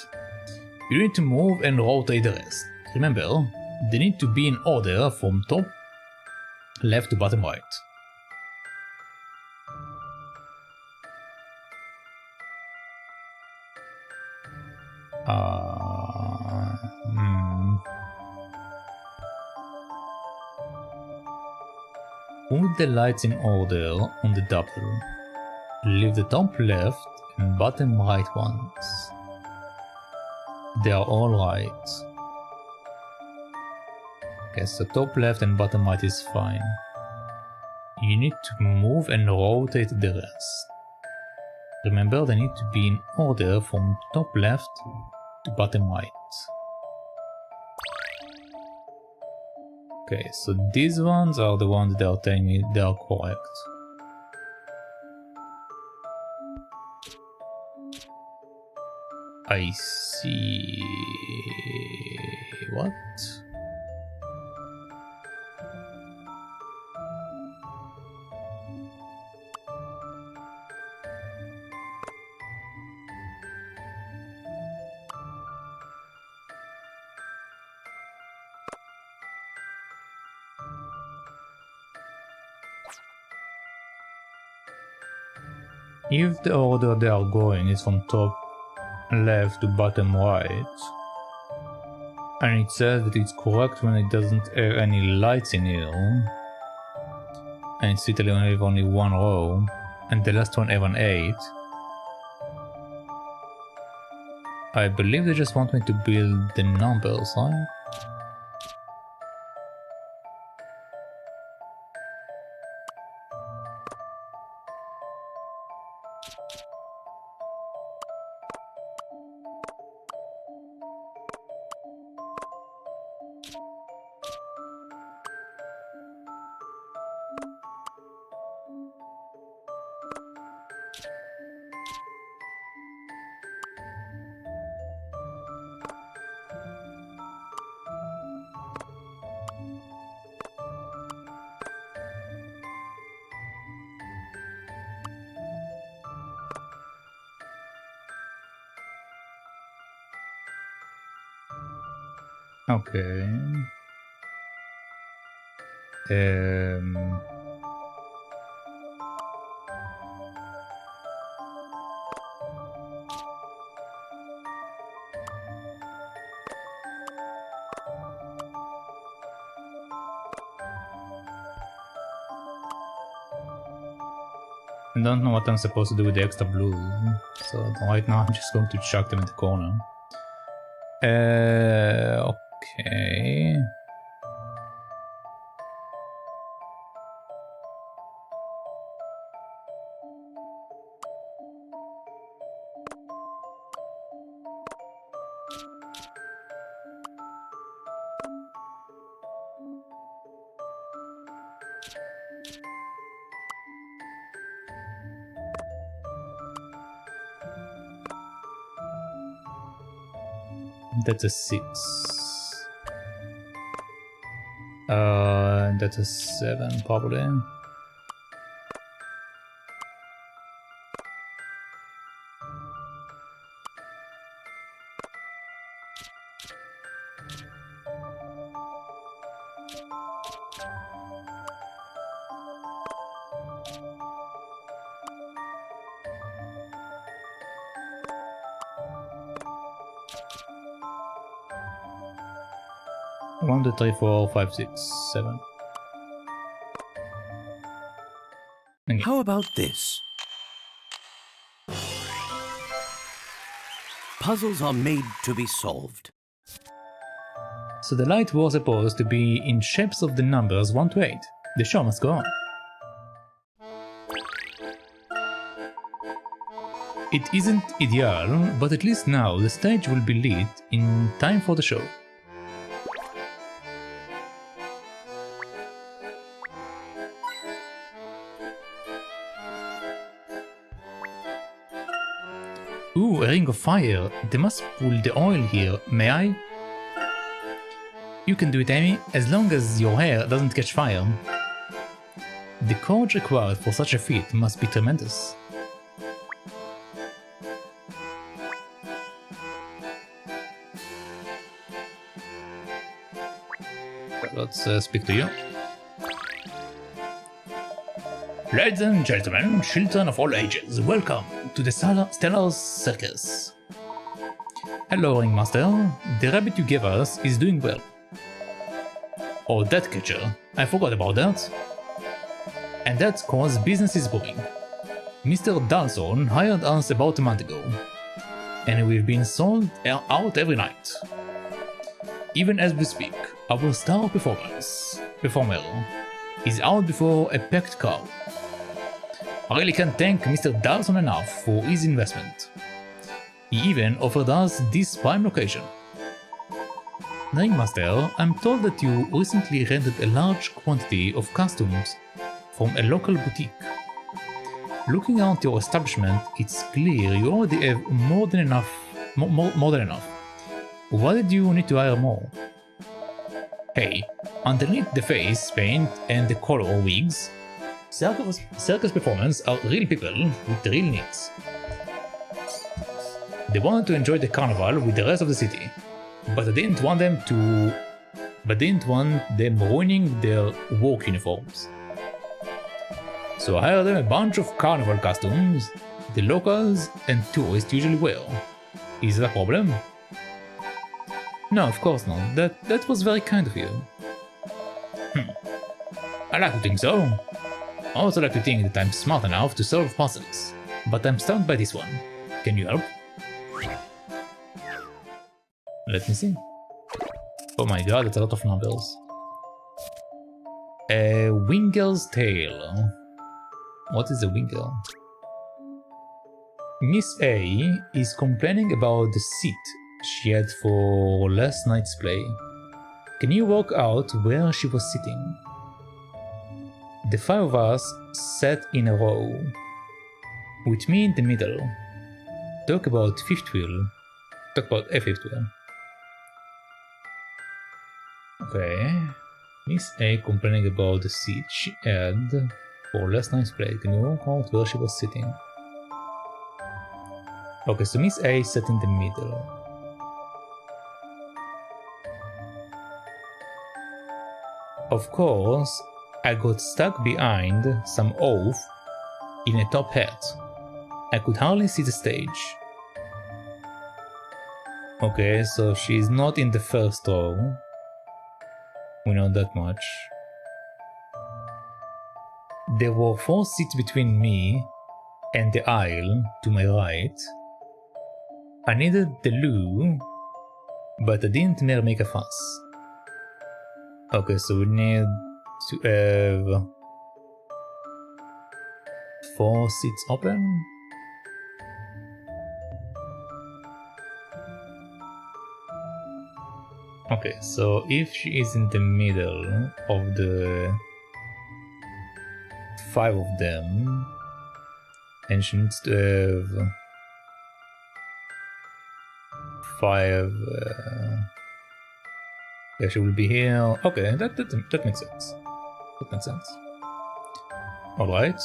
You need to move and rotate the rest. Remember, they need to be in order from top left to bottom right. Put the lights in order on the double. Leave the top left and bottom right ones. They are all right. Okay, so top left and bottom right is fine. You need to move and rotate the rest. Remember, they need to be in order from top left to bottom right. Okay, so these ones are the ones that are telling me they are correct. I see... What? If the order they are going is from top left to bottom right, and it says that it's correct when it doesn't have any lights in here, and it's literally have only one row, and the last one have an 8, I believe they just want me to build the numbers, right? Okay. I don't know what I'm supposed to do with the extra blue, so right now I'm just going to chuck them in the corner. Okay. That's a 6. That's a 7 probably. One, two, three, four, five, six, 7. Okay. How about this? Puzzles are made to be solved. So the light was supposed to be in shapes of the numbers 1 to 8. The show must go on. It isn't ideal, but at least now the stage will be lit in time for the show. Ooh, a ring of fire. They must pull the oil here. May I? You can do it, Amy, as long as your hair doesn't catch fire. The courage required for such a feat must be tremendous. Let's speak to you. Ladies and gentlemen, children of all ages, welcome to the Stellar Circus. Hello, Ringmaster. The rabbit you gave us is doing well. Oh, that catcher. I forgot about that. And that's cause business is booming. Mr. Dalson hired us about a month ago. And we've been sold out every night. Even as we speak, our star performer is out before a packed crowd. I really can't thank Mr. Dalson enough for his investment. He even offered us this prime location. Ringmaster, I'm told that you recently rented a large quantity of costumes from a local boutique. Looking around your establishment, it's clear you already have more than enough. Why did you need to hire more? Hey, underneath the face paint and the color wigs, circus performers are real people with real needs. They wanted to enjoy the carnival with the rest of the city, but I didn't want them ruining their work uniforms. So I hired them a bunch of carnival costumes the locals and tourists usually wear. Is that a problem? No, of course not. That was very kind of you. I like to think so. I also like to think that I'm smart enough to solve puzzles, but I'm stumped by this one. Can you help? Let me see. Oh my god, that's a lot of numbers. A Winger's Tale. What is a Winger? Miss A is complaining about the seat she had for last night's play. Can you work out where she was sitting? The 5 of us sat in a row, with me in the middle. Talk about a fifth wheel. Okay. Miss A complaining about the seat she had for last night's play. Can you work out where she was sitting? Okay, so Miss A sat in the middle. Of course, I got stuck behind some oaf in a top hat. I could hardly see the stage. Okay, so she's not in the first row. We know that much. There were 4 seats between me and the aisle to my right. I needed the loo, but I didn't dare make a fuss. Okay, so we need to have 4 seats open. Okay, so if she is in the middle of the 5 of them, and she needs to have 5, yeah, she will be here. Okay, that makes sense. That makes sense. Alright.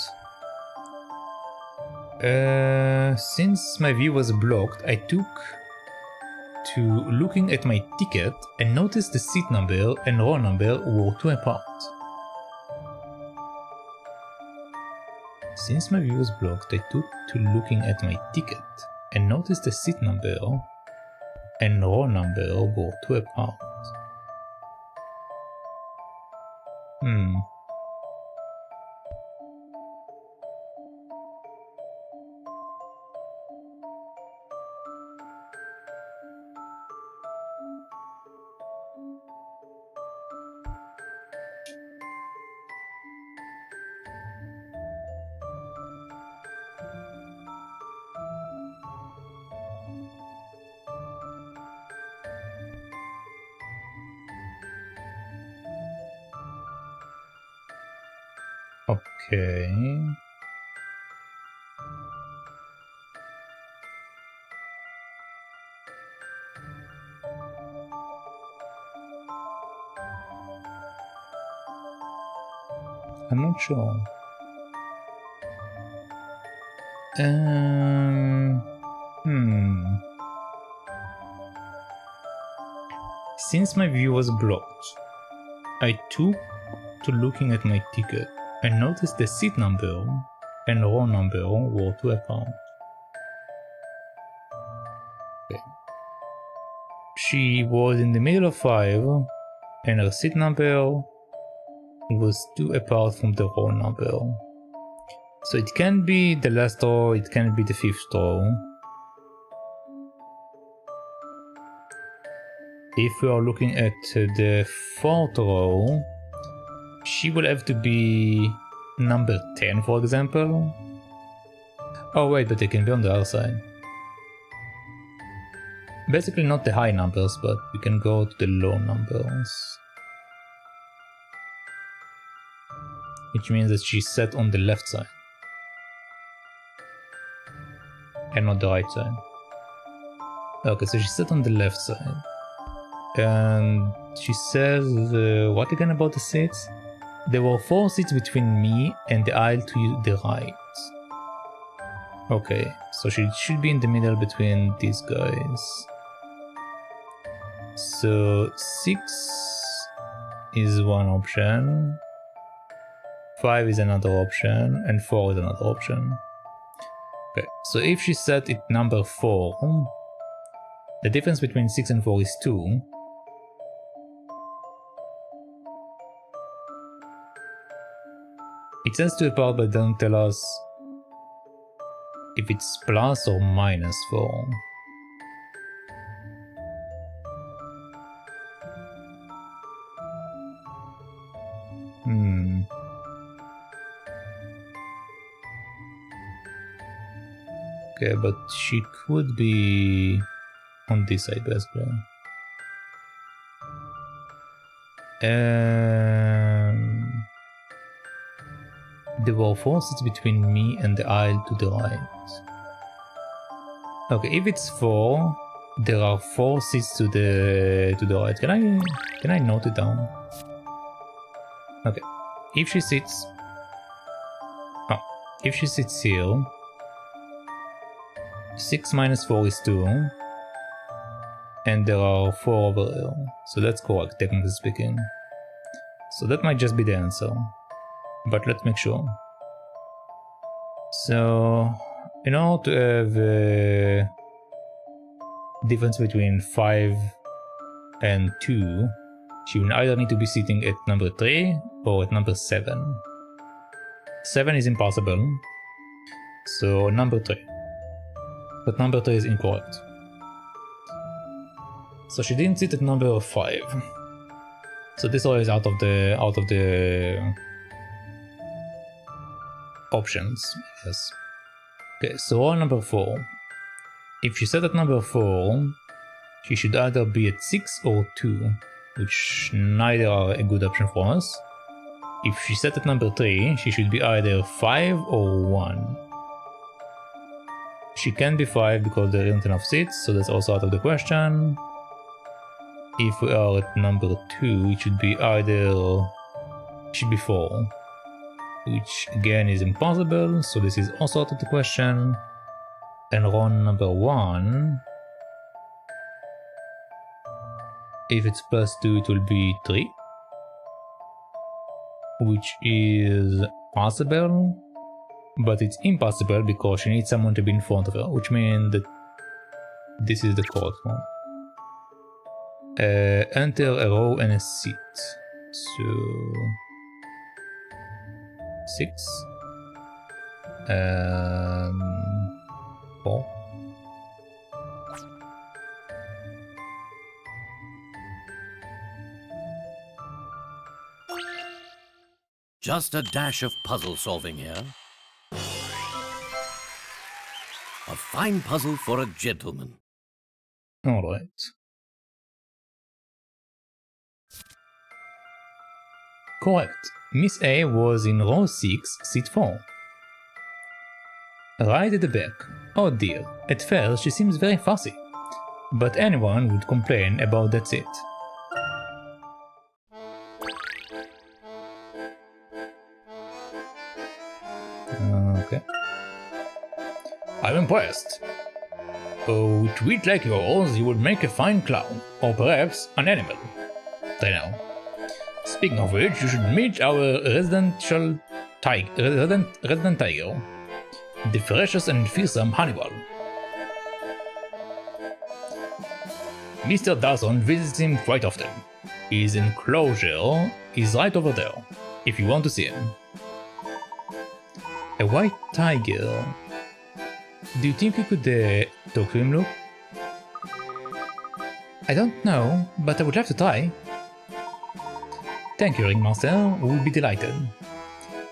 Since my view was blocked, I took to looking at my ticket and noticed the seat number and row number were 2 apart. Since my view was blocked, I took to looking at my ticket and noticed the seat number and row number were 2 apart. Okay. I'm not sure. Since my view was blocked, I took to looking at my ticket and noticed the seat number and row number were 2 apart. Okay. She was in the middle of 5 and her seat number was 2 apart from the row number. So it can be the last row, it can be the 5th row. If we are looking at the 4th row, she will have to be number 10, for example. Oh wait, but they can be on the other side. Basically not the high numbers, but we can go to the low numbers. Which means that she's set on the left side. And not the right side. Okay, so she's set on the left side. And she says, what again about the seats? There were 4 seats between me and the aisle to the right. Okay, so she should be in the middle between these guys. So 6 is one option, 5 is another option, and 4 is another option. Okay, so if she set it number 4, the difference between 6 and 4 is 2. It says 2 apart, but doesn't tell us if it's plus or minus 4. Okay, but she could be on this side basically. There were 4 seats between me and the aisle to the right. Okay, if it's 4, there are 4 seats to the right. Can I note it down? Okay, if she sits here, 6 minus 4 is 2, and there are 4 over here, so that's correct, technically speaking. So that might just be the answer. but let's make sure. So, in order to have a difference between 5 and 2, she will either need to be sitting at number 3 or at number 7. 7 is impossible, so number 3. But number 3 is incorrect. So she didn't sit at number 5. So this row is out of the options. Yes. Okay, so row number 4. If she sat at number 4, she should either be at 6 or 2, which neither are a good option for us. If she sat at number 3, she should be either 5 or 1. She can be 5 because there isn't enough seats, so that's also out of the question. If we are at number 2, it should be either... it should be 4. Which again is impossible, so this is also out of the question. And row number 1... if it's plus 2, it will be 3. Which is possible, but it's impossible because she needs someone to be in front of her, which means that this is the correct one. Enter a row and a seat. So 6 and 4. Just a dash of puzzle solving here. A fine puzzle for a gentleman. Alright. Correct. Miss A was in row 6, seat 4. Right at the back. Oh dear. At first she seems very fussy. But anyone would complain about that seat. Okay. I'm impressed. Oh, with wit like yours, you would make a fine clown, or perhaps an animal. I know. Speaking of which, you should meet our resident Tykirou, the ferocious and fearsome Hannibal. Mr. Dawson visits him quite often. His enclosure is right over there, if you want to see him. A white tiger. Do you think we could talk to him, Luke? I don't know, but I would love to try. Thank you, Ringmaster. We will be delighted.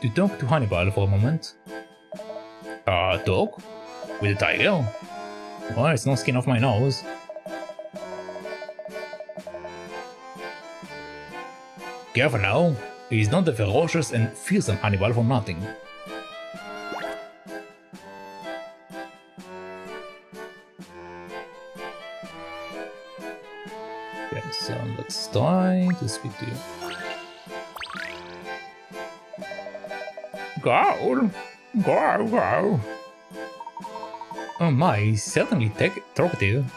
To talk to Hannibal for a moment. Talk? With the tiger? Well, it's no skin off my nose. Careful now. He is not the ferocious and fearsome Hannibal for nothing. Okay, so let's try to speak to you. Go! Go, go! Oh my, he's certainly talkative.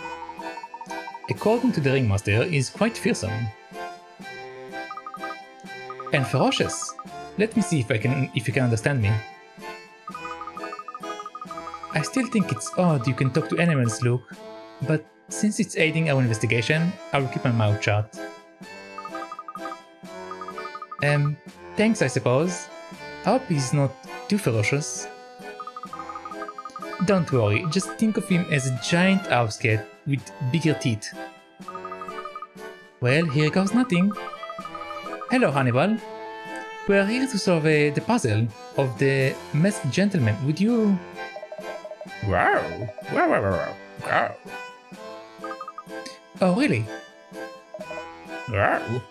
According to the Ringmaster, he's quite fearsome. And ferocious. Let me see if you can understand me. I still think it's odd you can talk to animals, Luke, but since it's aiding our investigation, I will keep my mouth shut. Thanks, I suppose. I hope he's not too ferocious. Don't worry, just think of him as a giant house cat with bigger teeth. Well, here goes nothing. Hello, Hannibal. We are here to solve the puzzle of the masked gentleman. Would you... Wow! Wow, wow, wow, wow. Oh, really? Wow.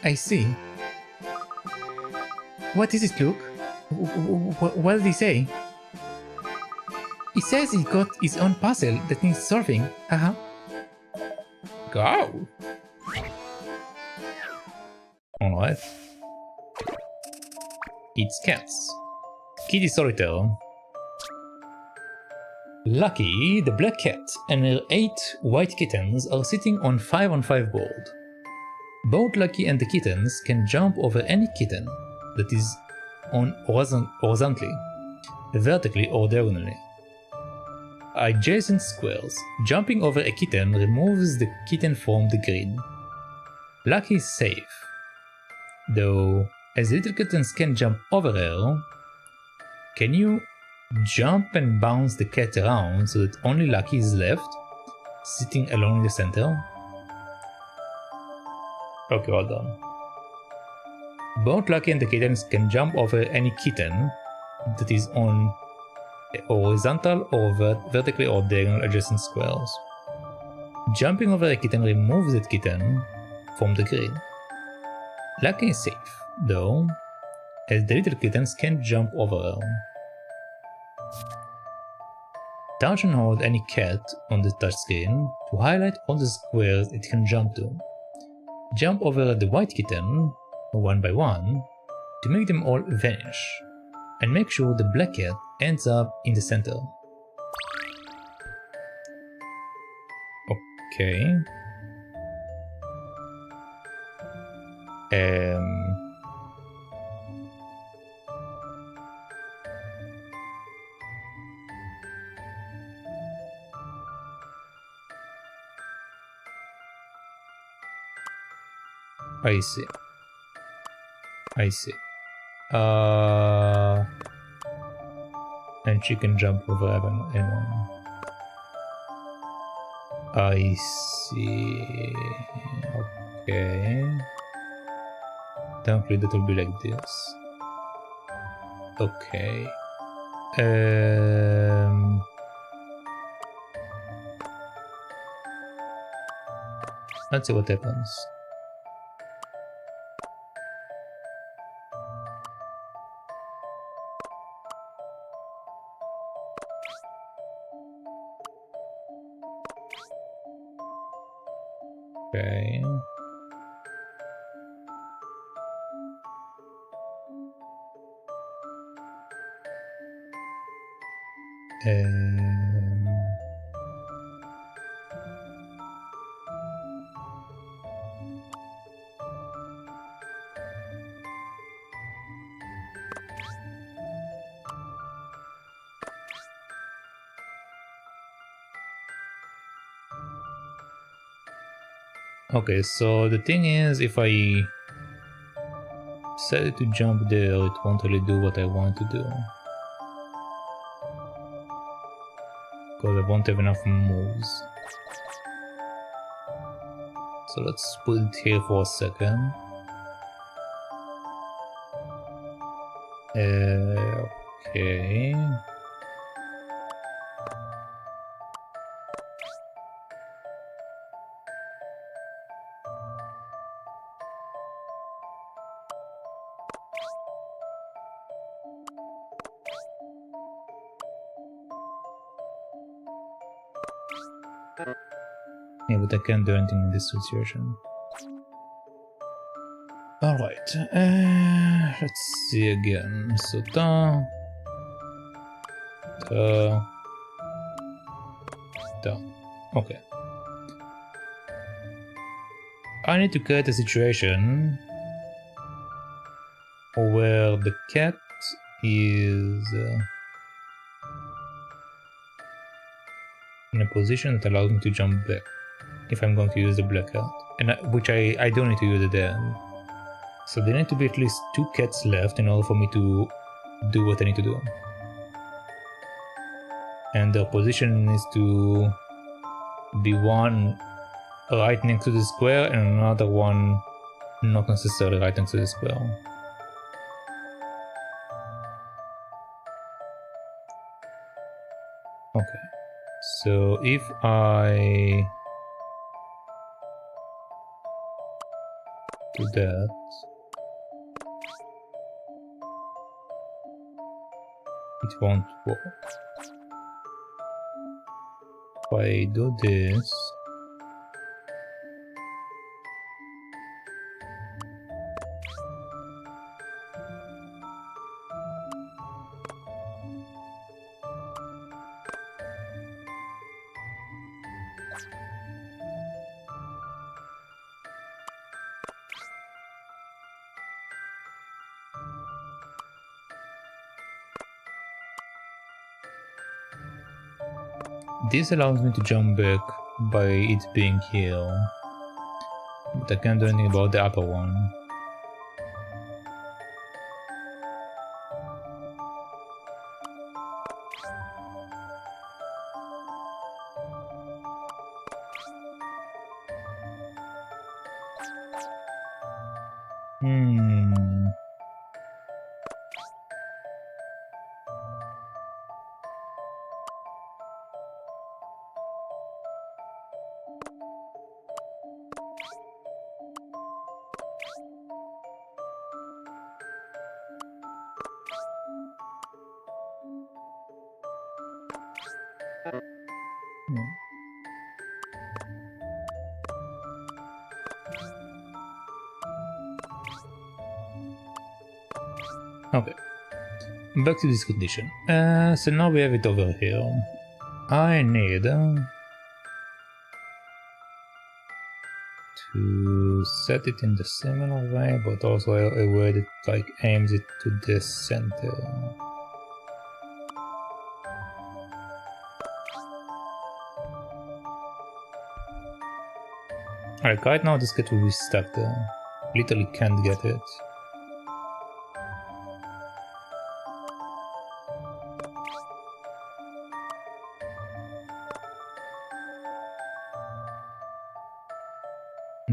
I see. What is it, Luke? What did he say? He says he got his own puzzle that needs solving. Go! Alright. It's cats. Kitty Solitaire. Lucky, the black cat, and her 8 white kittens are sitting on 5-on-5 board. Both Lucky and the kittens can jump over any kitten that is on horizontally, vertically or diagonally. Adjacent squares. Jumping over a kitten removes the kitten from the grid. Lucky is safe, though as little kittens can jump over her, can you jump and bounce the cat around so that only Lucky is left, sitting alone in the center? Okay, hold on. Both Lucky and the kittens can jump over any kitten that is on horizontal or vertically or diagonal adjacent squares. Jumping over a kitten removes that kitten from the grid. Lucky is safe, though, as the little kittens can jump over her. Touch and hold any cat on the touchscreen to highlight all the squares it can jump to. Jump over the white kitten, one by one, to make them all vanish, and make sure the black cat ends up in the center. Okay. I see. I see. And she can jump over anyone. I see. Okay. Thankfully that will be like this. Okay. Let's see what happens. Okay. Okay, so the thing is, if I decided to jump there, it won't really do what I want to do. Because I won't have enough moves. So let's put it here for a second. Okay. Yeah, but I can't do anything in this situation. Alright, let's see again. So, okay. I need to create a situation where the cat is in a position that allows me to jump back if I'm going to use the black cat, and which I don't need to use it then. So there need to be at least 2 cats left in order for me to do what I need to do. And their position needs to be one right next to the square and another one not necessarily right next to the square. Okay, so if I do that, it won't work. If I do this, This allows me to jump back by it being here, but I can't do anything about the upper one. Okay, back to this condition. So now we have it over here. I need to set it in the similar way, but also a way that like aims it to the center. Alright, right now this cat will be stuck there. Literally can't get it.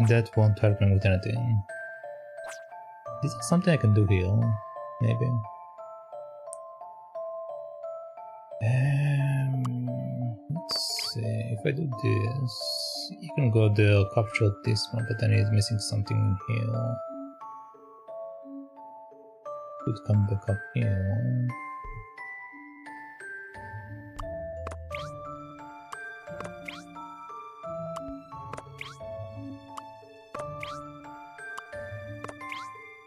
That won't help me with anything. Is there something I can do here? Maybe. Let's see. If I do this, you can go there, capture this one, but then it's missing something here. Could come back up here.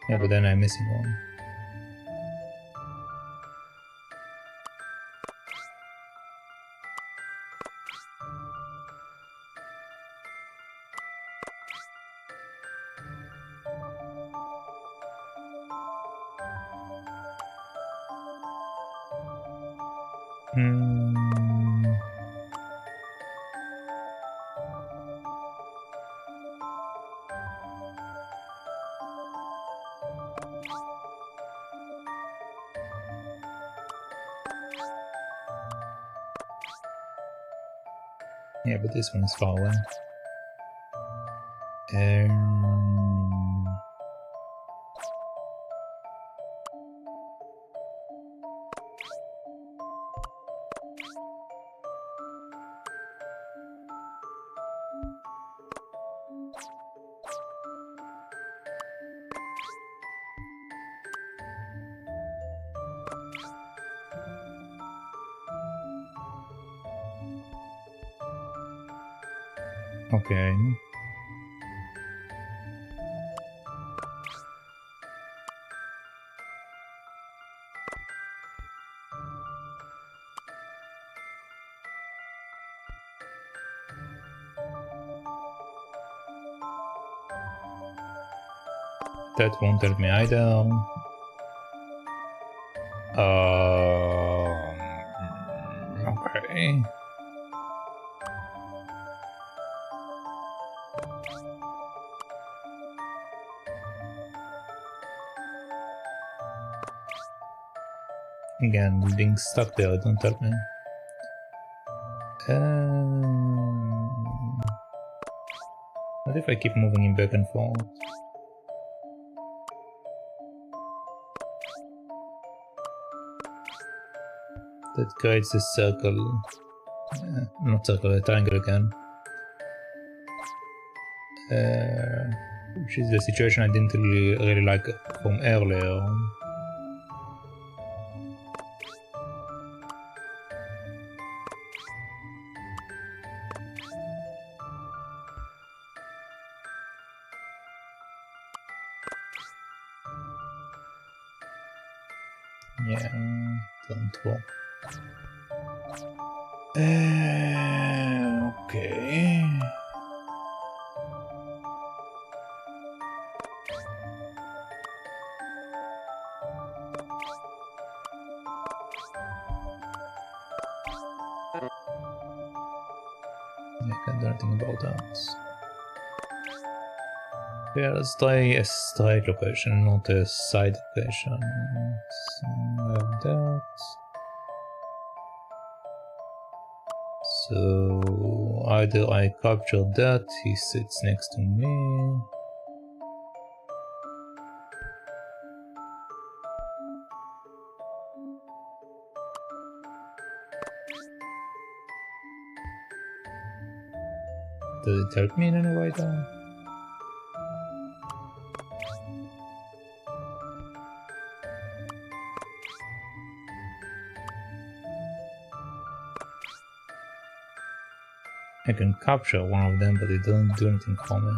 Yeah, but then I'm missing one. Yeah, but this one is far away. Okay. That won't help me either. Okay. Again, being stuck there don't help me. What if I keep moving him back and forth? That creates a circle. Not circle, a triangle again. Which is the situation I didn't really like from earlier. Yeah, don't work. Okay. can't do anything about that. Yeah, let's try a straight location, not a side location. So I have that. So either I capture that, he sits next to me. Does it help me in any way though? I can capture one of them, but it doesn't do anything for me.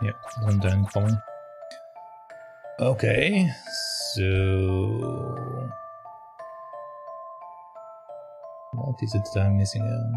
Yep, doesn't do anything for me. Okay, so what is it that I'm missing here?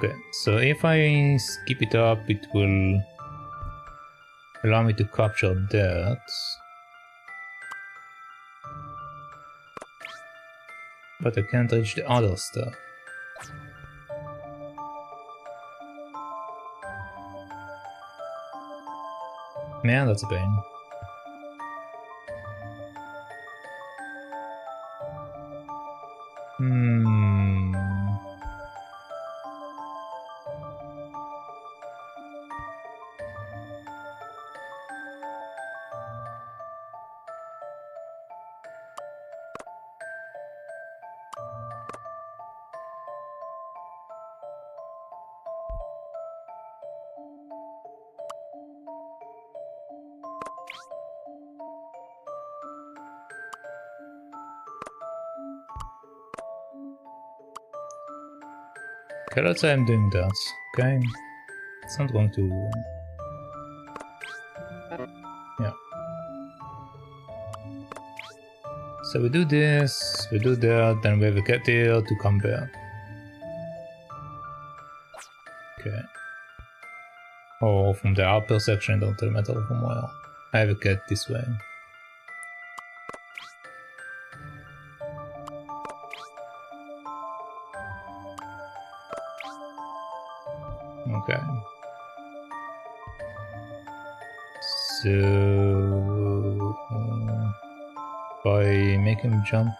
Okay, so if I skip it up, it will allow me to capture that. But I can't reach the other stuff. Man, that's a pain. Okay, let's say I'm doing that, okay? It's not going to... Yeah. So we do this, we do that, then we have a cat here to come back. Okay. Or from the upper section, don't really matter from where. I have a cat this way. Okay. So if I make him jump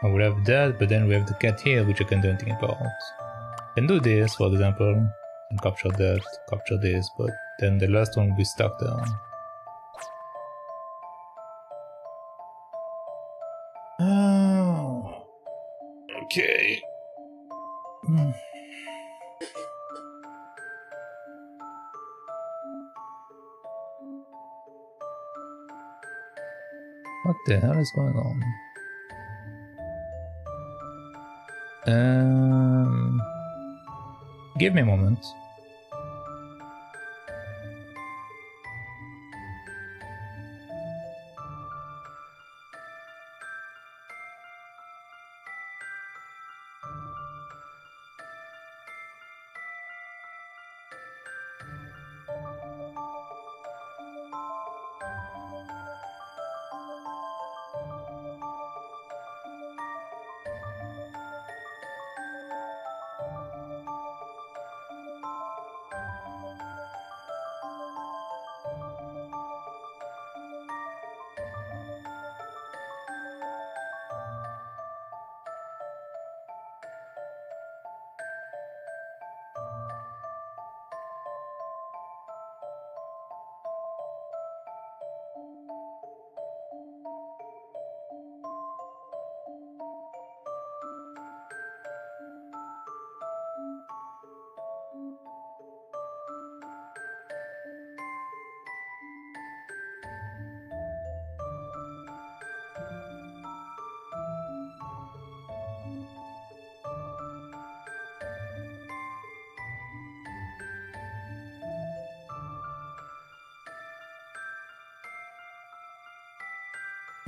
I will have that, but then we have the cat here, which I can't do anything about. I can do this, for example, and capture that, capture this, but then the last one will be stuck there. Oh. Okay. What the hell is going on? Give me a moment.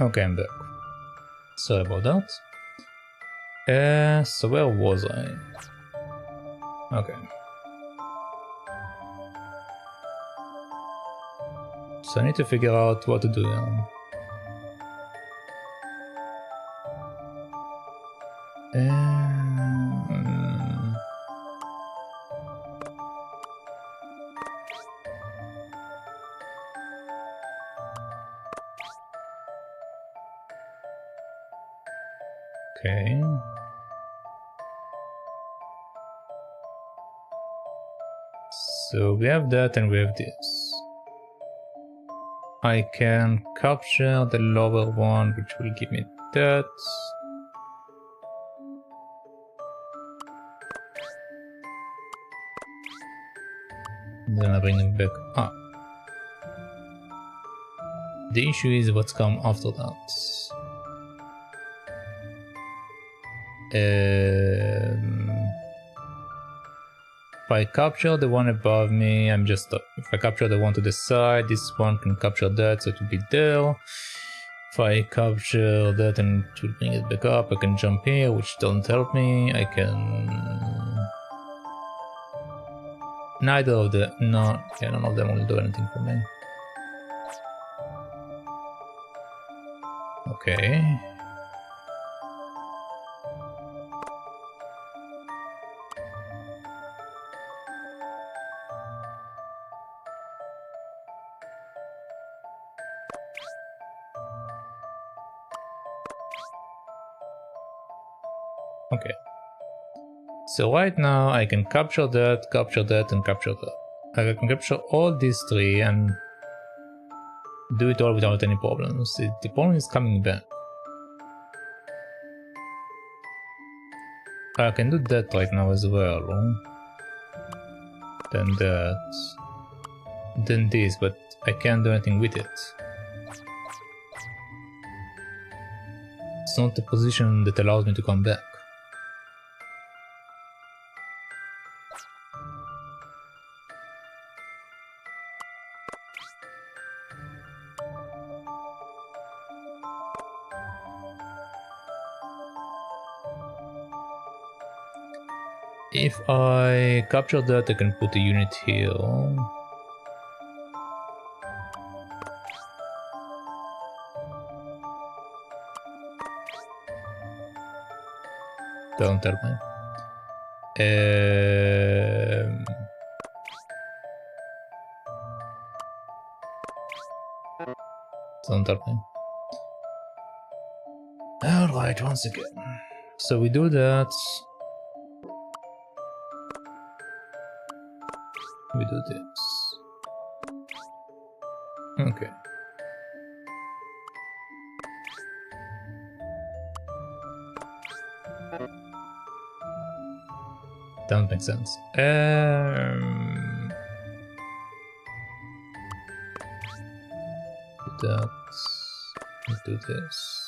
Okay, I'm back. Sorry about that. So where was I? Okay. So I need to figure out what to do now. Okay. So we have that and we have this. I can capture the lower one, which will give me that. Then I bring them back up. The issue is what's come after that. If I capture the one above me, I'm just stuck. If I capture the one to the side, this one can capture that, so it will be there. If I capture that and to bring it back up, I can jump here, which doesn't help me. I can... Neither of the... No, yeah, none of them will do anything for me. Okay. Okay. So right now I can capture that, and capture that. I can capture all these three and do it all without any problems. The problem is coming back. I can do that right now as well. Then that. Then this, but I can't do anything with it. It's not the position that allows me to come back. If I capture that, I can put a unit here. Don't tell me. Don't tell me. Alright, once again. So we do that. We do this. Okay. Doesn't make sense. Do that. Do this.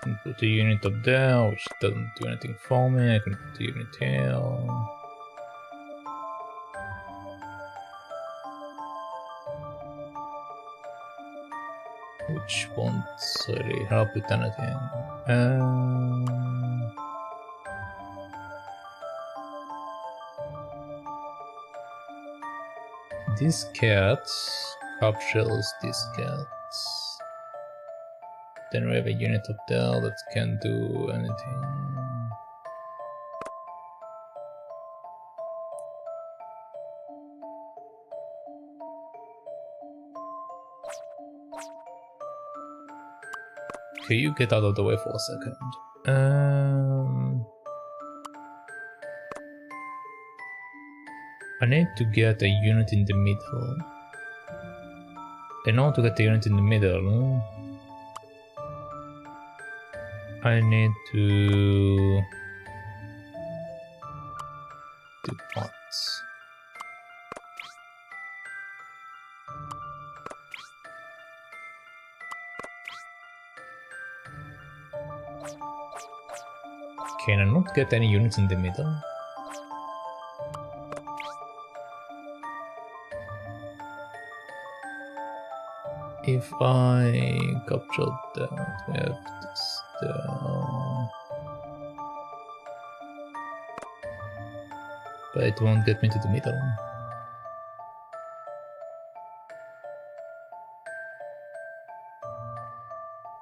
And put a unit up there, which doesn't do anything for me. I can put a unit here. Which won't really help with anything. This cat captures this cat. Then we have a unit up there that can't do anything. Okay, you get out of the way for a second. I need to get a unit in the middle. In order to get a unit in the middle, I need to do what? Can I not get any units in the middle? if I captured that, we have this there. But it won't get me to the middle.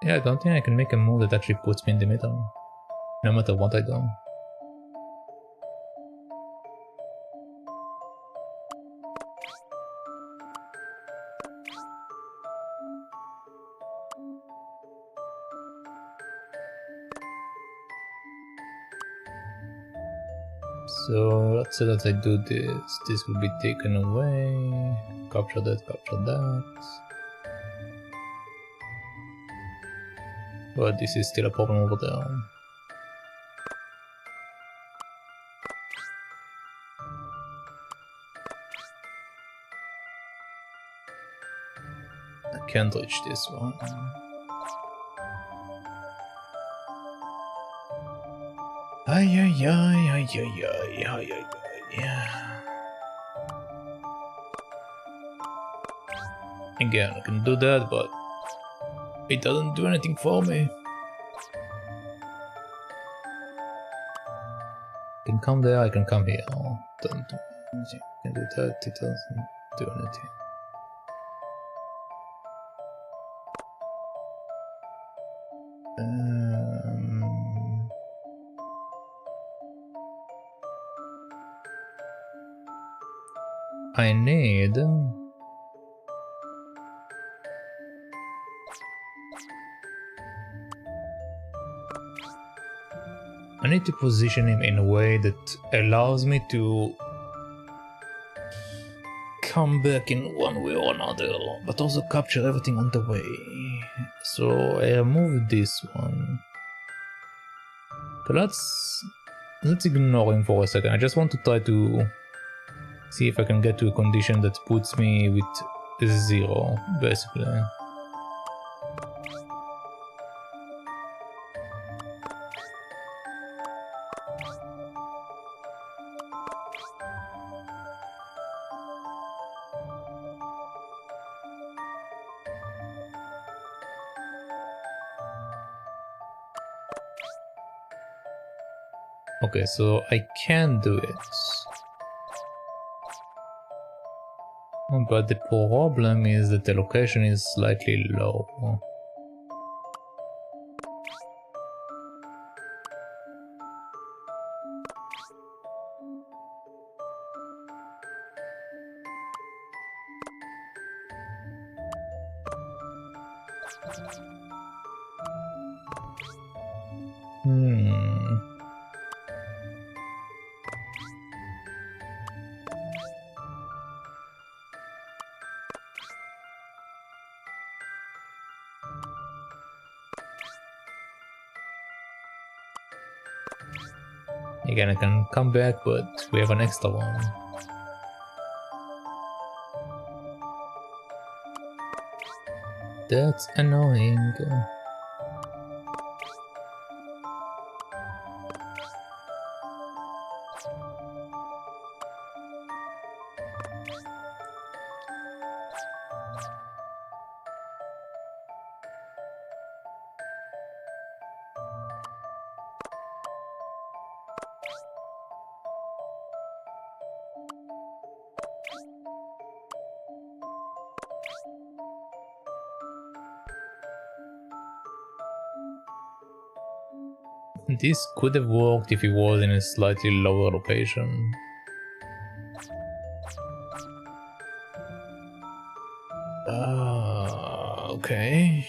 Yeah, I don't think I can make a move that actually puts me in the middle, no matter what I do. So let's say that I do this, this will be taken away, capture that, capture that. But this is still a problem over there. I can't reach this one. Ay ay ay ay ay ay ay ay ay. Again, I can do that, but it doesn't do anything for me. I can come there, I can come here. Oh, doesn't do anything. I can do that, it doesn't do anything. I need... I need to position him in a way that allows me to come back in one way or another, but also capture everything on the way. So I remove this one. But let's ignore him for a second. I just want to try to see if I can get to a condition that puts me with 0, basically. Okay, so I can do it. But the problem is that the location is slightly low. Again, I can come back, but we have an extra one. That's annoying. This could have worked if it was in a slightly lower location. Okay.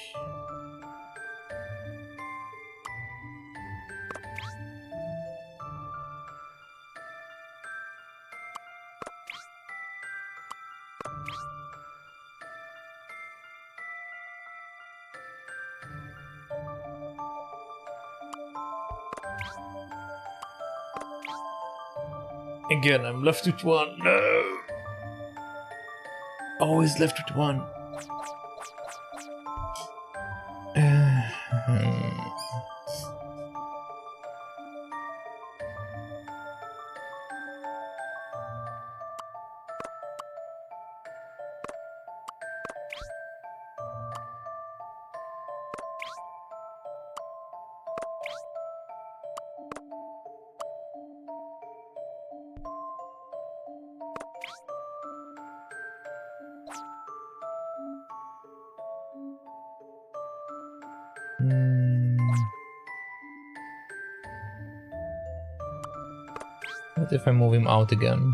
Again, I'm left with one. No! Always left with one. What if I move him out again?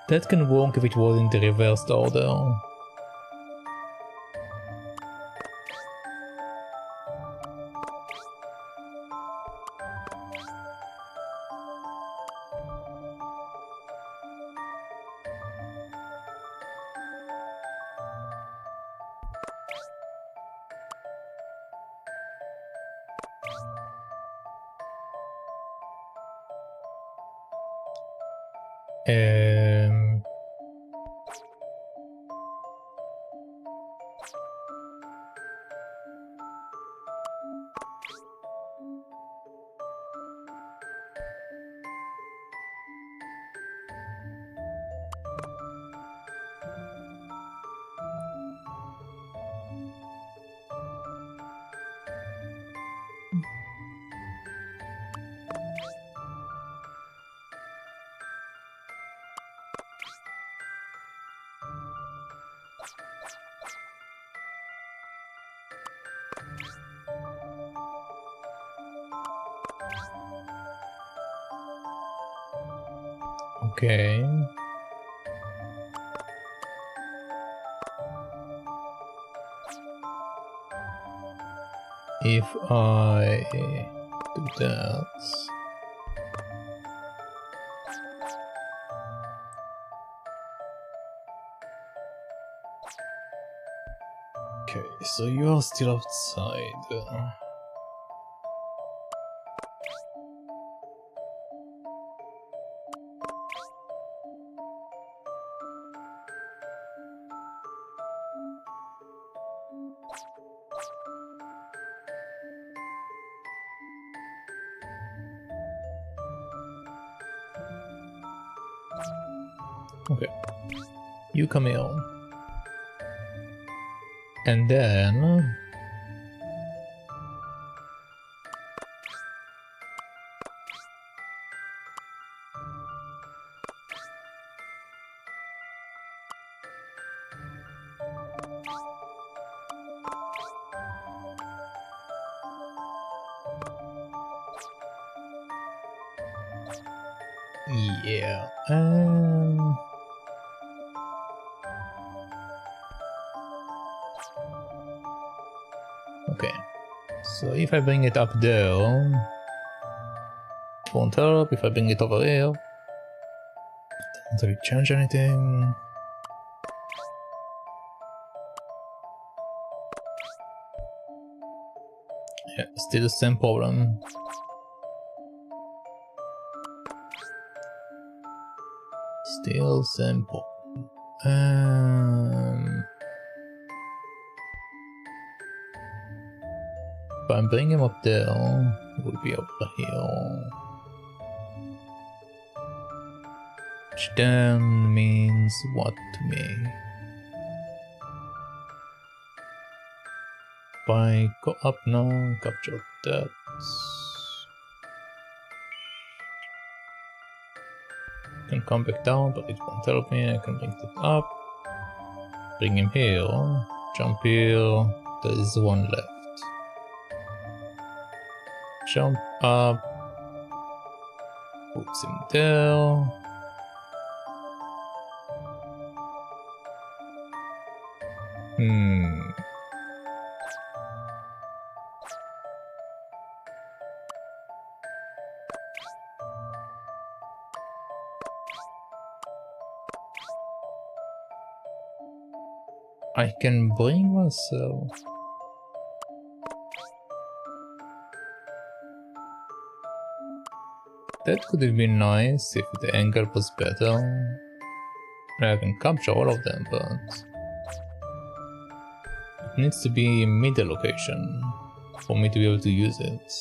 That can work if it was in the reversed order. Okay. If I do that, okay, so you are still outside. Okay, you come here, and then yeah, okay, so if I bring it up there, it won't help. If I bring it over here, doesn't really change anything. Yeah, still the same problem. Still same problem. If I bring him up there, it will be over here. Which then means what to me? If I go up now, capture that. I can come back down, but it won't help me. I can bring it up. Bring him here. Jump here. There is one left. Jump up. Puts him there. I can bring myself. That could have been nice if the angle was better. I can capture all of them, but it needs to be in middle location for me to be able to use it.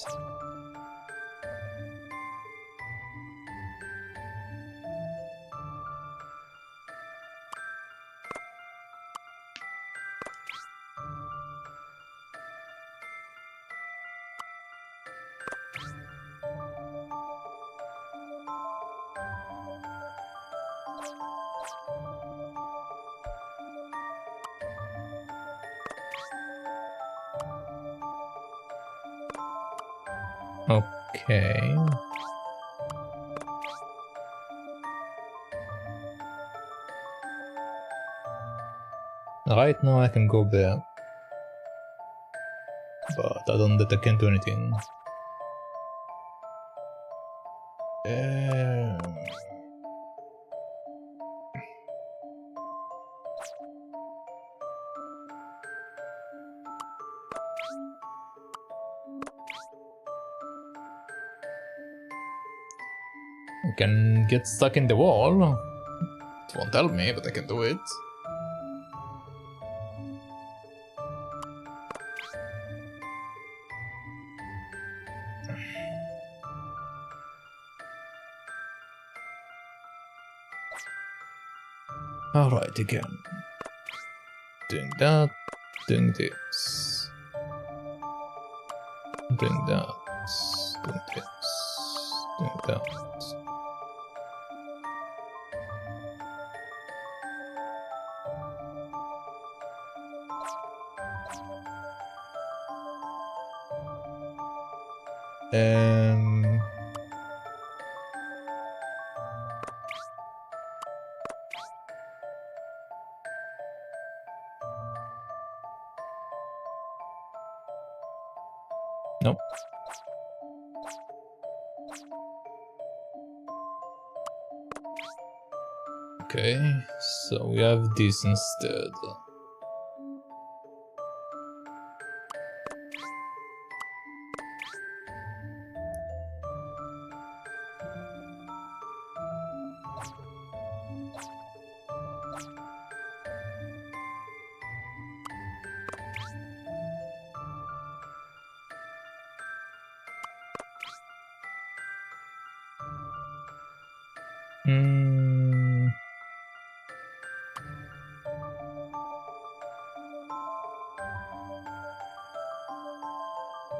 Okay. Right now I can go back, but I don't that I can't do anything. I can get stuck in the wall. It won't help me, but I can do it. Alright, again. Doing that, doing this. Doing that, doing this, doing that. Nope. Okay, so we have this instead.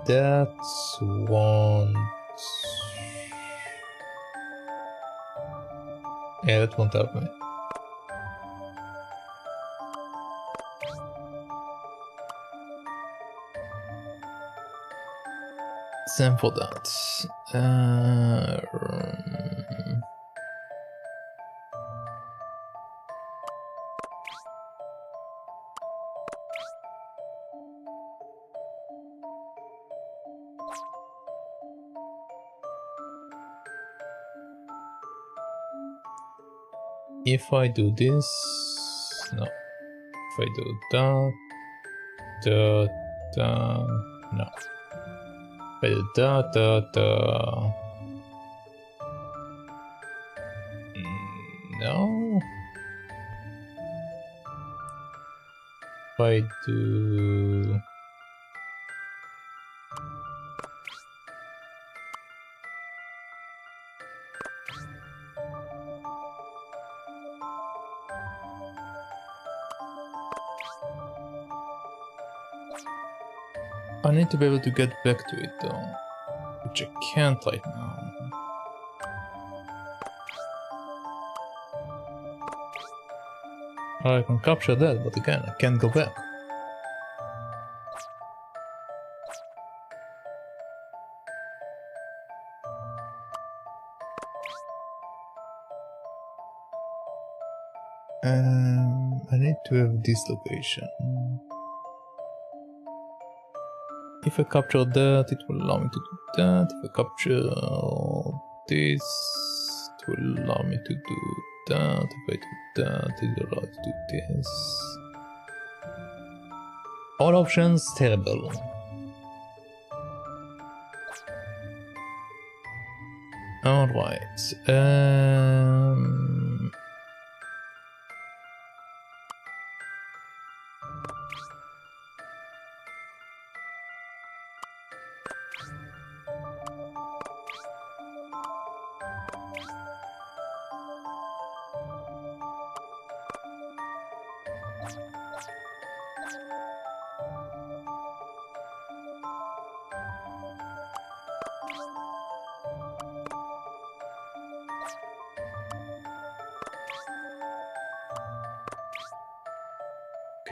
That's one. Yeah, that won't help me. Same for that. If I do this, no. If I do that, no. If I do no. If I do. I need to be able to get back to it though, which I can't right now. I can capture that, but again, I can't go back. I need to have this location. If I capture that, it will allow me to do that. If I capture this, it will allow me to do that. If I do that, it will allow me to do this. All options terrible. Alright.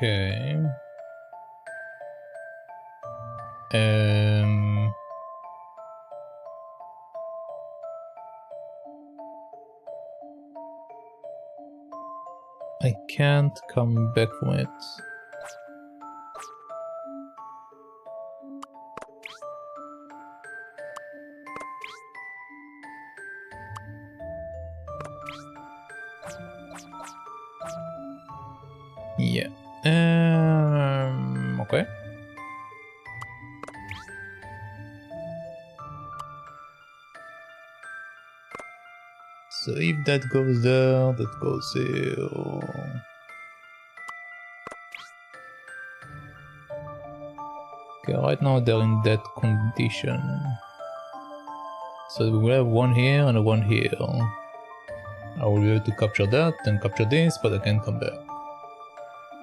Okay. I can't come back from it. Yeah. Okay. So if that goes there, that goes here. Okay, right now they're in that condition. So we will have one here and one here. I will be able to capture that and capture this, but I can't come back.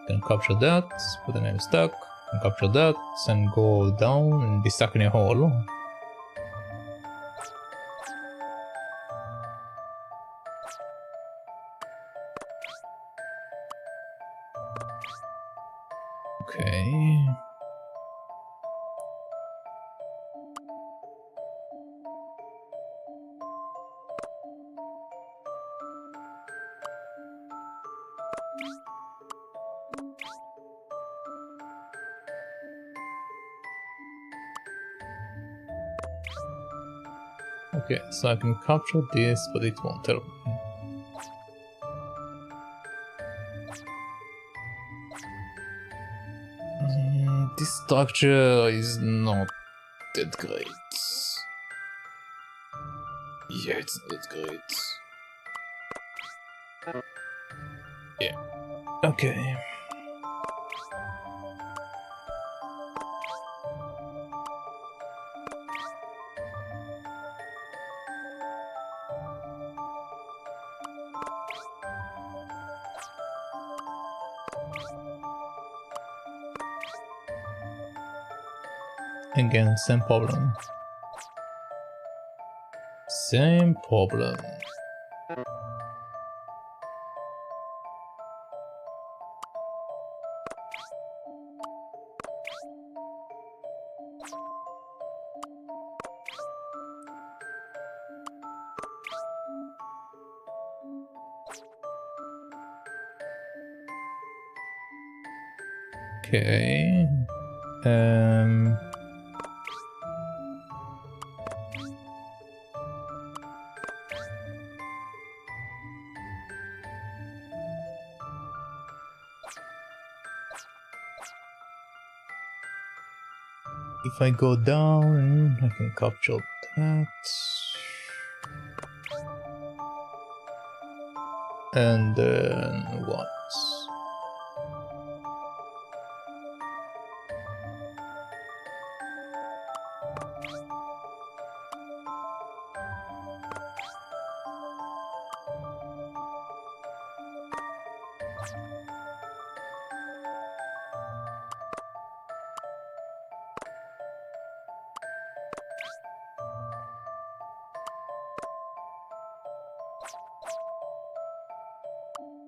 Then capture that, but then I'm stuck. And capture that and go down and be stuck in a hole. Okay. Okay, so I can capture this, but it won't help me. This structure is not that great. Yeah, it's not that great. Yeah. Okay. Again, same problem. Same problem. Okay. If I go down, I can capture that. And then what?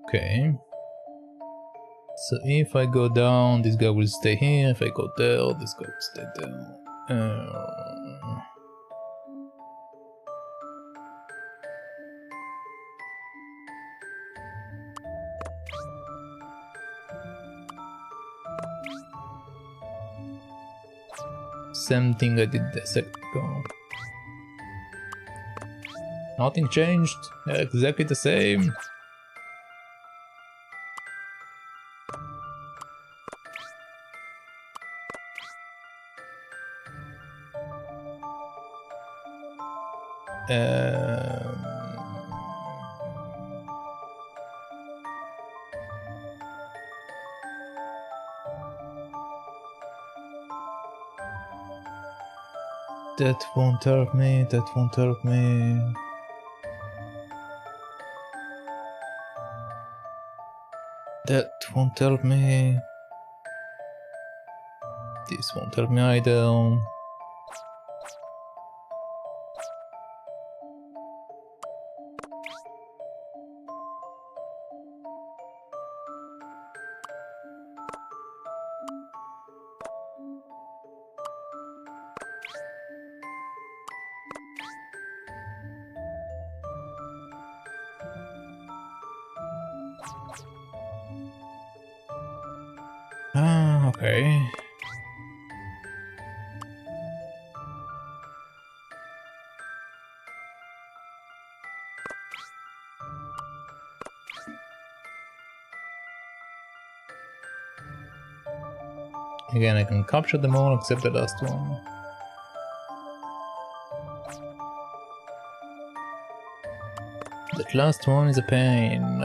Okay. So if I go down, this guy will stay here. If I go there, this guy will stay there. Same thing I did a second ago. Nothing changed. Exactly the same. That won't help me, that won't help me. That won't help me. This won't help me either. Ah, okay. Again, I can capture them all except the last one. That last one is a pain.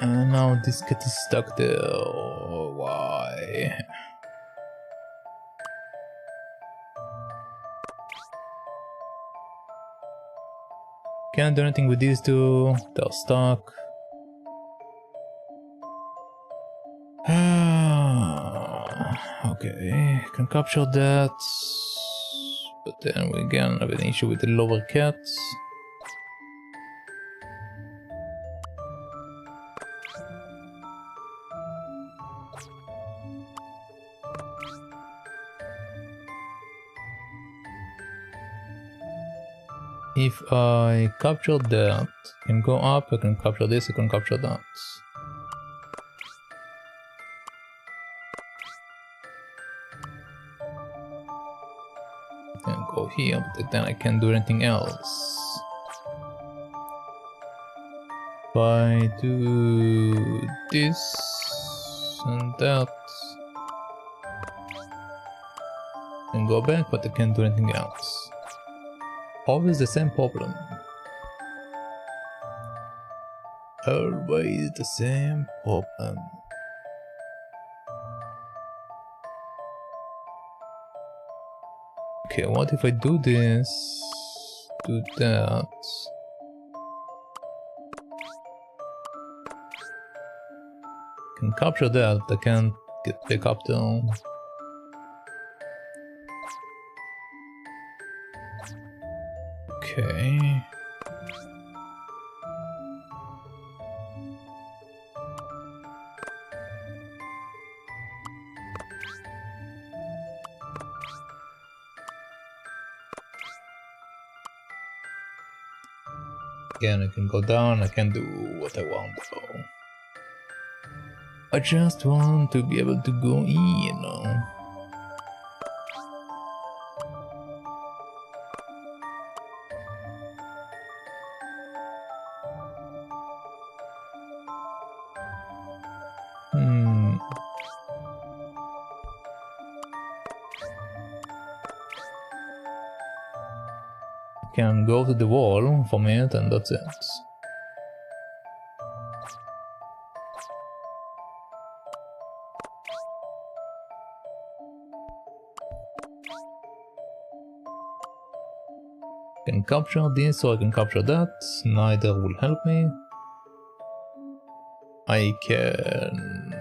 And now this cat is stuck there. Why? Can't do anything with these two. They're stuck. Okay, can capture that. But then we again have an issue with the lower cats. If I capture that, I can go up, I can capture this, I can capture that. I can go here, but then I can't do anything else. If I do this and that, I can go back, but I can't do anything else. Always the same problem. Always the same problem. Okay, what if I do this, do that? I can capture that, but I can't get back up down. Okay. Again, I can go down, I can do what I want though. I just want to be able to go in, you know. Can go to the wall from it and that's it. Can capture this or I can capture that, neither will help me. I can...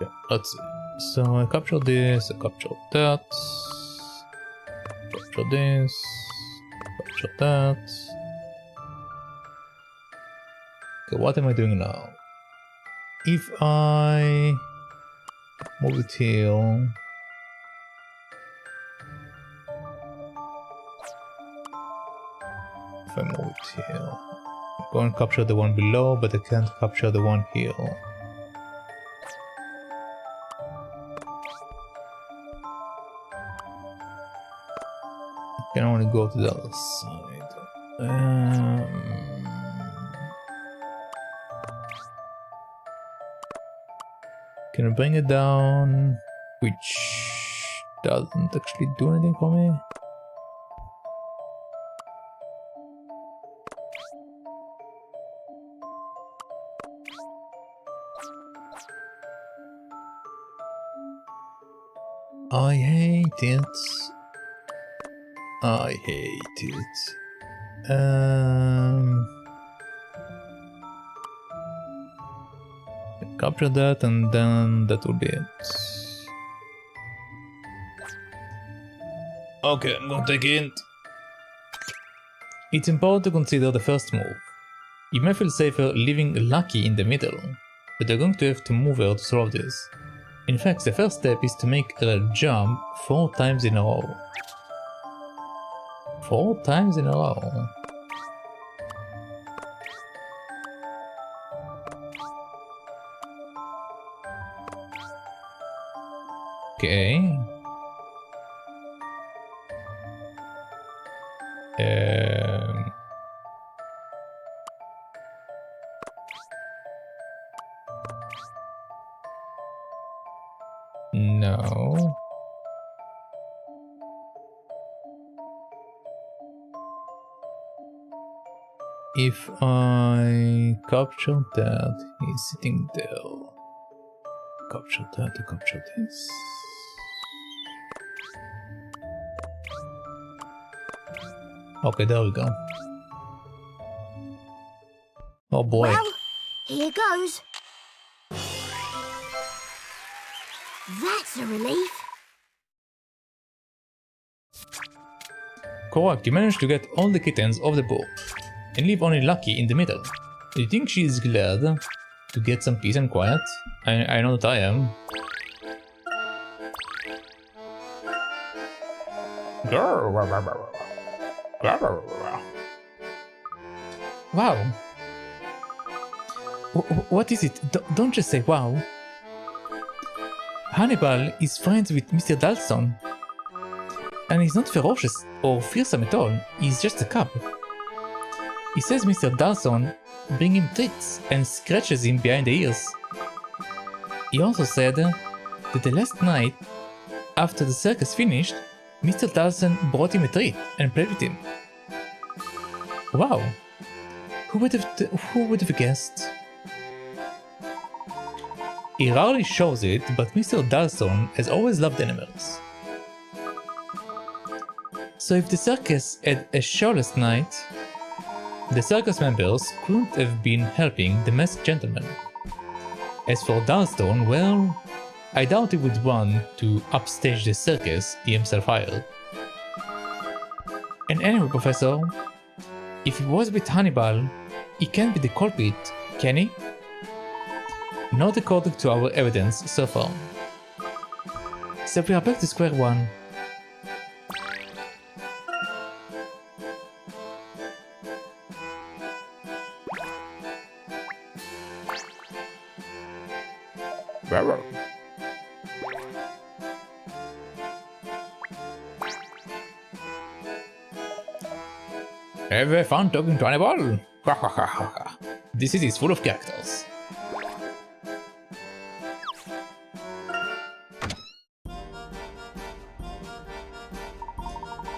Yeah, let's see. So I capture this, I capture that, capture this, capture that. Okay, what am I doing now? If I move it here, if I move it here, I'm going to capture the one below, but I can't capture the one here. I can only go to the other side. Can I bring it down? Which doesn't actually do anything for me. I hate it. I hate it. Capture that and then that will be it. Okay, I'm gonna take it. It's important to consider the first move. You may feel safer leaving Lucky in the middle, but you're going to have to move her to solve this. In fact, the first step is to make a jump 4 times in a row. 4 times in a row. Okay. No. If I capture that, he's sitting there. Capture that to capture this. Okay, there we go. Oh boy. Well, here goes. That's a relief. Correct, you managed to get all the kittens off the board and leave only Lucky in the middle. Do you think she is glad to get some peace and quiet? I know that I am. Wow. What is it? Don't just say wow. Hannibal is friends with Mr. Dalston. And he's not ferocious or fearsome at all, he's just a cub. He says Mr. Dalston bring him treats and scratches him behind the ears. He also said that the last night, after the circus finished, Mr. Dalston brought him a treat and played with him. Wow, who would have guessed? He rarely shows it, but Mr. Dalston has always loved animals. So if the circus had a show last night, the circus members couldn't have been helping the masked gentleman. As for Dalston, well, I doubt he would want to upstage the circus he himself hired. And anyway, Professor, if he was with Hannibal, he can't be the culprit, can he? Not according to our evidence so far. So we are back to square one. Have fun talking to Hannibal? This city is full of characters.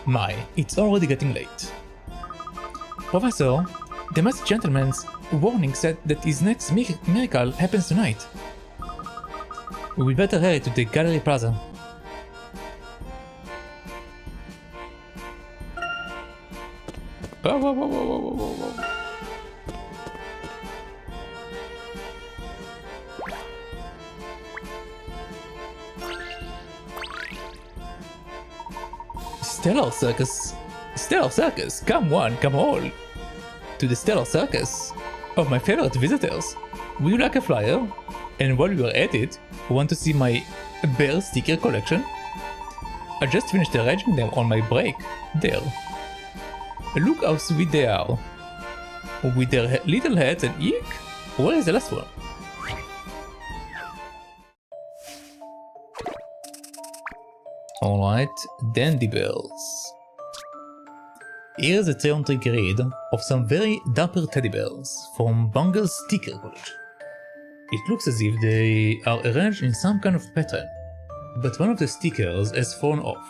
My, it's already getting late. Professor, the masked gentleman's warning said that his next miracle happens tonight. We better hurry to the Gallery Plaza. Whoa. Stellar Circus! Stellar Circus! Come one, come all! To the Stellar Circus! Of my favorite visitors! Would you like a flyer? And while you are at it, want to see my bear sticker collection? I just finished arranging them on my break. There. Look how sweet they are. With their little heads and eek! Where is the last one? Alright, dandy bells. Here's a 3-on-3 grid of some very dapper teddy bears from Bungle's sticker collection. It looks as if they are arranged in some kind of pattern, but one of the stickers has fallen off.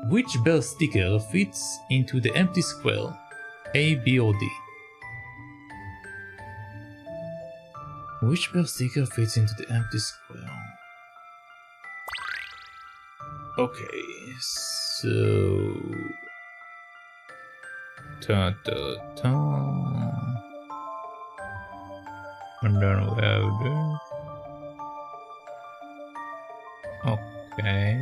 Which bear sticker fits into the empty square, A, B or D? Which bear sticker fits into the empty square? Okay, so... And then we have this. Okay.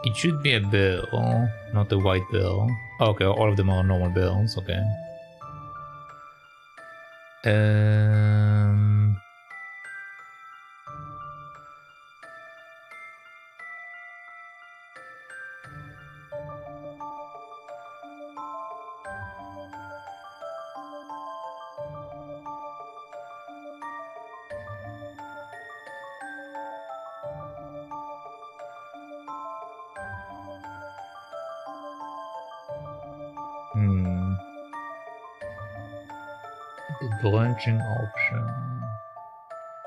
It should be a bell, not a white bell. Okay, all of them are normal bells, okay. The branching option.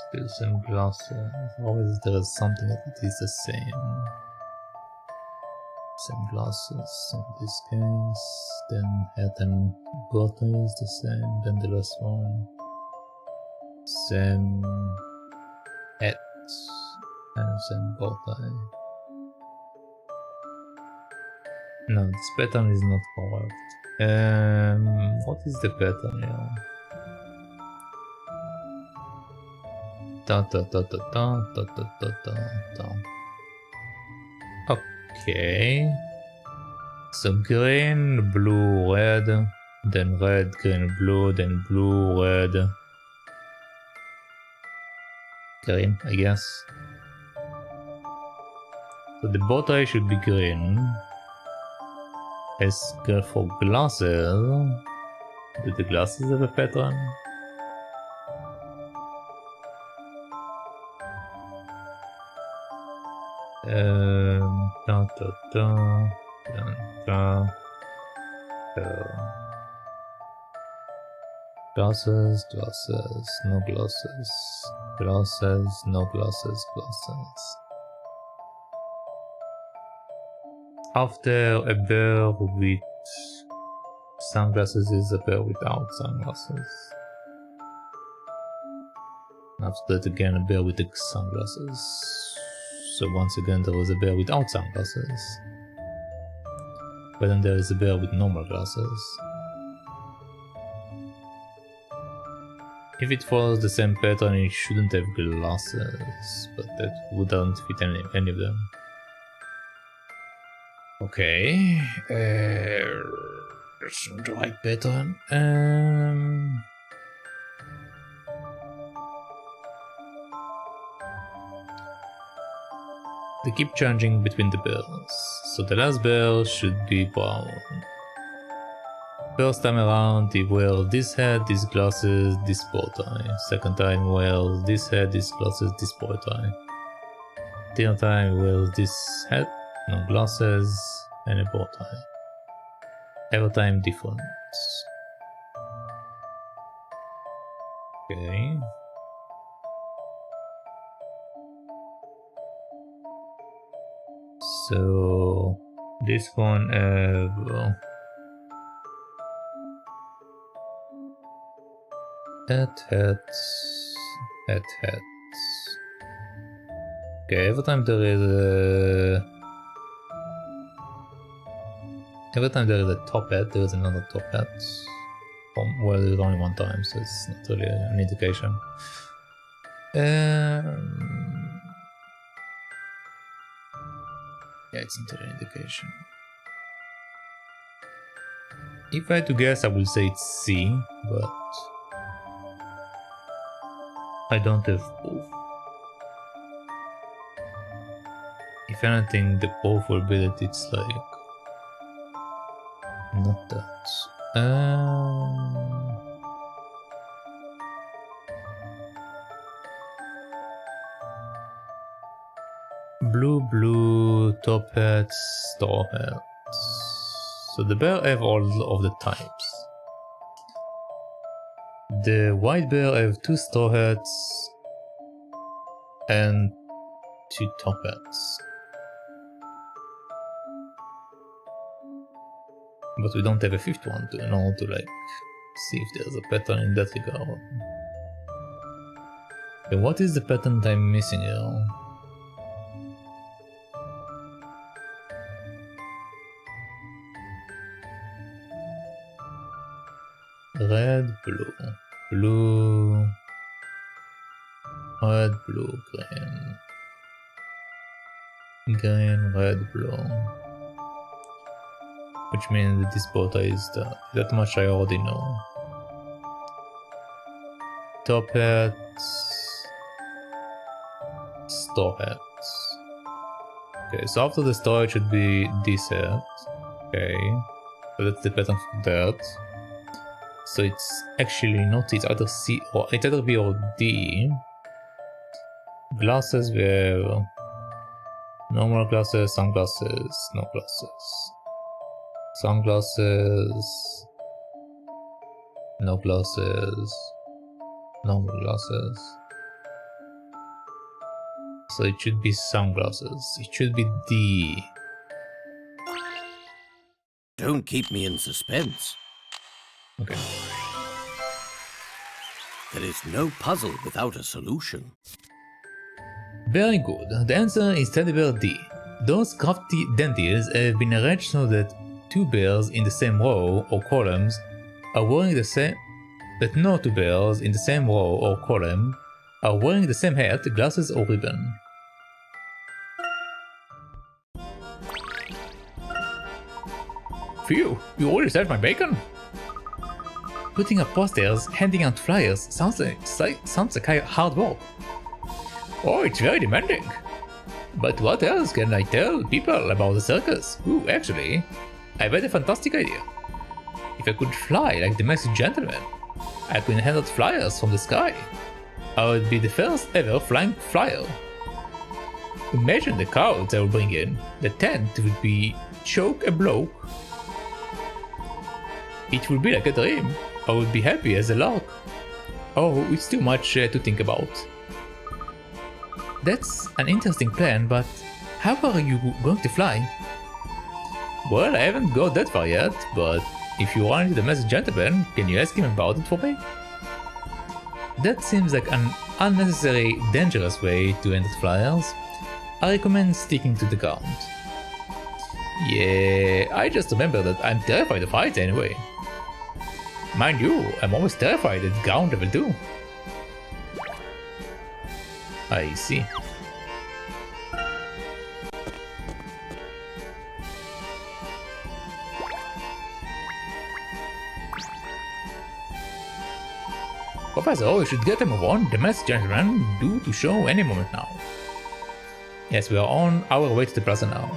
Still same glasses. Always there is something that it is the same. Same glasses in this case. Then head and body is the same. Then the last one. Same head and same body. No, this pattern is not correct. What is the pattern here? Okay. So green, blue, red, then red, green, blue, then blue, red, green, I guess. So the bow tie should be green. Let's go for glasses. Do the glasses have a pattern? Glasses, glasses, no glasses, glasses, no glasses, glasses. After a bear with sunglasses is a bear without sunglasses. After that again a bear with the sunglasses. So once again there was a bear without sunglasses. But then there is a bear with normal glasses. If it follows the same pattern it shouldn't have glasses, but that wouldn't fit any of them. Okay, that's not the right pattern. They keep changing between the bells, so the last bell should be brown. First time around he wears this hat, these glasses, this bow tie. Second time he wears this hat, these glasses, this bow tie. Third time he wears this hat, no glasses, and a bow tie. Every time different. Okay. So this one hats. Okay, every time there is a top hat, there is another top hat. Well, there's only one time, so it's not really an indication. Yeah, it's not an indication. If I had to guess, I would say it's C, but I don't have proof. If anything, the proof will be that it's like not that. Blue, top hats, straw hats. So the bear have all of the types. The white bear have 2 straw hats and 2 top hats. But we don't have a 5th one in order to like see if there's a pattern in that regard. Okay, what is the pattern that I'm missing here? Red, blue, blue, red, blue, green, green, red, blue. Which means that this bota is that much I already know. Top hats, store hats. Okay, so after the store it should be this hat. Okay, so that's the pattern for that. So it's actually not, it's either C or it's either B or D. Glasses, we have normal glasses, sunglasses, no glasses. Sunglasses, no glasses, normal glasses. So it should be sunglasses. It should be D. Don't keep me in suspense. Okay. There is no puzzle without a solution. Very good. The answer is teddy bear D. Those crafty dentils have been arranged so that two bears in the same row or columns are wearing the same, but no two bears in the same row or column are wearing the same hat, glasses or ribbon. Phew, you already served my bacon? Putting up posters, handing out flyers sounds like hard work. Oh, it's very demanding. But what else can I tell people about the circus? Ooh, actually, I've had a fantastic idea. If I could fly like the masked gentleman, I could hand out flyers from the sky. I would be the first ever flying flyer. Imagine the crowds I will bring in. The tent would be choke-a-bloke. It would be like a dream. I would be happy as a lark. Oh, it's too much to think about. That's an interesting plan, but how are you going to fly? Well, I haven't got that far yet, but if you run into the masked gentleman, can you ask him about it for me? That seems like an unnecessary, dangerous way to end flyers. I recommend sticking to the ground. Yeah, I just remember that I'm terrified of heights anyway. Mind you, I'm always terrified at ground level too. I see. Professor, we should get a move on. The masked gentleman due to show any moment now. Yes, we are on our way to the plaza now.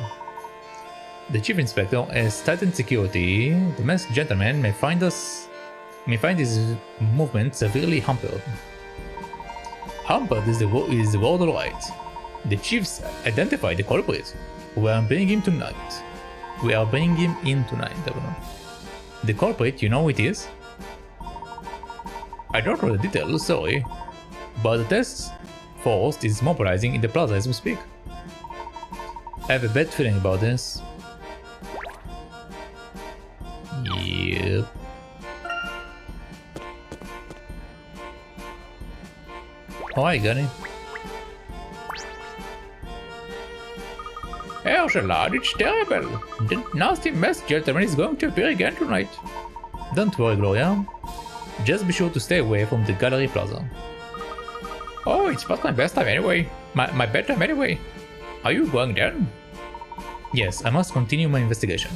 The chief inspector has tightened security. The masked gentleman may find his movement severely hampered. Hampered is the word alright. The chiefs identified the culprit. We are bringing him tonight. The culprit, you know who it is? I don't know the details, sorry. But the task force is mobilizing in the plaza as we speak. I have a bad feeling about this. Yep. Hi, Gunny. Lad, it's terrible. The nasty masked gentleman is going to appear again tonight. Don't worry, Gloria. Just be sure to stay away from the gallery plaza. Oh, it's past my best time anyway. My bedtime anyway. Are you going then? Yes, I must continue my investigation.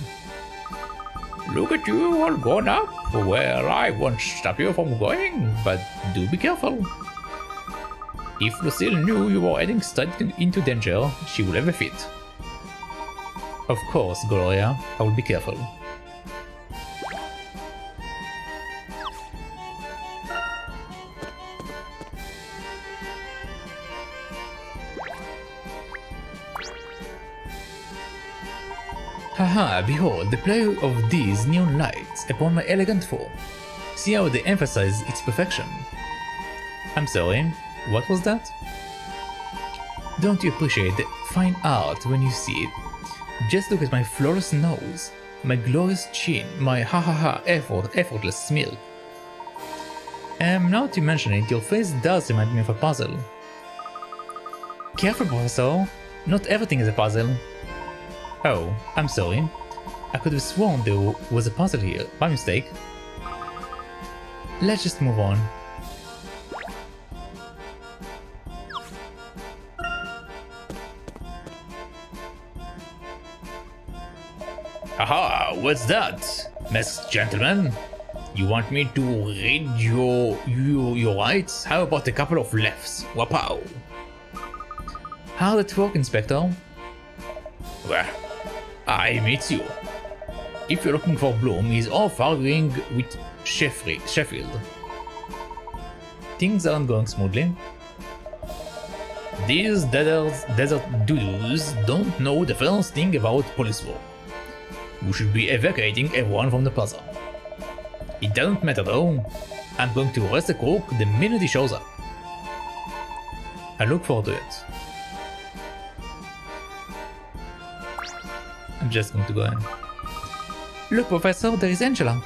Look at you all grown up. Well, I won't stop you from going, but do be careful. If Lucille knew you were heading straight into danger, she would have a fit. Of course, Gloria, I will be careful. Haha, behold the play of these neon lights upon my elegant form. See how they emphasize its perfection. I'm sorry, what was that? Don't you appreciate the fine art when you see it? Just look at my flawless nose, my glorious chin, my effortless smirk. Now that you mention it, your face does remind me of a puzzle. Careful, Professor, not everything is a puzzle. Oh, I'm sorry. I could have sworn there was a puzzle here, my mistake. Let's just move on. Aha, what's that? Masked gentleman? You want me to read your rights? How about a couple of lefts? Wapow! How'd it work, Inspector? Well, I meet you. If you're looking for Bloom, he's off arguing with Sheffield. Things aren't going smoothly. These desert doodles don't know the first thing about police work. We should be evacuating everyone from the plaza. It doesn't matter though. I'm going to arrest the crook the minute he shows up. I look forward to it. I'm just going to go in. Look, Professor, there is Angela.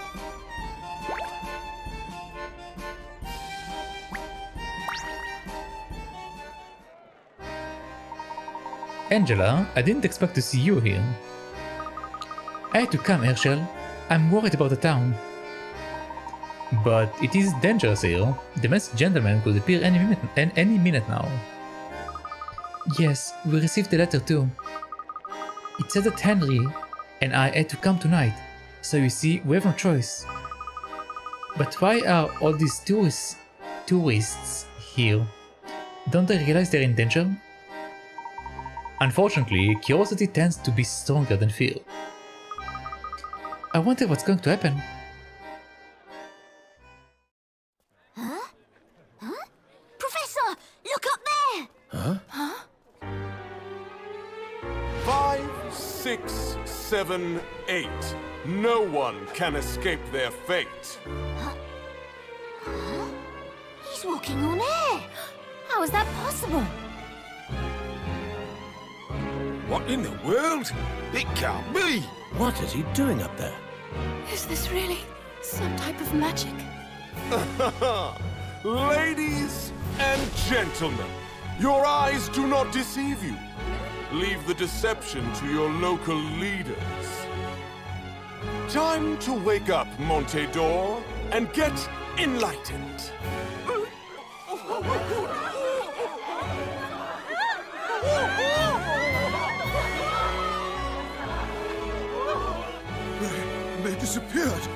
Angela, I didn't expect to see you here. I had to come, Herschel. I'm worried about the town. But it is dangerous here. The masked gentleman could appear any minute now. Yes, we received a letter too. It said that Henry and I had to come tonight, so you see, we have no choice. But why are all these tourists here? Don't they realize they're in danger? Unfortunately, curiosity tends to be stronger than fear. I wonder what's going to happen. Huh? Huh? Professor, look up there! Huh? Huh? 5, 6, 7, 8. No one can escape their fate. Huh? He's walking on air! How is that possible? What in the world? It can't be! What is he doing up there? Is this really some type of magic? Ladies and gentlemen, your eyes do not deceive you. Leave the deception to your local leaders. Time to wake up, Monte d'Or, and get enlightened. They disappeared.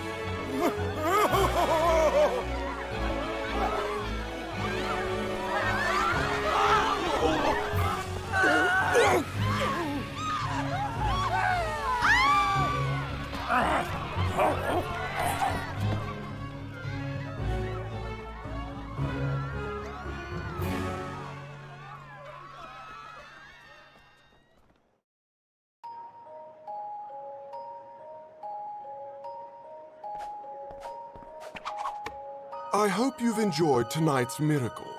I hope you've enjoyed tonight's miracle.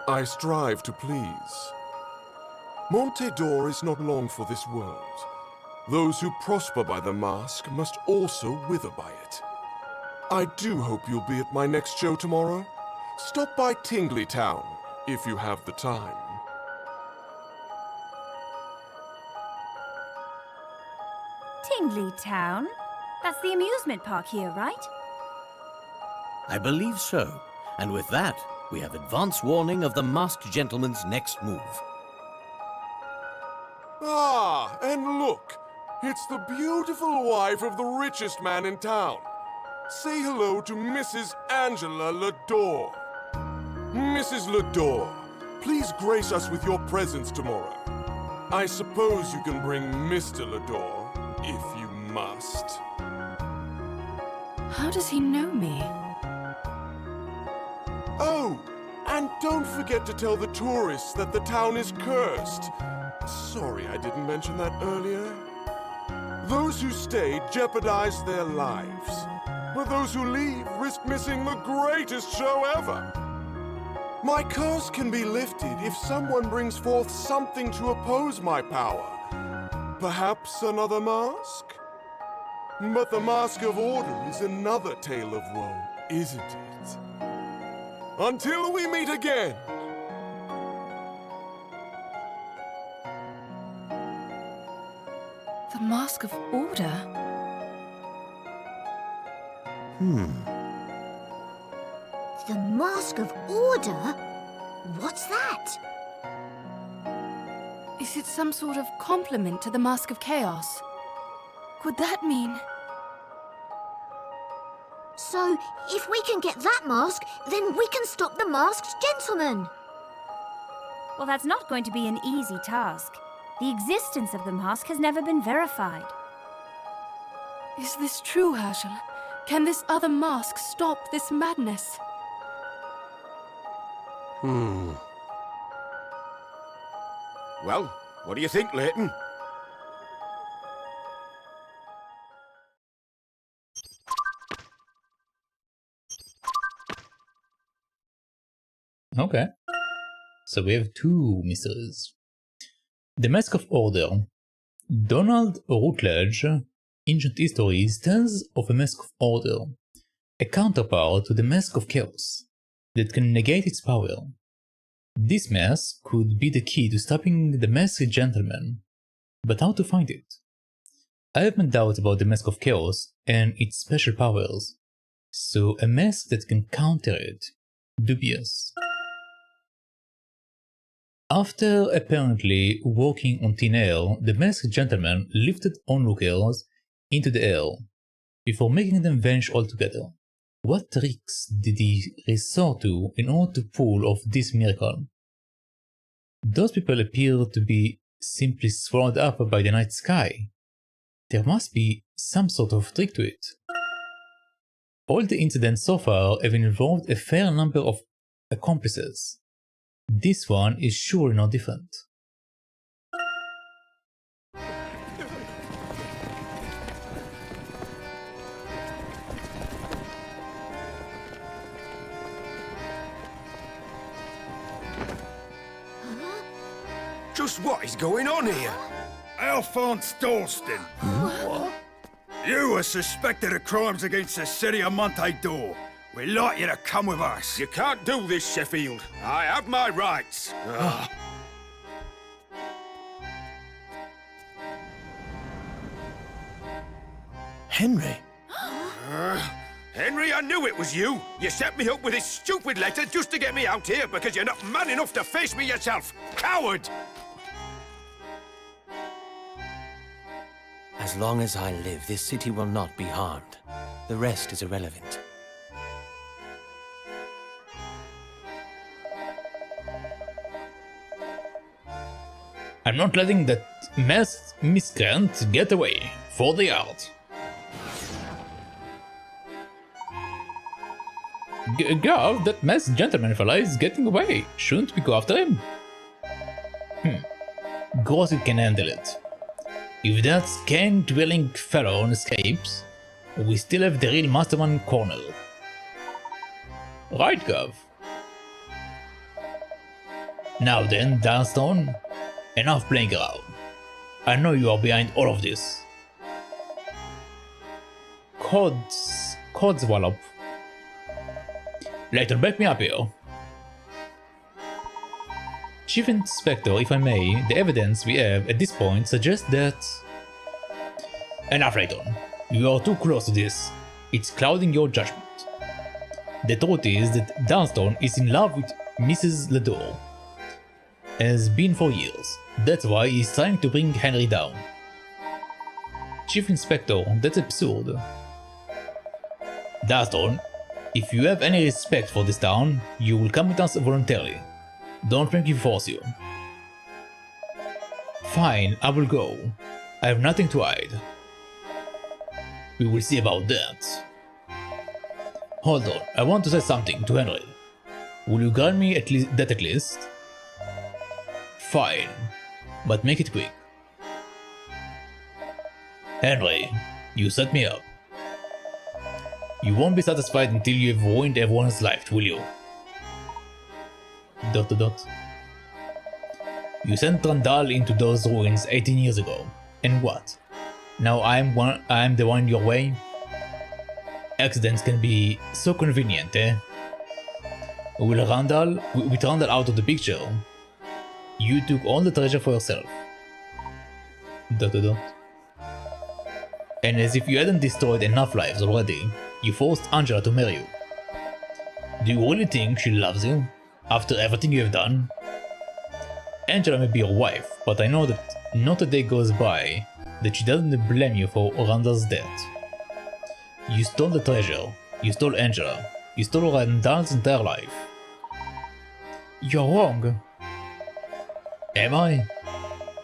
I strive to please. Monte d'Or is not long for this world. Those who prosper by the mask must also wither by it. I do hope you'll be at my next show tomorrow. Stop by Tingley Town, if you have the time. Tingley Town? That's the amusement park here, right? I believe so. And with that, we have advance warning of the masked gentleman's next move. Ah, and look! It's the beautiful wife of the richest man in town. Say hello to Mrs. Angela Lador. Mrs. Lador, please grace us with your presence tomorrow. I suppose you can bring Mr. Lador, if you must. How does he know me? Oh, and don't forget to tell the tourists that the town is cursed. Sorry I didn't mention that earlier. Those who stay jeopardize their lives, but those who leave risk missing the greatest show ever. My curse can be lifted if someone brings forth something to oppose my power. Perhaps another mask? But the Mask of Order is another tale of woe, isn't it? Until we meet again! The Mask of Order? The Mask of Order? What's that? Is it some sort of compliment to the Mask of Chaos? Could that mean... So, if we can get that mask, then we can stop the Masked Gentleman. Well, that's not going to be an easy task. The existence of the mask has never been verified. Is this true, Herschel? Can this other mask stop this madness? Well, what do you think, Layton? Okay. So we have two mysteries. The Mask of Order. Donald Routledge, Ancient Histories, tells of a Mask of Order, a counterpart to the Mask of Chaos, that can negate its power. This mask could be the key to stopping the Masked Gentleman, but how to find it? I have my doubts about the Mask of Chaos and its special powers, so a mask that can counter it, dubious. After apparently walking on thin air, the Masked Gentleman lifted onlookers into the air, before making them vanish altogether. What tricks did he resort to in order to pull off this miracle? Those people appear to be simply swallowed up by the night sky. There must be some sort of trick to it. All the incidents so far have involved a fair number of accomplices. This one is surely no different. Just what is going on here? Alphonse Dalston. What? You are suspected of crimes against the city of Monte. We'd like you to come with us. You can't do this, Sheffield. I have my rights. Henry? Henry, I knew it was you. You set me up with this stupid letter just to get me out here because you're not man enough to face me yourself. Coward! As long as I live, this city will not be harmed. The rest is irrelevant. I'm not letting that masked miscreant get away. For the art. Gav, that masked gentleman fella is getting away. Shouldn't we go after him? Grossi can handle it. If that scan-dwelling fellow escapes, we still have the real mastermind cornered. Right, Gav? Now then, Darnstone, enough playing around. I know you are behind all of this. Codswallop. Layton, back me up here. Chief Inspector, if I may, the evidence we have at this point suggests that... Enough, Layton. You are too close to this. It's clouding your judgment. The truth is that Darnstone is in love with Mrs. Lador. Has been for years. That's why he's trying to bring Henry down. Chief Inspector, that's absurd. Darnstone, if you have any respect for this town, you will come with us voluntarily. Don't make me force you. Fine, I will go. I have nothing to hide. We will see about that. Hold on, I want to say something to Henry. Will you grant me at least? Fine, but make it quick. Henry, you set me up. You won't be satisfied until you have ruined everyone's life, will you? ... You sent Randall into those ruins 18 years ago. And what? Now I'm the one in your way? Accidents can be so convenient, eh? With Randall out of the picture, you took all the treasure for yourself. ... And as if you hadn't destroyed enough lives already, you forced Angela to marry you. Do you really think she loves you? After everything you have done? Angela may be your wife, but I know that not a day goes by that she doesn't blame you for Randall's death. You stole the treasure, you stole Angela, you stole Randall's entire life. You're wrong. Am I?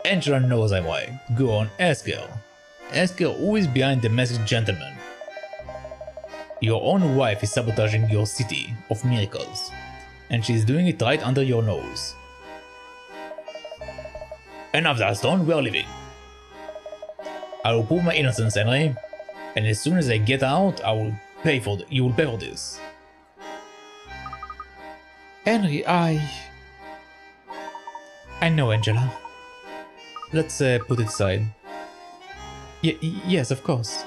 Angela knows I'm right. Go on, ask her. Ask her who is behind the masked gentleman. Your own wife is sabotaging your city of miracles, and she's doing it right under your nose. Enough Dalston, we are leaving. I will prove my innocence, Henry, and as soon as I get out, I will pay for you will pay for this. Henry, I know, Angela. Let's put it aside. Yes, of course.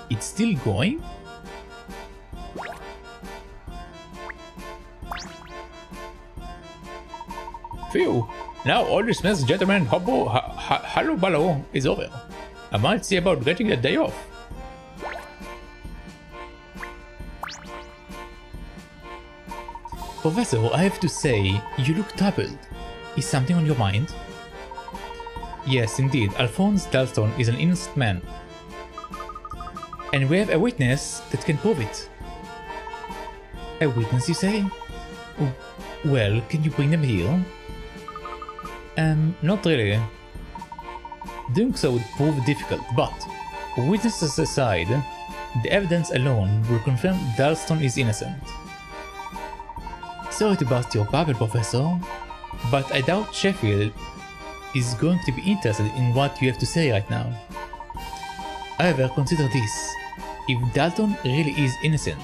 It's still going? Phew, now all this mess, gentlemen, hallo ballo is over. I might see about getting a day off. Professor, I have to say, you look troubled. Is something on your mind? Yes, indeed, Alphonse Dalston is an innocent man. And we have a witness that can prove it. A witness, you say? Well, can you bring them here? Not really. Doing so would prove difficult, but witnesses aside, the evidence alone will confirm Dalston is innocent. Sorry to burst your bubble, Professor, but I doubt Sheffield is going to be interested in what you have to say right now. However, consider this. If Dalton really is innocent,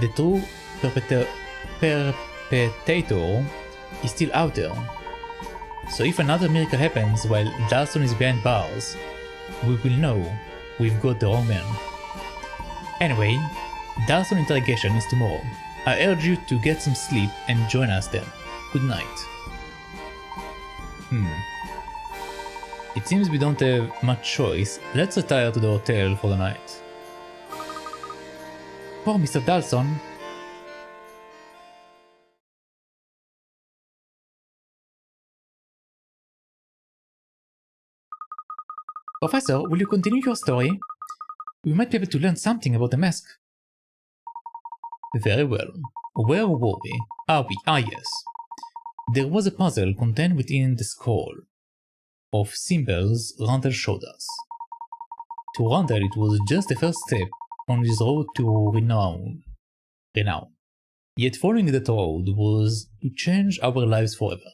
the true perpetrator is still out there. So if another miracle happens while Dalton is behind bars, we will know we've got the wrong man. Anyway, Dalton interrogation is tomorrow. I urge you to get some sleep and join us then. Good night. It seems we don't have much choice. Let's retire to the hotel for the night. Poor Mr. Dalton. Professor, will you continue your story? We might be able to learn something about the mask. Very well. Where were we? Ah yes. There was a puzzle contained within the scroll of symbols Randall showed us. To Randall it was just the first step on his road to renown. Yet following that road was to change our lives forever.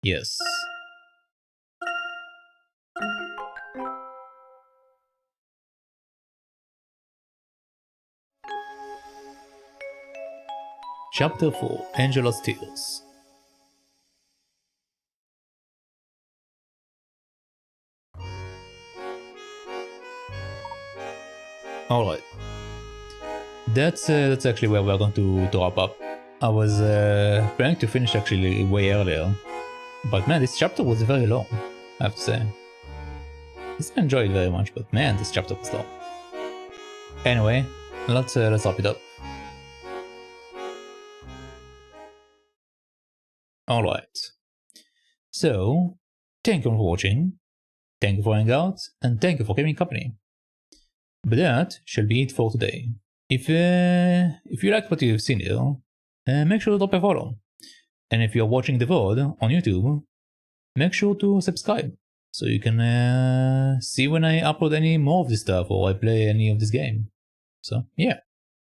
Yes. Chapter 4 Angela's Tears. Alright. That's actually where we're going to wrap up. I was planning to finish actually way earlier. But man, this chapter was very long, I have to say. I enjoyed it very much, but man, this chapter was long. Anyway, let's wrap it up. Alright. So, thank you for watching, thank you for hanging out, and thank you for keeping company. But that shall be it for today. If you liked what you've seen here, make sure to drop a follow. And if you're watching the VOD on YouTube, make sure to subscribe, so you can see when I upload any more of this stuff or I play any of this game. So, yeah.